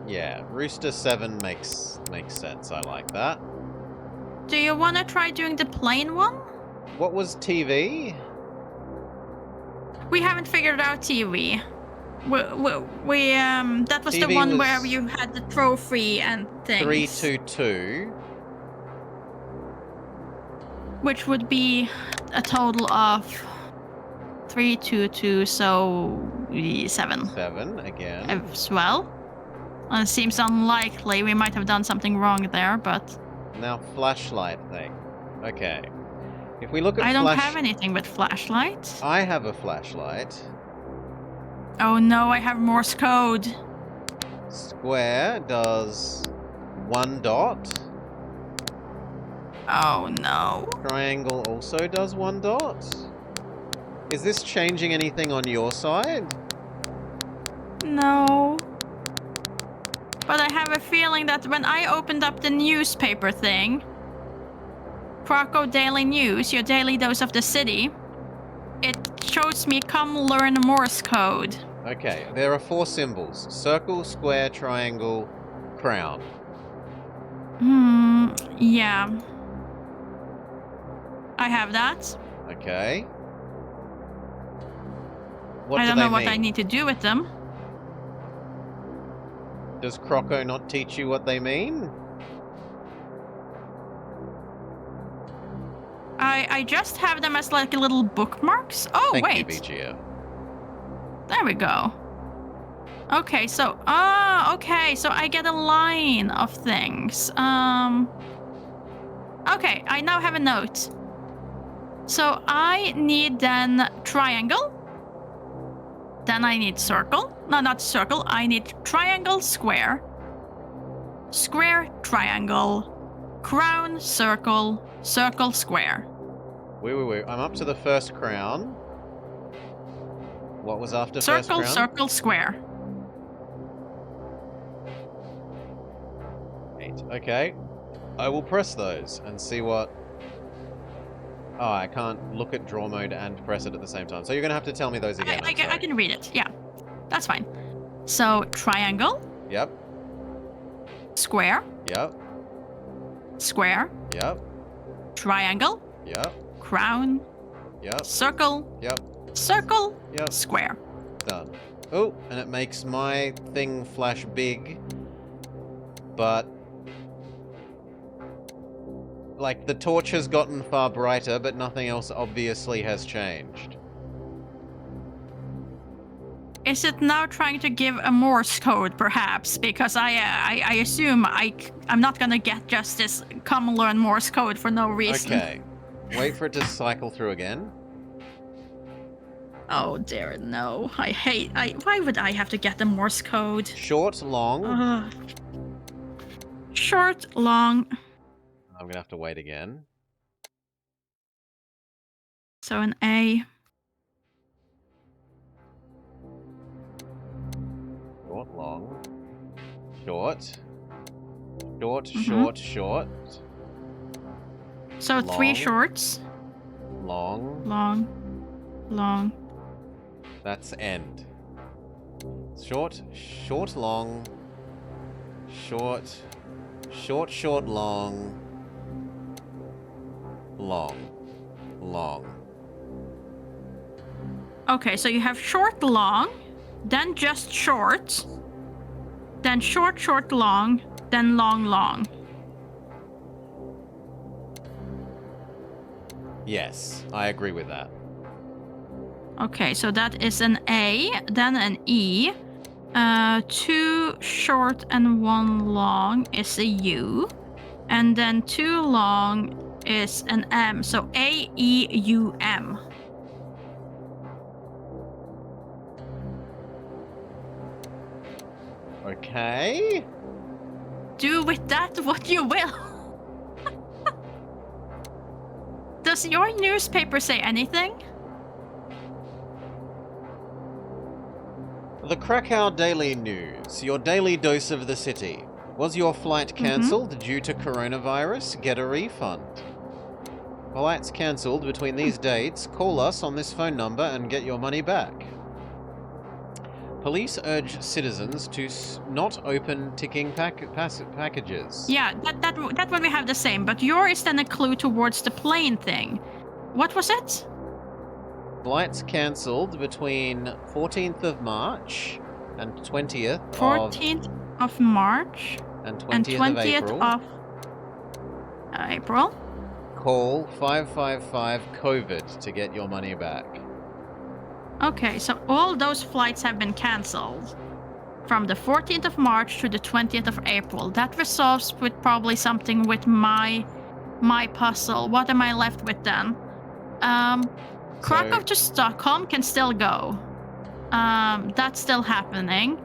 S1: Yeah, Rooster 7 makes sense. I like that.
S2: Do you want to try doing the plain one?
S1: What was TV?
S2: We haven't figured out TV. We that was the
S1: TV
S2: one
S1: was
S2: where you had the trophy and things.
S1: 322.
S2: Which would be a total of 322, so 7.
S1: 7 again.
S2: As well. It seems unlikely. We might have done something wrong there, but
S1: Now flashlight thing. Okay. If we look at
S2: I don't have anything with flashlight.
S1: I have a flashlight.
S2: Oh no, I have Morse code.
S1: Square does 1 dot.
S2: Oh no.
S1: Triangle also does 1 dot. Is this changing anything on your side?
S2: No. But I have a feeling that when I opened up the newspaper thing, Krakow Daily News, your daily dose of the city, it shows me come learn Morse code.
S1: Okay, there are 4 symbols. Circle, square, triangle, crown.
S2: Yeah. I have that.
S1: Okay. What
S2: I
S1: do
S2: don't
S1: they
S2: know what
S1: mean?
S2: I need to do with them.
S1: Does Croco not teach you what they mean?
S2: I just have them as like little bookmarks. Oh,
S1: Thank
S2: wait.
S1: you, BGF.
S2: There we go. Okay, so okay, so I get a line of things. Okay, I now have a note. So I need then triangle. Then I need circle. No, not circle. I need triangle, square. Square, triangle. Crown, circle. Circle, square.
S1: Wait. I'm up to the first crown. What was after first
S2: Circle,
S1: crown?
S2: circle, square.
S1: 8. Okay. I will press those and see what... Oh, I can't look at draw mode and press it at the same time. So you're going to have to tell me those again.
S2: I can read it. Yeah, that's fine. So triangle.
S1: Yep.
S2: Square.
S1: Yep.
S2: Square.
S1: Yep.
S2: Triangle.
S1: Yep.
S2: Crown.
S1: Yep.
S2: Circle.
S1: Yep.
S2: Circle.
S1: Yep.
S2: Square.
S1: Done. Oh, and it makes my thing flash big. But... like, the torch has gotten far brighter, but nothing else obviously has changed.
S2: Is it now trying to give a Morse code, perhaps? Because I assume I'm not gonna get just this come learn Morse code for no reason.
S1: Okay. Wait for it to cycle through again.
S2: Oh dear, no. Why would I have to get the Morse code?
S1: Short, long.
S2: Short, long.
S1: I'm gonna have to wait again.
S2: So an A.
S1: Short, long. Short. Short,
S2: Mhm.
S1: short.
S2: So 3
S1: Long.
S2: shorts.
S1: Long.
S2: Long. Long.
S1: That's end. Short, short, long. Short, short, short, long. Long. Long.
S2: Okay, so you have short, long, then just short, then short, short, long, then long, long.
S1: Yes, I agree with that.
S2: Okay, so that is an A, then an E. 2 short and 1 long is a U. And then 2 long is an M. So A-E-U-M.
S1: Okay.
S2: Do with that what you will. Does your newspaper say anything?
S1: The Krakow Daily News, your daily dose of the city. Was your flight cancelled due to coronavirus? Get a refund. Flights cancelled between these dates. Call us on this phone number and get your money back. Police urge citizens to not open ticking packages.
S2: Yeah, that one we have the same, but yours is then a clue towards the plane thing. What was it?
S1: Flights cancelled between 14th of March and 20th
S2: 14th of March
S1: and
S2: and
S1: 20th,
S2: 20th
S1: of
S2: of April.
S1: Call 555 COVID to get your money back.
S2: Okay, so all those flights have been cancelled from the 14th of March to the 20th of April. That resolves with probably something with my puzzle. What am I left with then? Krakow to Stockholm can still go. That's still happening.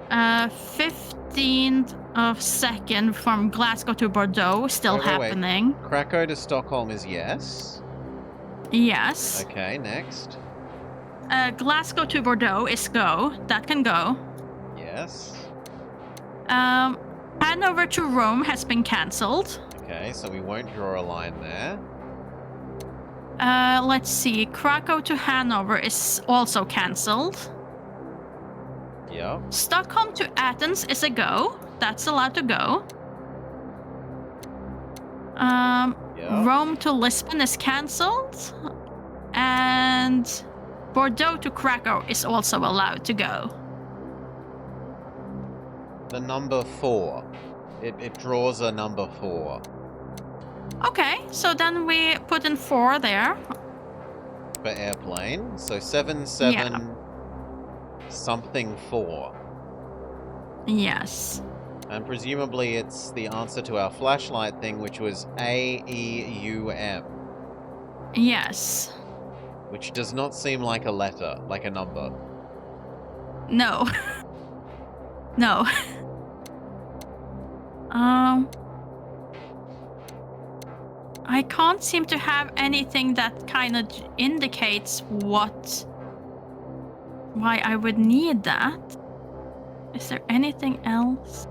S2: 15th of 2nd from Glasgow to Bordeaux still
S1: Wait.
S2: happening.
S1: Krakow to Stockholm is yes.
S2: Yes.
S1: Okay, next.
S2: Glasgow to Bordeaux is go. That can go.
S1: Yes.
S2: Hanover to Rome has been cancelled.
S1: Okay, so we won't draw a line there.
S2: Let's see. Krakow to Hanover is also cancelled.
S1: Yep.
S2: Stockholm to Athens is a go. That's allowed to go.
S1: Yep.
S2: Rome to Lisbon is cancelled. And Bordeaux to Krakow is also allowed to go.
S1: The number 4. It draws a number 4.
S2: Okay, so then we put in 4 there.
S1: For airplane. So 7 something 4.
S2: Yes.
S1: And presumably it's the answer to our flashlight thing, which was AEUM.
S2: Yes.
S1: Which does not seem like a letter, like a number.
S2: No. No. I can't seem to have anything that kind of indicates why I would need that. Is there anything else?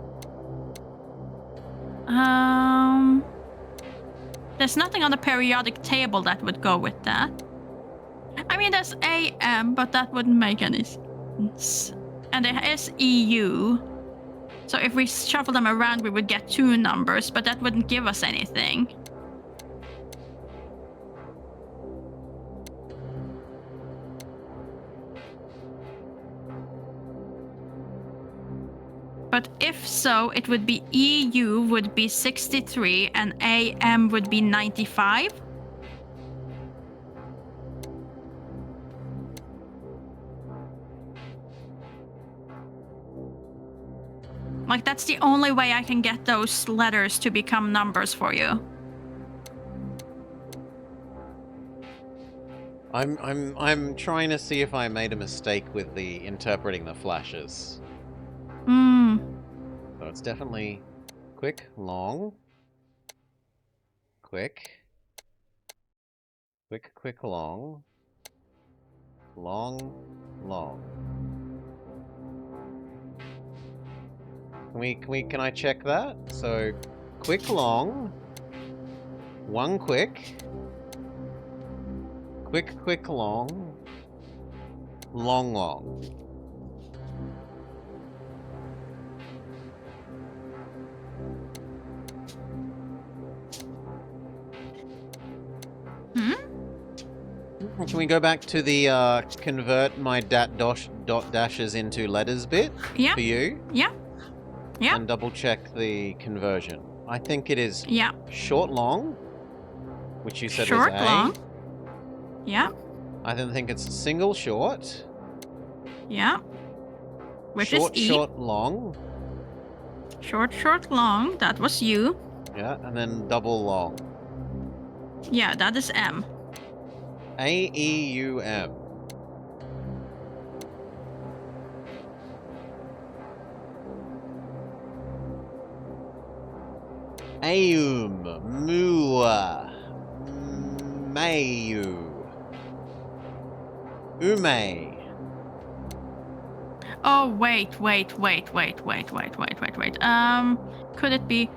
S2: There's nothing on the periodic table that would go with that. I mean, there's AM, but that wouldn't make any sense. And there is EU. So if we shuffle them around, we would get 2 numbers, but that wouldn't give us anything. But if so, it would be EU would be 63 and AM would be 95. Like, that's the only way I can get those letters to become numbers for you.
S1: I'm trying to see if I made a mistake with the interpreting the flashes. So it's definitely quick, long, quick, long, long. Can I check that? So, quick, long, 1 quick, long, long. Can we go back to the convert my dot dashes into letters bit
S2: Yeah.
S1: for you?
S2: Yeah. Yeah.
S1: And double check the conversion. I think it is
S2: Yeah.
S1: short long, which you said
S2: Short,
S1: was A.
S2: long. Yeah.
S1: I then think it's single short.
S2: Yeah. Which
S1: Short,
S2: is E.
S1: short, long.
S2: Short, long. That was U.
S1: Yeah, and then double long.
S2: Yeah, that is M.
S1: A-E-U-M. Aum, Mua, Mayu, Ume.
S2: Oh, wait. Could it be?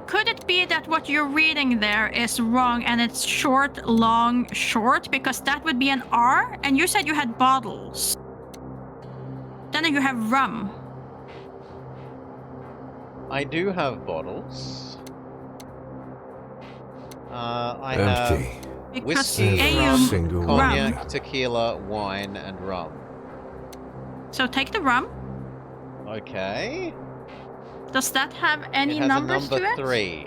S2: Could it be that what you're reading there is wrong and it's short, long, short? Because that would be an R, and you said you had bottles. Then you have rum.
S1: I do have bottles. I
S4: Empty.
S1: have
S2: Because
S1: whiskey,
S4: Every
S2: Aum,
S1: rum,
S4: single
S1: cognac,
S4: one.
S1: tequila, wine, and rum.
S2: So take the rum.
S1: Okay.
S2: Does that have any
S1: It has
S2: numbers
S1: a number
S2: to it?
S1: 3.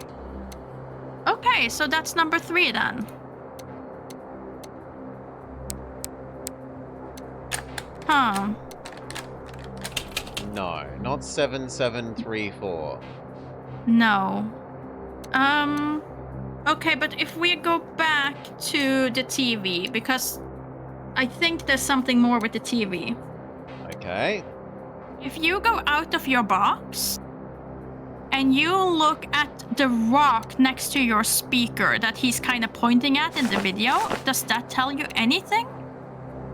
S2: Okay, so that's number 3 then. Huh.
S1: No, not 7734.
S2: No. Okay, but if we go back to the TV, because I think there's something more with the TV.
S1: Okay.
S2: If you go out of your box and you look at the rock next to your speaker that he's kind of pointing at in the video, does that tell you anything?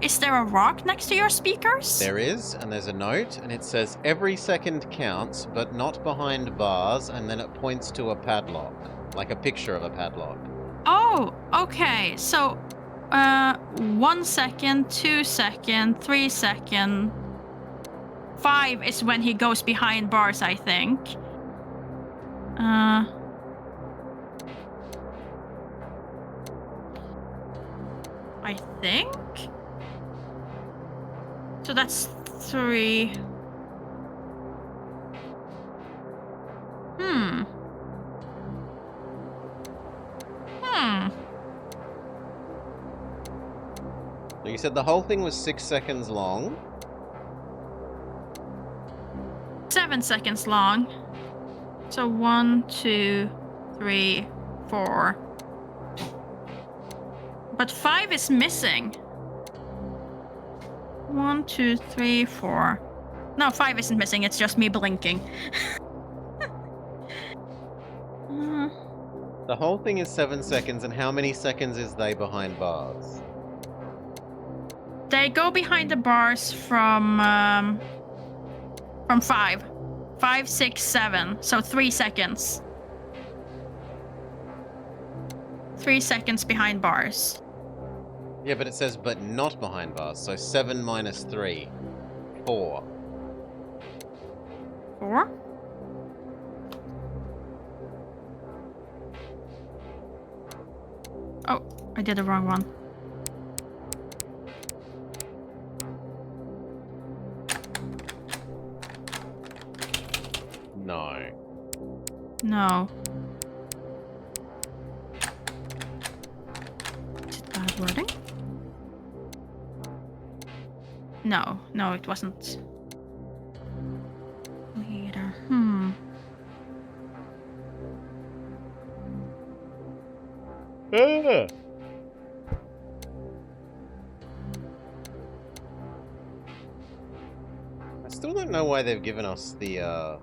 S2: Is there a rock next to your speakers?
S1: There is, and there's a note, and it says every second counts, but not behind bars, and then it points to a padlock, like a picture of a padlock.
S2: Oh, okay. So, 1 second, 2 second, 3 second. 5 is when he goes behind bars, I think. I think. So that's 3.
S1: So you said the whole thing was 6 seconds long.
S2: 7 seconds long. So 1, 2, 3, 4. But 5 is missing. 1, 2, 3, 4. No, 5 isn't missing. It's just me blinking.
S1: The whole thing is 7 seconds, and how many seconds is they behind bars?
S2: They go behind the bars from 5. 5, 6, 7. So 3 seconds. 3 seconds behind bars.
S1: Yeah, but it says but not behind bars, so 7 minus 3. 4.
S2: 4? Oh, I did the wrong one.
S1: No.
S2: No. Is it bad wording? No, it wasn't. Leader.
S1: Ah! I still don't know why they've given us the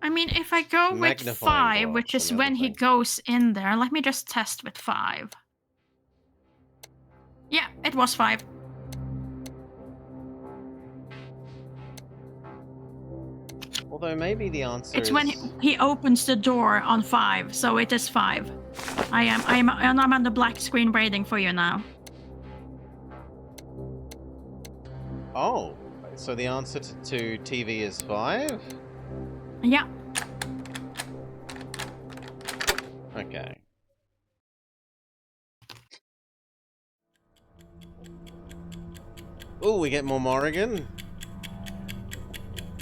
S2: I mean, if I go with
S1: Magnifying
S2: 5, which
S1: glass
S2: is
S1: and
S2: when he
S1: everything.
S2: goes in there, let me just test with 5. Yeah, it was 5.
S1: Although maybe the answer
S2: It's
S1: is...
S2: when he opens the door on 5, so it is 5. I'm on the black screen waiting for you now.
S1: Oh, so the answer to TV is 5?
S2: Yeah.
S1: Okay. Oh, we get more Morrigan.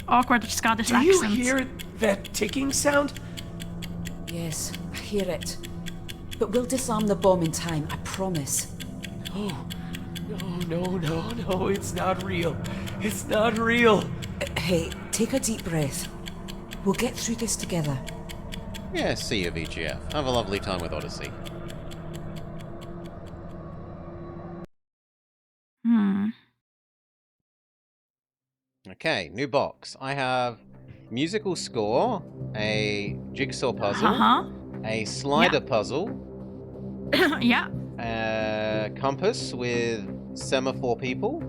S2: Awkward Scottish
S5: Do you
S2: accent.
S5: hear that ticking sound?
S3: Yes, I hear it. But we'll disarm the bomb in time, I promise.
S5: Oh, no, it's not real. It's not real.
S3: Hey, take a deep breath. We'll get through this together.
S1: Yeah, see you, VGF. Have a lovely time with Odyssey. Okay, new box. I have musical score, a jigsaw puzzle, a slider puzzle,
S2: Yeah.
S1: a compass with semaphore people,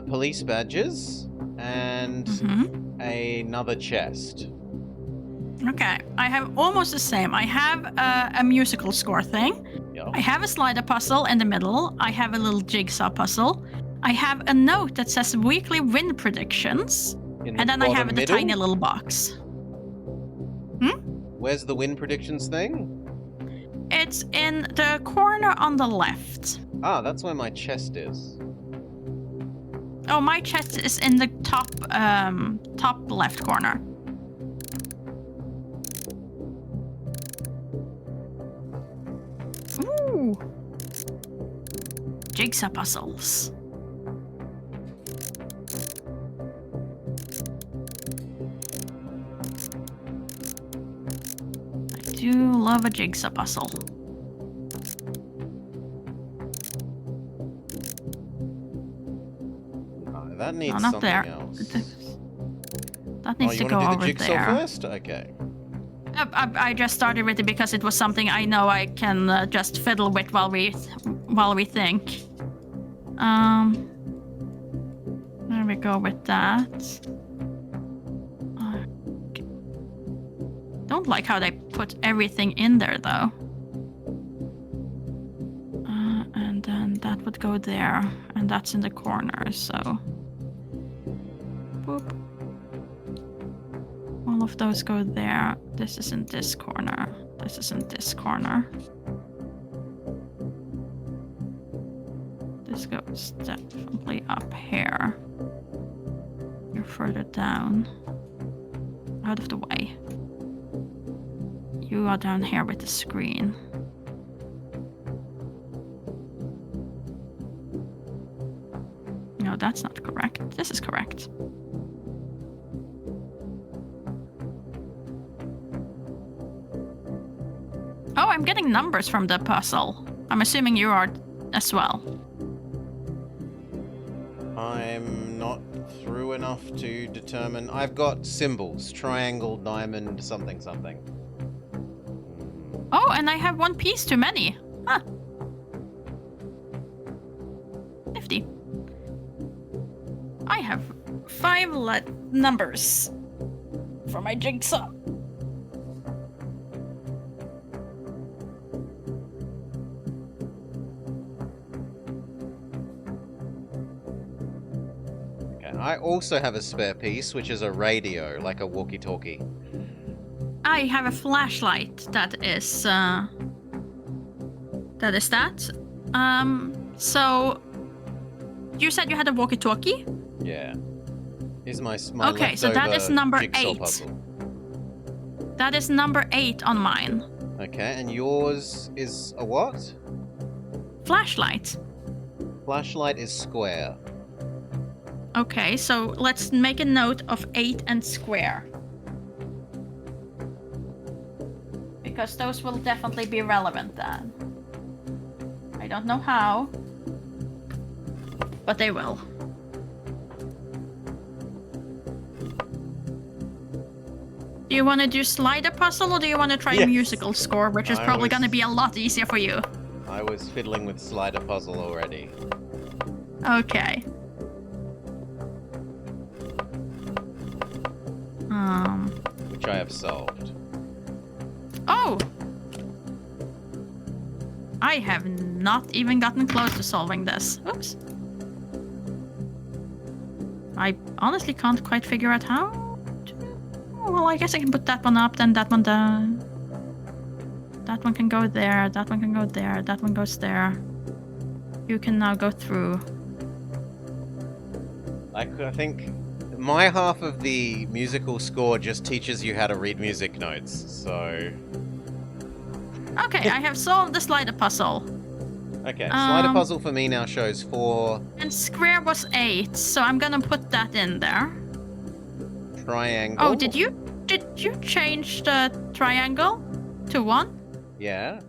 S1: police badges, and another chest.
S2: Okay, I have almost the same. I have a musical score thing.
S1: Yep.
S2: I have a slider puzzle in the middle. I have a little jigsaw puzzle. I have a note that says weekly win predictions. And then I have the
S1: middle?
S2: tiny little box.
S1: Where's the win predictions thing?
S2: It's in the corner on the left.
S1: Ah, that's where my chest is.
S2: Oh, my chest is in the top left corner. Ooh. Jigsaw puzzles. I do love a jigsaw puzzle.
S1: That needs
S2: not
S1: something
S2: there.
S1: else.
S2: That needs to
S1: you
S2: go
S1: want to do
S2: over
S1: the jigsaw
S2: there.
S1: first? Okay.
S2: I just started with it because it was something I know I can just fiddle with while we think. There we go with that. Don't like how they put everything in there though. And then that would go there, and that's in the corner. So, boop. All of those go there. This is in this corner. This is in this corner. This goes definitely up here. You're further down. Out of the way. You are down here with the screen. No, that's not correct. This is correct. Oh, I'm getting numbers from the puzzle. I'm assuming you are as well.
S1: I'm not through enough to determine. I've got symbols: triangle, diamond, something, something.
S2: Oh, and I have one piece too many. Huh. Nifty. I have 5 numbers for my jigsaw.
S1: I also have a spare piece, which is a radio, like a walkie-talkie.
S2: I have a flashlight that is that. So you said you had a walkie-talkie?
S1: Yeah. Here's my
S2: okay, so that is number
S1: jigsaw
S2: 8.
S1: puzzle.
S2: That is number 8 on mine.
S1: Okay, and yours is a what?
S2: Flashlight.
S1: Flashlight is square.
S2: Okay, so let's make a note of 8 and square. Because those will definitely be relevant then. I don't know how, but they will. Do you want to do slider puzzle or do you want to try
S1: Yes.
S2: musical score, which is probably going to be a lot easier for you?
S1: I was fiddling with slider puzzle already.
S2: Okay.
S1: Which I have solved.
S2: Oh! I have not even gotten close to solving this. Oops. I honestly can't quite figure out how to... Oh, well, I guess I can put that one up, then that one down. That one can go there, that one can go there, that one goes there. You can now go through.
S1: I think my half of the musical score just teaches you how to read music notes, so...
S2: Okay, I have solved the slider puzzle.
S1: Okay, slider puzzle for me now shows 4...
S2: And square was 8, so I'm gonna put that in there.
S1: Triangle.
S2: Oh, did you change the triangle to 1?
S1: Yeah.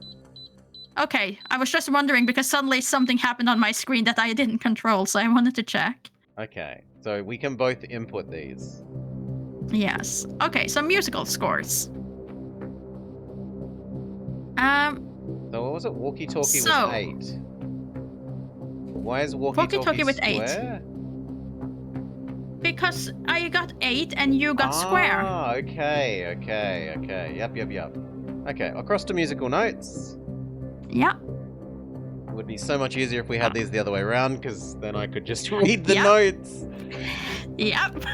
S2: Okay, I was just wondering because suddenly something happened on my screen that I didn't control, so I wanted to check.
S1: Okay, so we can both input these.
S2: Yes. Okay, so musical scores.
S1: So what was it? Walkie-talkie
S2: So-
S1: with 8. Why is walkie-talkie
S2: Walkie-talkie with 8.
S1: square?
S2: Because I got 8 and you got square.
S1: Ah, okay. Yep. Okay, across to musical notes.
S2: Yeah.
S1: It would be so much easier if we had these the other way around, because then I could just read the
S2: Yep.
S1: notes.
S2: Yep.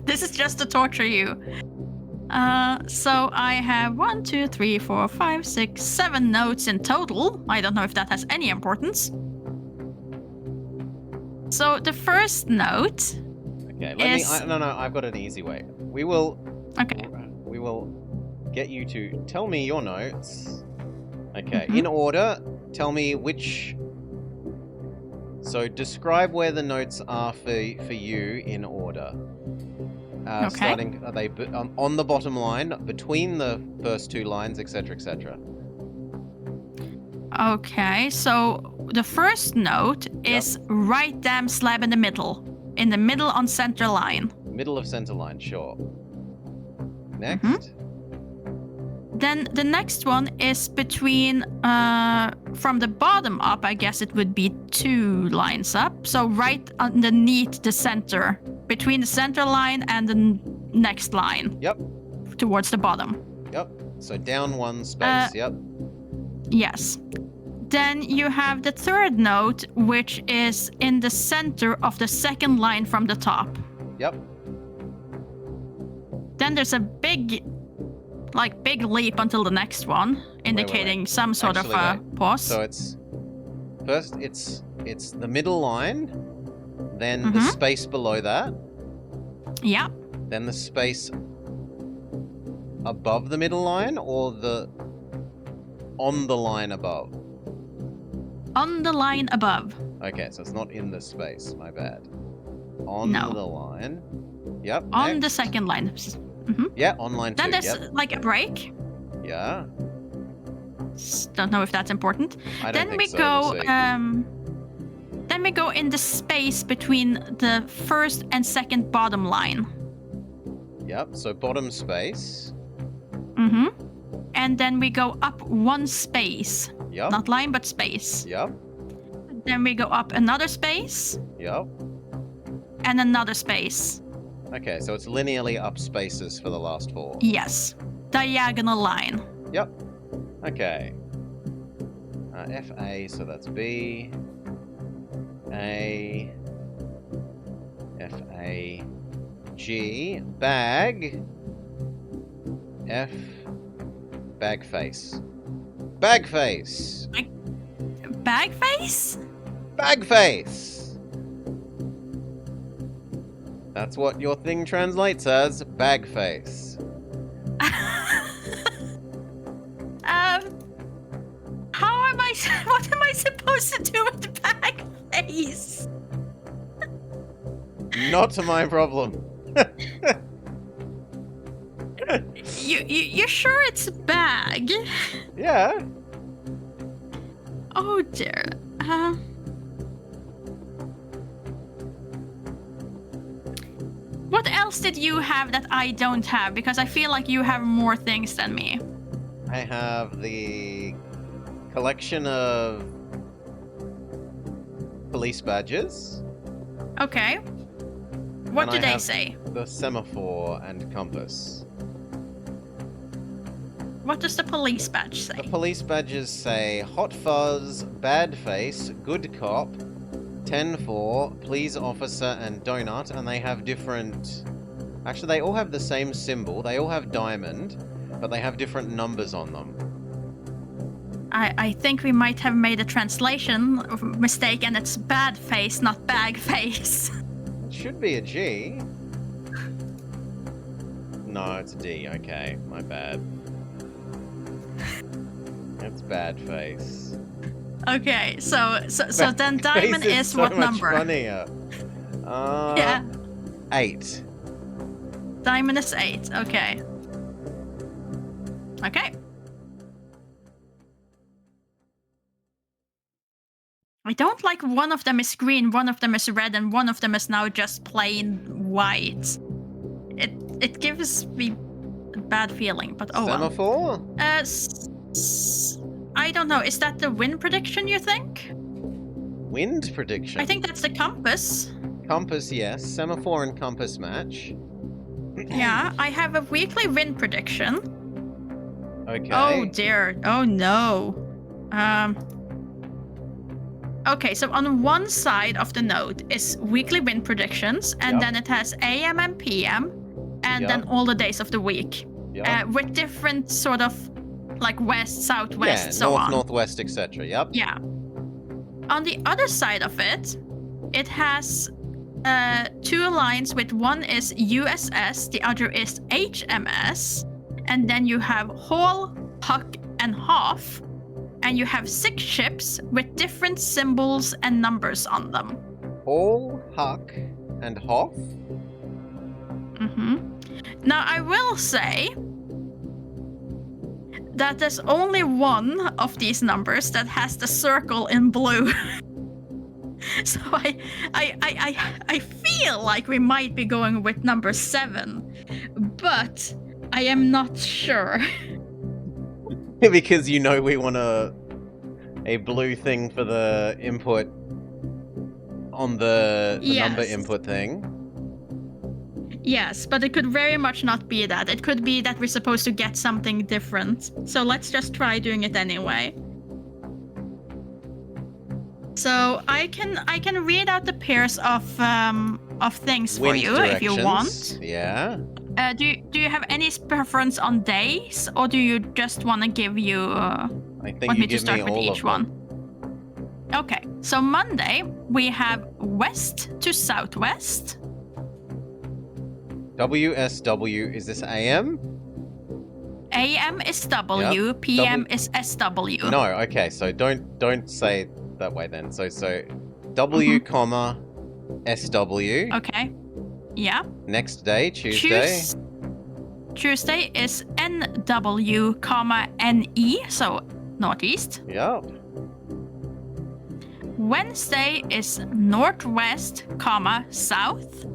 S2: This is just to torture you. So I have 1, 2, 3, 4, 5, 6, 7 notes in total. I don't know if that has any importance. So the first note.
S1: Okay, no, I've got an easy way. We will get you to tell me your notes. Okay, in order, tell me which... So describe where the notes are for you in order.
S2: Okay.
S1: Starting, are they on the bottom line, between the first 2 lines, etc., etc.?
S2: Okay, so the first note is right damn slab in the middle. In the middle on center line.
S1: Middle of center line, sure. Next?
S2: Then the next one is between, from the bottom up, I guess it would be 2 lines up. So right underneath the center, between the center line and the next line.
S1: Yep.
S2: Towards the bottom.
S1: Yep. So down 1 space, yep.
S2: Yes. Then you have the third note, which is in the center of the second line from the top.
S1: Yep.
S2: Then there's a big leap until the next one, indicating some sort of a pause.
S1: So it's first it's the middle line, then the space below that.
S2: Yeah.
S1: Then the space above the middle line, or the on the line above.
S2: On the line above.
S1: Okay, so it's not in the space. My bad. On
S2: No.
S1: the line. Yep.
S2: On
S1: next.
S2: the second line.
S1: Yeah, on line 2.
S2: Then there's
S1: Yep.
S2: like a break.
S1: Yeah.
S2: Don't know if that's important.
S1: I don't
S2: Then
S1: think
S2: we
S1: so.
S2: go.
S1: We'll see.
S2: Then we go in the space between the first and second bottom line.
S1: Yep. So bottom space.
S2: And then we go up 1 space.
S1: Yep.
S2: Not line, but space.
S1: Yep.
S2: Then we go up another space
S1: Yep.
S2: and another space.
S1: Okay, so it's linearly up spaces for the last 4.
S2: Yes. Diagonal line.
S1: Yep. Okay. FA, so that's B. A. FA. G. Bag. F. Bag face. Bag face!
S2: Bag face?
S1: Bag face! That's what your thing translates as, bag face.
S2: What am I supposed to do with the bag face?
S1: Not my problem.
S2: You sure it's a bag?
S1: Yeah.
S2: Oh dear. What else did you have that I don't have? Because I feel like you have more things than me.
S1: I have the collection of police badges.
S2: Okay. What
S1: And
S2: do
S1: I
S2: they
S1: have
S2: say?
S1: The semaphore and compass.
S2: What does the police badge say?
S1: The police badges say hot fuzz, bad face, good cop, 10 for please officer and donut, and they have different... Actually, they all have the same symbol. They all have diamond, but they have different numbers on them.
S2: I think we might have made a translation mistake, and it's bad face, not bag face.
S1: It should be a G. No, it's a D. Okay, my bad. It's bad face.
S2: Okay, so then diamond
S1: Face
S2: is
S1: so
S2: what
S1: much
S2: number?
S1: Funnier.
S2: Yeah.
S1: 8.
S2: Diamond is 8. Okay. Okay. I don't like one of them is green, one of them is red, and one of them is now just plain white. It gives me a bad feeling, but oh well.
S1: Semaphore?
S2: I don't know. Is that the wind prediction, you think?
S1: Wind prediction?
S2: I think that's the compass.
S1: Compass, yes. Semaphore and compass match.
S2: Yeah, I have a weekly wind prediction.
S1: Okay.
S2: Oh dear. Oh no. Okay, so on one side of the node is weekly wind predictions, and then it has AM and PM, and then all the days of the week, with different sort of like west, southwest, so
S1: north,
S2: on.
S1: northwest, etc. Yep.
S2: Yeah. On the other side of it, it has 2 lines with one is USS, the other is HMS, and then you have Hall, Huck, and Hoff, and you have 6 ships with different symbols and numbers on them.
S1: Hall, Huck, and Hoff?
S2: Mm-hmm. Now, I will say that there's only one of these numbers that has the circle in blue. So I feel like we might be going with number 7, but I am not sure.
S1: Because you know we want a blue thing for the input on the number input thing.
S2: Yes, but it could very much not be that. It could be that we're supposed to get something different. So let's just try doing it anyway. So I can read out the pairs of things for you if you want.
S1: Yeah.
S2: Do you have any preference on days, or do you just want to give you?
S1: I think
S2: want
S1: you
S2: me to
S1: give
S2: start
S1: me
S2: with
S1: all
S2: each
S1: of
S2: one.
S1: them.
S2: Okay, so Monday we have west to southwest.
S1: WSW, is this AM?
S2: AM is W,
S1: Yep.
S2: PM is SW.
S1: No, okay, so don't say it that way then. So W, comma SW.
S2: Okay. Yeah.
S1: Next day, Tuesday.
S2: Tuesday is NW, comma NE, so northeast.
S1: Yep.
S2: Wednesday is northwest, comma south.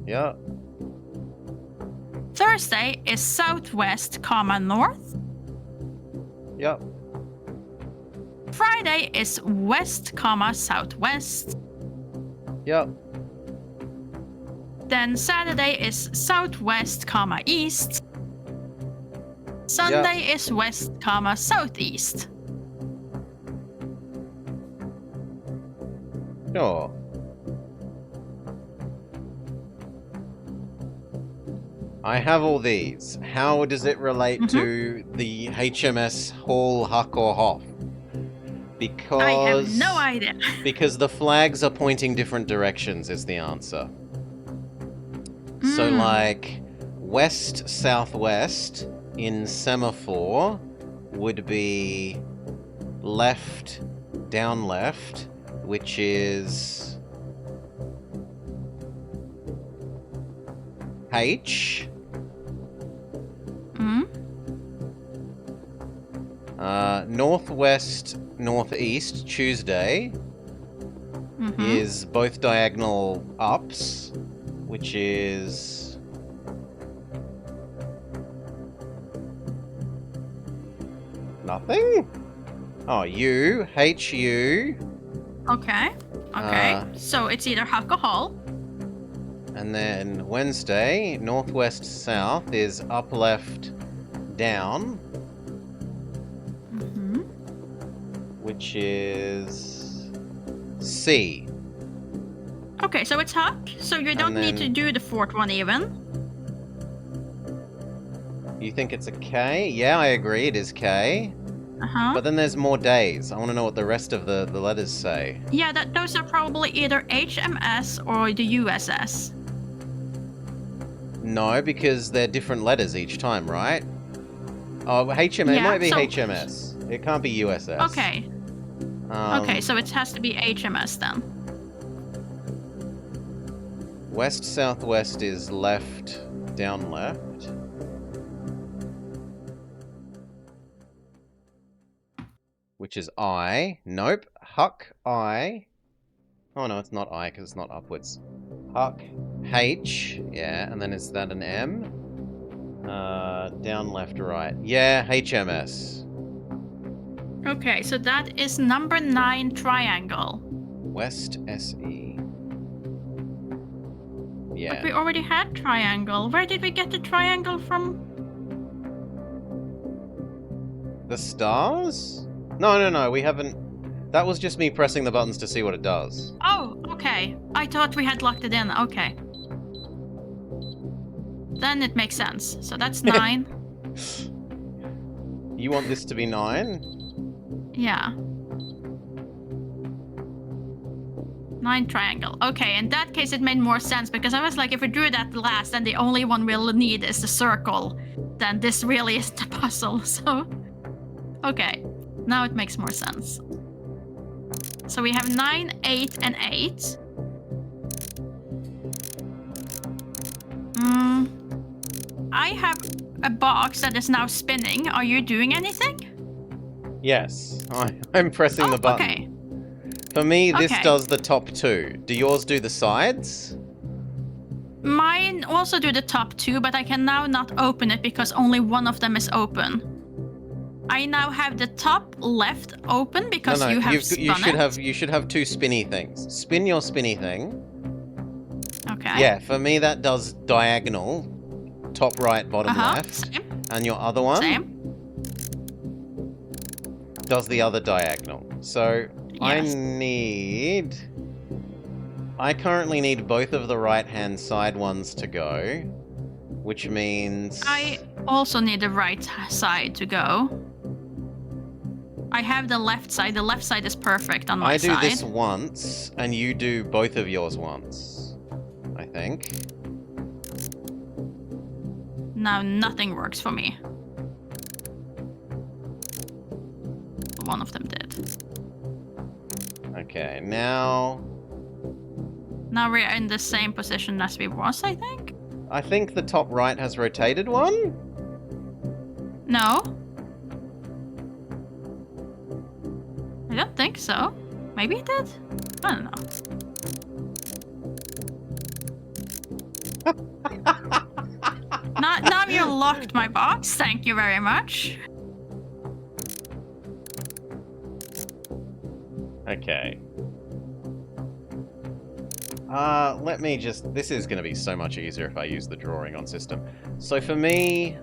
S1: Yep.
S2: Thursday is southwest, comma north.
S1: Yep.
S2: Friday is west, comma southwest.
S1: Yep.
S2: Then Saturday is southwest, comma east. Sunday is west, comma southeast.
S1: Sure. I have all these. How does it relate to the HMS Hall, Huck, or Hoff? Because
S2: I have no idea.
S1: Because the flags are pointing different directions is the answer. So like west southwest in semaphore would be left down left, which is H. Northwest northeast Tuesday is both diagonal ups, which is nothing. Oh, U, HU.
S2: Okay. Okay. So it's either Huck or Hall.
S1: And then Wednesday, northwest south is up left down. Which is C.
S2: Okay, so it's Huck. So you don't need to
S1: then-
S2: do the fourth one even.
S1: You think it's a K? Yeah, I agree, it is K.
S2: Uh-huh.
S1: But then there's more days. I want to know what the rest of the letters say.
S2: Yeah, those are probably either HMS or the USS.
S1: No, because they're different letters each time, right? Oh, HMS. It
S2: Yeah,
S1: might be
S2: so-
S1: HMS. It can't be USS.
S2: Okay. Okay, so it has to be HMS then.
S1: West southwest is left, down left. Which is I. Nope. Huck I. Oh no, it's not I because it's not upwards. Huck H. Yeah, and then is that an M? Down left right. Yeah, HMS.
S2: Okay, so that is number 9 triangle.
S1: West SE. Yeah.
S2: But we already had triangle. Where did we get the triangle from?
S1: The stars? No, we haven't. That was just me pressing the buttons to see what it does.
S2: Oh, okay. I thought we had locked it in. Okay. Then it makes sense. So that's 9.
S1: You want this to be 9?
S2: Yeah. 9 triangle. Okay, in that case it made more sense because I was like, if we do that last, then the only one we'll need is the circle. Then this really is the puzzle, so... Okay, now it makes more sense. So we have 9, 8, and 8. I have a box that is now spinning. Are you doing anything?
S1: Yes. I'm pressing the button.
S2: Okay.
S1: For me, this
S2: Okay.
S1: does the top 2. Do yours do the sides?
S2: Mine also do the top 2, but I can now not open it because only one of them is open. I now have the top left open because you have spun
S1: you should have 2 spinny things. Spin your spinny thing.
S2: Okay.
S1: Yeah, for me that does diagonal, top right, bottom left.
S2: Same.
S1: And your other one
S2: Same.
S1: does the other diagonal. So
S2: Yes.
S1: I currently need both of the right-hand side ones to go, which means...
S2: I also need the right side to go. I have the left side. The left side is perfect on my side.
S1: I do this once, and you do both of yours once, I think.
S2: Now nothing works for me. One of them did.
S1: Okay, now...
S2: Now we're in the same position as we was, I think?
S1: I think the top right has rotated one?
S2: No. I don't think so. Maybe it did? I don't know. Now you locked my box. Thank you very much.
S1: Okay. Let me just... This is going to be so much easier if I use the drawing on system. So for me...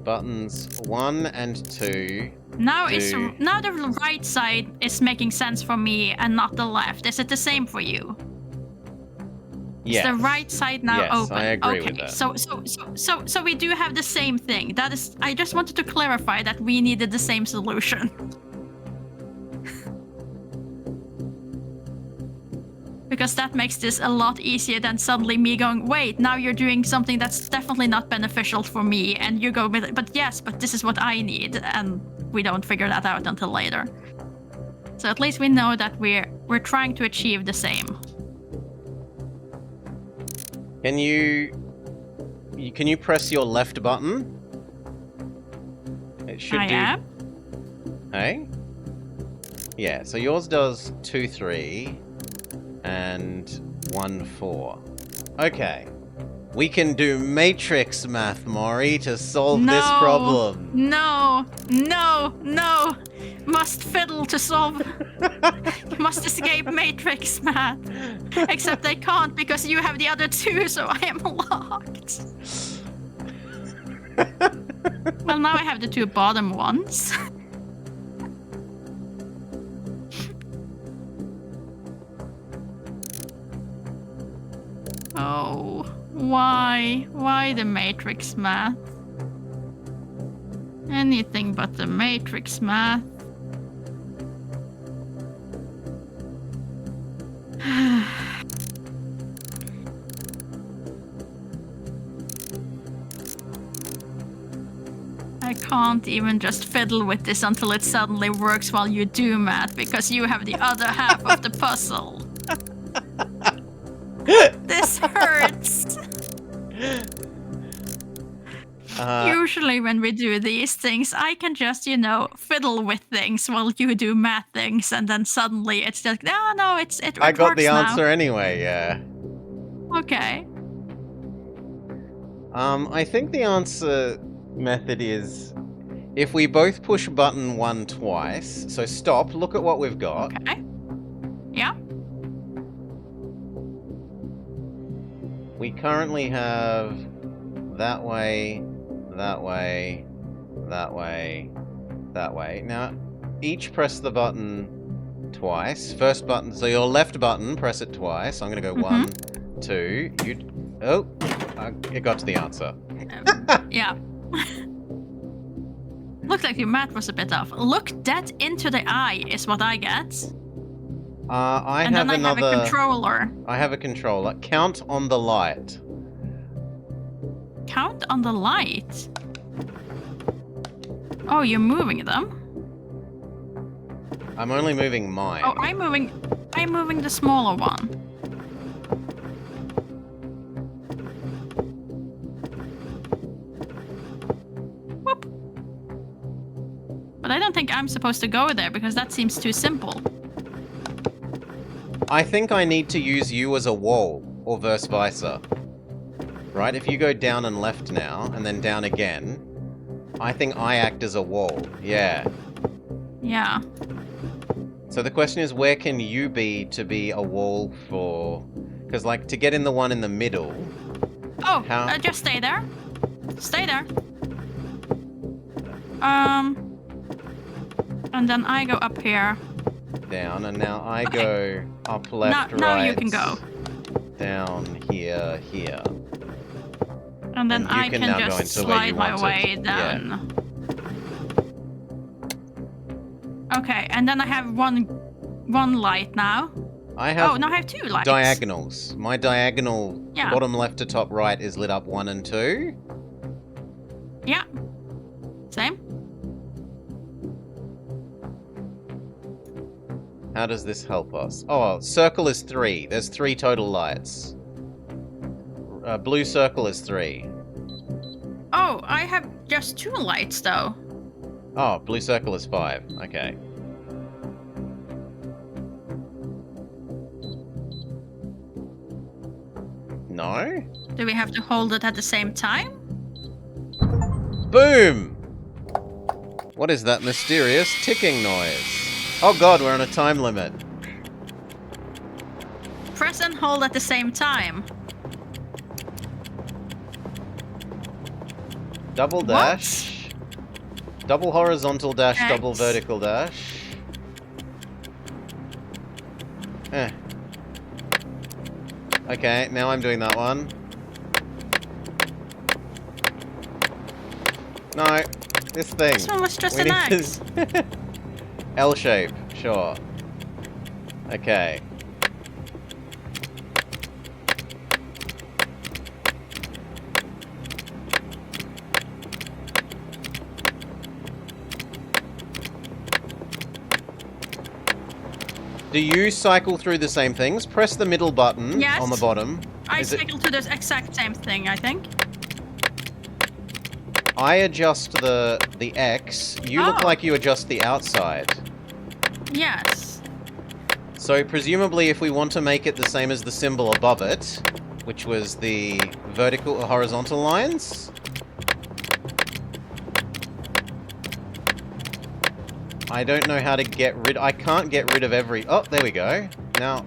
S1: Buttons 1 and 2...
S2: Now
S1: do-
S2: now the right side is making sense for me and not the left. Is it the same for you?
S1: Yes.
S2: Is the right side now
S1: Yes,
S2: open?
S1: I agree
S2: okay.
S1: with that.
S2: So we do have the same thing. That is, I just wanted to clarify that we needed the same solution. Because that makes this a lot easier than suddenly me going, wait, now you're doing something that's definitely not beneficial for me, and you go, but this is what I need, and we don't figure that out until later. So at least we know that we're trying to achieve the same.
S1: Can you press your left button? It should do...
S2: am.
S1: Hey? Yeah, so yours does 2, 3, and 1, 4. Okay. We can do matrix math, Maury, to solve this problem.
S2: No. Must fiddle to solve. Must escape matrix math. Except I can't because you have the other 2, so I am locked. Well, now I have the 2 bottom ones. Why? Why the Matrix math? Anything but the Matrix math. I can't even just fiddle with this until it suddenly works while you do math, because you have the other half of the puzzle. This hurts. Usually when we do these things, I can just, fiddle with things while you do math things, and then suddenly it's just, no, it
S1: I got the
S2: works
S1: answer
S2: now.
S1: anyway, yeah.
S2: Okay.
S1: I think the answer method is if we both push button 1 twice. So stop, look at what we've got.
S2: Okay. Yeah.
S1: We currently have that way, that way, that way, that way. Now, each press the button twice. First button, so your left button, press it twice. I'm going to go 1, 2. It got to the answer.
S2: Yeah. Looked like your math was a bit off. Look dead into the eye is what I get.
S1: I
S2: And
S1: have
S2: then I have a controller.
S1: I have a controller. Count on the light.
S2: Count on the light? Oh, you're moving them?
S1: I'm only moving mine.
S2: Oh, I'm moving the smaller one. Whoop. But I don't think I'm supposed to go there because that seems too simple.
S1: I think I need to use you as a wall, or vice versa. Right? If you go down and left now, and then down again, I think I act as a wall. Yeah.
S2: Yeah.
S1: So the question is, where can you be to be a wall for... Because, like, to get in the one in the middle...
S2: Oh, just stay there. Stay there. And then I go up here.
S1: Down, and now I go up, left, right.
S2: Now you can go.
S1: Down, here, here.
S2: And then
S1: And you
S2: I
S1: can
S2: can
S1: now go
S2: just
S1: into where you
S2: slide my
S1: wanted.
S2: way down. Okay, and then I have one light now.
S1: I have
S2: now I have 2 lights.
S1: diagonals. My diagonal
S2: Yeah.
S1: bottom left to top right is lit up 1 and 2.
S2: Yeah. Same.
S1: How does this help us? Oh, circle is 3. There's 3 total lights. Blue circle is 3.
S2: Oh, I have just 2 lights though.
S1: Oh, blue circle is 5. Okay. No?
S2: Do we have to hold it at the same time?
S1: Boom! What is that mysterious ticking noise? Oh god, we're on a time limit.
S2: Press and hold at the same time.
S1: Double dash. Double horizontal dash,
S2: X.
S1: double vertical dash. Okay, now I'm doing that one. No, this thing.
S2: This one was just
S1: We
S2: an
S1: need
S2: X.
S1: to- L shape, sure. Okay. Do you cycle through the same things? Press the middle button
S2: Yes.
S1: on the bottom.
S2: I
S1: Is it-
S2: cycle to the exact same thing, I think.
S1: I adjust the X. You look
S2: Oh.
S1: like you adjust the outside.
S2: Yes.
S1: So presumably if we want to make it the same as the symbol above it, which was the vertical or horizontal lines, I don't know how to get rid... I can't get rid of every... Oh, there we go. Now...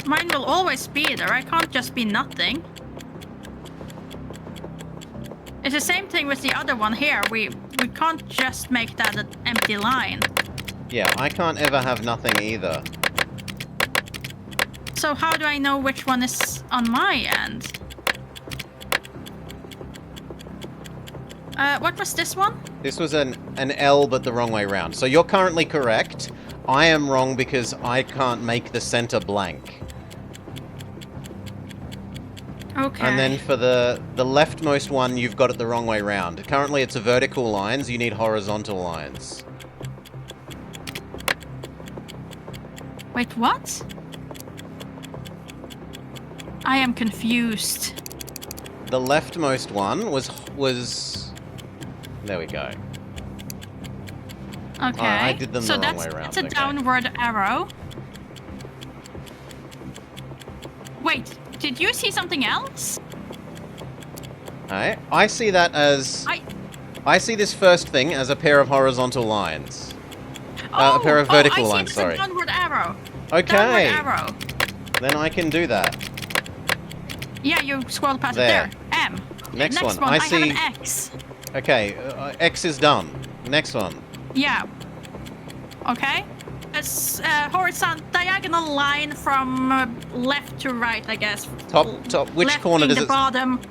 S2: Mine will always be there. I can't just be nothing. It's the same thing with the other one here. We can't just make that an empty line.
S1: Yeah, I can't ever have nothing either.
S2: So how do I know which one is on my end? What was this one?
S1: This was an L, but the wrong way round. So you're currently correct. I am wrong because I can't make the center blank.
S2: Okay.
S1: And then for the leftmost one, you've got it the wrong way round. Currently, it's a vertical lines. You need horizontal lines.
S2: Wait, what? I am confused.
S1: The leftmost one was... There we go.
S2: Okay.
S1: I did them
S2: so
S1: the wrong way around.
S2: that's a
S1: okay.
S2: downward arrow. Wait, did you see something else?
S1: I see that as... I see this first thing as a pair of horizontal lines. A pair of vertical lines, sorry.
S2: I see a downward arrow.
S1: Okay.
S2: Downward arrow.
S1: Then I can do that.
S2: Yeah, you scroll past
S1: There.
S2: it there. M.
S1: Next one.
S2: I
S1: see...
S2: have an X.
S1: Okay, X is done. Next one.
S2: Yeah. Okay. It's horizontal diagonal line from left to right, I guess.
S1: Top. Which
S2: left
S1: corner
S2: being
S1: does
S2: the
S1: it...
S2: bottom.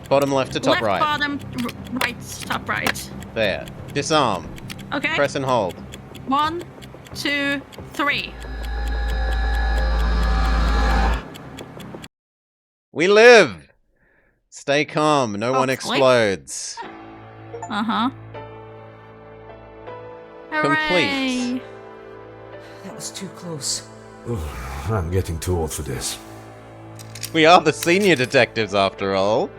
S1: Bottom left to top
S2: left,
S1: right.
S2: bottom, right, top right.
S1: There. Disarm.
S2: Okay.
S1: Press and hold.
S2: 1, 2, 3.
S1: We live! Stay calm. No one
S2: Hopefully.
S1: explodes.
S2: Uh-huh.
S1: Complete.
S2: Hooray!
S3: That was too close.
S4: Oof, I'm getting too old for this.
S1: We are the senior detectives, after all.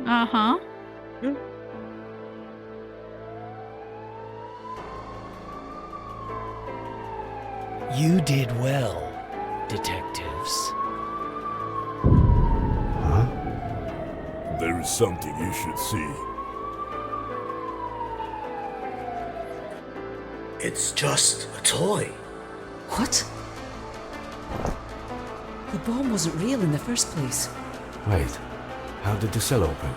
S2: Uh-huh.
S5: You did well, detectives.
S4: Huh?
S6: There is something you should see.
S7: It's just a toy.
S3: What? The bomb wasn't real in the first place.
S4: Wait, how did the cell open?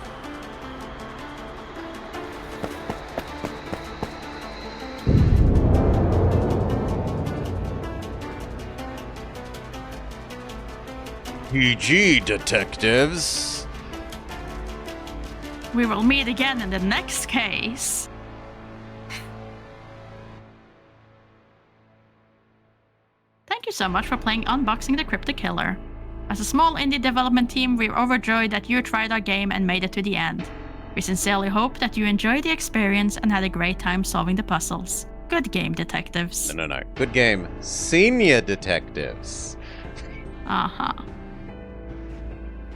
S1: PG detectives.
S2: We will meet again in the next case. Thank you so much for playing Unboxing the Cryptic Killer. As a small indie development team, we're overjoyed that you tried our game and made it to the end. We sincerely hope that you enjoyed the experience and had a great time solving the puzzles. Good game, detectives.
S1: No. Good game. Senior detectives.
S2: Uh-huh.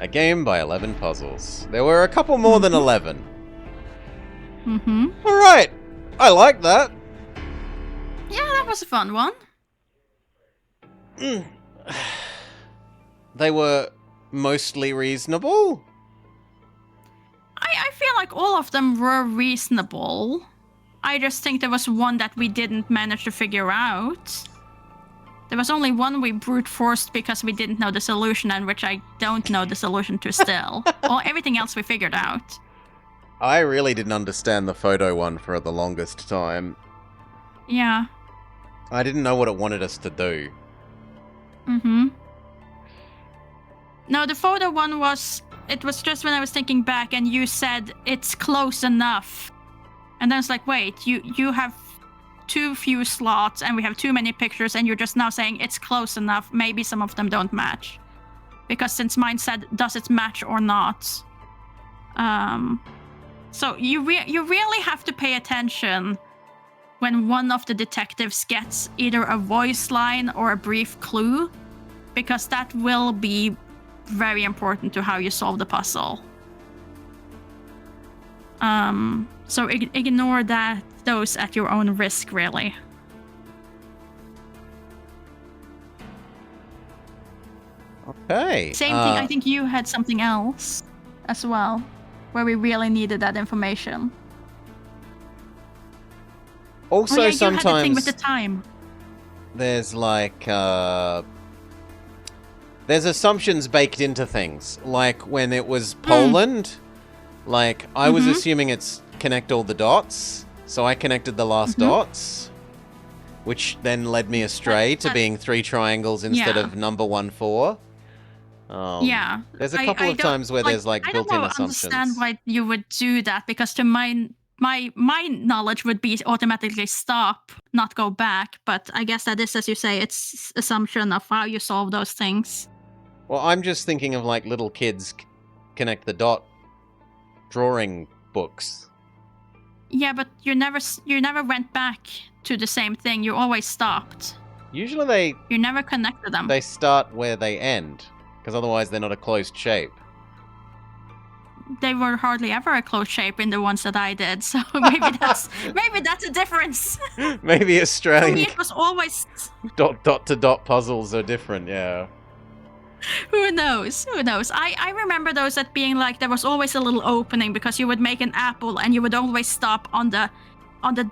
S1: A game by 11 puzzles. There were a couple more than 11.
S2: Mm-hmm.
S1: Alright. I like that.
S2: Yeah, that was a fun one.
S1: They were mostly reasonable.
S2: I feel like all of them were reasonable. I just think there was one that we didn't manage to figure out. There was only one we brute forced because we didn't know the solution, and which I don't know the solution to still. Everything else we figured out.
S1: I really didn't understand the photo one for the longest time.
S2: Yeah.
S1: I didn't know what it wanted us to do.
S2: Mm-hmm. No, the photo one was... It was just when I was thinking back and you said, it's close enough. And then it's like, wait, you have too few slots and we have too many pictures and you're just now saying it's close enough. Maybe some of them don't match. Because since mine said, does it match or not? So you really have to pay attention when one of the detectives gets either a voice line or a brief clue, because that will be very important to how you solve the puzzle. So ignore those at your own risk, really.
S1: Okay.
S2: Same thing, I think you had something else as well, where we really needed that information.
S1: Also,
S2: you had the
S1: sometimes
S2: thing with the time.
S1: there's like there's assumptions baked into things. Like when it was Poland, like I was assuming it's connect all the dots, so I connected the last dots. which then led me astray to being 3 triangles instead of number 1, 4.
S2: Yeah.
S1: There's a couple of times where there's like built-in
S2: I don't
S1: assumptions.
S2: understand why you would do that, because to my knowledge would be automatically stop, not go back. But I guess that is, as you say, it's assumption of how you solve those things.
S1: Well, I'm just thinking of like little kids connect the dot drawing books.
S2: Yeah, but you never went back to the same thing. You always stopped.
S1: Usually
S2: You never connected them.
S1: they start where they end, because otherwise they're not a closed shape.
S2: They were hardly ever a closed shape in the ones that I did, so maybe that's a difference.
S1: Maybe
S2: For
S1: Australian
S2: me, it was always.
S1: dot to dot puzzles are different, yeah.
S2: Who knows? Who knows? I remember those at being like there was always a little opening because you would make an apple and you would always stop on the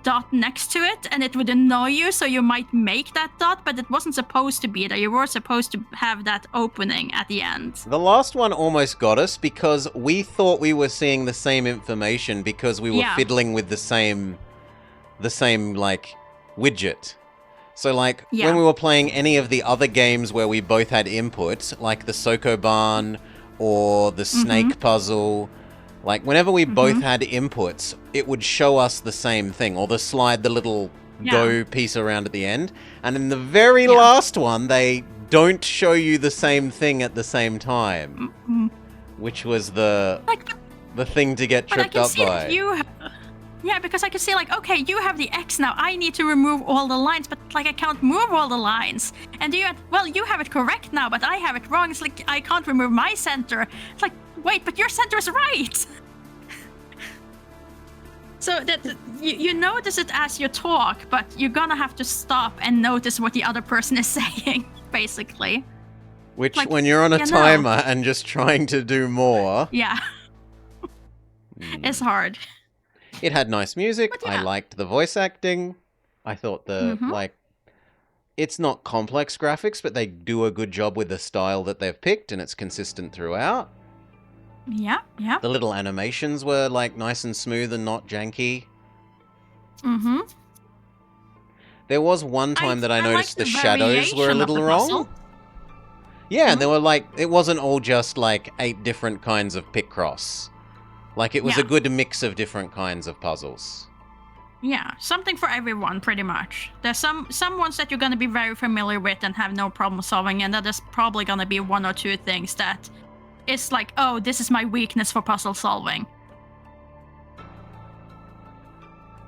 S2: dot next to it, and it would annoy you, so you might make that dot, but it wasn't supposed to be there. You were supposed to have that opening at the end.
S1: The last one almost got us because we thought we were seeing the same information because we were fiddling with the same like widget. So like when we were playing any of the other games where we both had input, like the Sokoban or the snake puzzle, like whenever we both had inputs, it would show us the same thing, or the little go piece around at the end. And in the very last one, they don't show you the same thing at the same time, which was the thing to get tripped up by.
S2: Yeah, because I could see like, okay, you have the X now. I need to remove all the lines, but like I can't move all the lines. And you have it correct now, but I have it wrong. It's like I can't remove my center. It's like, wait, but your center is right. So that you notice it as you talk, but you're gonna have to stop and notice what the other person is saying, basically.
S1: Which, like, when you're on a timer and just trying to do more,
S2: it's hard.
S1: It had nice music. I liked the voice acting. I thought it's not complex graphics, but they do a good job with the style that they've picked, and it's consistent throughout.
S2: Yeah.
S1: The little animations were like nice and smooth and not janky. There was one time that I noticed the shadows were a little wrong. Yeah, they were like, it wasn't all just like 8 different kinds of Picross. Like, it was a good mix of different kinds of puzzles.
S2: Yeah, something for everyone, pretty much. There's some ones that you're going to be very familiar with and have no problem solving, and there's probably going to be 1 or 2 things that is like, oh, this is my weakness for puzzle solving.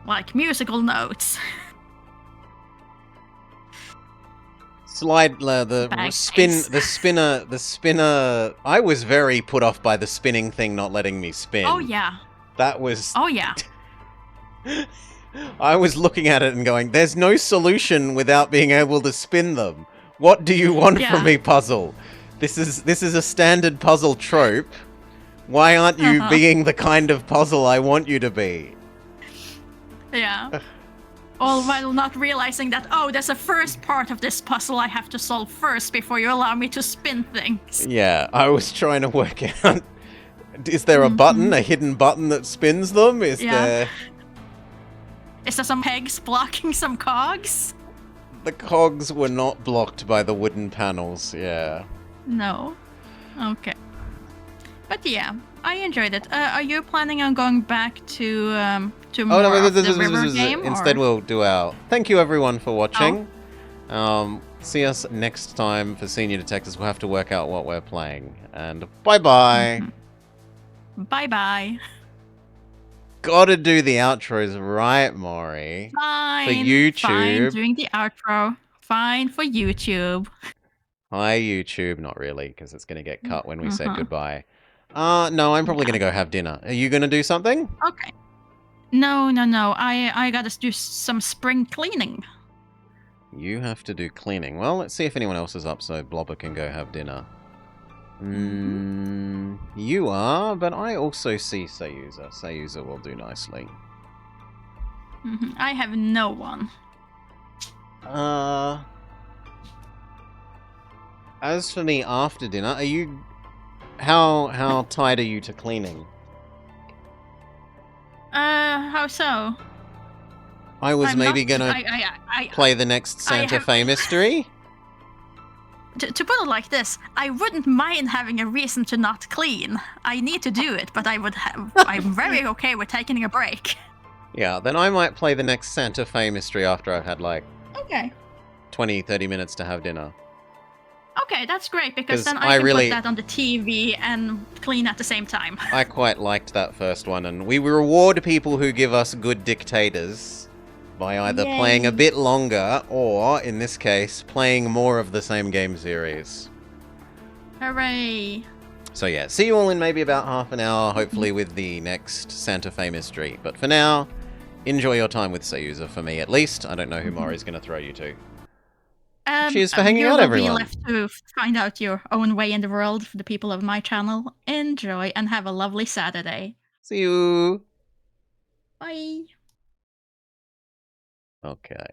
S2: Like musical notes.
S1: Slide the spinner. I was very put off by the spinning thing not letting me spin.
S2: Oh yeah.
S1: That was.
S2: Oh yeah.
S1: I was looking at it and going, "There's no solution without being able to spin them. What do you want from me, puzzle? This is a standard puzzle trope. Why aren't you being the kind of puzzle I want you to be?"
S2: Yeah. All while not realizing that, oh, there's a first part of this puzzle I have to solve first before you allow me to spin things.
S1: Yeah, I was trying to work out, is there a button, a hidden button that spins them? Is there some
S2: pegs blocking some cogs?
S1: The cogs were not blocked by the wooden panels, yeah.
S2: No. Okay. But yeah, I enjoyed it. Are you planning on going back to more of the river game?
S1: Instead, we'll do our... Thank you, everyone, for watching. See us next time for Senior Detectives. We'll have to work out what we're playing. And bye-bye.
S2: Bye-bye.
S1: Gotta do the outros right, Maury.
S2: Fine.
S1: For YouTube.
S2: Fine, doing the outro. Fine for YouTube.
S1: Hi, YouTube. Not really, because it's going to get cut when we say goodbye. No, I'm probably going to go have dinner. Are you going to do something?
S2: Okay. No. I got to do some spring cleaning.
S1: You have to do cleaning. Well, let's see if anyone else is up so Blobber can go have dinner. You are, but I also see Sayuza. Sayuza will do nicely.
S2: I have no one.
S1: As for me after dinner, are you... How tied are you to cleaning?
S2: How so?
S1: I was
S2: I'm
S1: maybe
S2: not-
S1: gonna play the next Santa
S2: have-
S1: Fe mystery.
S2: To put it like this, I wouldn't mind having a reason to not clean. I need to do it, but I'm very okay with taking a break.
S1: Yeah, then I might play the next Santa Fe mystery after I've had like
S2: Okay.
S1: 20, 30 minutes to have dinner.
S2: Okay, that's great, because
S1: 'Cause
S2: then
S1: I
S2: I can
S1: really-
S2: put that on the TV and clean at the same time.
S1: I quite liked that first one, and we reward people who give us good dictators by either playing a
S2: Yay.
S1: bit longer or, in this case, playing more of the same game series.
S2: Hooray.
S1: So yeah, see you all in maybe about half an hour, hopefully with the next Santa Fe mystery. But for now, enjoy your time with Sayuza, for me at least. I don't know who Mori's going to throw you to. Cheers for hanging out, everyone.
S2: You will be left to find out your own way in the world for the people of my channel. Enjoy and have a lovely Saturday.
S1: See you!
S2: Bye.
S1: Okay.